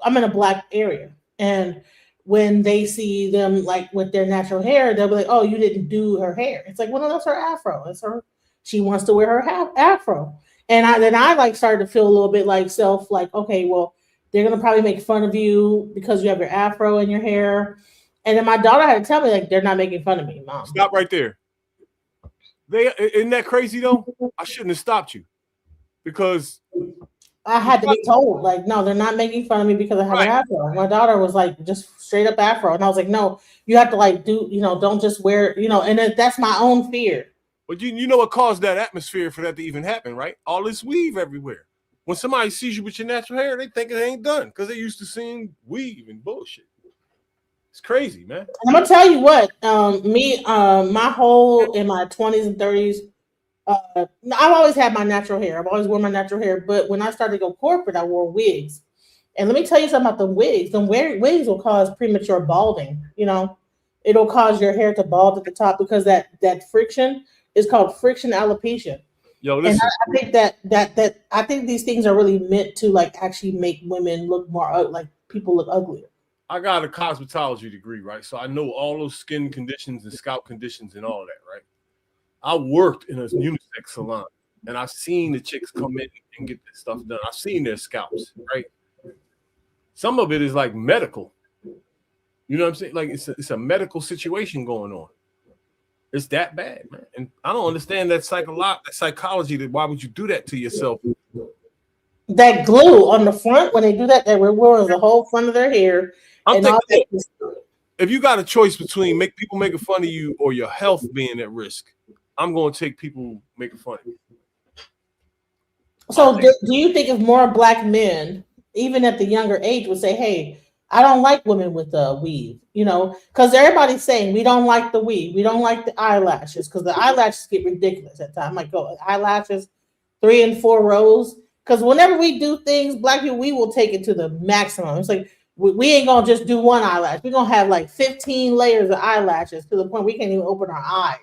I'm in a Black area. And when they see them like with their natural hair, they'll be like, "Oh, you didn't do her hair." It's like, well, no, that's her afro. It's her. She wants to wear her afro, and I like started to feel a little bit like okay, well, they're gonna probably make fun of you because you have your afro in your hair, and then my daughter had to tell me like they're not making fun of me, Mom. Stop right there. Isn't that crazy though? I shouldn't have stopped you because I had to be told, like, no, they're not making fun of me because I have an afro. My daughter was like, just straight up afro. And I was like, no, you have to like don't just wear, and that's my own fear. But you know what caused that atmosphere for that to even happen, right? All this weave everywhere. when somebody sees you with your natural hair, they think it ain't done because they used to seeing weave and bullshit. It's crazy, man. I'm gonna tell you what, my whole in my 20s and 30s, I've always had my natural hair. I've always worn my natural hair, but when I started to go corporate, I wore wigs. And let me tell you something about the wigs. The wigs will cause premature balding. You know, it'll cause your hair to bald at the top because that friction is called friction alopecia. Yo, listen. And I think that I think these things are really meant to like actually make women look more like people look uglier. I got a cosmetology degree, right? So I know all those skin conditions and scalp conditions and all that, right? I worked in a unisex salon and I've seen the chicks come in and get this stuff done. I've seen their scalps, right? Some of it is like medical. You know what I'm saying? Like it's a medical situation going on. It's that bad, man. And I don't understand that psychology. That why would you do that to yourself? That glue on the front when they do that, they ruins the whole front of their hair. If you got a choice between people making fun of you or your health being at risk, I'm going to take people making fun of you. So do you think if more black men, even at the younger age, would say, hey, I don't like women with a weave, you know, because everybody's saying we don't like the weave. We don't like the eyelashes because the eyelashes get ridiculous at times. Like, eyelashes, 3 and 4 rows. Because whenever we do things, black people, we will take it to the maximum. It's like, we ain't going to just do one eyelash. We're going to have like 15 layers of eyelashes to the point we can't even open our eyes.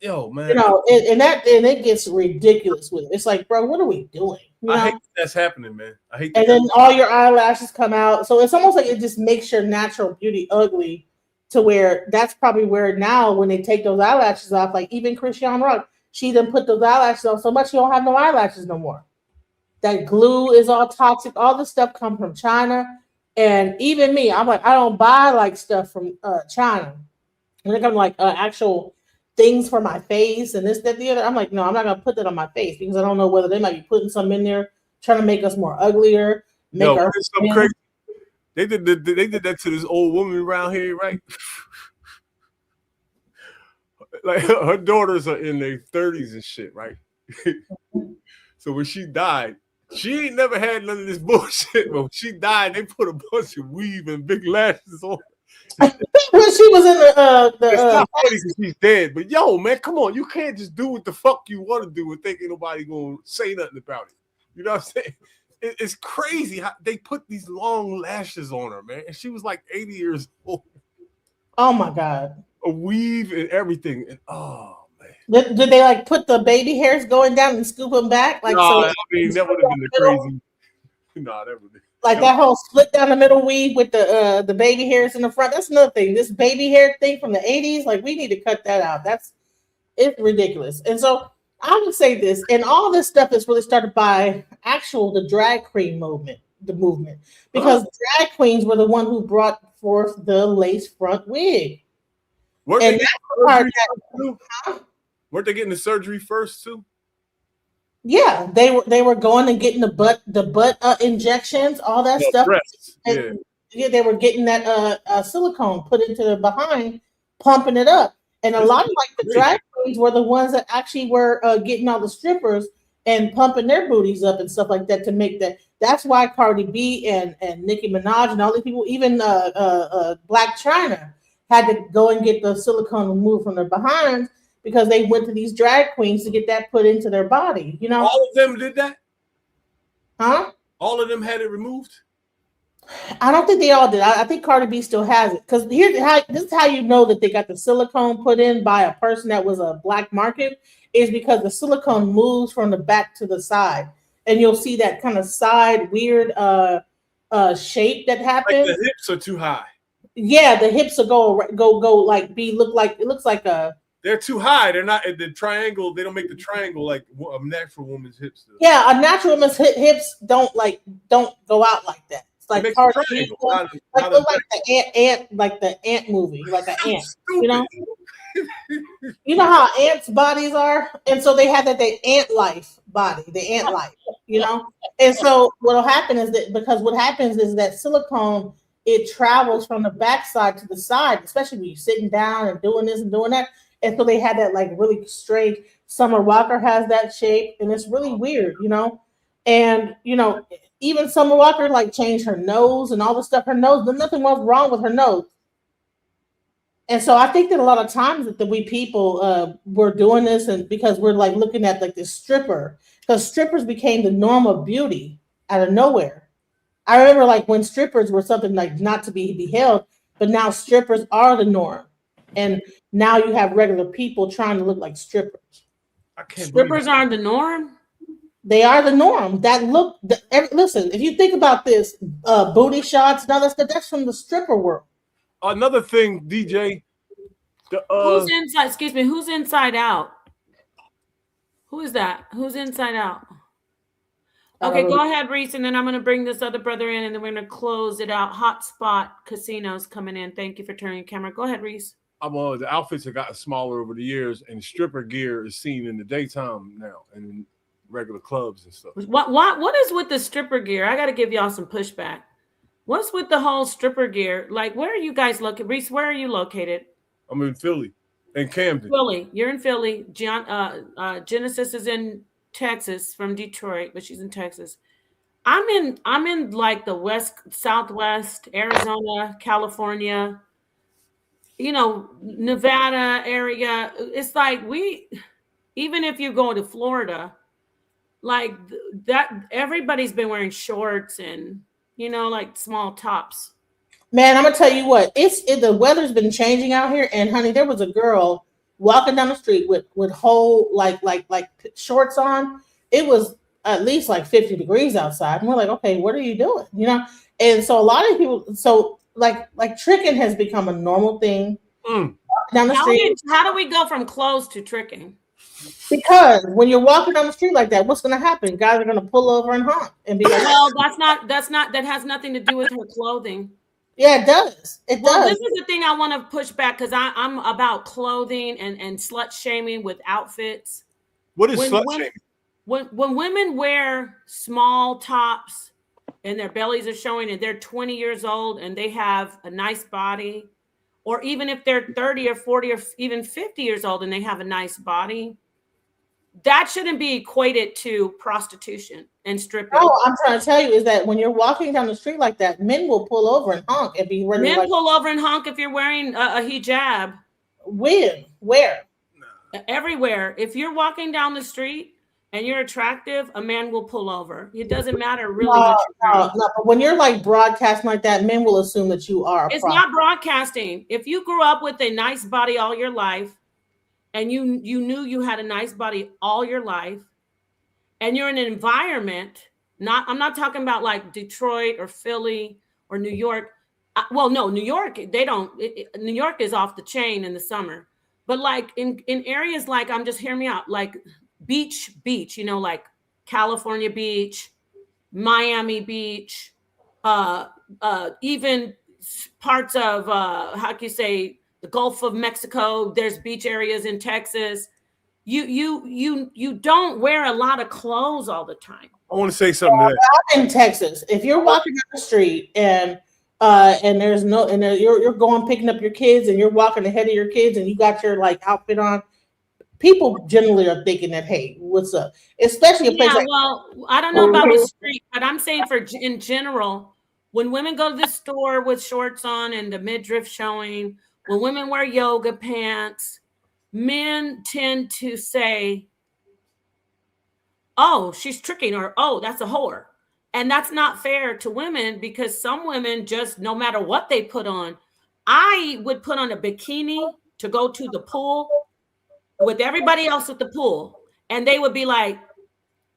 Yo, man. You know, and it gets ridiculous with it. It's like, bro, what are we doing? You know? I hate that's happening, man. I hate that. And then all your eyelashes come out. So it's almost like it just makes your natural beauty ugly to where that's probably where now when they take those eyelashes off, like even Christiane Rock, she done put those eyelashes on so much she don't have no eyelashes no more. That glue is all toxic. All this stuff come from China. And even me, I'm like, I don't buy like stuff from China. When it comes to like actual things for my face and this, that, the other, I'm like, no, I'm not gonna put that on my face because I don't know whether they might be putting something in there trying to make us more uglier. Something crazy. They did that to this old woman around here, right? Like her daughters are in their 30s and shit, right? So when she died, she ain't never had none of this bullshit. But when she died, they put a bunch of weave and big lashes on. When she was in it's not funny because she's dead, but yo, man, come on, you can't just do what the fuck you want to do and think ain't nobody gonna say nothing about it. You know what I'm saying? It's crazy how they put these long lashes on her, man. And she was like 80 years old. Oh my God. A weave and everything. And man. Did they like put the baby hairs going down and scoop them back? Like, no, so I mean, that would have been the crazy. No, that would have like that whole split down the middle weave with the baby hairs in the front. That's another thing. This baby hair thing from the 80s, like we need to cut that out. It's ridiculous. And so I would say this, and all this stuff is really started by the drag queen movement, because drag queens were the one who brought forth the lace front wig. Weren't they getting the surgery first too? Yeah, they were going and getting the butt injections, all that stuff. And, they were getting that silicone put into the behind, pumping it up. And a lot of like the drag queens were the ones that actually were getting all the strippers and pumping their booties up and stuff like that to make that. That's why Cardi B and Nicki Minaj and all these people, even Black China, had to go and get the silicone removed from their behinds because they went to these drag queens to get that put into their body. You know, all of them did that. Huh? All of them had it removed. I don't think they all did. I think Cardi B still has it because this is how you know that they got the silicone put in by a person that was a black market is because the silicone moves from the back to the side, and you'll see that kind of side weird shape that happens. Like the hips are too high. Yeah, the hips will go like it looks like a. They're too high. They're not the triangle. They don't make the triangle like a natural woman's hips do. Yeah, a natural woman's hips don't go out like that. It's like part of the ant movie, like an ant. You know, you know how ants' bodies are, and so they have the ant life body, the ant life. You know, and so what'll happen is that silicone, it travels from the backside to the side, especially when you're sitting down and doing this and doing that. And so they had that like really strange. Summer Walker has that shape, and it's really weird, you know. And even Summer Walker like changed her nose and all the stuff. Her nose, but nothing was wrong with her nose. And so I think that a lot of times that we people were doing this, and because we're like looking at like this stripper, because strippers became the norm of beauty out of nowhere. I remember like when strippers were something like not to be beheld, but now strippers are the norm. And now you have regular people trying to look like strippers. Strippers aren't the norm. They are the norm. Listen, if you think about this, booty shots and all that stuff, that's from the stripper world. Another thing, DJ. Who's inside? Excuse me. Who's inside out? Who is that? Who's inside out? Okay, go ahead, Reese, and then I'm going to bring this other brother in, and then we're going to close it out. Hotspot Casinos coming in. Thank you for turning your camera. Go ahead, Reese. The outfits have gotten smaller over the years, and stripper gear is seen in the daytime now and in regular clubs and stuff. What is with the stripper gear? I got to give y'all some pushback. What's with the whole stripper gear? Like, where are you guys located? Reese, where are you located? I'm in Philly, in Camden. Philly. You're in Philly. Genesis is in Texas from Detroit, but she's in Texas. I'm in like the Southwest, Arizona, California, Nevada area. It's like even if you go to Florida, like that, everybody's been wearing shorts and like small tops. Man, I'm gonna tell you what, the weather's been changing out here, and honey, there was a girl walking down the street with whole like shorts on. It was at least like 50 degrees outside, and we're like, okay, what are you doing? And so a lot of people, so like tricking has become a normal thing down the street. How do we go from clothes to tricking? Because when you're walking down the street like that, what's going to happen? Guys are going to pull over and honk and be like, "Well, that has nothing to do with her clothing." Yeah, it does. It does. This is the thing I want to push back, because I'm about clothing and slut shaming with outfits. What is slut shaming? When women wear small tops and their bellies are showing, and they're 20 years old and they have a nice body, or even if they're 30 or 40 or even 50 years old and they have a nice body, that shouldn't be equated to prostitution and stripping. Oh, I'm trying to tell you is that when you're walking down the street like that, men will pull over and honk and be ready. Men pull over and honk if you're wearing a hijab. When? Where? Everywhere. If you're walking down the street and you're attractive, a man will pull over. It doesn't matter really. No, but when you're like broadcasting like that, men will assume that you are. It's not broadcasting. If you grew up with a nice body all your life, and you knew you had a nice body all your life, and you're in an environment, I'm not talking about like Detroit or Philly or New York. Well, no, New York, New York is off the chain in the summer. But like in areas like, hear me out, like beach, like California Beach, Miami Beach, even parts of, how can you say, the Gulf of Mexico. There's beach areas in Texas. You don't wear a lot of clothes all the time. I want to say something to that. In Texas, if you're walking down the street and you're going picking up your kids and you're walking ahead of your kids and you got your like outfit on, people generally are thinking that, hey, what's up? Especially a place well, I don't know about the street, but I'm saying in general, when women go to the store with shorts on and the midriff showing, when women wear yoga pants, men tend to say, oh, she's tricking, or oh, that's a whore. And that's not fair to women, because some women just, no matter what they put on, I would put on a bikini to go to the pool with everybody else at the pool. And they would be like,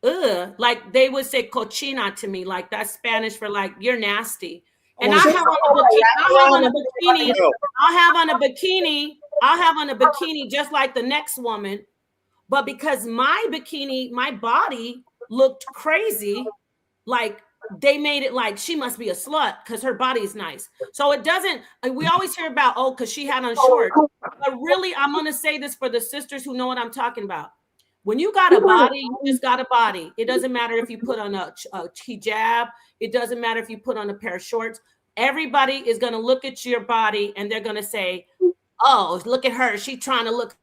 ugh, like they would say cochina to me, like that's Spanish for like, you're nasty. And I'll have on a bikini just like the next woman. But because my bikini, my body looked crazy, like they made it like she must be a slut because her body is nice. So it doesn't, we always hear about, oh, because she had on shorts. But really, I'm going to say this for the sisters who know what I'm talking about. When you got a body, you just got a body. It doesn't matter if you put on a hijab. It doesn't matter if you put on a pair of shorts. Everybody is going to look at your body and they're going to say, oh, look at her. She's trying to look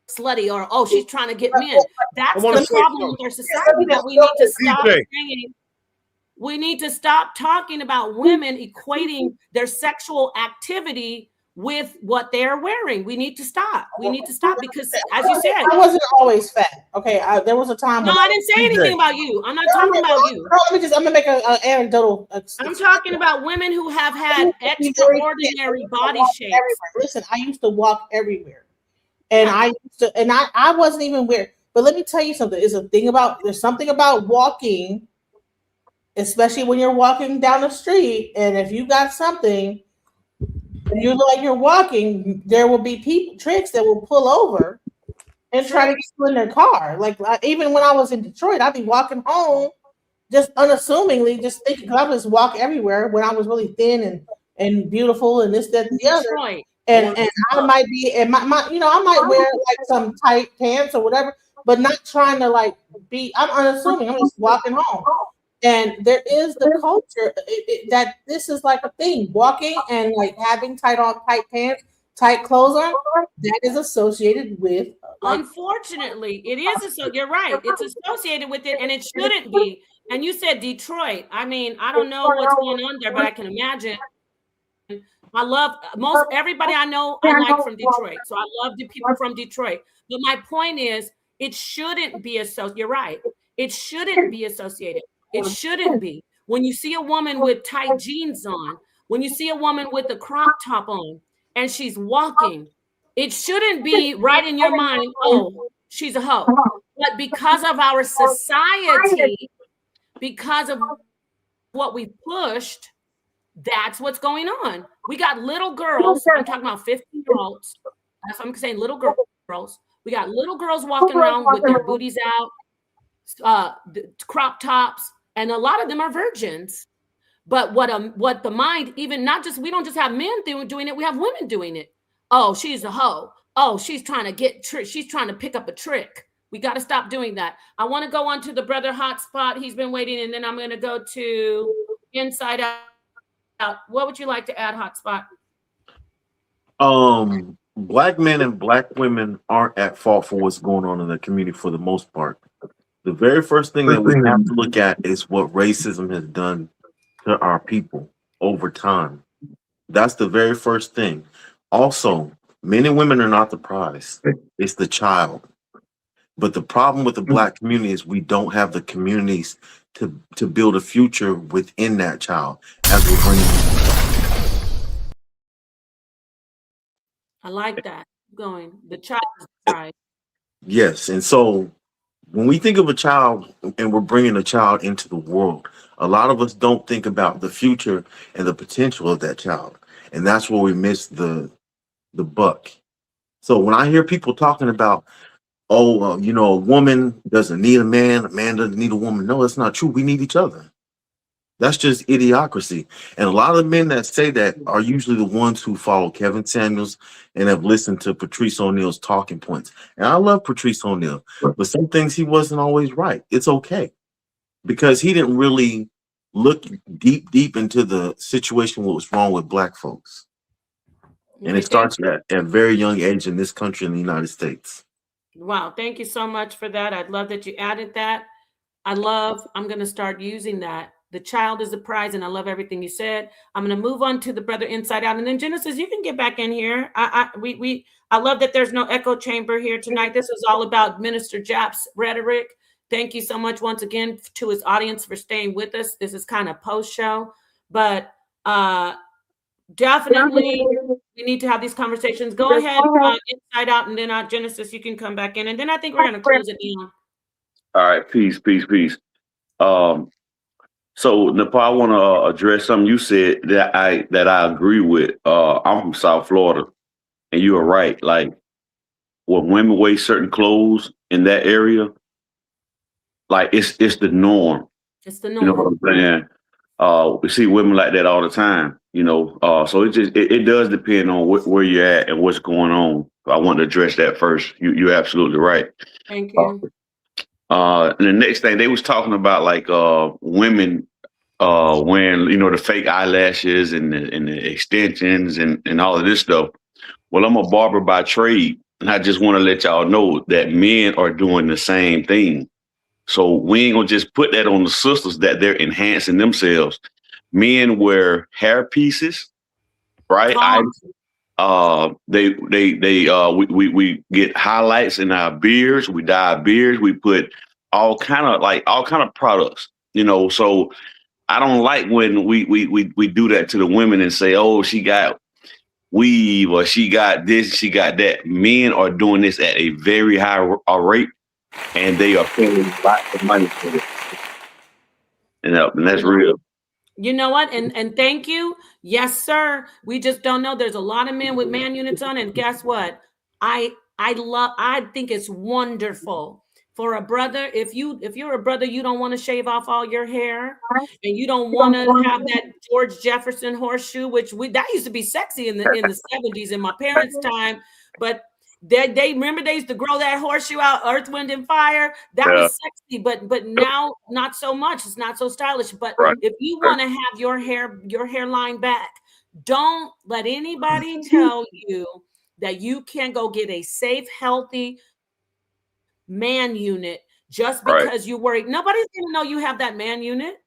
slutty, or, oh, she's trying to get men. That's wanna the say problem with our society that we need to stop DJ. saying. We need to stop talking about women equating their sexual activity with what they're wearing. We need to stop. We need to stop because, as you said, I wasn't always fat. Okay, there was a time. no, when I didn't say anything about you. I'm not talking about you. I'm gonna make an anecdotal. I'm talking about women who have had extraordinary body shapes. Listen, I used to walk everywhere, and I wasn't even weird. But let me tell you something. There's something about walking, especially when you're walking down the street, and if you got something, and you look like you're walking, there will be tricks that will pull over and try to get you in their car. Like even when I was in Detroit, I'd be walking home just unassumingly, just thinking, because I just walk everywhere when I was really thin and beautiful and this, that, and the other. And I might be, and my I might wear like some tight pants or whatever, but not trying to like I'm unassuming. I'm just walking home. And there is the culture that this is like a thing, walking and like having tight pants, tight clothes on, that is associated with. Unfortunately, it is. You're right. It's associated with it, and it shouldn't be. And you said Detroit. I mean, I don't know what's going on there, but I can imagine. I love most everybody I know. I like from Detroit, so I love the people from Detroit. But my point is, it shouldn't be associated. You're right. It shouldn't be associated. It shouldn't be. When you see a woman with tight jeans on, when you see a woman with a crop top on, and she's walking, it shouldn't be right in your mind, oh, she's a hoe. But because of our society, because of what we pushed, that's what's going on. We got little girls, I'm talking about 15-year-olds. That's what I'm saying, little girls. We got little girls walking around with their booties out, crop tops, and a lot of them are virgins. But what the mind, even not just, we don't just have men doing it, we have women doing it. Oh, she's a hoe. Oh, she's trying to she's trying to pick up a trick. We got to stop doing that. I want to go on to the brother Hotspot. He's been waiting, and then I'm going to go to Inside Out. What would you like to add, Hotspot? Black men and black women aren't at fault for what's going on in the community for the most part. The very first thing that we have to look at is what racism has done to our people over time. That's the very first thing. Also, men and women are not the prize. It's the child. But the problem with the black community is we don't have the communities to build a future within that child as we're bringing. I like that. Going. The child is the prize. Yes, and so when we think of a child and we're bringing a child into the world, a lot of us don't think about the future and the potential of that child. And that's where we miss the buck. So when I hear people talking about, a woman doesn't need a man doesn't need a woman. No, that's not true. We need each other. That's just idiocracy. And a lot of the men that say that are usually the ones who follow Kevin Samuels and have listened to Patrice O'Neal's talking points. And I love Patrice O'Neal, but some things he wasn't always right. It's okay. Because he didn't really look deep into the situation, what was wrong with black folks. And it starts at a very young age in this country, in the United States. Wow. Thank you so much for that. I'd love that you added that. I'm going to start using that. The child is the prize, and I love everything you said. I'm going to move on to the brother Inside Out, and then Genesis, you can get back in here. I love that there's no echo chamber here tonight. This is all about Minister Japp's rhetoric. Thank you so much once again to his audience for staying with us. This is kind of post-show, but definitely we need to have these conversations. Go ahead, Inside Out, and then Genesis, you can come back in, and then I think we're going to close it down. All right, peace. So Nepal, I want to address something you said that I agree with. I'm from South Florida, and you are right. Like when women wear certain clothes in that area, like it's the norm. It's the norm. You know what I'm saying? We see women like that all the time. So it does depend on where you're at and what's going on. I want to address that first. You're absolutely right. Thank you. And the next thing they was talking about, like women wearing, the fake eyelashes and the extensions and all of this stuff. Well, I'm a barber by trade, And I just want to let y'all know that men are doing the same thing. So we ain't gonna just put that on the sisters that they're enhancing themselves. Men wear hair pieces, right? We get highlights in our beards. We dye our beards. We put all kind of products, you know. So I don't like when we do that to the women and say, oh, she got weave or she got this, she got that. Men are doing this at a very high rate, and they are paying lots of money for it. And that's real. You know what? And thank you. Yes, sir. We just don't know. There's a lot of men with man units on, and guess what? I think it's wonderful for a brother. If you're a brother, you don't want to shave off all your hair, and you don't want to have that George Jefferson horseshoe, which that used to be sexy in the 70s in my parents' time, but they remember they used to grow that horseshoe out, Earth, Wind, and Fire. That was sexy, but now not so much. It's not so stylish. But if you want to have your hairline back, don't let anybody tell you that you can't go get a safe, healthy man unit just because you're worried. Nobody's gonna know you have that man unit.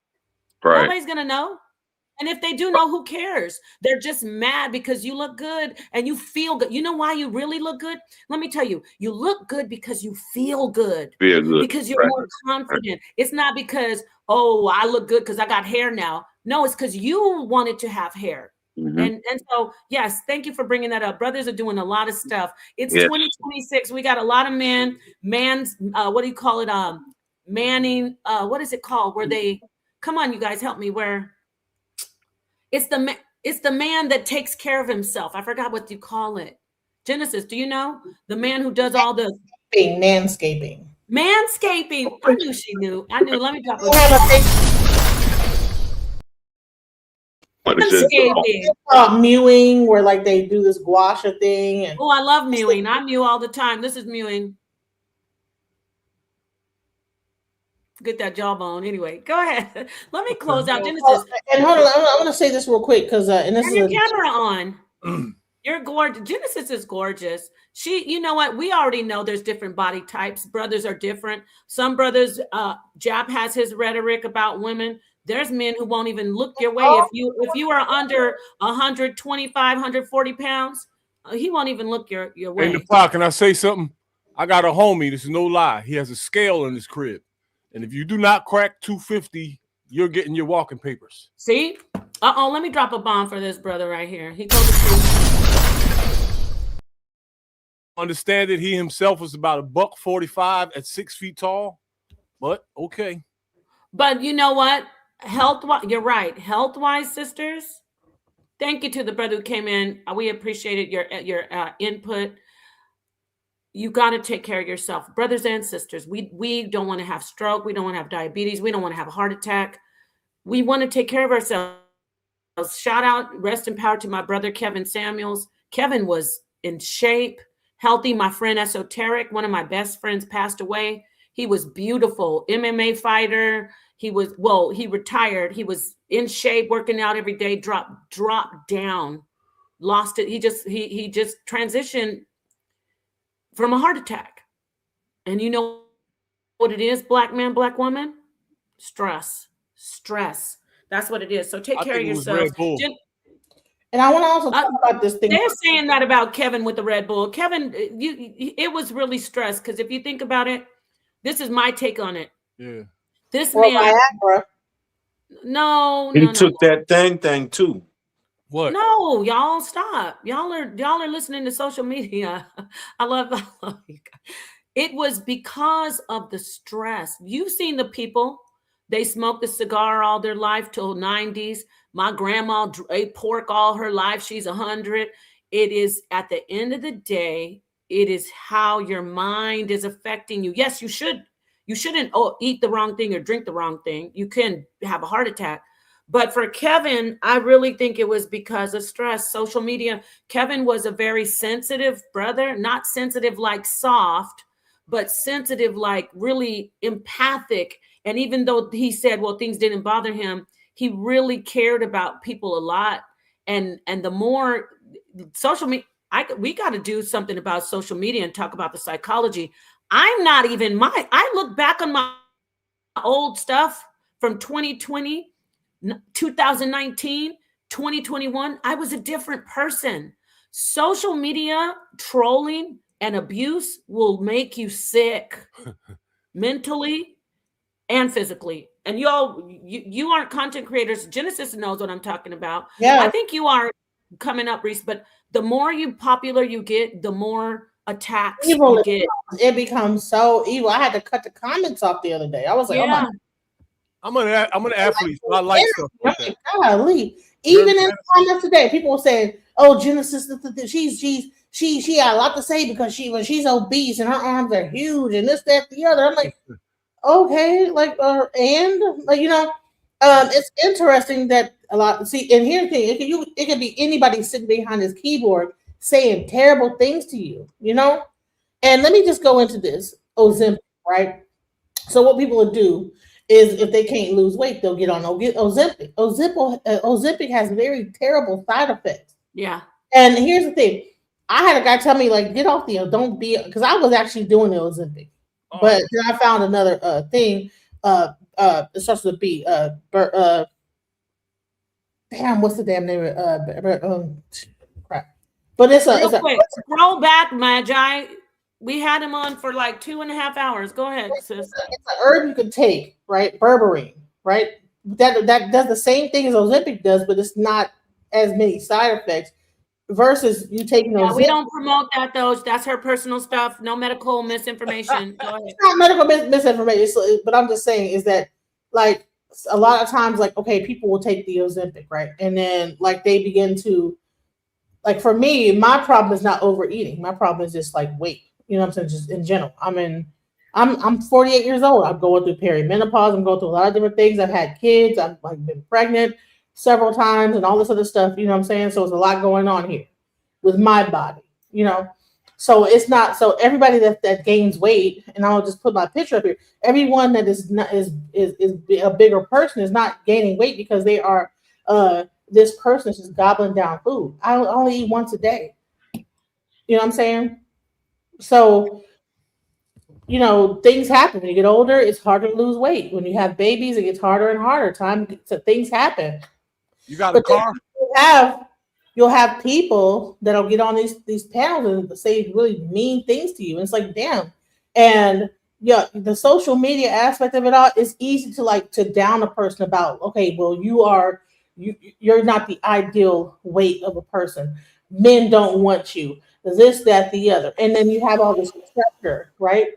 Nobody's gonna know. And if they do know, who cares? They're just mad because you look good and you feel good. You know why you really look good? Let me tell you, you look good because you feel good. Because you're more confident. It's not because, oh, I look good because I got hair now. No, it's because you wanted to have hair. And so, yes, thank you for bringing that up. Brothers are doing a lot of stuff. It's 2026. We got a lot of what do you call it? Manning. What is it called? Where they, come on, you guys, help me. Where it's the man that takes care of himself. I forgot what you call it. Genesis, do you know? The man who does all the manscaping. Manscaping. I knew she knew. I knew. Let me drop a mewing, where like they do this gua sha thing. And oh, I love mewing. I mew all the time. This is mewing. Get that jawbone. Anyway, go ahead. Let me close out Genesis. And hold on, I want to say this real quick because and this is your camera on. You're gorgeous. Genesis is gorgeous. You know what? We already know there's different body types. Brothers are different. Some brothers, Jap has his rhetoric about women. There's men who won't even look your way. If you are under 125, 140 pounds, he won't even look your way. In the park, can I say something? I got a homie. This is no lie. He has a scale in his crib. And if you do not crack 250, you're getting your walking papers. See? Let me drop a bomb for this brother right here. He told the truth. Understand that he himself was about $145 at 6 feet tall. But okay. But you know what? Health-wise, you're right. Health-wise, sisters, thank you to the brother who came in. We appreciated your input. You got to take care of yourself, brothers and sisters. We don't want to have stroke. We don't want to have diabetes. We don't want to have a heart attack. We want to take care of ourselves. Shout out, rest in power to my brother, Kevin Samuels. Kevin was in shape, healthy. My friend Esoteric, one of my best friends, passed away. He was beautiful, MMA fighter. He retired. He was in shape, working out every day, dropped down, lost it. He just transitioned from a heart attack. And you know what it is, black man, black woman? Stress. That's what it is. So take care of yourself. And I want to also talk about this thing. They're saying that about Kevin with the Red Bull. Kevin, it was really stressed because if you think about it, this is my take on it. Yeah. This man. Viagra. No. He took that thing too. What? No, y'all stop. Y'all are listening to social media. I love you guys. It was because of the stress. You've seen the people. They smoked the cigar all their life till 90s. My grandma ate pork all her life. She's 100. It is at the end of the day, it is how your mind is affecting you. Yes, you shouldn't eat the wrong thing or drink the wrong thing. You can have a heart attack. But for Kevin, I really think it was because of stress, social media. Kevin was a very sensitive brother, not sensitive like soft, but sensitive like really empathic. And even though he said, well, things didn't bother him, he really cared about people a lot. And the more social media, we got to do something about social media and talk about the psychology. I'm not even I look back on my old stuff from 2020, 2019, 2021. I was a different person. Social media trolling and abuse will make you sick mentally and physically. And you aren't content creators. Genesis knows what I'm talking about. Yeah. I think you are coming up, Reese, but the more popular you get, the more attacks Evil you get. It becomes so evil. I had to cut the comments off the other day. I was like, oh my. I'm an athlete. So I like stuff like that. Golly. Even in the comments today, people were saying, "Oh, Genesis, she had a lot to say because when she's obese and her arms are huge and this, that, the other." I'm like, okay, like, and like, it's interesting that a lot. See, and here's the thing: it could be anybody sitting behind his keyboard saying terrible things to you, And let me just go into this Ozempic, right? So what people will do is if they can't lose weight, they'll get on Ozempic. Ozempic has very terrible side effects. Yeah. And here's the thing. I had a guy tell me, like, get off don't be, because I was actually doing the Ozempic. But then I found another thing. It starts with B. Damn, what's the damn name? Crap. But it's a quick. Scroll back, Magi. We had him on for like 2.5 hours. Go ahead, sis. It's an herb you can take, right? Berberine, right? That does the same thing as Ozempic does, but it's not as many side effects. Versus you taking those. We don't promote that, though. That's her personal stuff. No medical misinformation. Go ahead. It's not medical misinformation, but I'm just saying is that, like, a lot of times, like, okay, people will take the Ozempic, right? And then, like, they begin to, like, for me, my problem is not overeating. My problem is just like weight. You know what I'm saying? Just in general. I'm 48 years old. I'm going through perimenopause. I'm going through a lot of different things. I've had kids. I've like been pregnant several times and all this other stuff. You know what I'm saying? So it's a lot going on here with my body, So it's not, so everybody that gains weight, and I'll just put my picture up here. Everyone that is a bigger person is not gaining weight because they are, this person is just gobbling down food. I only eat once a day. You know what I'm saying? So, things happen. When you get older, it's harder to lose weight. When you have babies, it gets harder and harder. Things happen. You got a car? You'll have people that'll get on these panels and say really mean things to you. And it's like, damn. And yeah, the social media aspect of it all is easy to down a person about, okay, well, you're not the ideal weight of a person. Men don't want you. This, that, the other. And then you have all this pressure, right?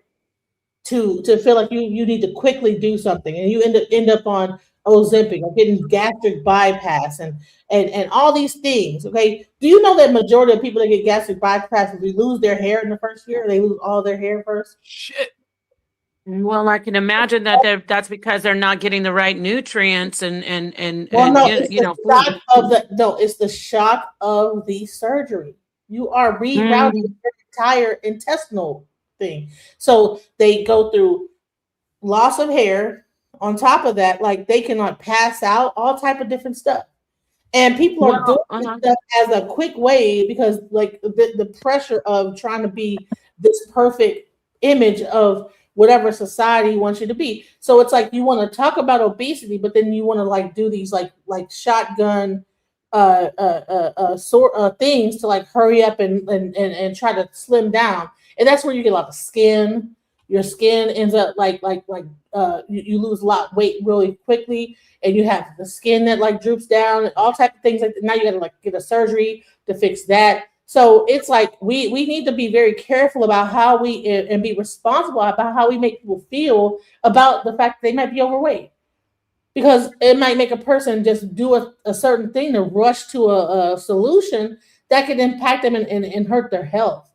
To feel like you need to quickly do something. And you end up on Ozempic or getting gastric bypass and all these things. Okay. Do you know that majority of people that get gastric bypass, they lose their hair in the first year? They lose all their hair first? Shit. Well, I can imagine that's because they're not getting the right nutrients and it's the shock of the surgery. You are rerouting your entire intestinal thing. So they go through loss of hair. On top of that, like, they cannot pass out, all type of different stuff. And people are doing this stuff as a quick way because, like, the pressure of trying to be this perfect image of whatever society wants you to be. So it's like you want to talk about obesity, but then you want to like do these like shotgun things to like hurry up and try to slim down. And that's where you get a lot of skin. Your skin ends up you lose a lot of weight really quickly, and you have the skin that like droops down and all type of things like that. Now you got to like get a surgery to fix that. So it's like we need to be very careful about how we and be responsible about how we make people feel about the fact that they might be overweight, because it might make a person just do a certain thing to rush to a solution that could impact them and hurt their health.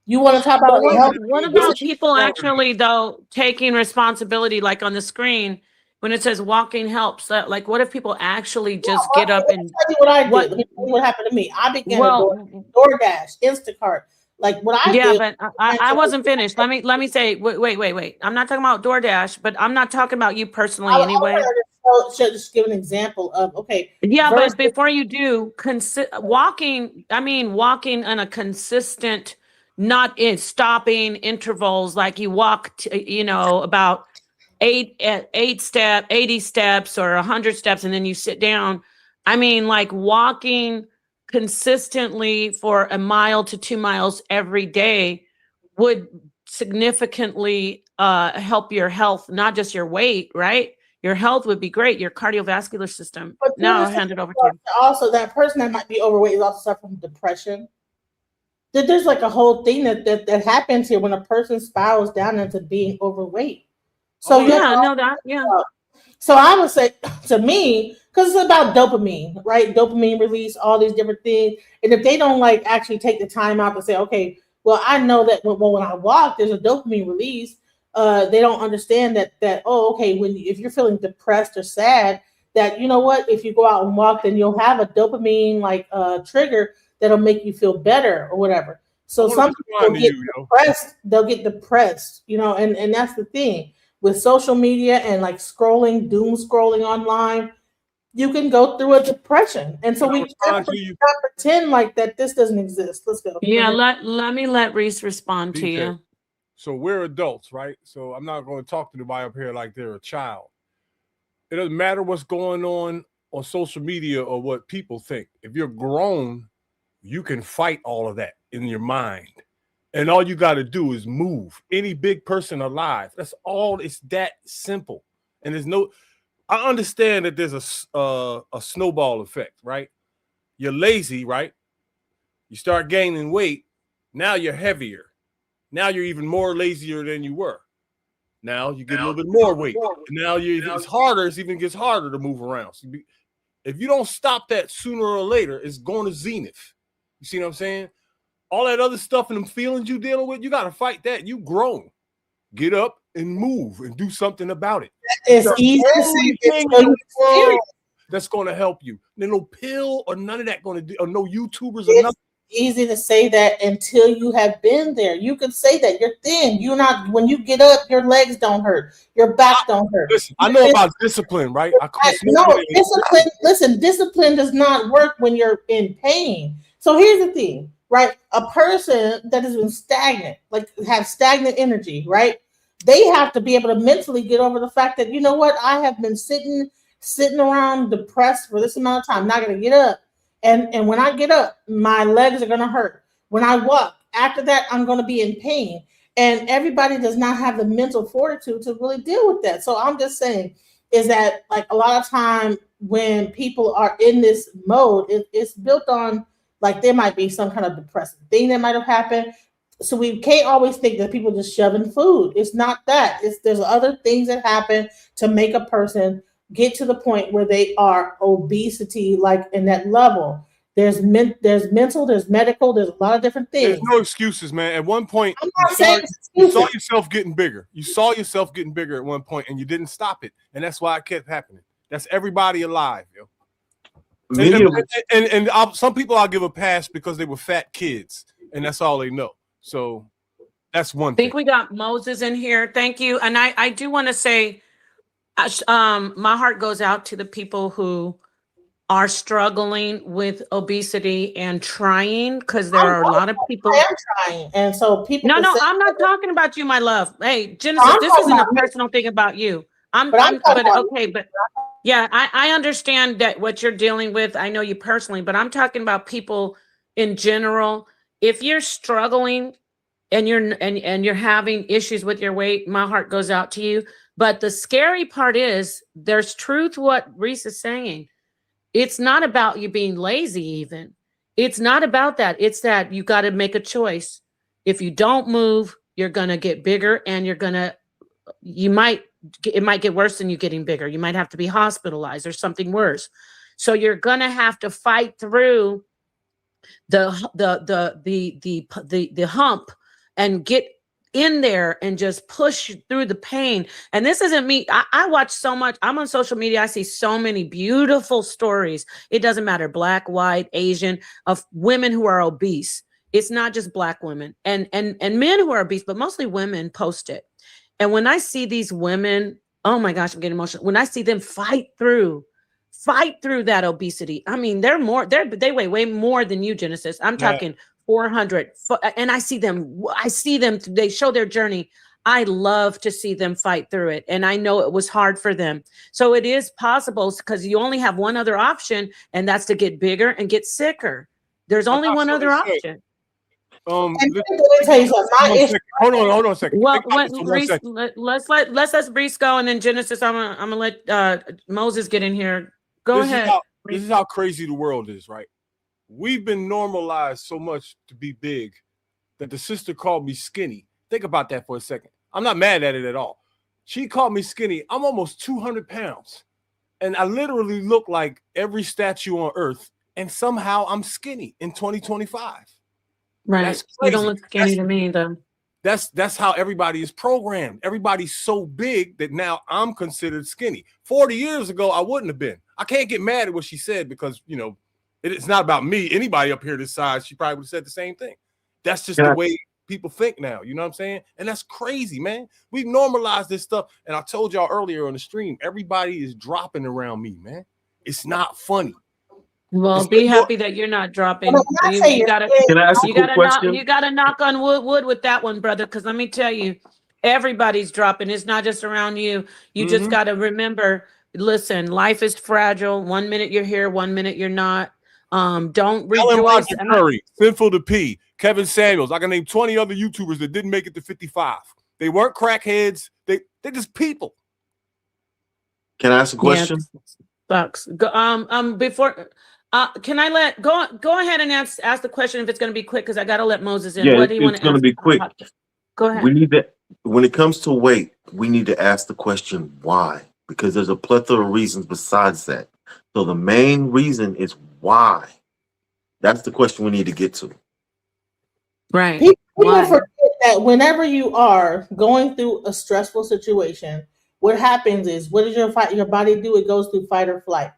You want to talk about what about people actually though taking responsibility, like on the screen when it says walking helps? Like, what if people actually just get up and tell you what I did? Let me tell you what happened to me. I began to DoorDash, Instacart. Like what I did. But I wasn't finished. Let me say wait. I'm not talking about DoorDash, but I'm not talking about you personally anyway. should just give an example of Yeah, versus- but before you do, walking on a consistent, not in stopping intervals, like you walk, about 80 steps or 100 steps, and then you sit down. I mean, like walking consistently for 1 mile to 2 miles every day would significantly help your health, not just your weight, right? Your health would be great, your cardiovascular system. But Now I'll hand it over to you. Also, that person that might be overweight is also suffering from depression. There's like a whole thing that happens here when a person spirals down into being overweight. So So I would say, to me, because it's about dopamine, right? Dopamine release, all these different things. And if they don't like actually take the time out to say, okay, well, I know that when I walk, there's a dopamine release. They don't understand that if you're feeling depressed or sad, that you know what, if you go out and walk, then you'll have a dopamine trigger that'll make you feel better or whatever. So some people get depressed, they'll get depressed, and that's the thing with social media and like doom scrolling online. You can go through a depression, and so we can't pretend like that this doesn't exist. Let's go. Yeah, let Reese respond to you. So we're adults, right? So I'm not going to talk to anybody up here like they're a child. It doesn't matter what's going on social media or what people think. If you're grown, you can fight all of that in your mind. And all you got to do is move. Any big person alive. That's all. It's that simple. And I understand that there's a snowball effect, right? You're lazy, right? You start gaining weight. Now you're heavier. Now you're even more lazier than you were. Now you get a little bit more weight. And now it's harder. It even gets harder to move around. So if you don't stop that sooner or later, it's going to zenith. You see what I'm saying? All that other stuff and them feelings you dealing with, you got to fight that. You grown. Get up and move and do something about it. It's easy to say. That's going to help you. Then no pill or none of that going to do, or no YouTubers or nothing. Easy to say that until you have been there. You can say that you're thin. When you get up, your legs don't hurt, your back don't hurt. Listen, I know about discipline, right? Discipline. Listen, discipline does not work when you're in pain. So here's the thing, right? A person that has been stagnant, like have stagnant energy, right? They have to be able to mentally get over the fact that, you know what, I have been sitting around depressed for this amount of time. I'm not going to get up. And when I get up, my legs are going to hurt. When I walk, after that, I'm going to be in pain. And everybody does not have the mental fortitude to really deal with that. So I'm just saying is that like a lot of time when people are in this mode, it's built on like there might be some kind of depressive thing that might have happened. So we can't always think that people just shoving food. It's not that. There's other things that happen to make a person get to the point where they are obesity, like in that level. There's mental, there's medical, there's a lot of different things. There's no excuses, man. At one point, you saw yourself getting bigger. You saw yourself getting bigger at one point, and you didn't stop it, and that's why it kept happening. That's everybody alive, yo. And some people I'll give a pass because they were fat kids, and that's all they know. So that's one thing. I think we got Moses in here. Thank you. And I do want to say, my heart goes out to the people who are struggling with obesity and trying, because there are a lot of people. I am trying, and so people. No, I'm not talking about you, my love. Hey, Genesis, this isn't a personal thing about you. Yeah, I understand that what you're dealing with. I know you personally, but I'm talking about people in general. If you're struggling and you're having issues with your weight, my heart goes out to you. But the scary part is there's truth what Reese is saying. It's not about you being lazy even. It's not about that. It's that you got to make a choice. If you don't move, you're going to get bigger, and it might get worse than you getting bigger. You might have to be hospitalized or something worse. So you're going to have to fight through the hump and get in there and just push through the pain. And this isn't me. I watch so much. I'm on social media. I see so many beautiful stories. It doesn't matter, Black, white, Asian, of women who are obese. It's not just Black women and men who are obese, but mostly women post it. And when I see these women oh my gosh, I'm getting emotional. When I see them fight through that obesity. I mean, they weigh way more than you, Genesis. I'm Yeah. talking 400. And I see them, they show their journey. I love to see them fight through it. And I know it was hard for them. So it is possible because you only have one other option, and that's to get bigger and get sicker. There's only one other option. And let me tell you something. My issue- Hold on a second. Well, Think about this for 1 Reese, second. let's let Reese go, and then Genesis, I'm gonna let Moses get in here. Go This is ahead. this is how crazy the world is, right? We've been normalized so much to be big that the sister called me skinny. Think about that for a second. I'm not mad at it at all. She called me skinny. I'm almost 200 pounds. And I literally look like every statue on earth. And somehow I'm skinny in 2025. Right. That's You don't crazy. look skinny to me, though. That's how everybody is programmed. Everybody's so big that now I'm considered skinny. 40 years ago, I wouldn't have been. I can't get mad at what she said because, you know, it's not about me. Anybody up here this size, she probably would have said the same thing. That's just the way people think now. You know what I'm saying? And that's crazy, man. We've normalized this stuff. And I told y'all earlier on the stream, everybody is dropping around me, man. It's not funny. Well, be happy that you're not dropping. You gotta, Can I ask a quick question? you gotta knock on wood with that one, brother. Because let me tell you, everybody's dropping. It's not just around you. You just gotta remember. Listen, life is fragile. 1 minute you're here, 1 minute you're not. Don't rejoice. Curry, Sinful to P, Kevin Samuels. I can name 20 other YouTubers that didn't make it to 55. They weren't crackheads. They're just people. Can I ask a question? Sucks. Before. Can I go ahead and ask the question if it's going to be quick because I got to let Moses in. Yeah, What do you want it's to going to be quick. Go ahead. We need to, when it comes to weight, we need to ask the question why, because there's a plethora of reasons besides that. So the main reason is why. That's the question we need to get to. Right. People forget that whenever you are going through a stressful situation, what happens is, what does your body do? It goes through fight or flight.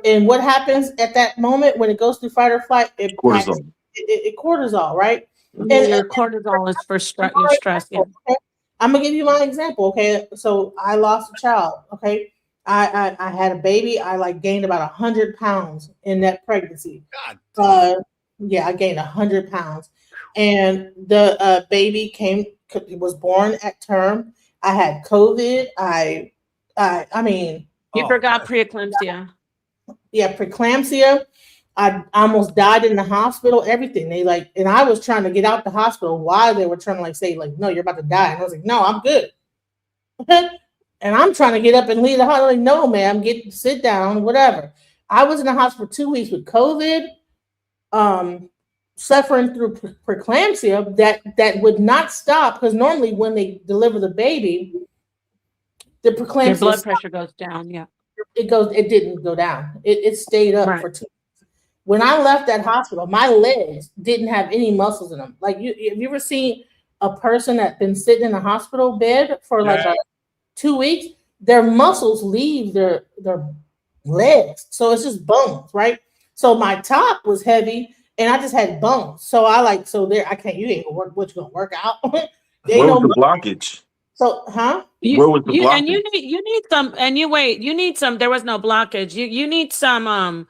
And what happens at that moment when it goes through fight or flight? Cortisol. It cortisol, right? And your cortisol is for your stress. Yeah. Okay? I'm gonna give you my example. Okay, so I lost a child. Okay, I had a baby. I gained about 100 pounds in that pregnancy. Yeah, I gained 100 pounds, and the baby was born at term. I had COVID. I mean, you forgot preeclampsia. Yeah, preeclampsia. I almost died in the hospital. Everything and I was trying to get out the hospital while they were trying to say no, you're about to die. And I was like, no, I'm good. And I'm trying to get up and leave the hospital. Like, no, ma'am, sit down, whatever. I was in the hospital for 2 weeks with COVID, suffering through preeclampsia that would not stop because normally when they deliver the baby, the preeclampsia, your blood pressure goes down. Yeah. It didn't go down. It stayed up for 2 weeks. When I left that hospital, my legs didn't have any muscles in them. Have you ever seen a person that's been sitting in a hospital bed for 2 weeks? Their muscles leave their legs. So it's just bones, right? So my top was heavy and I just had bones. So you ain't gonna work, what you gonna work out? Where was the blockage? So, Where was the blockage? And you need some, you need some, there was no blockage. You need some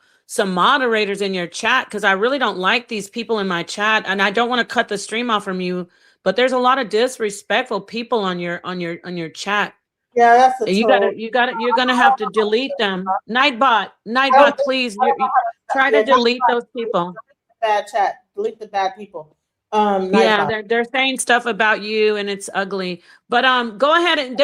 moderators in your chat because I really don't like these people in my chat, and I don't want to cut the stream off from you, but there's a lot of disrespectful people on your chat. Yeah, that's you're gonna have to delete them. Nightbot, please, try to delete those people. Bad chat, delete the bad people. Yeah, they're saying stuff about you and it's ugly. But go ahead and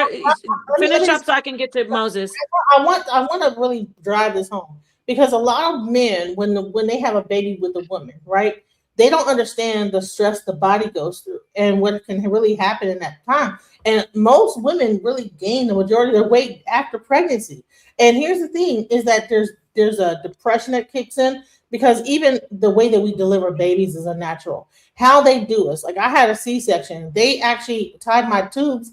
finish up so I can get to Moses. I want to really drive this home because a lot of men, when they have a baby with a woman, right, they don't understand the stress the body goes through and what can really happen in that time. And most women really gain the majority of their weight after pregnancy. And here's the thing: is that there's a depression that kicks in because even the way that we deliver babies is unnatural. How they do is I had a C-section. They actually tied my tubes.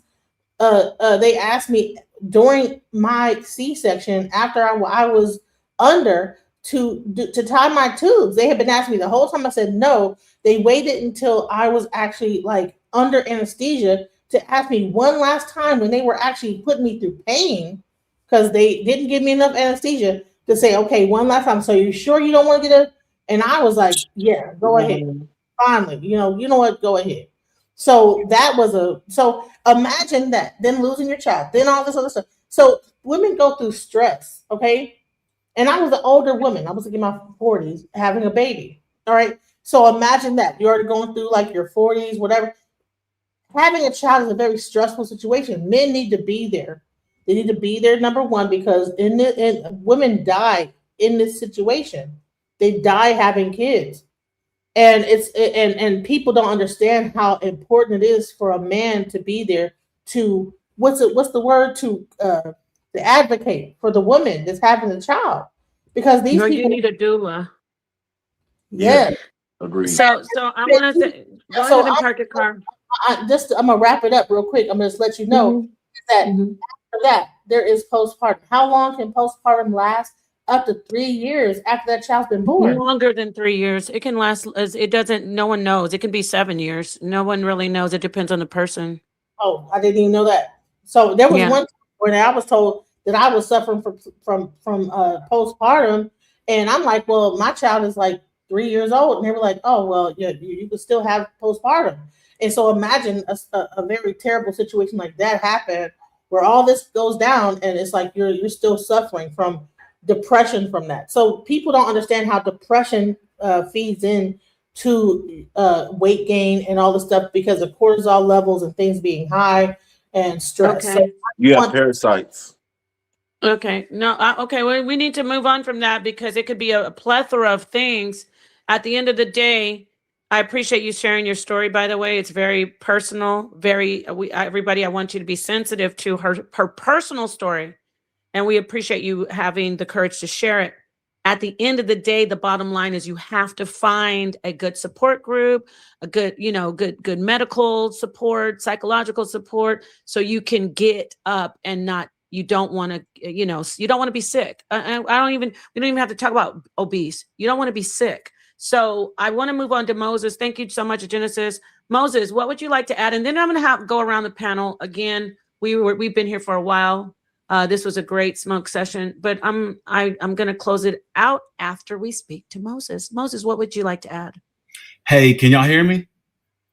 They asked me during my C-section after I was under to tie my tubes. They had been asking me the whole time. I said no. They waited until I was actually under anesthesia to ask me one last time when they were actually putting me through pain because they didn't give me enough anesthesia to say, okay, one last time. So you sure you don't want to get a? And I was like, yeah, go ahead. Finally, you know what? Go ahead. So that was so imagine that, then losing your child, then all this other stuff. So women go through stress, okay? And I was an older woman. I was like in my 40s having a baby. All right. So imagine that. You're already going through like your 40s, whatever. Having a child is a very stressful situation. Men need to be there. They need to be there, number one, because women die in this situation. They die having kids. And and people don't understand how important it is for a man to be there to what's the word to advocate for the woman that's having a child, because these people you need a doula. Yeah, agreed. So I want to say, go ahead and park your car. I'm gonna wrap it up real quick. I'm gonna just let you know that after that there is postpartum. How long can postpartum last? Up to 3 years after that child's been born. Longer than 3 years. It can last no one knows. It can be 7 years. No one really knows. It depends on the person. Oh, I didn't even know that. So there was one time when I was told that I was suffering from postpartum, and I'm like, well, my child is like 3 years old, and they were like, oh, well, yeah, you could still have postpartum. And so imagine a very terrible situation like that happen, where all this goes down, and it's like you're still suffering from depression from that. So people don't understand how depression feeds in to weight gain and all the stuff because of cortisol levels and things being high and stress. Okay. So You have parasites. Okay. No. Okay. Well, we need to move on from that because it could be a plethora of things. At the end of the day, I appreciate you sharing your story. By the way, it's very personal. Everybody, I want you to be sensitive to her personal story. And we appreciate you having the courage to share it. At the end of the day, the bottom line is you have to find a good support group, a good, good medical support, psychological support, so you can get up and you don't want to, you don't want to be sick. We don't even have to talk about obese. You don't want to be sick. So I want to move on to Moses. Thank you so much, Genesis. Moses, what would you like to add? And then I'm going to go around the panel again. We've been here for a while. This was a great smoke session, but I'm going to close it out after we speak to Moses. Moses, what would you like to add? Hey, can y'all hear me?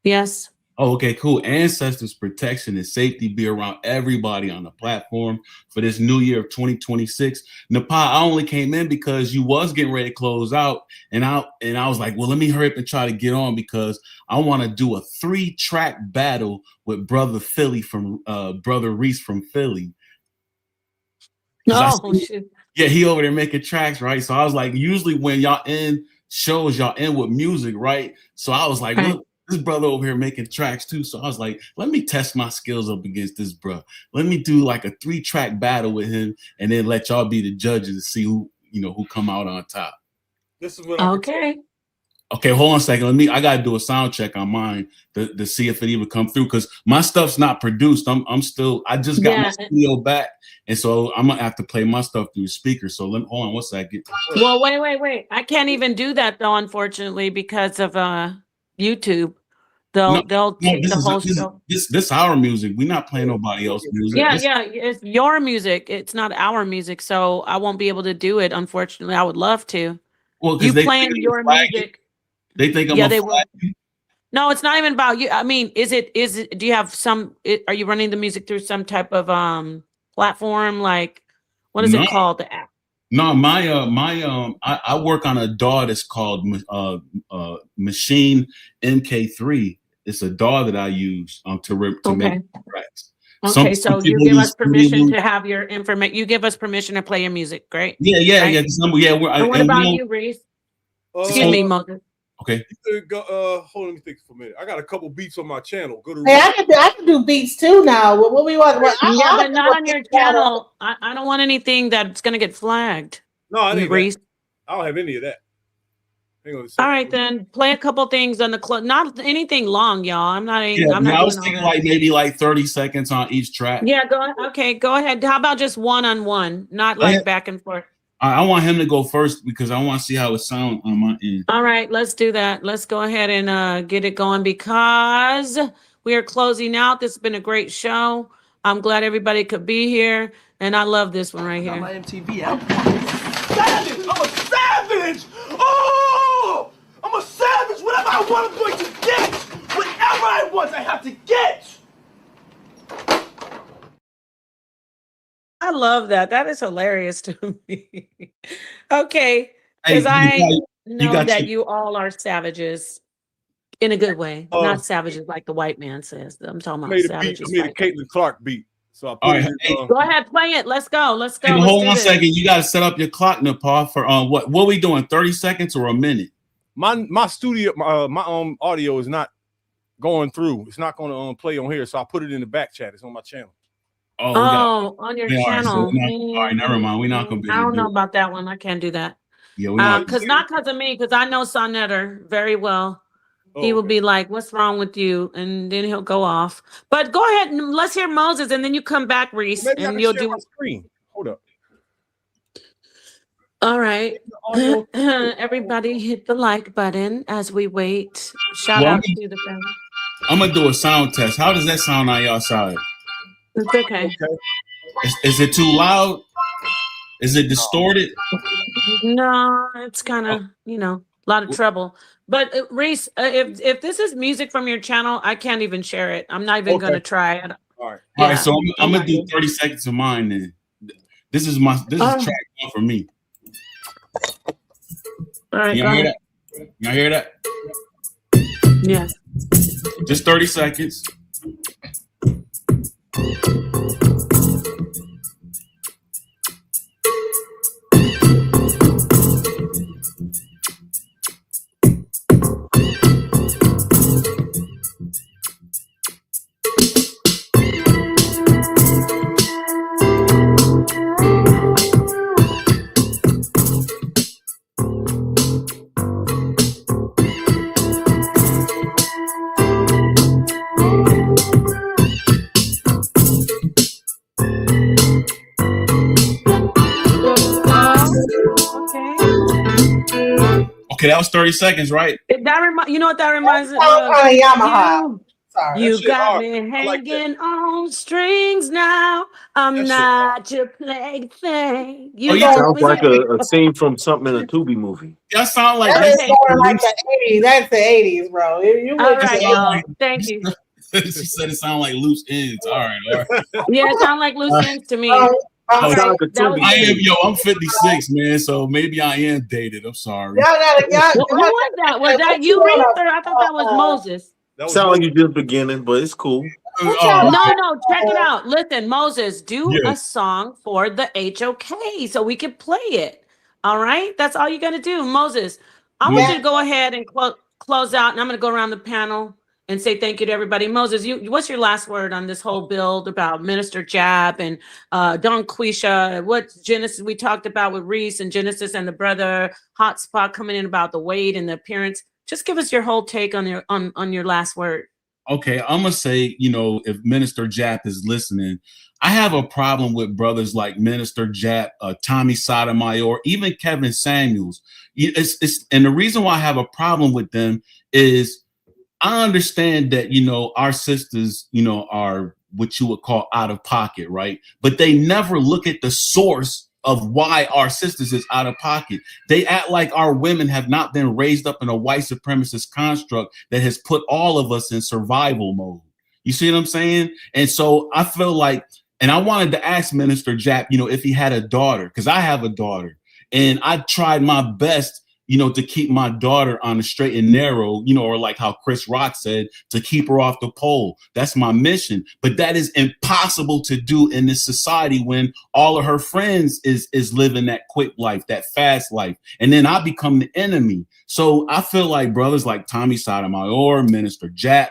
Yes. Oh, okay, cool. Ancestors protection and safety be around everybody on the platform for this new year of 2026. Napa, I only came in because you was getting ready to close out, and I was like, well, let me hurry up and try to get on because I want to do a 3-track battle with Brother Reese from Philly. Oh, shit. Yeah, he over there making tracks, right? So I was like, usually when y'all end shows, y'all end with music, right? So I was like, look, this brother over here making tracks too. So I was like, let me test my skills up against this bro. Let me do like a 3-track battle with him, and then let y'all be the judges to see who come out on top. This is what Okay, hold on a second. I gotta do a sound check on mine to see if it even come through because my stuff's not produced. I just got my studio back, and so I'm gonna have to play my stuff through the speaker. So hold on one second. Well, wait. I can't even do that though, unfortunately, because of YouTube. They'll take the whole show. This our music. We're not playing nobody else's music. Yeah, it's your music. It's not our music, so I won't be able to do it. Unfortunately, I would love to. Well, you playing your music. They think they will. No, it's not even about you. I mean, is it? Do you have are you running the music through some type of platform? Like, what is it called? The app? No, I work on a DAW that's called Machine MK3. It's a DAW that I use to make tracks. Okay, so you give us permission to have your information. You give us permission to play your music, great? Yeah. And what about you, Reese? Excuse me, Moses. Okay. Hold on, let me think for a minute. I got a couple beats on my channel. Go to. Hey, I can do beats too now. What we want? But not on your channel. I don't want anything that's gonna get flagged. No, I think Reese. I don't have any of that. Hang on a All second. right, then play a couple things on the not anything long, y'all. I'm not. I was thinking like maybe like 30 seconds on each track. Yeah, go ahead. Okay, go ahead. How about just one-on-one, not like back and forth? I want him to go first because I want to see how it sounds on my end. All right, let's do that. Let's go ahead and get it going because We are closing out. This has been a great show. I'm glad everybody could be here, and I love this one right here. My MTV album. Savage! I'm a savage! Oh! I'm a savage! Whatever I want, I'm going to get! Whatever I want, I have to get! I love that. That is hilarious to me. Okay, because Hey, I know got that you. you all are savages in a good way, not savages like the white man says. I'm talking I about made a beat. savages. I made a Like Caitlin Clark beat. So I put All it right, in. hey, go ahead, play it. Let's go. Let's go. Hey, Let's hold do on a this. second. You got to set up your clock, Nepal, for what we doing? 30 seconds or a minute? My studio, my audio is not going through. It's not going to play on here, so I put it in the back chat. It's on my channel. Oh, On your yeah, all right, so channel. all right, never mind. We're not gonna be I able don't to know do it. about that one. I can't do that. Yeah, we're not. Because not because of me, because I know Sonetter very well. He will be like, "What's wrong with you?" And then he'll go off. But go ahead and let's hear Moses, and then you come back, Reese, Maybe I and can you'll share do. my screen. Hold up. All right, everybody, hit the like button as we wait. Shout Well, out to the family. I'm gonna do a sound test. How does that sound on y'all side? It's okay. Is it too loud? Is it distorted? No, it's kind of a lot of trouble. But Reese, if this is music from your channel, I can't even share it. I'm not even gonna try it. All right. All right, so I'm gonna do 30 seconds of mine then. This is track one for me. All right, Y'all hear that? Y'all hear that? Yeah. Just 30 seconds. Okay, that was 30 seconds, right? You know what that reminds me of? Yamaha. Sorry. You That shit got hard. me I like that. hanging on strings now. I'm That shit not your plaything. Oh, yeah. Sounds like a scene from something in a Tubi movie. Y'all sound like That is more like the 80s. That's the 80s, bro. You All would right, say- y'all. Thank you. She said it sounded like loose ends. All right, all right. Yeah, it sounds like loose ends to me. Oh, All right, that was I am, good. yo, I'm 56, man, so maybe I am dated. I'm sorry. Y'all gotta, Who was that? Was that you, Reese? Or I thought that was Moses. Sound like you just beginning, but it's cool. No, check it out. Listen, Moses, do a song for the HOK so we can play it. All right? That's all you got to do. Moses, I want you to go ahead and close out, and I'm going to go around the panel and say thank you to everybody. Moses, what's your last word on this whole build about Minister Jab and Don Quisha? What Genesis we talked about with Reese and Genesis and the brother Hotspot coming in about the weight and the appearance? Just give us your whole take on your last word. Okay, I'm gonna say, if Minister Jap is listening, I have a problem with brothers like Minister Jap, Tommy Sotomayor, even Kevin Samuels. And the reason why I have a problem with them is I understand that, our sisters, are what you would call out of pocket, right? But they never look at the source of why our sisters is out of pocket. They act like our women have not been raised up in a white supremacist construct that has put all of us in survival mode. You see what I'm saying? And so I feel like, and I wanted to ask Minister Jap, if he had a daughter, because I have a daughter, and I tried my best to keep my daughter on the straight and narrow, or like how Chris Rock said, to keep her off the pole. That's my mission. But that is impossible to do in this society when all of her friends is living that quick life, that fast life. And then I become the enemy. So I feel like brothers like Tommy Sotomayor, Minister Jap,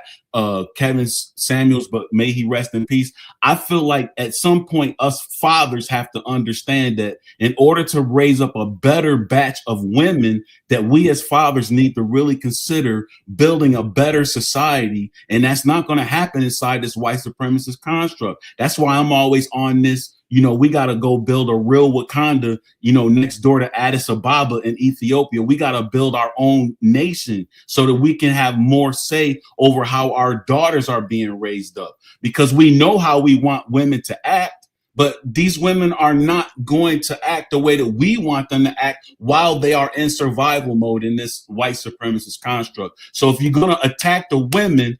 Kevin Samuels, but may he rest in peace. I feel like at some point us fathers have to understand that in order to raise up a better batch of women, that we as fathers need to really consider building a better society. And that's not going to happen inside this white supremacist construct. That's why I'm always on this we got to go build a real Wakanda, next door to Addis Ababa in Ethiopia. We got to build our own nation so that we can have more say over how our daughters are being raised up, because we know how we want women to act, but these women are not going to act the way that we want them to act while they are in survival mode in this white supremacist construct. So if you're going to attack the women,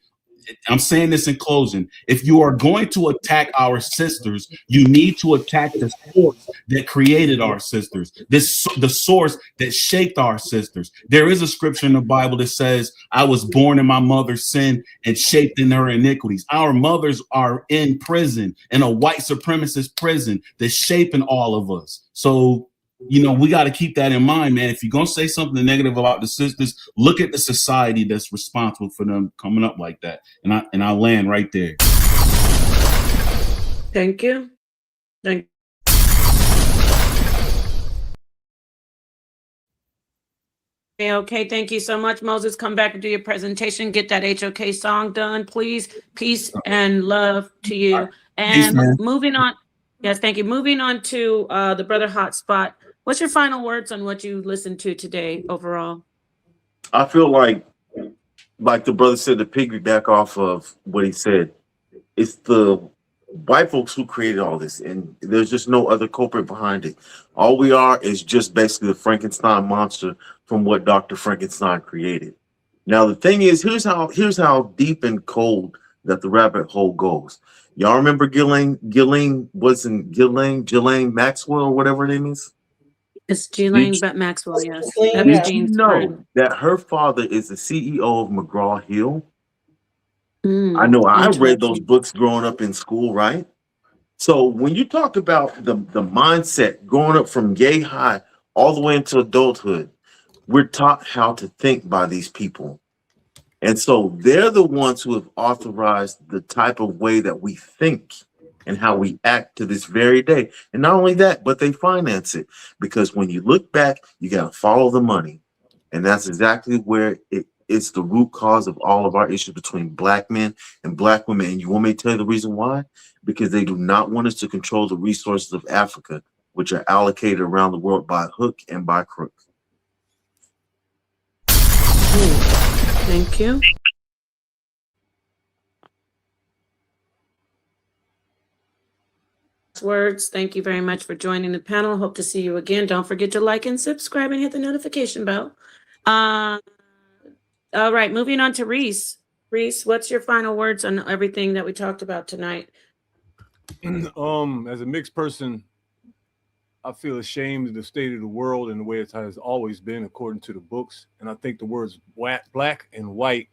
I'm saying this in closing, if you are going to attack our sisters, you need to attack the source that created our sisters, the source that shaped our sisters. There is a scripture in the Bible that says, I was born in my mother's sin and shaped in her iniquities. Our mothers are in prison, in a white supremacist prison that's shaping all of us. So we got to keep that in mind, man. If you're going to say something negative about the sisters, look at the society that's responsible for them coming up like that. And I'll land right there. Thank you. Okay, thank you so much, Moses. Come back and do your presentation. Get that HOK song done, please. Peace and love to you. And Peace, moving on. Yes, thank you. Moving on to the Brother Hotspot. What's your final words on what you listened to today overall? I feel like the brother said, to piggyback off of what he said, it's the white folks who created all this, and there's just no other culprit behind it. All we are is just basically the Frankenstein monster from what Dr. Frankenstein created. Now the thing is, here's how deep and cold that the rabbit hole goes. Y'all remember Ghislaine Maxwell, or whatever her name is? It's Ghislaine Maxwell, yes. Did you know that her father is the CEO of McGraw-Hill? I know I read those books growing up in school, right? So when you talk about the mindset growing up from yay high all the way into adulthood, we're taught how to think by these people. And so they're the ones who have authorized the type of way that we think and how we act to this very day. And not only that, but they finance it. Because when you look back, you got to follow the money. And that's exactly where it's the root cause of all of our issues between black men and black women. And you want me to tell you the reason why? Because they do not want us to control the resources of Africa, which are allocated around the world by hook and by crook. Thank you. Words. Thank you very much for joining the panel. Hope to see you again. Don't forget to like and subscribe and hit the notification bell. All right, moving on to Reese. Reese, what's your final words on everything that we talked about tonight? As a mixed person, I feel ashamed of the state of the world and the way it has always been according to the books. And I think the words black and white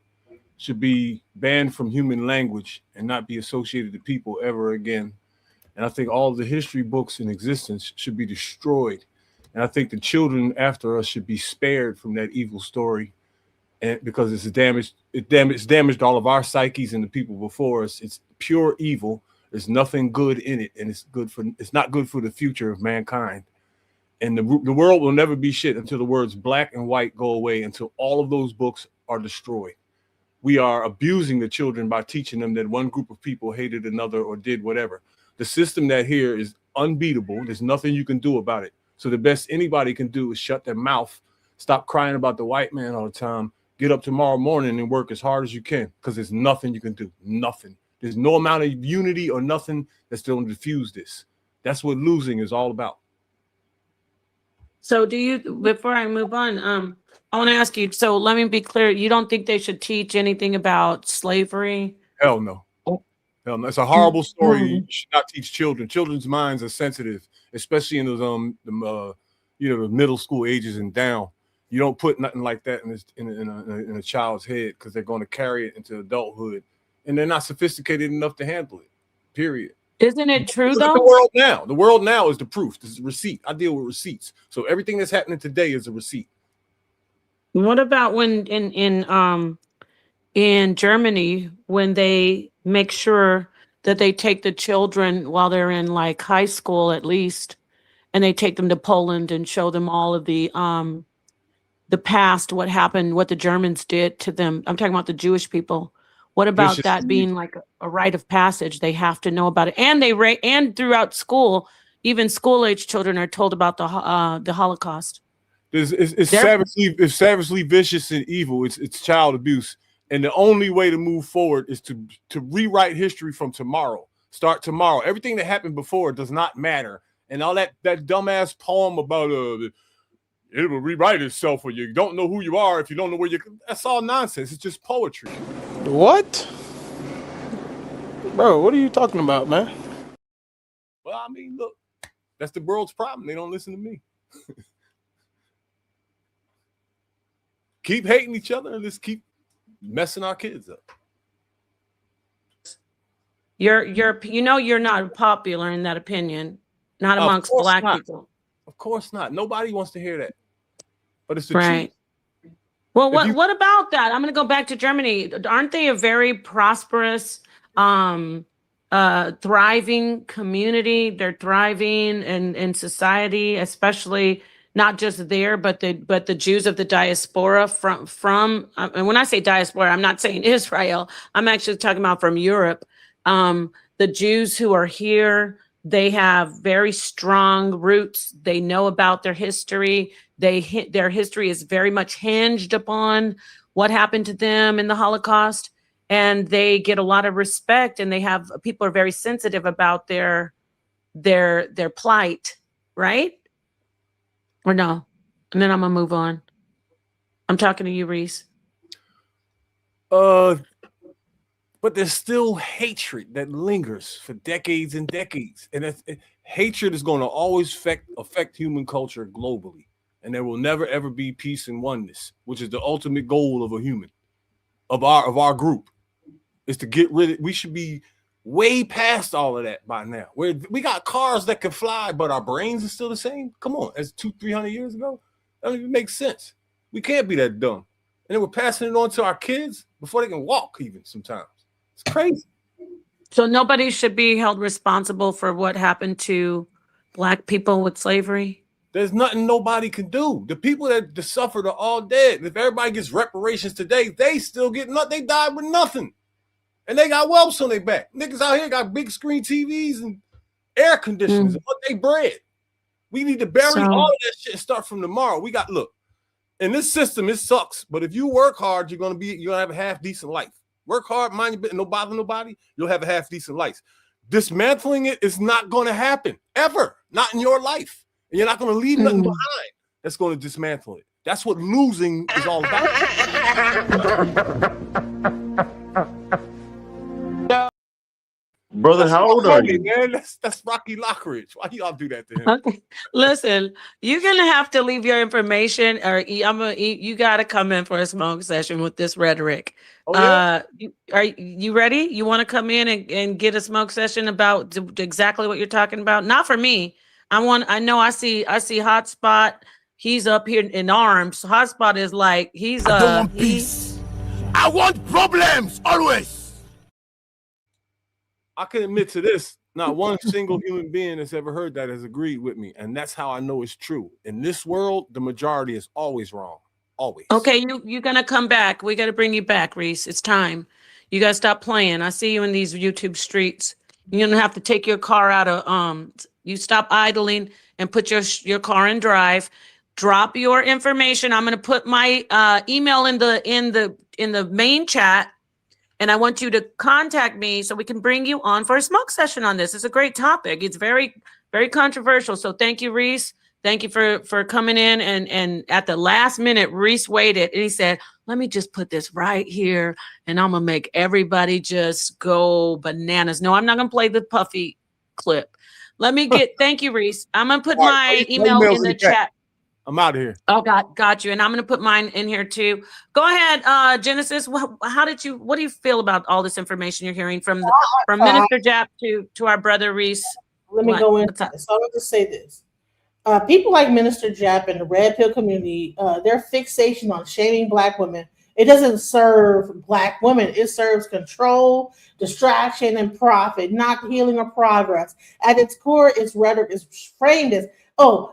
should be banned from human language and not be associated to people ever again. And I think all the history books in existence should be destroyed. And I think the children after us should be spared from that evil story. And because it's damaged all of our psyches and the people before us. It's pure evil. There's nothing good in it, and it's not good for the future of mankind. And the world will never be shit until the words black and white go away, until all of those books are destroyed. We are abusing the children by teaching them that one group of people hated another or did whatever. The system that here is unbeatable. There's nothing you can do about it. So the best anybody can do is shut their mouth, stop crying about the white man all the time, get up tomorrow morning and work as hard as you can, because there's nothing you can do. Nothing. There's no amount of unity or nothing that's going to diffuse this. That's what losing is all about. So before I move on, I want to ask you, so let me be clear. You don't think they should teach anything about slavery? Hell no. Hell no. It's a horrible story. You should not teach children. Children's minds are sensitive, especially in those the middle school ages and down. You don't put nothing like that in a child's head, because they're going to carry it into adulthood, and they're not sophisticated enough to handle it. Period. Isn't it true though? The world now is the proof. This is a receipt. I deal with receipts. So everything that's happening today is a receipt. What about when in Germany, when they make sure that they take the children while they're in like high school at least, and they take them to Poland and show them all of the past, what happened, what the Germans did to them. I'm talking about the Jewish people. What about Vicious that and being evil. like a rite of passage? They have to know about it, and and throughout school, even school age children are told about the Holocaust. It's They're- savagely vicious and evil. It's child abuse, and the only way to move forward is to rewrite history from tomorrow. Start tomorrow. Everything that happened before does not matter, and all that dumbass poem about it will rewrite itself, or you don't know who you are if you don't know where you. That's all nonsense. It's just poetry. What? Bro, what are you talking about, man? Well, I mean, look, that's the world's problem. They don't listen to me. Keep hating each other and just keep messing our kids up. You're not popular in that opinion, not Of amongst course Black not. people. Of course not. Nobody wants to hear that. But it's the Right. truth. Well, If you- what about that? I'm going to go back to Germany. Aren't they a very prosperous, thriving community? They're thriving in society, especially not just there, but the Jews of the diaspora from and when I say diaspora, I'm not saying Israel. I'm actually talking about from Europe. The Jews who are here, they have very strong roots. They know about their history. Their history is very much hinged upon what happened to them in the Holocaust, and they get a lot of respect. And people are very sensitive about their plight, right? Or no? And then I'm gonna move on. I'm talking to you, Reese. But there's still hatred that lingers for decades and decades, and hatred is going to always affect human culture globally, and there will never ever be peace and oneness, which is the ultimate goal of a human, of our group, is to get rid of. We should be way past all of that by now. We got cars that can fly, but our brains are still the same. Come on, as 200-300 years ago, that don't even make sense. We can't be that dumb, and then we're passing it on to our kids before they can walk. Even sometimes. It's crazy. So nobody should be held responsible for what happened to Black people with slavery? There's nothing nobody can do. The people that suffered are all dead. If everybody gets reparations today, they still get nothing. They died with nothing. And they got whelps on their back. Niggas out here got big screen TVs and air conditioners and what they bread. We need to bury all of that shit and start from tomorrow. Look, in this system, it sucks. But if you work hard, you're gonna have a half decent life. Work hard, mind your business, no bother nobody, you'll have a half decent life. Dismantling it is not going to happen ever, not in your life. And you're not going to leave nothing behind that's going to dismantle it. That's what losing is all about. Brother, how old are you? Man, that's Rocky Lockridge. Why y'all do that to him? Okay. Listen, you're gonna have to leave your information, or you gotta come in for a smoke session with this rhetoric. Oh, yeah? Are you ready? You want to come in and get a smoke session about exactly what you're talking about? Not for me. I see Hotspot. He's up here in arms. Hotspot is like he's I don't want peace. I want problems always. I can admit to this. Not one single human being that's ever heard that has agreed with me. And that's how I know it's true. In this world, the majority is always wrong. Always. Okay, you're gonna come back. We gotta bring you back, Reese. It's time. You gotta stop playing. I see you in these YouTube streets. You're gonna have to take your car out of you stop idling and put your car in drive. Drop your information. I'm gonna put my email in the main chat. And I want you to contact me so we can bring you on for a smoke session on this. It's a great topic. It's very, very controversial. So thank you, Reese. Thank you for coming in. And at the last minute, Reese waited and he said, let me just put this right here and I'm going to make everybody just go bananas. No, I'm not going to play the Puffy clip. Thank you, Reese. I'm going to put my email in the chat. I'm out of here. Oh, got you. And I'm going to put mine in here too. Go ahead, Genesis. What do you feel about all this information you're hearing from Minister Jap to our brother Reese? Let me go in. So I'm going to say this. People like Minister Jap and the Red Pill community, their fixation on shaming Black women, it doesn't serve Black women. It serves control, distraction, and profit, not healing or progress. At its core, its rhetoric is framed as,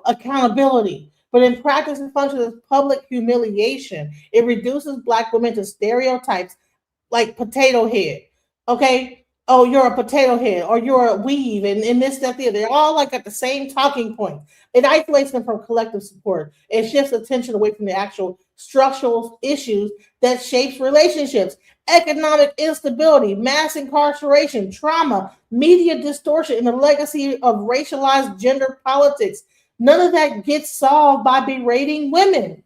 accountability. But in practice, it functions as public humiliation. It reduces Black women to stereotypes like potato head. Okay. Oh, you're a potato head, or you're a weave, and this, that, the other. They're all like at the same talking point. It isolates them from collective support. It shifts attention away from the actual structural issues that shapes relationships. Economic instability, mass incarceration, trauma, media distortion, and the legacy of racialized gender politics. None of that gets solved by berating women.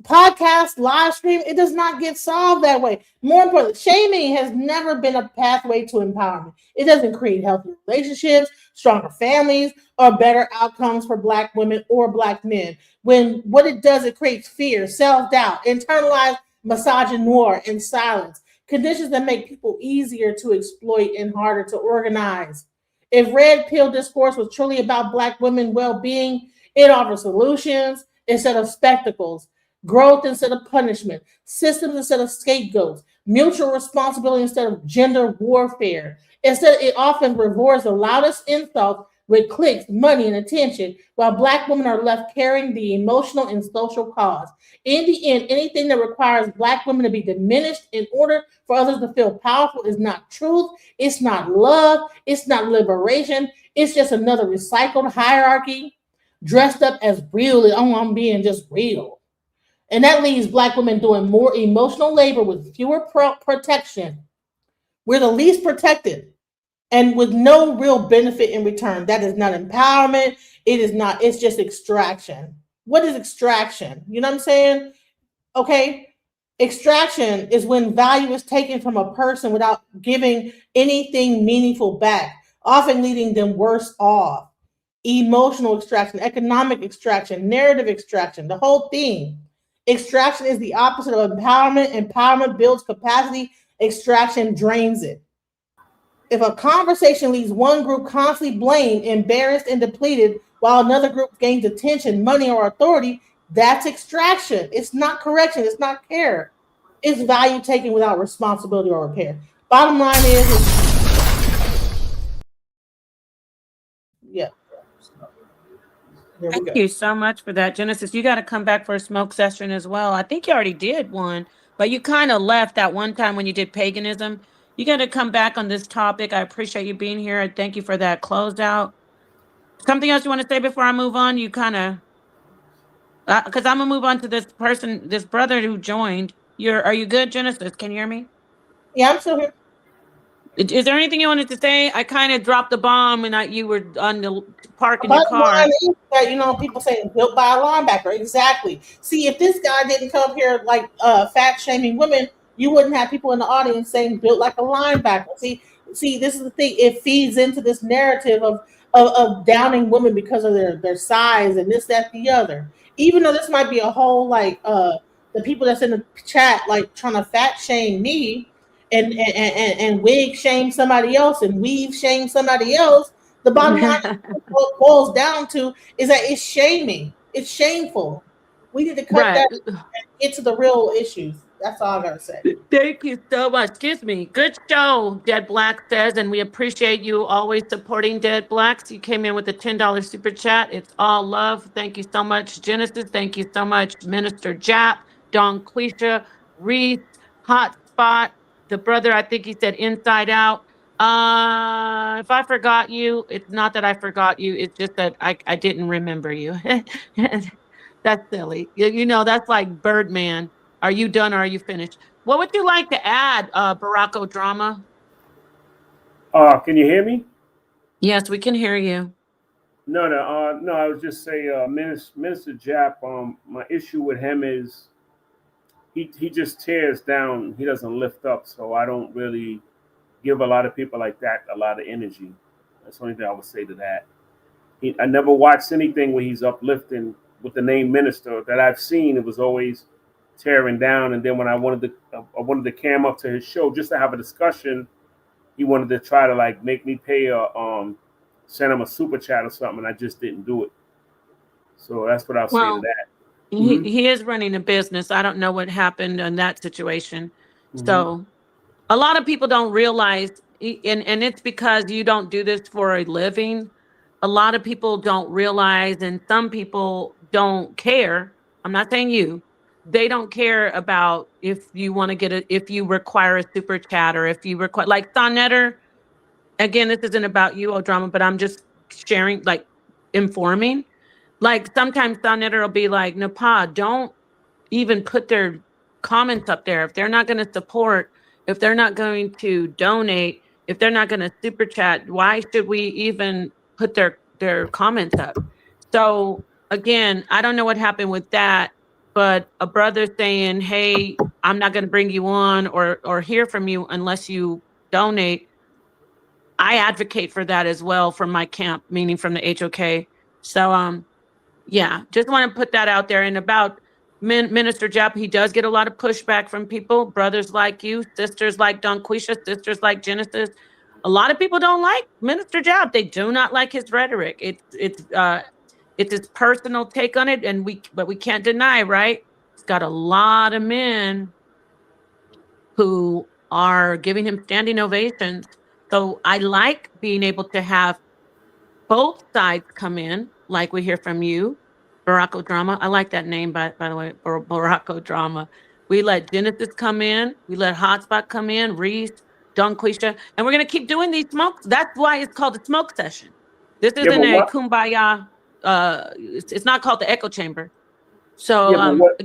Podcast, live stream, it does not get solved that way. More importantly, shaming has never been a pathway to empowerment. It doesn't create healthy relationships, stronger families, or better outcomes for Black women or Black men. When what it does, it creates fear, self-doubt, internalized misogynoir, and silence, conditions that make people easier to exploit and harder to organize. If red pill discourse was truly about Black women well-being, it offers solutions instead of spectacles, growth instead of punishment, systems instead of scapegoats, mutual responsibility instead of gender warfare. Instead, it often rewards the loudest insults with clicks, money, and attention, while Black women are left carrying the emotional and social cost. In the end, anything that requires Black women to be diminished in order for others to feel powerful is not truth, it's not love, it's not liberation, it's just another recycled hierarchy dressed up as real. Oh, I'm being just real. And that leaves Black women doing more emotional labor with fewer protection. We're the least protected and with no real benefit in return. That is not empowerment. It is not, it's just extraction. What is extraction? You know what I'm saying? Okay. Extraction is when value is taken from a person without giving anything meaningful back, often leaving them worse off. Emotional extraction, economic extraction, narrative extraction, the whole thing. Extraction is the opposite of empowerment. Empowerment builds capacity. Extraction drains it. If a conversation leaves one group constantly blamed, embarrassed, and depleted, while another group gains attention, money, or authority, that's extraction. It's not correction. It's not care. It's value taken without responsibility or repair. Bottom line is yeah. Thank you so much for that, Genesis. You got to come back for a smoke session as well. I think you already did one, but you kind of left that one time when you did paganism. You got to come back on this topic. I appreciate you being here. And thank you for that closeout. Something else you want to say before I move on? You kind of, because I'm going to move on to this person, this brother who joined. Are you good, Genesis? Can you hear me? Yeah, I'm still here. Is there anything you wanted to say? I kind of dropped the bomb and you were on the parking your car. That, you know, people saying built by a linebacker. Exactly. See, if this guy didn't come up here like fat shaming women, you wouldn't have people in the audience saying built like a linebacker. See, this is the thing. It feeds into this narrative of downing women because of their size and this, that, the other. Even though this might be a whole like the people that's in the chat like trying to fat shame me. And wig shame somebody else and weave shame somebody else. The bottom line what boils down to is that it's shaming. It's shameful. We need to cut that and get to the real issues. That's all I gotta say. Thank you so much. Excuse me. Good show, Dead Black says, and we appreciate you always supporting Dead Blacks. You came in with a $10 super chat. It's all love. Thank you so much, Genesis. Thank you so much, Minister Jap, Don Quisha, Reese, Hotspot. The brother, I think he said Inside Out. If I forgot you, it's not that I forgot you. It's just that I didn't remember you. That's silly. You know, that's like Birdman. Are you done or are you finished? What would you like to add, Baracko Drama? Can you hear me? Yes, we can hear you. No, I was just saying, Minister Jap, my issue with him is he just tears down. He doesn't lift up. So I don't really give a lot of people like that a lot of energy. That's the only thing I would say to that. I never watched anything where he's uplifting with the name minister that I've seen. It was always tearing down. And then when I wanted to cam up to his show just to have a discussion, he wanted to try to like make me pay send him a super chat or something, and I just didn't do it. So that's what I'll say to that. He is running a business. I don't know what happened in that situation. So a lot of people don't realize, and it's because you don't do this for a living. A lot of people don't realize, and some people don't care. I'm not saying you, they don't care about if you want to if you require a super chat or if you require, like Sonetter, again, this isn't about you, Drama, but I'm just sharing, like informing. Like sometimes Sonetter will be like, Napa, don't even put their comments up there. If they're not going to support, if they're not going to donate, if they're not going to super chat, why should we even put their comments up? So again, I don't know what happened with that, but a brother saying, hey, I'm not going to bring you on or hear from you unless you donate. I advocate for that as well from my camp, meaning from the HOK. So yeah, just want to put that out there. And about Minister Jap, he does get a lot of pushback from people, brothers like you, sisters like Donquisha, sisters like Genesis. A lot of people don't like Minister Jap. They do not like his rhetoric. It's his personal take on it, but we can't deny, right? He's got a lot of men who are giving him standing ovations. So I like being able to have both sides come in, like we hear from you, Baracko Drama. I like that name, by the way, Baracko Drama. We let Genesis come in. We let Hotspot come in, Reese, Donquisha. And we're going to keep doing these smokes. That's why it's called a smoke session. This isn't a kumbaya. It's not called the echo chamber. So what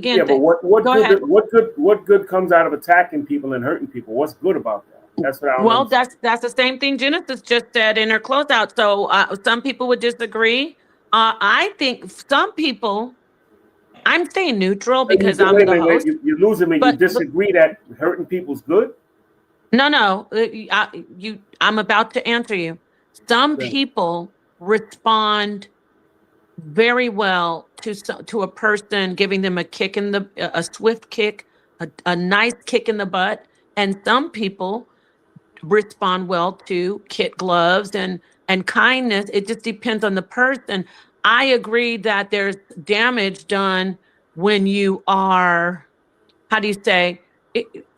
good comes out of attacking people and hurting people? What's good about that? That's what I Well, that's the same thing Genesis just said in her closeout. So some people would disagree. I think some people, I'm staying neutral because I'm the host. You're losing me. You disagree that hurting people's good? No. I'm about to answer you. Some people respond very well to a person giving them a kick in a swift kick, a nice kick in the butt, and some people respond well to kid gloves and kindness. It just depends on the person. I agree that there's damage done when you are, how do you say?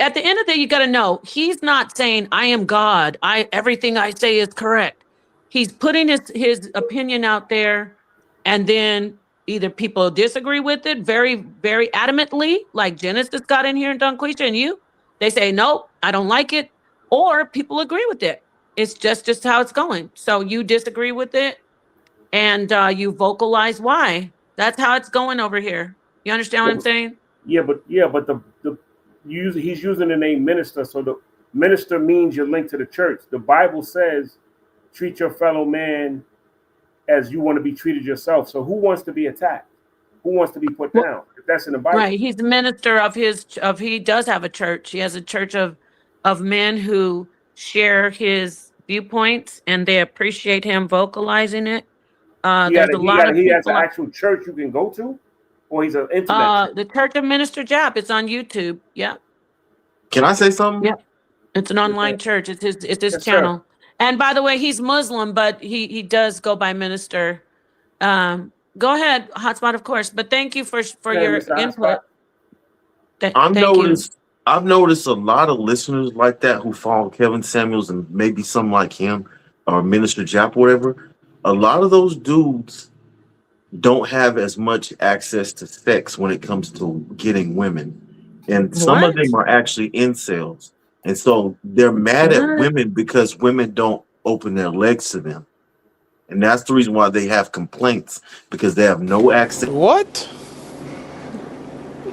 At the end of the day, you got to know he's not saying I am God. Everything I say is correct. He's putting his opinion out there, and then either people disagree with it very, very adamantly, like Genesis got in here and Donquisha and you. They say nope, I don't like it, or people agree with it. It's just how it's going. So you disagree with it, and you vocalize why. That's how it's going over here. You understand what I'm saying? Yeah, but he's using the name minister, so the minister means you're linked to the church. The Bible says, treat your fellow man as you want to be treated yourself. So who wants to be attacked? Who wants to be put down? If that's in the Bible, right? He's the minister he does have a church. He has a church of men who share his viewpoints, and they appreciate him vocalizing it. There's a lot of people. He has an actual church you can go to, or he's an internet church? The Church of Minister Jap. It's on YouTube. Yeah. Can I say something? Yeah. It's an online church. It's his channel. Sir. And by the way, he's Muslim, but he does go by minister. Go ahead, Hotspot, of course. But thank you for your input. I've noticed a lot of listeners like that who follow Kevin Samuels and maybe some like him or Minister Jap, whatever. A lot of those dudes don't have as much access to sex when it comes to getting women. And some of them are actually incels. And so they're mad at women because women don't open their legs to them. And that's the reason why they have complaints, because they have no access. What?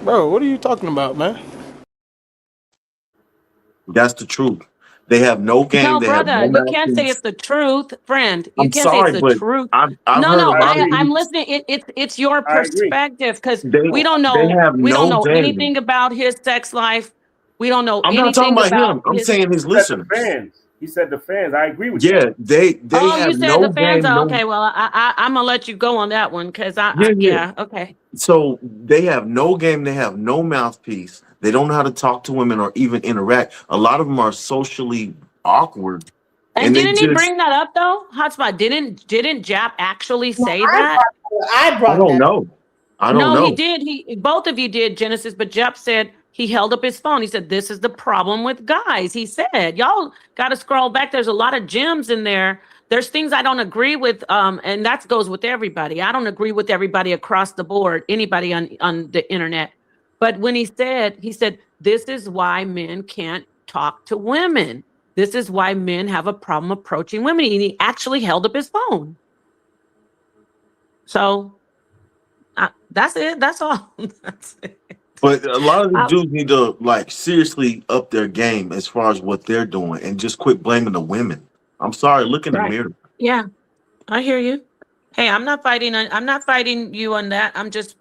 Bro, what are you talking about, man? That's the truth. They have no game. No, they brother, have no you can't say it's the truth, friend. You I'm can't sorry, say it's but the truth. I'm listening. It's your perspective, because we don't know anything about his sex life. We don't know. I'm not talking about him. I'm saying his listeners. He said the fans. I agree with you. Yeah, they have you said no the fans. game. Okay, well, I'm gonna let you go on that one because okay. So they have no game. They have no mouthpiece. They don't know how to talk to women or even interact. A lot of them are socially awkward. And didn't he bring that up though, Hotspot? Didn't Jap actually say that? I don't know. I don't know. No, he did. Both of you did, Genesis. But Jap said he held up his phone. He said, "This is the problem with guys." He said, "Y'all got to scroll back. There's a lot of gems in there. There's things I don't agree with, and that goes with everybody. I don't agree with everybody across the board. Anybody on the internet." But when he said, this is why men can't talk to women. This is why men have a problem approaching women. And he actually held up his phone. So that's it. That's all. That's it. But a lot of the dudes need to like seriously up their game as far as what they're doing and just quit blaming the women. I'm sorry, look in the mirror. Yeah, I hear you. Hey, I'm not fighting you on that. I'm just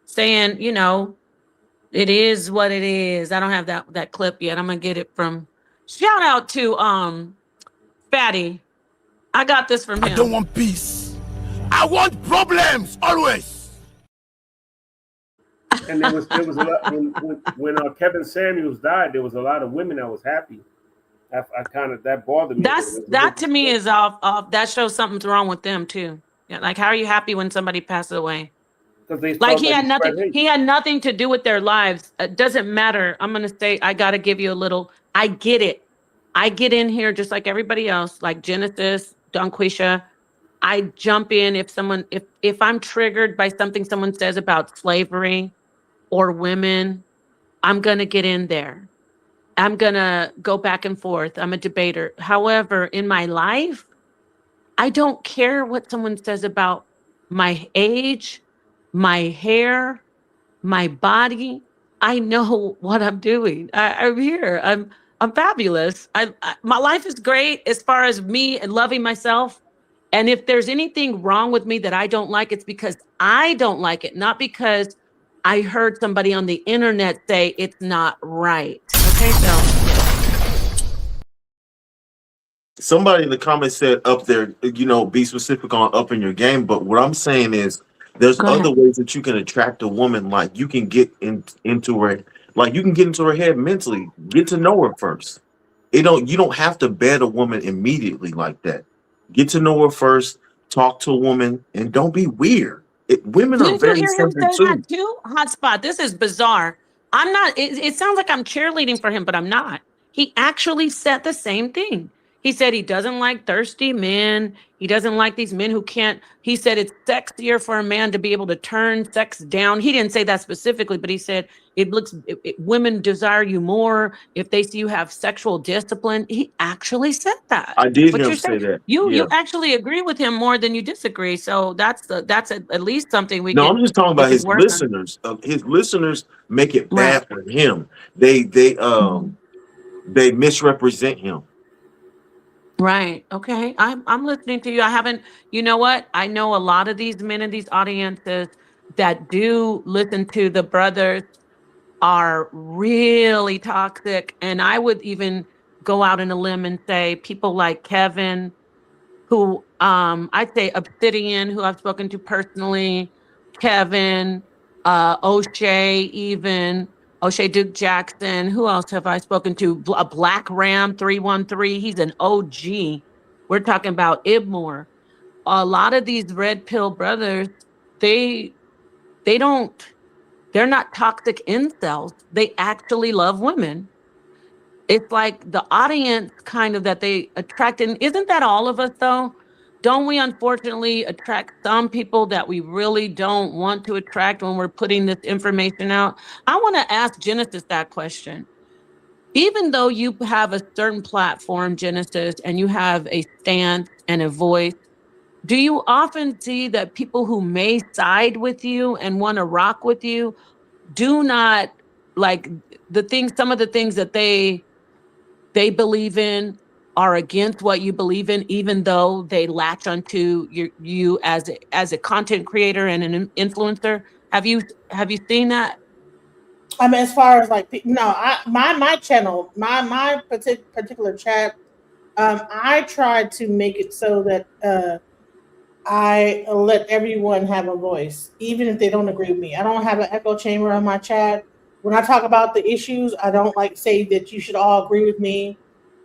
saying, you know, it is what it is. I don't have that clip yet. I'm gonna get it from. Shout out to Fatty. I got this from him. I don't want peace. I want problems always. And there was a lot when Kevin Samuels died. There was a lot of women that was happy. I kind of that bothered me. That to me is off. That shows something's wrong with them too. Yeah, like how are you happy when somebody passes away? Because they like he had nothing. He had nothing to do with their lives. It doesn't matter. I'm gonna say I gotta give you a little. I get it. I get in here just like everybody else, like Genesis, Donquisha. I jump in if I'm triggered by something someone says about slavery or women, I'm gonna get in there. I'm gonna go back and forth. I'm a debater. However, in my life, I don't care what someone says about my age, my hair, my body. I know what I'm doing. I'm here. I'm fabulous. My life is great as far as me and loving myself. And if there's anything wrong with me that I don't like, it's because I don't like it, not because I heard somebody on the internet say it's not right. Okay, so somebody in the comments said up there, you know, be specific on upping your game. But what I'm saying is there's other ways that you can attract a woman. Like you can get into her, like you can get into her head mentally, get to know her first. You don't have to bed a woman immediately like that. Get to know her first, talk to a woman, and don't be weird. Women are very sensitive too. Hotspot. This is bizarre. I'm not. It sounds like I'm cheerleading for him, but I'm not. He actually said the same thing. He said he doesn't like thirsty men. He doesn't like these men who can't. He said it's sexier for a man to be able to turn sex down. He didn't say that specifically, but he said women desire you more if they see you have sexual discipline. He actually said that. I did hear him say that. You actually agree with him more than you disagree. So that's at least something we. No, I'm just talking about his listeners. His listeners make it bad for him. They misrepresent him. Right. Okay. I'm listening to you. I haven't, you know what? I know a lot of these men in these audiences that do listen to the brothers are really toxic. And I would even go out on a limb and say people like Kevin, who I'd say Obsidian, who I've spoken to personally, Kevin, O'Shea, even O'Shea Duke Jackson. Who else have I spoken to? A Black Ram 313. He's an OG. We're talking about Ibmore. A lot of these red pill brothers, they're not toxic incels. They actually love women. It's like the audience kind of that they attract. And isn't that all of us though? Don't we unfortunately attract some people that we really don't want to attract when we're putting this information out? I want to ask Genesis that question. Even though you have a certain platform, Genesis, and you have a stance and a voice, do you often see that people who may side with you and want to rock with you do not like some of the things that they believe in are against what you believe in, even though they latch onto you as a content creator and an influencer? Have you seen that? I mean, as far as like, no, my channel, my particular chat, I try to make it so that I let everyone have a voice, even if they don't agree with me. I don't have an echo chamber on my chat. When I talk about the issues, I don't like say that you should all agree with me.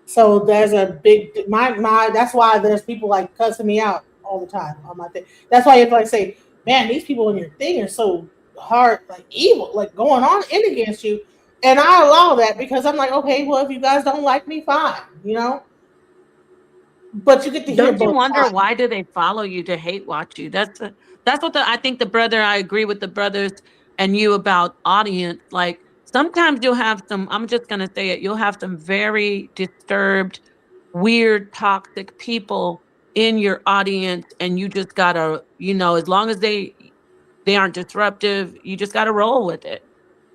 So there's a big that's why there's people like cussing me out all the time on my thing. That's why you have to like say, man, these people in your thing are so hard, like evil, like going on in against you. And I allow that because I'm like, okay, well, if you guys don't like me, fine, you know. But you get to hear. Don't you wonder why do they follow you to hate watch you? That's what I think the brother. I agree with the brothers and you about audience. Like sometimes you'll have some, I'm just going to say it, you'll have some very disturbed, weird, toxic people in your audience, and you just gotta, as long as they aren't disruptive, you just gotta roll with it.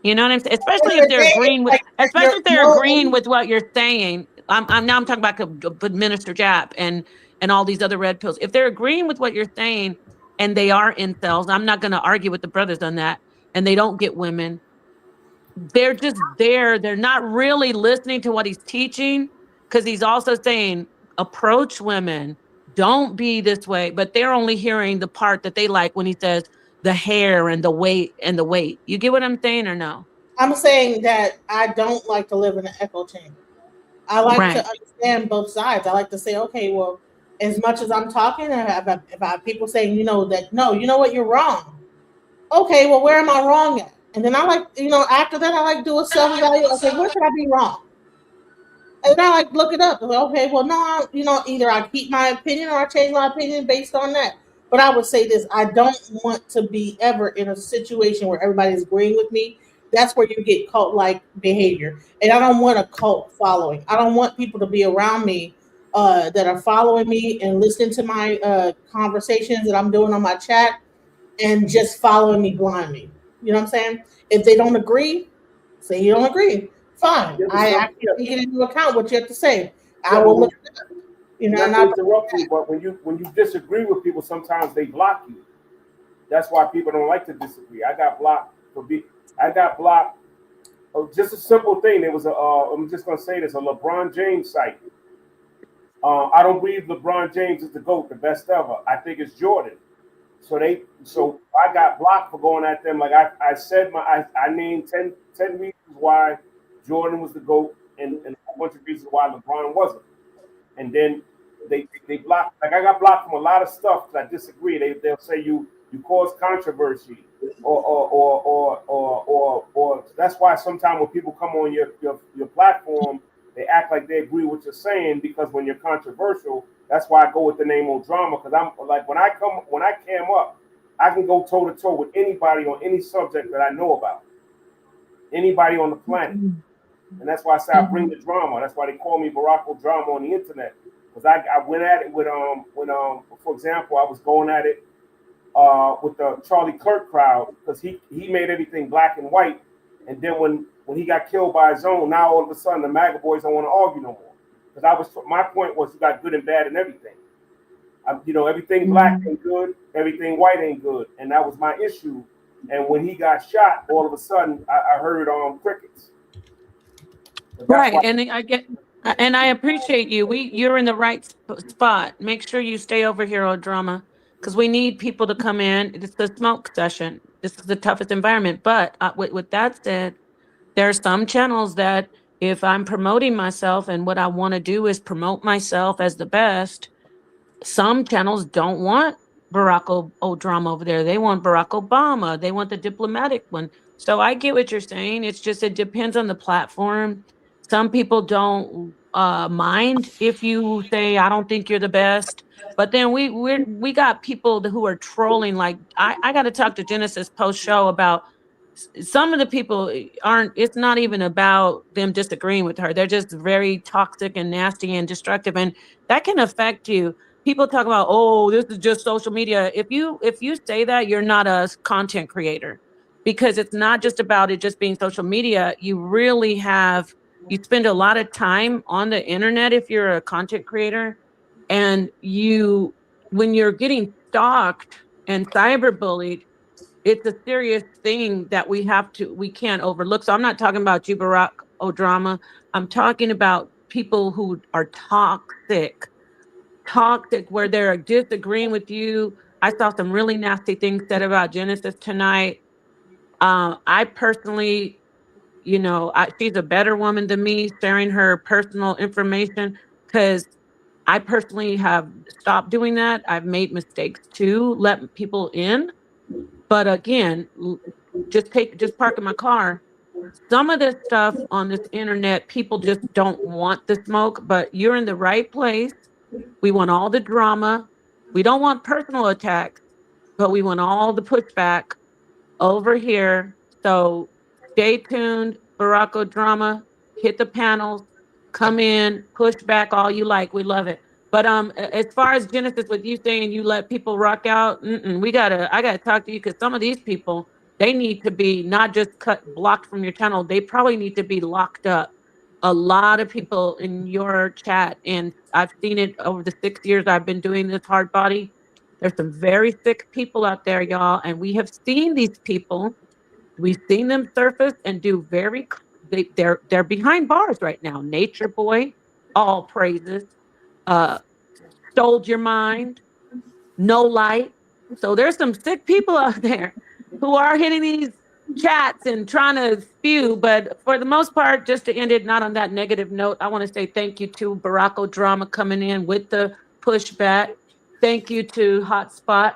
You know what I'm saying? Especially if they're agreeing with, especially if they're agreeing with what you're saying. I'm talking about Minister Jap and all these other red pills. If they're agreeing with what you're saying and they are incels, I'm not going to argue with the brothers on that. And they don't get women. They're just there. They're not really listening to what he's teaching, because he's also saying approach women. Don't be this way. But they're only hearing the part that they like when he says the hair and the weight and the weight. You get what I'm saying or no? I'm saying that I don't like to live in an echo chamber. I like to understand both sides. I like to say, okay, well, as much as I'm talking, if I have people saying, that, no, you know what, you're wrong. Okay, well, where am I wrong at? And then I like, after that, I like do a self-evaluation. Okay, where could I be wrong? And then I like look it up. Okay, well, no, either I keep my opinion or I change my opinion based on that. But I would say this: I don't want to be ever in a situation where everybody's agreeing with me. That's where you get cult-like behavior. And I don't want a cult following. I don't want people to be around me that are following me and listening to my conversations that I'm doing on my chat and just following me blindly. You know what I'm saying? If they don't agree, say you don't agree. Fine. I actually take it into account what you have to say. I will look it up. Not interrupt you, but when you disagree with people, sometimes they block you. That's why people don't like to disagree. I got blocked. Just a simple thing. There was I'm just gonna say this, a LeBron James site. I don't believe LeBron James is the GOAT, the best ever. I think it's Jordan. So I got blocked for going at them. Like I said, I named 10 reasons why Jordan was the GOAT and a whole bunch of reasons why LeBron wasn't. And then they blocked. Like I got blocked from a lot of stuff because I disagree. They'll say you cause controversy or that's why sometimes when people come on your platform, they act like they agree with what you're saying, because when you're controversial, that's why I go with the name O'Drama, because I'm like when I came up, I can go toe to toe with anybody on any subject that I know about, anybody on the planet, and that's why I say I bring the drama. That's why they call me Barack O'Drama on the internet, because I went at it with for example, I was going at it with the Charlie Kirk crowd, because he made everything black and white, and then when he got killed by his own, now all of a sudden the MAGA boys don't want to argue no more. Because my point was you got good and bad in everything. Everything black ain't good, everything white ain't good, and that was my issue. And when he got shot, all of a sudden I heard crickets. Right, and I appreciate you. You're in the right spot. Make sure you stay over here, O'Drama, because we need people to come in. It's the smoke session. This is the toughest environment. But with that said, there are some channels that if I'm promoting myself and what I want to do is promote myself as the best, some channels don't want Barack O'Drama over there. They want Barack Obama. They want the diplomatic one. So I get what you're saying. It's just, it depends on the platform. Some people don't mind if you say, I don't think you're the best. But then we got people who are trolling. Like I got to talk to Genesis post show about some of the people it's not even about them disagreeing with her. They're just very toxic and nasty and destructive. And that can affect you. People talk about, oh, this is just social media. If you say that, you're not a content creator, because it's not just about it just being social media. You really you spend a lot of time on the internet if you're a content creator. And when you're getting stalked and cyberbullied, it's a serious thing that we can't overlook. So I'm not talking about you, Barack O'Drama. I'm talking about people who are toxic, where they're disagreeing with you. I saw some really nasty things said about Genesis tonight. I personally, she's a better woman than me, sharing her personal information, because I personally have stopped doing that. I've made mistakes too, let people in. But again, just park in my car. Some of this stuff on this internet, people just don't want the smoke, but you're in the right place. We want all the drama. We don't want personal attacks, but we want all the pushback. over here. So stay tuned, Barako Drama. Hit the panels, come in, push back all you like. We love it. But as far as Genesis, with you saying you let people rock out, I gotta talk to you, because some of these people, they need to be not just blocked from your channel. They probably need to be locked up. A lot of people in your chat, and I've seen it over the 6 years I've been doing this hard body. There's some very sick people out there, y'all, and we have seen these people. We've seen them surface and do they're behind bars right now. Nature Boy, all praises. Stole Your Mind, No Light. So there's some sick people out there who are hitting these chats and trying to spew. But for the most part, just to end it not on that negative note, I want to say thank you to Barako Drama coming in with the pushback. Thank you to Hotspot,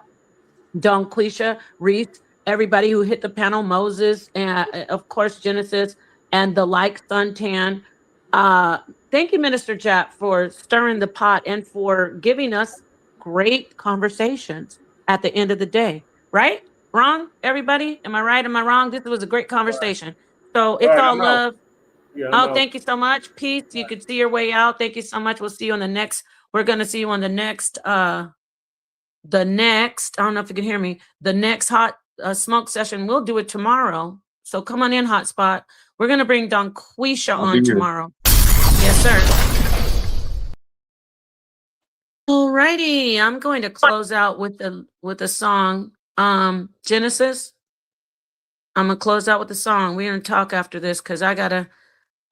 Don Quisha, Reese, everybody who hit the panel, Moses, and of course Genesis, and the Suntan. Thank you, Minister Jap, for stirring the pot and for giving us great conversations at the end of the day. Right? Wrong? Everybody? Am I right? Am I wrong? This was a great conversation. So it's all love. Oh, thank you so much. Peace. You could see your way out. Thank you so much. We'll see you on the next. We're going to see you on the next, I don't know if you can hear me, the next hot smoke session. We'll do it tomorrow. So come on in, Hotspot. We're going to bring Don Quisha on tomorrow. Yes, sir. All righty. I'm going to close out with the song. Genesis, I'm going to close out with the song. We're going to talk after this, because I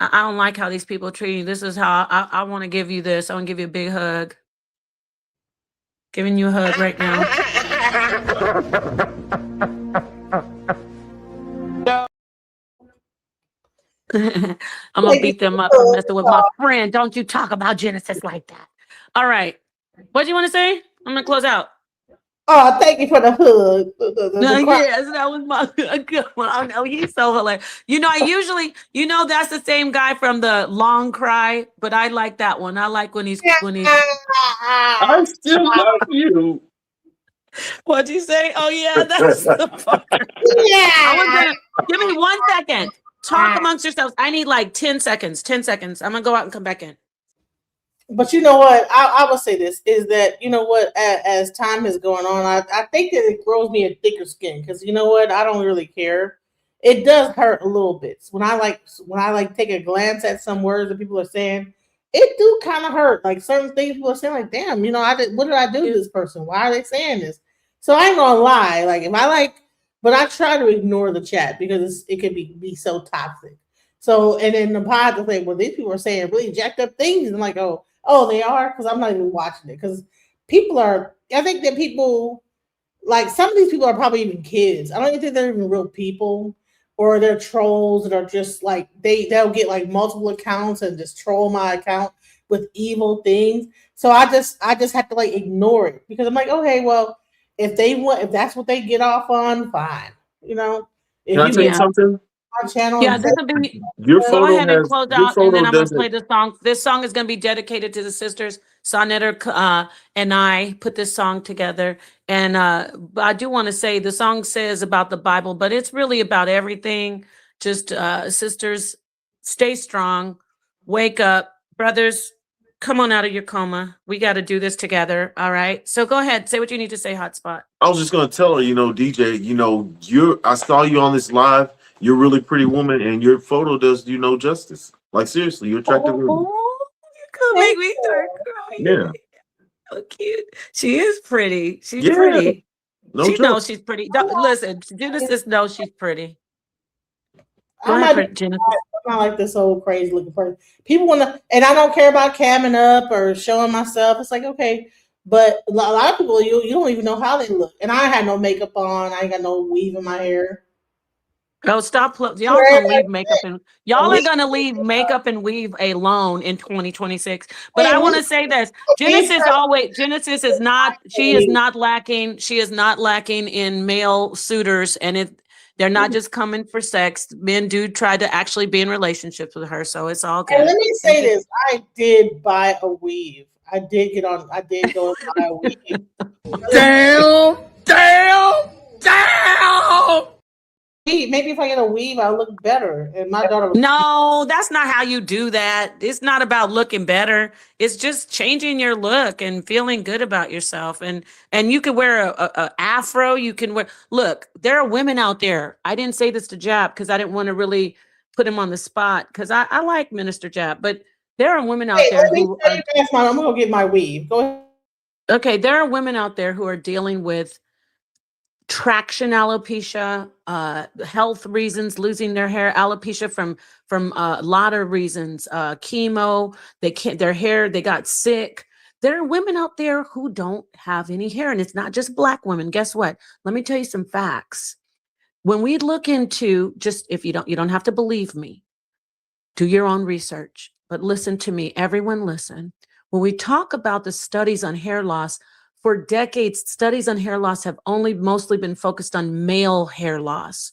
don't like how these people treat you. This is how I want to give you this. I want to give you a big hug. Giving you a hug right now. I'm going to beat them up for messing with my friend. Don't you talk about Genesis like that. All right. What do you want to say? I'm going to close out. Oh, thank you for the hug. Yes, that was my good one. I know he's so hilarious. I usually, that's the same guy from the Long Cry, but I like that one. I like when he's. I still love you. What'd you say? Oh yeah, that's the part. Yeah. Give me 1 second. Talk amongst yourselves. I need like 10 seconds. 10 seconds. I'm gonna go out and come back in. But you know what? I will say this is that, as time is going on, I think that it grows me a thicker skin, because you know what? I don't really care. It does hurt a little bit. When I take a glance at some words that people are saying, it do kind of hurt. Like certain things people are saying, like, damn, what did I do to this person? Why are they saying this? So I ain't gonna lie. Like but I try to ignore the chat, because it can be so toxic. So, and then the pod will say, well, these people are saying really jacked up things. And I'm like, oh, they are? Because I'm not even watching it. Because I think that people, like some of these people are probably even kids. I don't even think they're even real people, or they're trolls that are just like, they'll get like multiple accounts and just troll my account with evil things. So I just have to like ignore it, because I'm like, okay, well, if that's what they get off on, fine. Can I tell you something? Channel. Yeah, this will be. Your photo go ahead and close out, and then I'm gonna doesn't- play the song. This song is gonna be dedicated to the sisters. Sonetter and I put this song together, and I do want to say the song says about the Bible, but it's really about everything. Just sisters, stay strong, wake up, brothers. Come on out of your coma. We got to do this together. All right. So go ahead, say what you need to say, Hotspot. I was just gonna tell her, DJ, I saw you on this live. You're a really pretty woman, and your photo does you no justice. Like seriously, you're attractive woman. You could make me start crying. Yeah. So cute. She is pretty. She's Yeah. pretty. No She joke. knows she's pretty. Listen, Genesis knows she's pretty. Go I'm ahead, Genesis. not like this old crazy looking person. People want to, and I don't care about camming up or showing myself. It's like, okay, but a lot of people, you don't even know how they look. And I had no makeup on. I ain't got no weave in my hair. Oh, stop! Y'all gonna leave makeup and y'all are gonna leave makeup and weave alone in 2026. But I want to say this: Genesis is not. She is not lacking. She is not lacking in male suitors, and they're not just coming for sex. Men do try to actually be in relationships with her, so it's all good. And let me say this: I did buy a weave. I did go and buy a weave. Damn! Maybe if I get a weave, I'll look better. And my daughter was No, that's not how you do that. It's not about looking better. It's just changing your look and feeling good about yourself. And you can wear a afro. You can wear. Look, there are women out there. I didn't say this to Jap because I didn't want to really put him on the spot because I like Minister Jap, but there are women out there who are. I'm gonna get my weave. Go ahead. Okay, there are women out there who are dealing with traction alopecia, health reasons, losing their hair, alopecia from a lot of reasons, chemo, their hair, they got sick. There are women out there who don't have any hair, and it's not just Black women. Guess what? Let me tell you some facts. When we look into, just if you don't have to believe me, do your own research, but listen to me, everyone listen. When we talk about the studies on hair loss, for decades, studies on hair loss have only mostly been focused on male hair loss.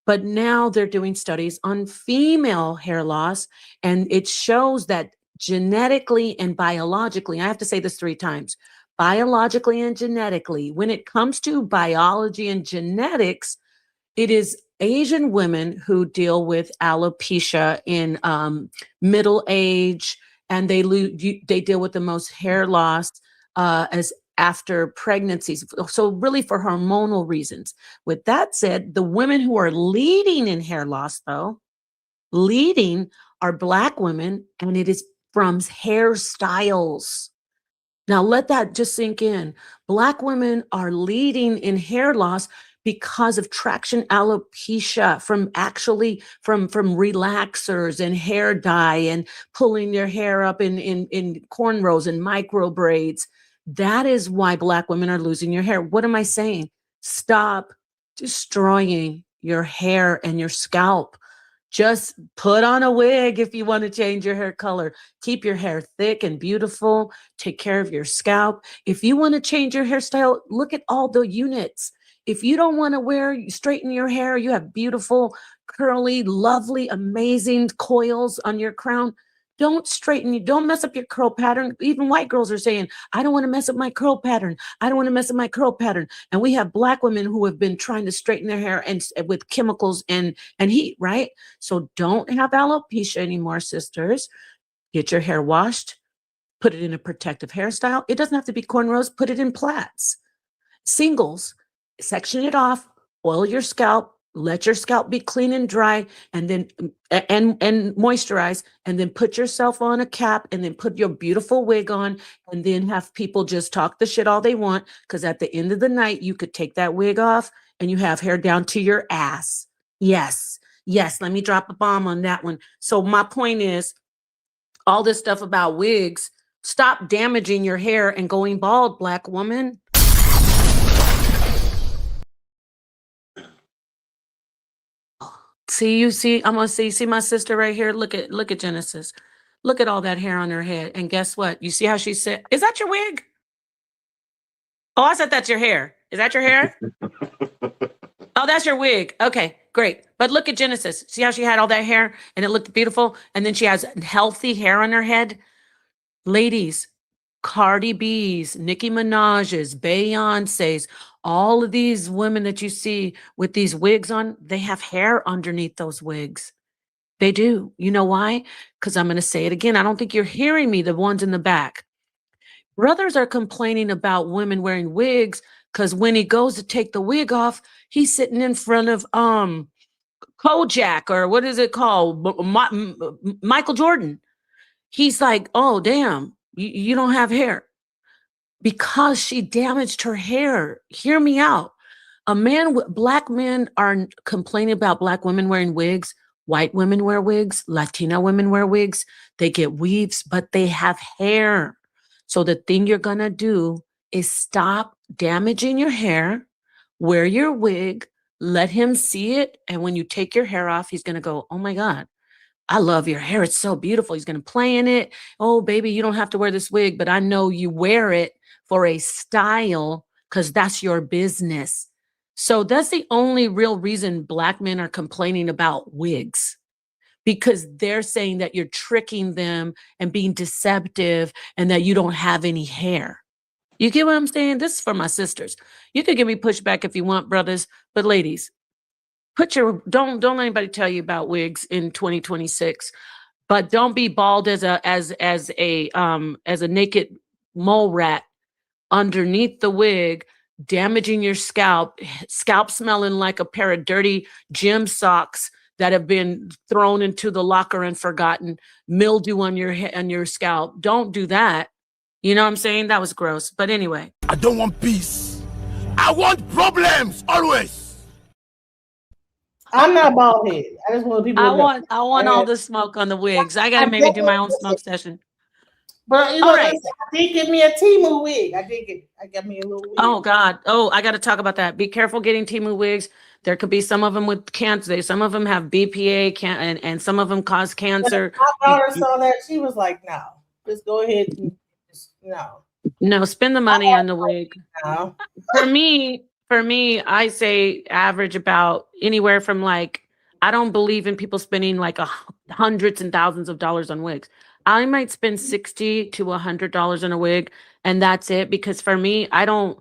But now they're doing studies on female hair loss, and it shows that genetically and biologically, I have to say this 3 times, biologically and genetically, when it comes to biology and genetics, it is Asian women who deal with alopecia in middle age, and they deal with the most hair loss as after pregnancies. So really for hormonal reasons. With that said, the women who are leading in hair loss, though, are Black women, and it is from hairstyles. Now let that just sink in. Black women are leading in hair loss because of traction alopecia, from relaxers and hair dye and pulling their hair up in cornrows and micro braids. That is why Black women are losing your hair. What am I saying? Stop destroying your hair and your scalp. Just put on a wig if you want to change your hair color. Keep your hair thick and beautiful. Take care of your scalp. If you want to change your hairstyle, look at all the units. If you don't want to straighten your hair, you have beautiful, curly, lovely, amazing coils on your crown. Don't mess up your curl pattern. Even white girls are saying, I don't want to mess up my curl pattern. I don't want to mess up my curl pattern. And we have Black women who have been trying to straighten their hair and with chemicals and heat, right? So don't have alopecia anymore, sisters. Get your hair washed, put it in a protective hairstyle. It doesn't have to be cornrows, put it in plaits. Singles, section it off, oil your scalp, let your scalp be clean and dry, and then and moisturize, and then put yourself on a cap, and then put your beautiful wig on, and then have people just talk the shit all they want, because at the end of the night, you could take that wig off and you have hair down to your ass. Yes, let me drop a bomb on that one. So my point is, all this stuff about wigs, stop damaging your hair and going bald, Black woman. See, I'm gonna see my sister right here. Look at Genesis. Look at all that hair on her head. And guess what? You see how she said, is that your wig? Oh, I said that's your hair. Is that your hair? Oh, that's your wig. Okay, great. But look at Genesis. See how she had all that hair and it looked beautiful? And then she has healthy hair on her head. Ladies, Cardi B's, Nicki Minaj's, Beyonce's, all of these women that you see with these wigs on, they have hair underneath those wigs. They do. You know why? Because I'm going to say it again. I don't think you're hearing me, the ones in the back. Brothers are complaining about women wearing wigs because when he goes to take the wig off, he's sitting in front of Kojak, or what is it called? Michael Jordan. He's like, oh, damn, you don't have hair. Because she damaged her hair. Hear me out. Black men are complaining about Black women wearing wigs. White women wear wigs. Latina women wear wigs. They get weaves, but they have hair. So the thing you're going to do is stop damaging your hair, wear your wig, let him see it. And when you take your hair off, he's going to go, oh my God, I love your hair. It's so beautiful. He's going to play in it. Oh, baby, you don't have to wear this wig, but I know you wear it for a style because that's your business. So that's the only real reason Black men are complaining about wigs, because they're saying that you're tricking them and being deceptive and that you don't have any hair. You get what I'm saying? This is for my sisters. You can give me pushback if you want, brothers, but ladies, don't let anybody tell you about wigs in 2026, but don't be bald as a naked mole rat underneath the wig, damaging your scalp smelling like a pair of dirty gym socks that have been thrown into the locker and forgotten, mildew on your scalp. Don't do that. You know what I'm saying? That was gross. But anyway. I don't want peace. I want problems always. I'm not bald headed. I just want people. I want all the smoke on the wigs. I gotta maybe do my own smoke session. But All right. I did get me a Temu wig. I got me a little wig. Oh God. Oh, I got to talk about that. Be careful getting Temu wigs. There could be some of them with cancer. Some of them have BPA and some of them cause cancer. My daughter saw that. She was like, no, just go ahead and No, spend the money on the wig. No. For me, I say average about anywhere from like, I don't believe in people spending like hundreds and thousands of dollars on wigs. I might spend $60 to $100 on a wig, and that's it. Because for me, I don't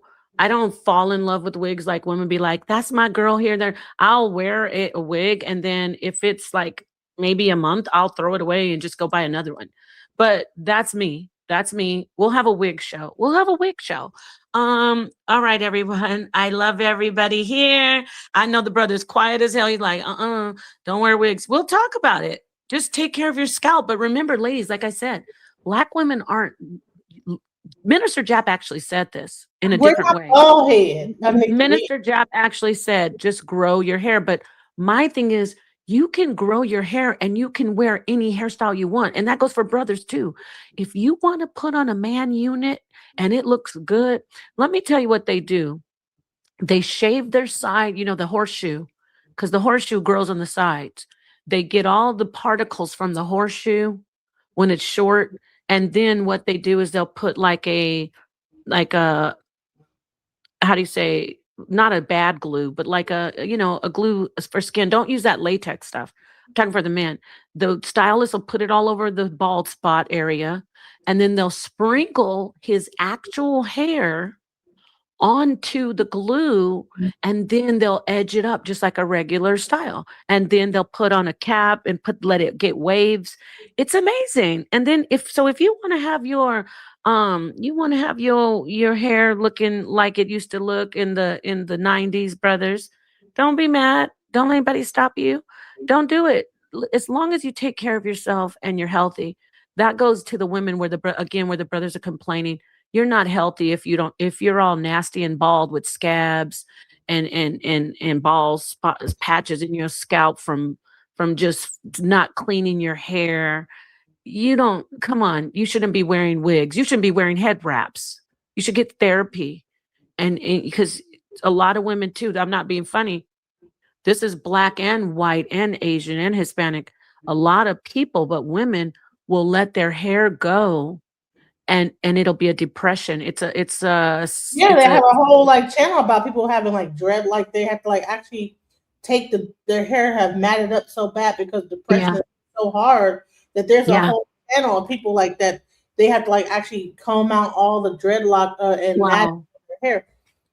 fall in love with wigs like women be like, that's my girl here, there. I'll wear a wig, and then if it's like maybe a month, I'll throw it away and just go buy another one. But that's me. That's me. We'll have a wig show. All right, everyone. I love everybody here. I know the brother's quiet as hell. He's like, don't wear wigs. We'll talk about it. Just take care of your scalp. But remember, ladies, like I said, Black women aren't. Minister Jap actually said this in a different way. Minister Jap actually said, just grow your hair. But my thing is, you can grow your hair and you can wear any hairstyle you want. And that goes for brothers too. If you want to put on a man unit and it looks good, let me tell you what they do. They shave their side, the horseshoe, because the horseshoe grows on the sides. They get all the particles from the horseshoe when it's short. And then what they do is they'll put like a, how do you say, not a bad glue, but like a glue for skin. Don't use that latex stuff. I'm talking for the men. The stylist will put it all over the bald spot area, and then they'll sprinkle his actual hair onto the glue, and then they'll edge it up just like a regular style. And then they'll put on a cap and let it get waves. It's amazing. And then if you want to have your hair looking like it used to look in the 90s, brothers, don't be mad. Don't let anybody stop you. Don't do it. As long as you take care of yourself and you're healthy. That goes to the women where the brothers are complaining. You're not healthy if you're all nasty and bald with scabs and bald spots, patches in your scalp from just not cleaning your hair. Come on, you shouldn't be wearing wigs. You shouldn't be wearing head wraps. You should get therapy. And because a lot of women too, I'm not being funny. This is Black and white and Asian and Hispanic. A lot of people, but women will let their hair go and it'll be a depression. They have a whole channel about people having dread, they have to actually take their hair have matted up so bad because depression is so hard that there's a whole channel of people like that. They have to actually comb out all the dreadlock and mat their hair,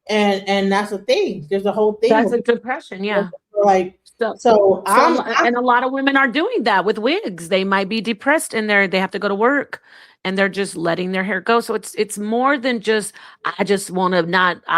and that's the thing. There's a whole thing. That's a depression, yeah. And a lot of women are doing that with wigs. They might be depressed and they have to go to work, and they're just letting their hair go. So it's more than just I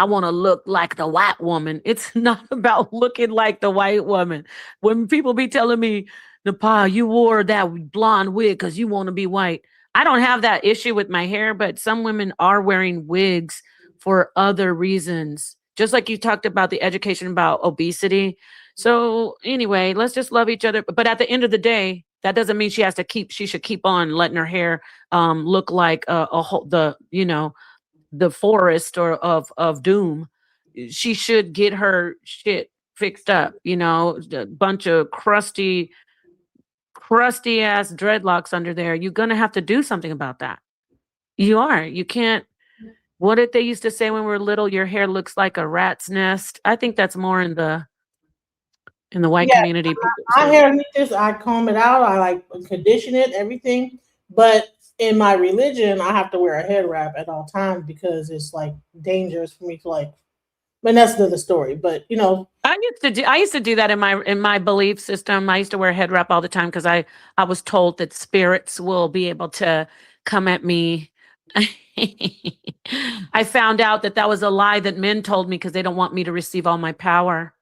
want to look like the white woman. It's not about looking like the white woman. When people be telling me, Nepal, you wore that blonde wig because you want to be white. I don't have that issue with my hair, but some women are wearing wigs for other reasons. Just like you talked about the education about obesity. So anyway, let's just love each other. But at the end of the day, that doesn't mean she should keep on letting her hair look like the forest of doom. She should get her shit fixed up, a bunch of crusty ass dreadlocks under there. You're gonna have to do something about that. You can't. What did they used to say when we were little? Your hair looks like a rat's nest. I think that's more in the white community. My hair, I comb it out. I condition it, everything. But in my religion, I have to wear a head wrap at all times because it's dangerous for me to mean, that's another story, but you know, I used to do that in my belief system. I used to wear a head wrap all the time because I was told that spirits will be able to come at me. I found out that was a lie that men told me because they don't want me to receive all my power.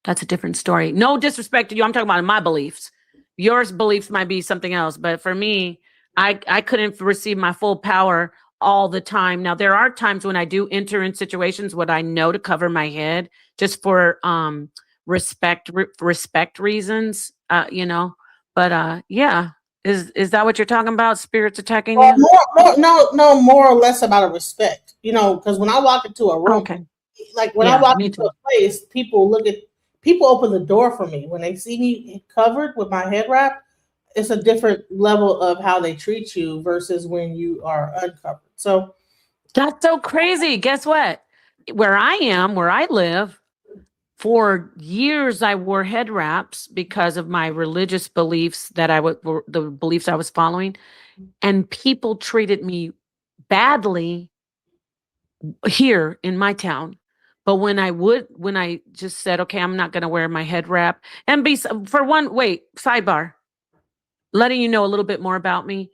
That's a different story. No disrespect to you. I'm talking about my beliefs. Yours beliefs might be something else, but for me, I couldn't receive my full power all the time. Now, there are times when I do enter in situations what I know to cover my head just for respect reasons, you know. But yeah, is that what you're talking about? Spirits attacking well, you? more or less about a respect, you know, because when I walk into a room, Okay. like when I walk into a place, people open the door for me when they see me covered with my head wrap. It's a different level of how they treat you versus when you are uncovered. So that's so crazy. Guess what? Where I live, for years I wore head wraps because of my religious beliefs the beliefs I was following, and people treated me badly here in my town. But when I just said, okay, I'm not going to wear my head wrap and sidebar, letting you know a little bit more about me.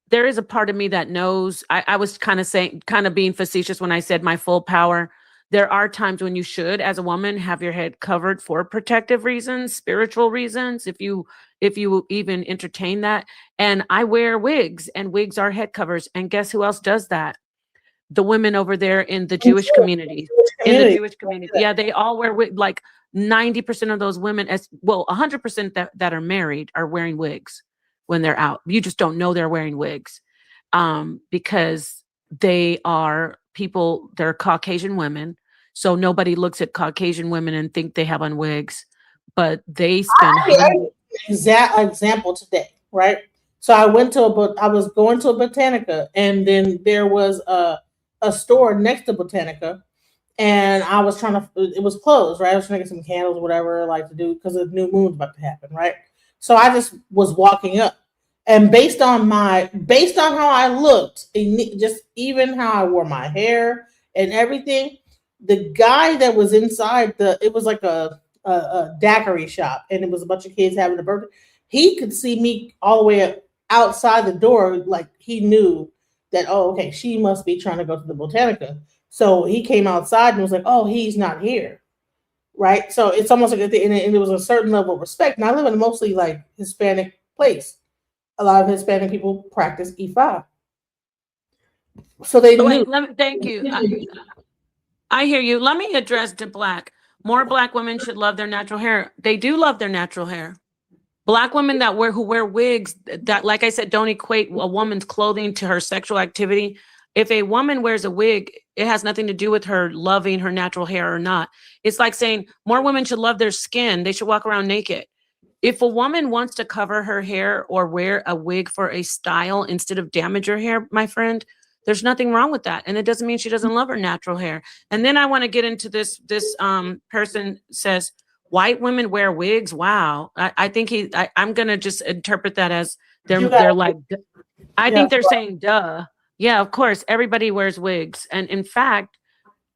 There is a part of me that knows. I was kind of being facetious when I said my full power. There are times when you should, as a woman, have your head covered for protective reasons, spiritual reasons, if you even entertain that. And I wear wigs, and wigs are head covers. And guess who else does that? The women over there in the Jewish community. Yeah, they all wear wigs. Like 90% of those women, 100% that are married are wearing wigs when they're out. You just don't know they're wearing wigs because they're Caucasian women. So nobody looks at Caucasian women and think they have on wigs, but they spend. Exact example today, right? So I was going to a Botanica, and then there was a store next to Botanica, and I was it was closed, right? I was trying to get some candles or whatever I like to do because the new moon's about to happen, right? So I just was walking up, and based on how I looked, just even how I wore my hair and everything, the guy that was inside it was like a daiquiri shop, and it was a bunch of kids having a birthday. He could see me all the way outside the door, like he knew that, oh, okay, she must be trying to go to the Botanica. So he came outside and was like, oh, he's not here. Right. So it's almost like, and it was a certain level of respect. And I live in a mostly like Hispanic place. A lot of Hispanic people practice Ifa. So they knew. Thank you. I hear you. Let me address to Black. More Black women should love their natural hair. They do love their natural hair. Black women who wear wigs, that, like I said, don't equate a woman's clothing to her sexual activity. If a woman wears a wig, it has nothing to do with her loving her natural hair or not. It's like saying more women should love their skin. They should walk around naked. If a woman wants to cover her hair or wear a wig for a style instead of damage her hair, my friend, there's nothing wrong with that. And it doesn't mean she doesn't love her natural hair. And then I want to get into this person says, white women wear wigs. Wow. I think I'm going to just interpret that as they're like, I think they're saying, duh. Yeah, of course. Everybody wears wigs. And in fact,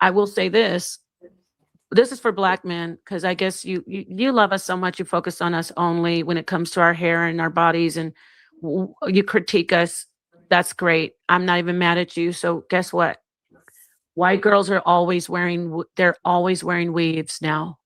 I will say this is for Black men, because I guess you love us so much. You focus on us only when it comes to our hair and our bodies, and you critique us. That's great. I'm not even mad at you. So guess what? White girls are always wearing weaves now.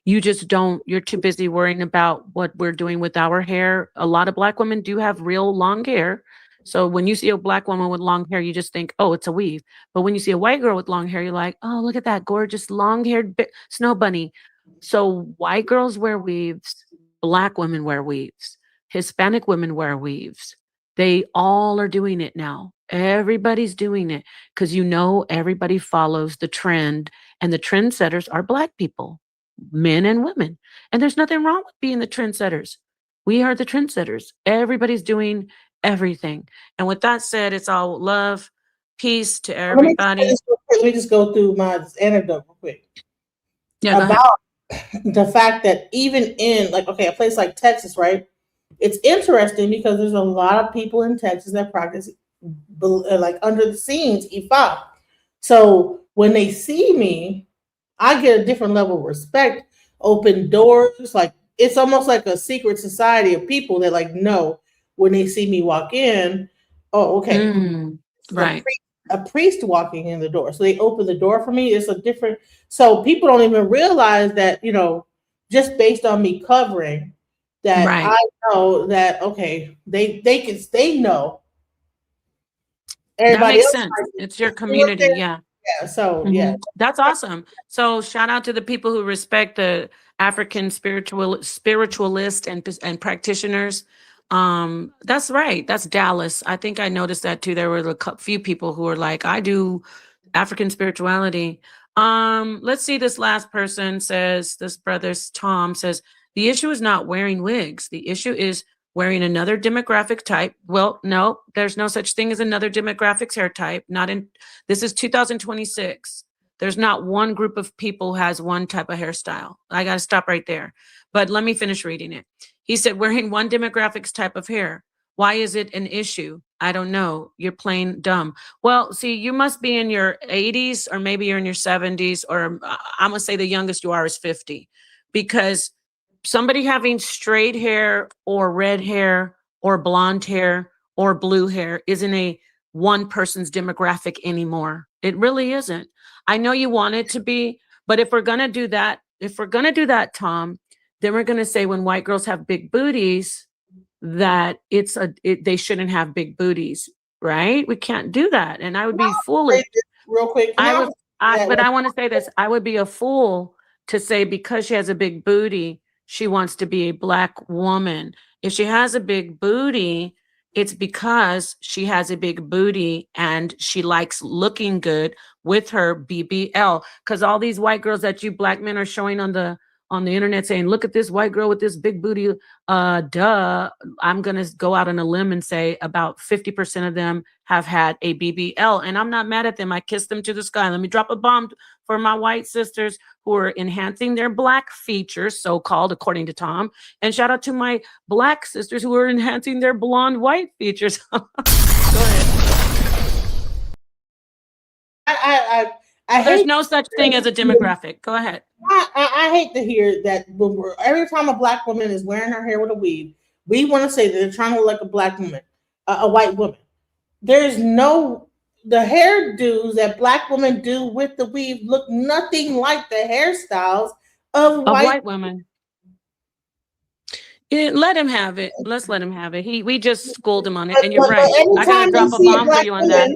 You just don't, you're too busy worrying about what we're doing with our hair. A lot of Black women do have real long hair. So when you see a Black woman with long hair, you just think, oh, it's a weave. But when you see a white girl with long hair, you're like, oh, look at that gorgeous long-haired snow bunny. So white girls wear weaves. Black women wear weaves. Hispanic women wear weaves. They all are doing it now. Everybody's doing it because everybody follows the trend, and the trendsetters are Black people, men and women. And there's nothing wrong with being the trendsetters. We are the trendsetters. Everybody's doing everything. And with that said, it's all love, peace to everybody. Let me just go through my anecdote real quick. Yeah, about the fact that even in a place like Texas, right? It's interesting because there's a lot of people in Texas that practice like under the scenes Ifa. So when they see me, I get a different level of respect, open doors. Like it's almost like a secret society of people that like know when they see me walk in, oh, okay. Right. A priest walking in the door. So they open the door for me. It's a different, so people don't even realize that, you know, just based on me covering that Right. I know that, okay, they know. That Everybody makes else sense. might It's your be community. there. Yeah. Yeah. So yeah. Mhm. That's awesome. So shout out to the people who respect the African spiritualist and practitioners. That's right. That's Dallas. I think I noticed that too. There were a few people who were like, I do African spirituality. Let's see. This last person says, this brother's Tom says, the issue is not wearing wigs. The issue is wearing another demographic type. Well, no, there's no such thing as another demographics hair type. Not in, this is 2026. There's not one group of people who has one type of hairstyle. I got to stop right there. But let me finish reading it. He said, wearing one demographics type of hair. Why is it an issue? I don't know. You're plain dumb. Well, see, you must be in your 80s or maybe you're in your 70s, or I'm going to say the youngest you are is 50, because somebody having straight hair or red hair or blonde hair or blue hair isn't a one person's demographic anymore. It really isn't. I know you want it to be, but if we're going to do that, Tom, then we're going to say when white girls have big booties, that they shouldn't have big booties, right? We can't do that. And I would be foolish. Real quick. But I want to say this. I would be a fool to say because she has a big booty, she wants to be a black woman. If she has a big booty, it's because she has a big booty and she likes looking good with her BBL. Because all these white girls that you black men are showing on the internet saying, look at this white girl with this big booty, I'm gonna go out on a limb and say about 50% of them have had a BBL, and I'm not mad at them. I kiss them to the sky. Let me drop a bomb for my white sisters who are enhancing their black features, so-called, according to Tom, and shout out to my black sisters who are enhancing their blonde white features. Go ahead. There's no such thing as a demographic. Go ahead. I hate to hear that every time a black woman is wearing her hair with a weave, we want to say that they're trying to look like a black woman, a white woman. There's no, the hairdos that black women do with the weave look nothing like the hairstyles of white women. Let him have it. Let's let him have it. We just schooled him on it, and you're right. I gotta drop a bomb for you on that.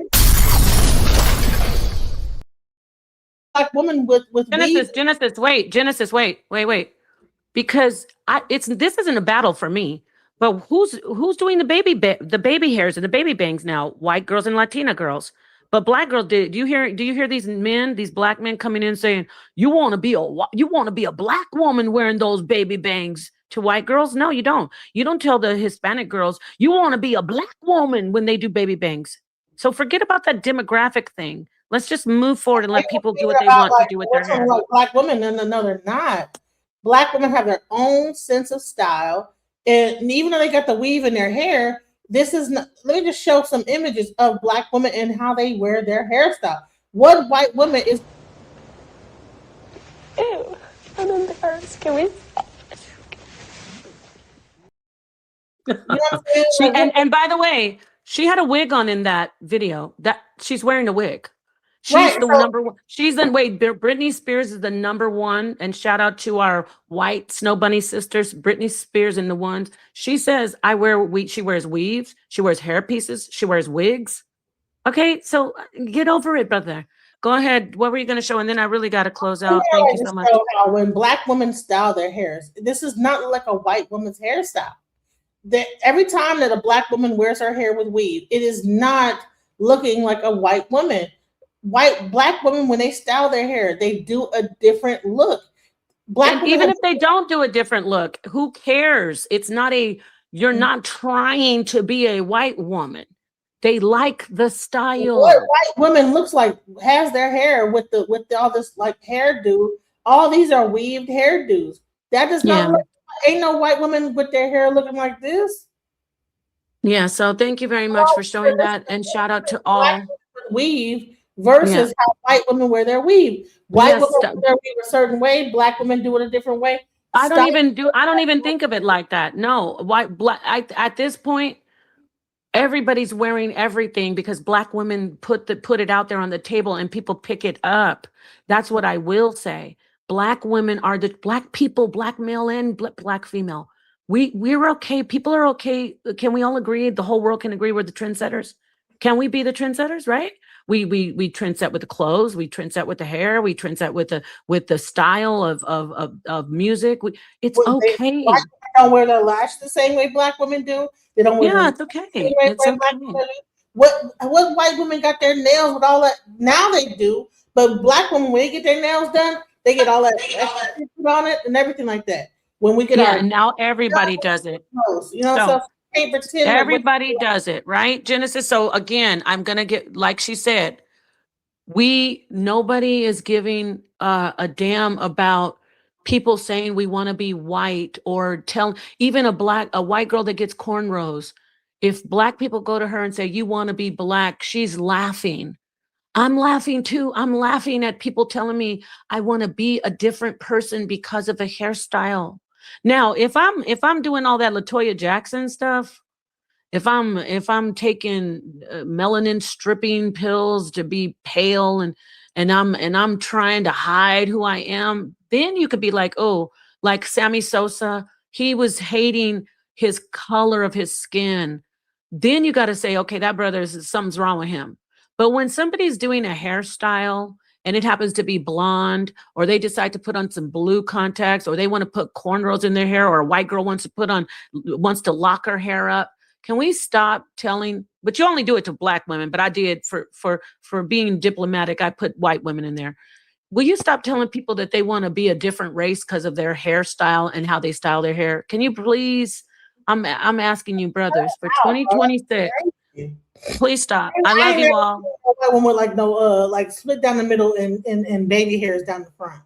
Black woman with Genesis, wait. Because this isn't a battle for me, but who's doing the baby hairs and the baby bangs now? White girls and Latina girls. But black girls, do you hear these black men coming in saying, you want to be a black woman wearing those baby bangs to white girls? No, you don't. You don't tell the Hispanic girls you want to be a black woman when they do baby bangs. So forget about that demographic thing. Let's just move forward and let people do what they want to do with their hair. Black women, no, they're not. Black women have their own sense of style, and even though they got the weave in their hair, this is not. Let me just show some images of black women and how they wear their hairstyle. What white woman is? Ew, I'm embarrassed. Can we? You know what I'm saying? And by the way, she had a wig on in that video. That she's wearing a wig. She's the number one. Britney Spears is the number one. And shout out to our white Snow Bunny sisters, Britney Spears and the ones. She says, she wears weaves, she wears hair pieces, she wears wigs. Okay, so get over it, brother. Go ahead. What were you going to show? And then I really got to close out. Thank you so much. When black women style their hairs, this is not like a white woman's hairstyle. That every time that a black woman wears her hair with weave, it is not looking like a white woman. Black women, when they style their hair, they do a different look. Even if they don't do a different look, who cares? It's not you're not trying to be a white woman. They like the style. What white woman looks like has their hair with all this like hairdo. All these are weaved hairdos. That does not look, ain't no white woman with their hair looking like this. Yeah, so thank you very much for showing that, and shout out to all. Weave versus how white women wear their weave. White Yes, women stop. wear their weave a certain way. Black women do it a different way. I Stop. don't even think of it like that. No, at this point, everybody's wearing everything because Black women put it out there on the table and people pick it up. That's what I will say. Black women are the Black people, Black male and Black female. We're okay. People are okay. Can we all agree? The whole world can agree we're the trendsetters. Can we be the trendsetters? Right? We trendset with the clothes. We trendset with the hair. We trendset with the style of music. It's okay. White women don't wear their lash the same way Black women do. They don't wear. Yeah, it's okay. It's okay. What white women got their nails with all that? Now they do, but Black women, when they get their nails done, they get all that extra put on it and everything like that. When we get our and now everybody does it. You know, so can't pretend everybody does it, right, Genesis? So again, I'm gonna get, like she said, nobody is giving a damn about people saying we want to be white or tell even a white girl that gets cornrows. If Black people go to her and say you want to be Black, she's laughing. I'm laughing too. I'm laughing at people telling me I want to be a different person because of a hairstyle. Now, if I'm doing all that LaToya Jackson stuff, if I'm taking melanin stripping pills to be pale and I'm trying to hide who I am, then you could be like, oh, like Sammy Sosa, he was hating his color of his skin. Then you got to say, okay, that brother, something's wrong with him. But when somebody's doing a hairstyle and it happens to be blonde, or they decide to put on some blue contacts, or they want to put cornrows in their hair, or a white girl wants to lock her hair up, can we stop telling? But you only do it to Black women, but I did for being diplomatic, I put white women in there. Will you stop telling people that they want to be a different race because of their hairstyle and how they style their hair? Can you please? I'm asking you, brothers, for 2026. Please stop. I love you all. When we're like like split down the middle and baby hairs down the front.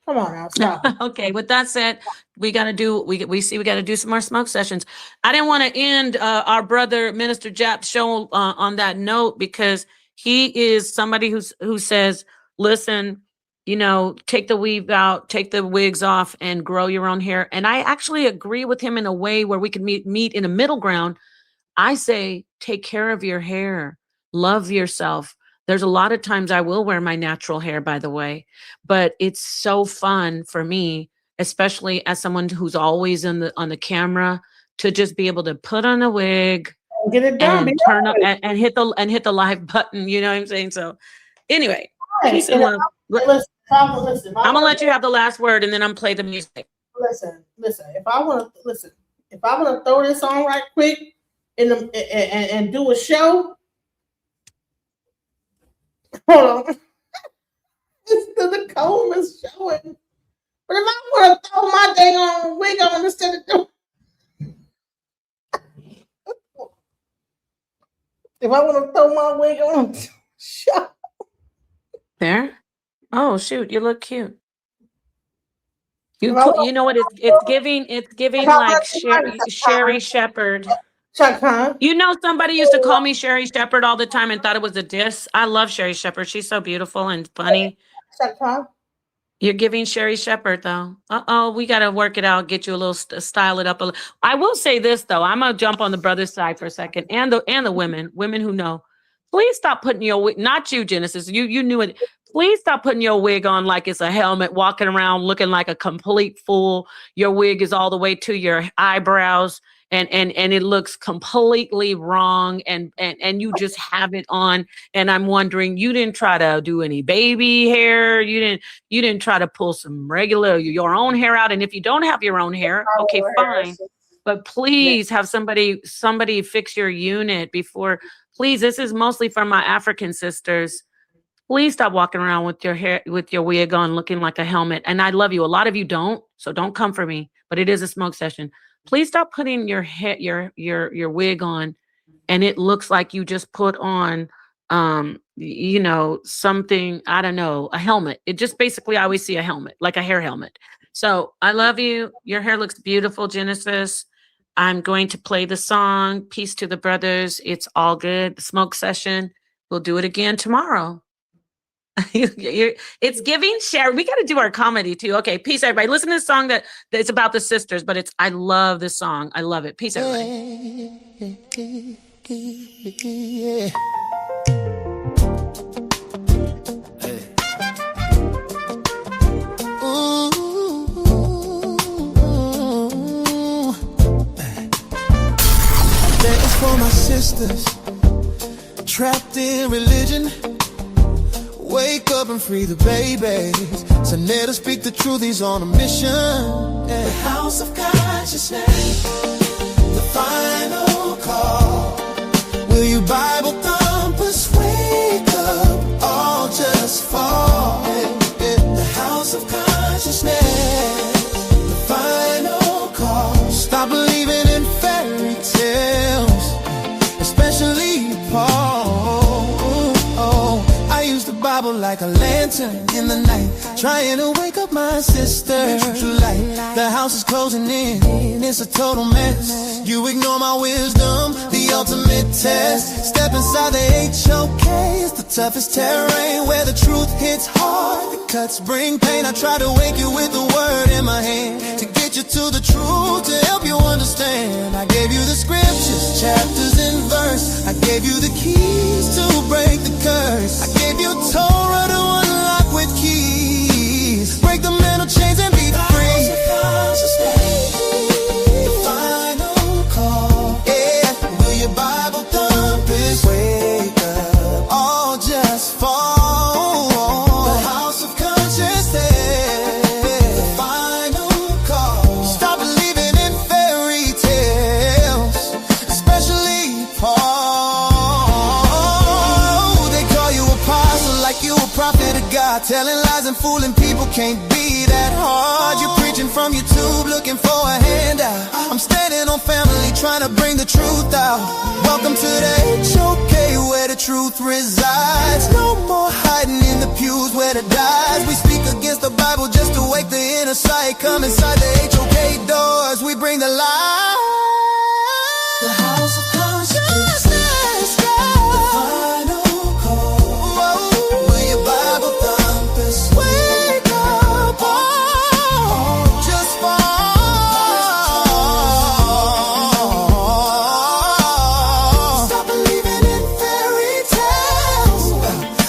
Come on now, stop. Okay. With that said, we got to do some more smoke sessions. I didn't want to end our brother Minister Jap's show on that note, because he is somebody who says, listen, take the weave out, take the wigs off, and grow your own hair. And I actually agree with him in a way where we can meet in a middle ground. I say, take care of your hair, love yourself. There's a lot of times I will wear my natural hair, by the way, but it's so fun for me, especially as someone who's always on the camera, to just be able to put on a wig, get it done, and turn up and hit the live button. You know what I'm saying? So anyway, peace and love. Listen, I'm gonna let you have the last word, and then I'm play the music. Listen. If I want to throw this on right quick and do a show, hold on. The comb is showing. But if I want to throw my dang on wig on instead of doing, if I want to throw my wig on, show. There. Oh shoot, you look cute. You know what? It's giving like Sherry Shepherd. Chuck, huh? You know, somebody used to call me Sherry Shepherd all the time and thought it was a diss. I love Sherry Shepherd. She's so beautiful and funny. Chuck, huh? You're giving Sherry Shepherd though. We got to work it out. Get you a little style it up. I will say this though. I'm gonna jump on the brother's side for a second, and the women who know. Please stop putting your wig. Not you, Genesis. You knew it. Please stop putting your wig on like it's a helmet, walking around looking like a complete fool. Your wig is all the way to your eyebrows. And it looks completely wrong, and you just have it on. And I'm wondering, you didn't try to do any baby hair. You didn't try to pull some your own hair out. And if you don't have your own hair, okay, fine. But please have somebody fix your unit before. Please, this is mostly for my African sisters. Please stop walking around with your hair, with your wig on, looking like a helmet. And I love you. A lot of you don't, so don't come for me. But it is a smoke session. Please stop putting your wig on, and it looks like you just put on, something, I don't know, a helmet. It just basically, I always see a helmet, like a hair helmet. So I love you. Your hair looks beautiful, Genesis. I'm going to play the song. Peace to the brothers. It's all good. The smoke session. We'll do it again tomorrow. It's giving share. We got to do our comedy too. Okay, peace, everybody. Listen to this song that's about the sisters, but I love this song. I love it. Peace, everybody. That is for my sisters trapped in religion. Wake up and free the babies. So let us speak the truth, he's on a mission. The house of consciousness, the final call. Will you Bible thumpers wake up, all just fall? The house of consciousness, the final call. Stop believing in fairy tales, especially Paul. I use the Bible like a lantern in the night, trying to wake up my sister to light. The house is closing in, it's a total mess. You ignore my wisdom, the ultimate test. Step inside the HOK, it's the toughest terrain, where the truth hits hard, the cuts bring pain. I try to wake you with the word in my hand, to get you to the truth, to help you understand. I gave you the scriptures, chapters and verse. I gave you the keys to break the curse. I gave you Torah to unlock with keys. Break the mental chains and be free. The final call. Yeah, will your Bible thumpers wake up, all just fall? The house of consciousness, the final call. Stop believing in fairy tales, especially Paul. They call you apostle like you a prophet of God, telling lies and fooling people can't be that hard. You're preaching from YouTube, looking for a handout. I'm standing on family, trying to bring the truth out. Welcome to the HOK, where the truth resides. No more hiding in the pews where the dies. We speak against the Bible just to wake the inner sight. Come inside the HOK doors, we bring the light. The house of consciousness, the final call. Will your Bible thumpers wake up, all just fall? Stop believing in fairy tales,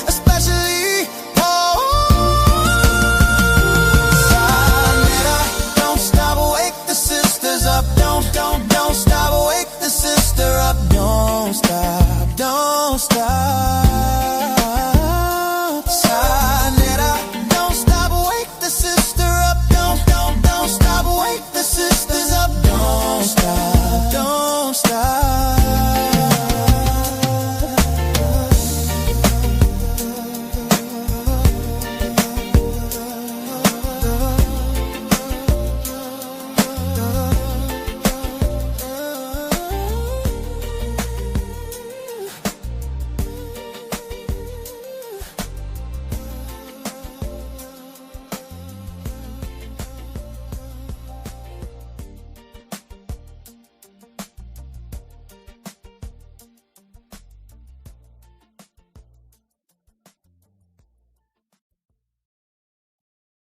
especially Paul. Sayonara, don't stop, wake the sisters up. Don't stop, wake the sister up. Don't stop, don't stop.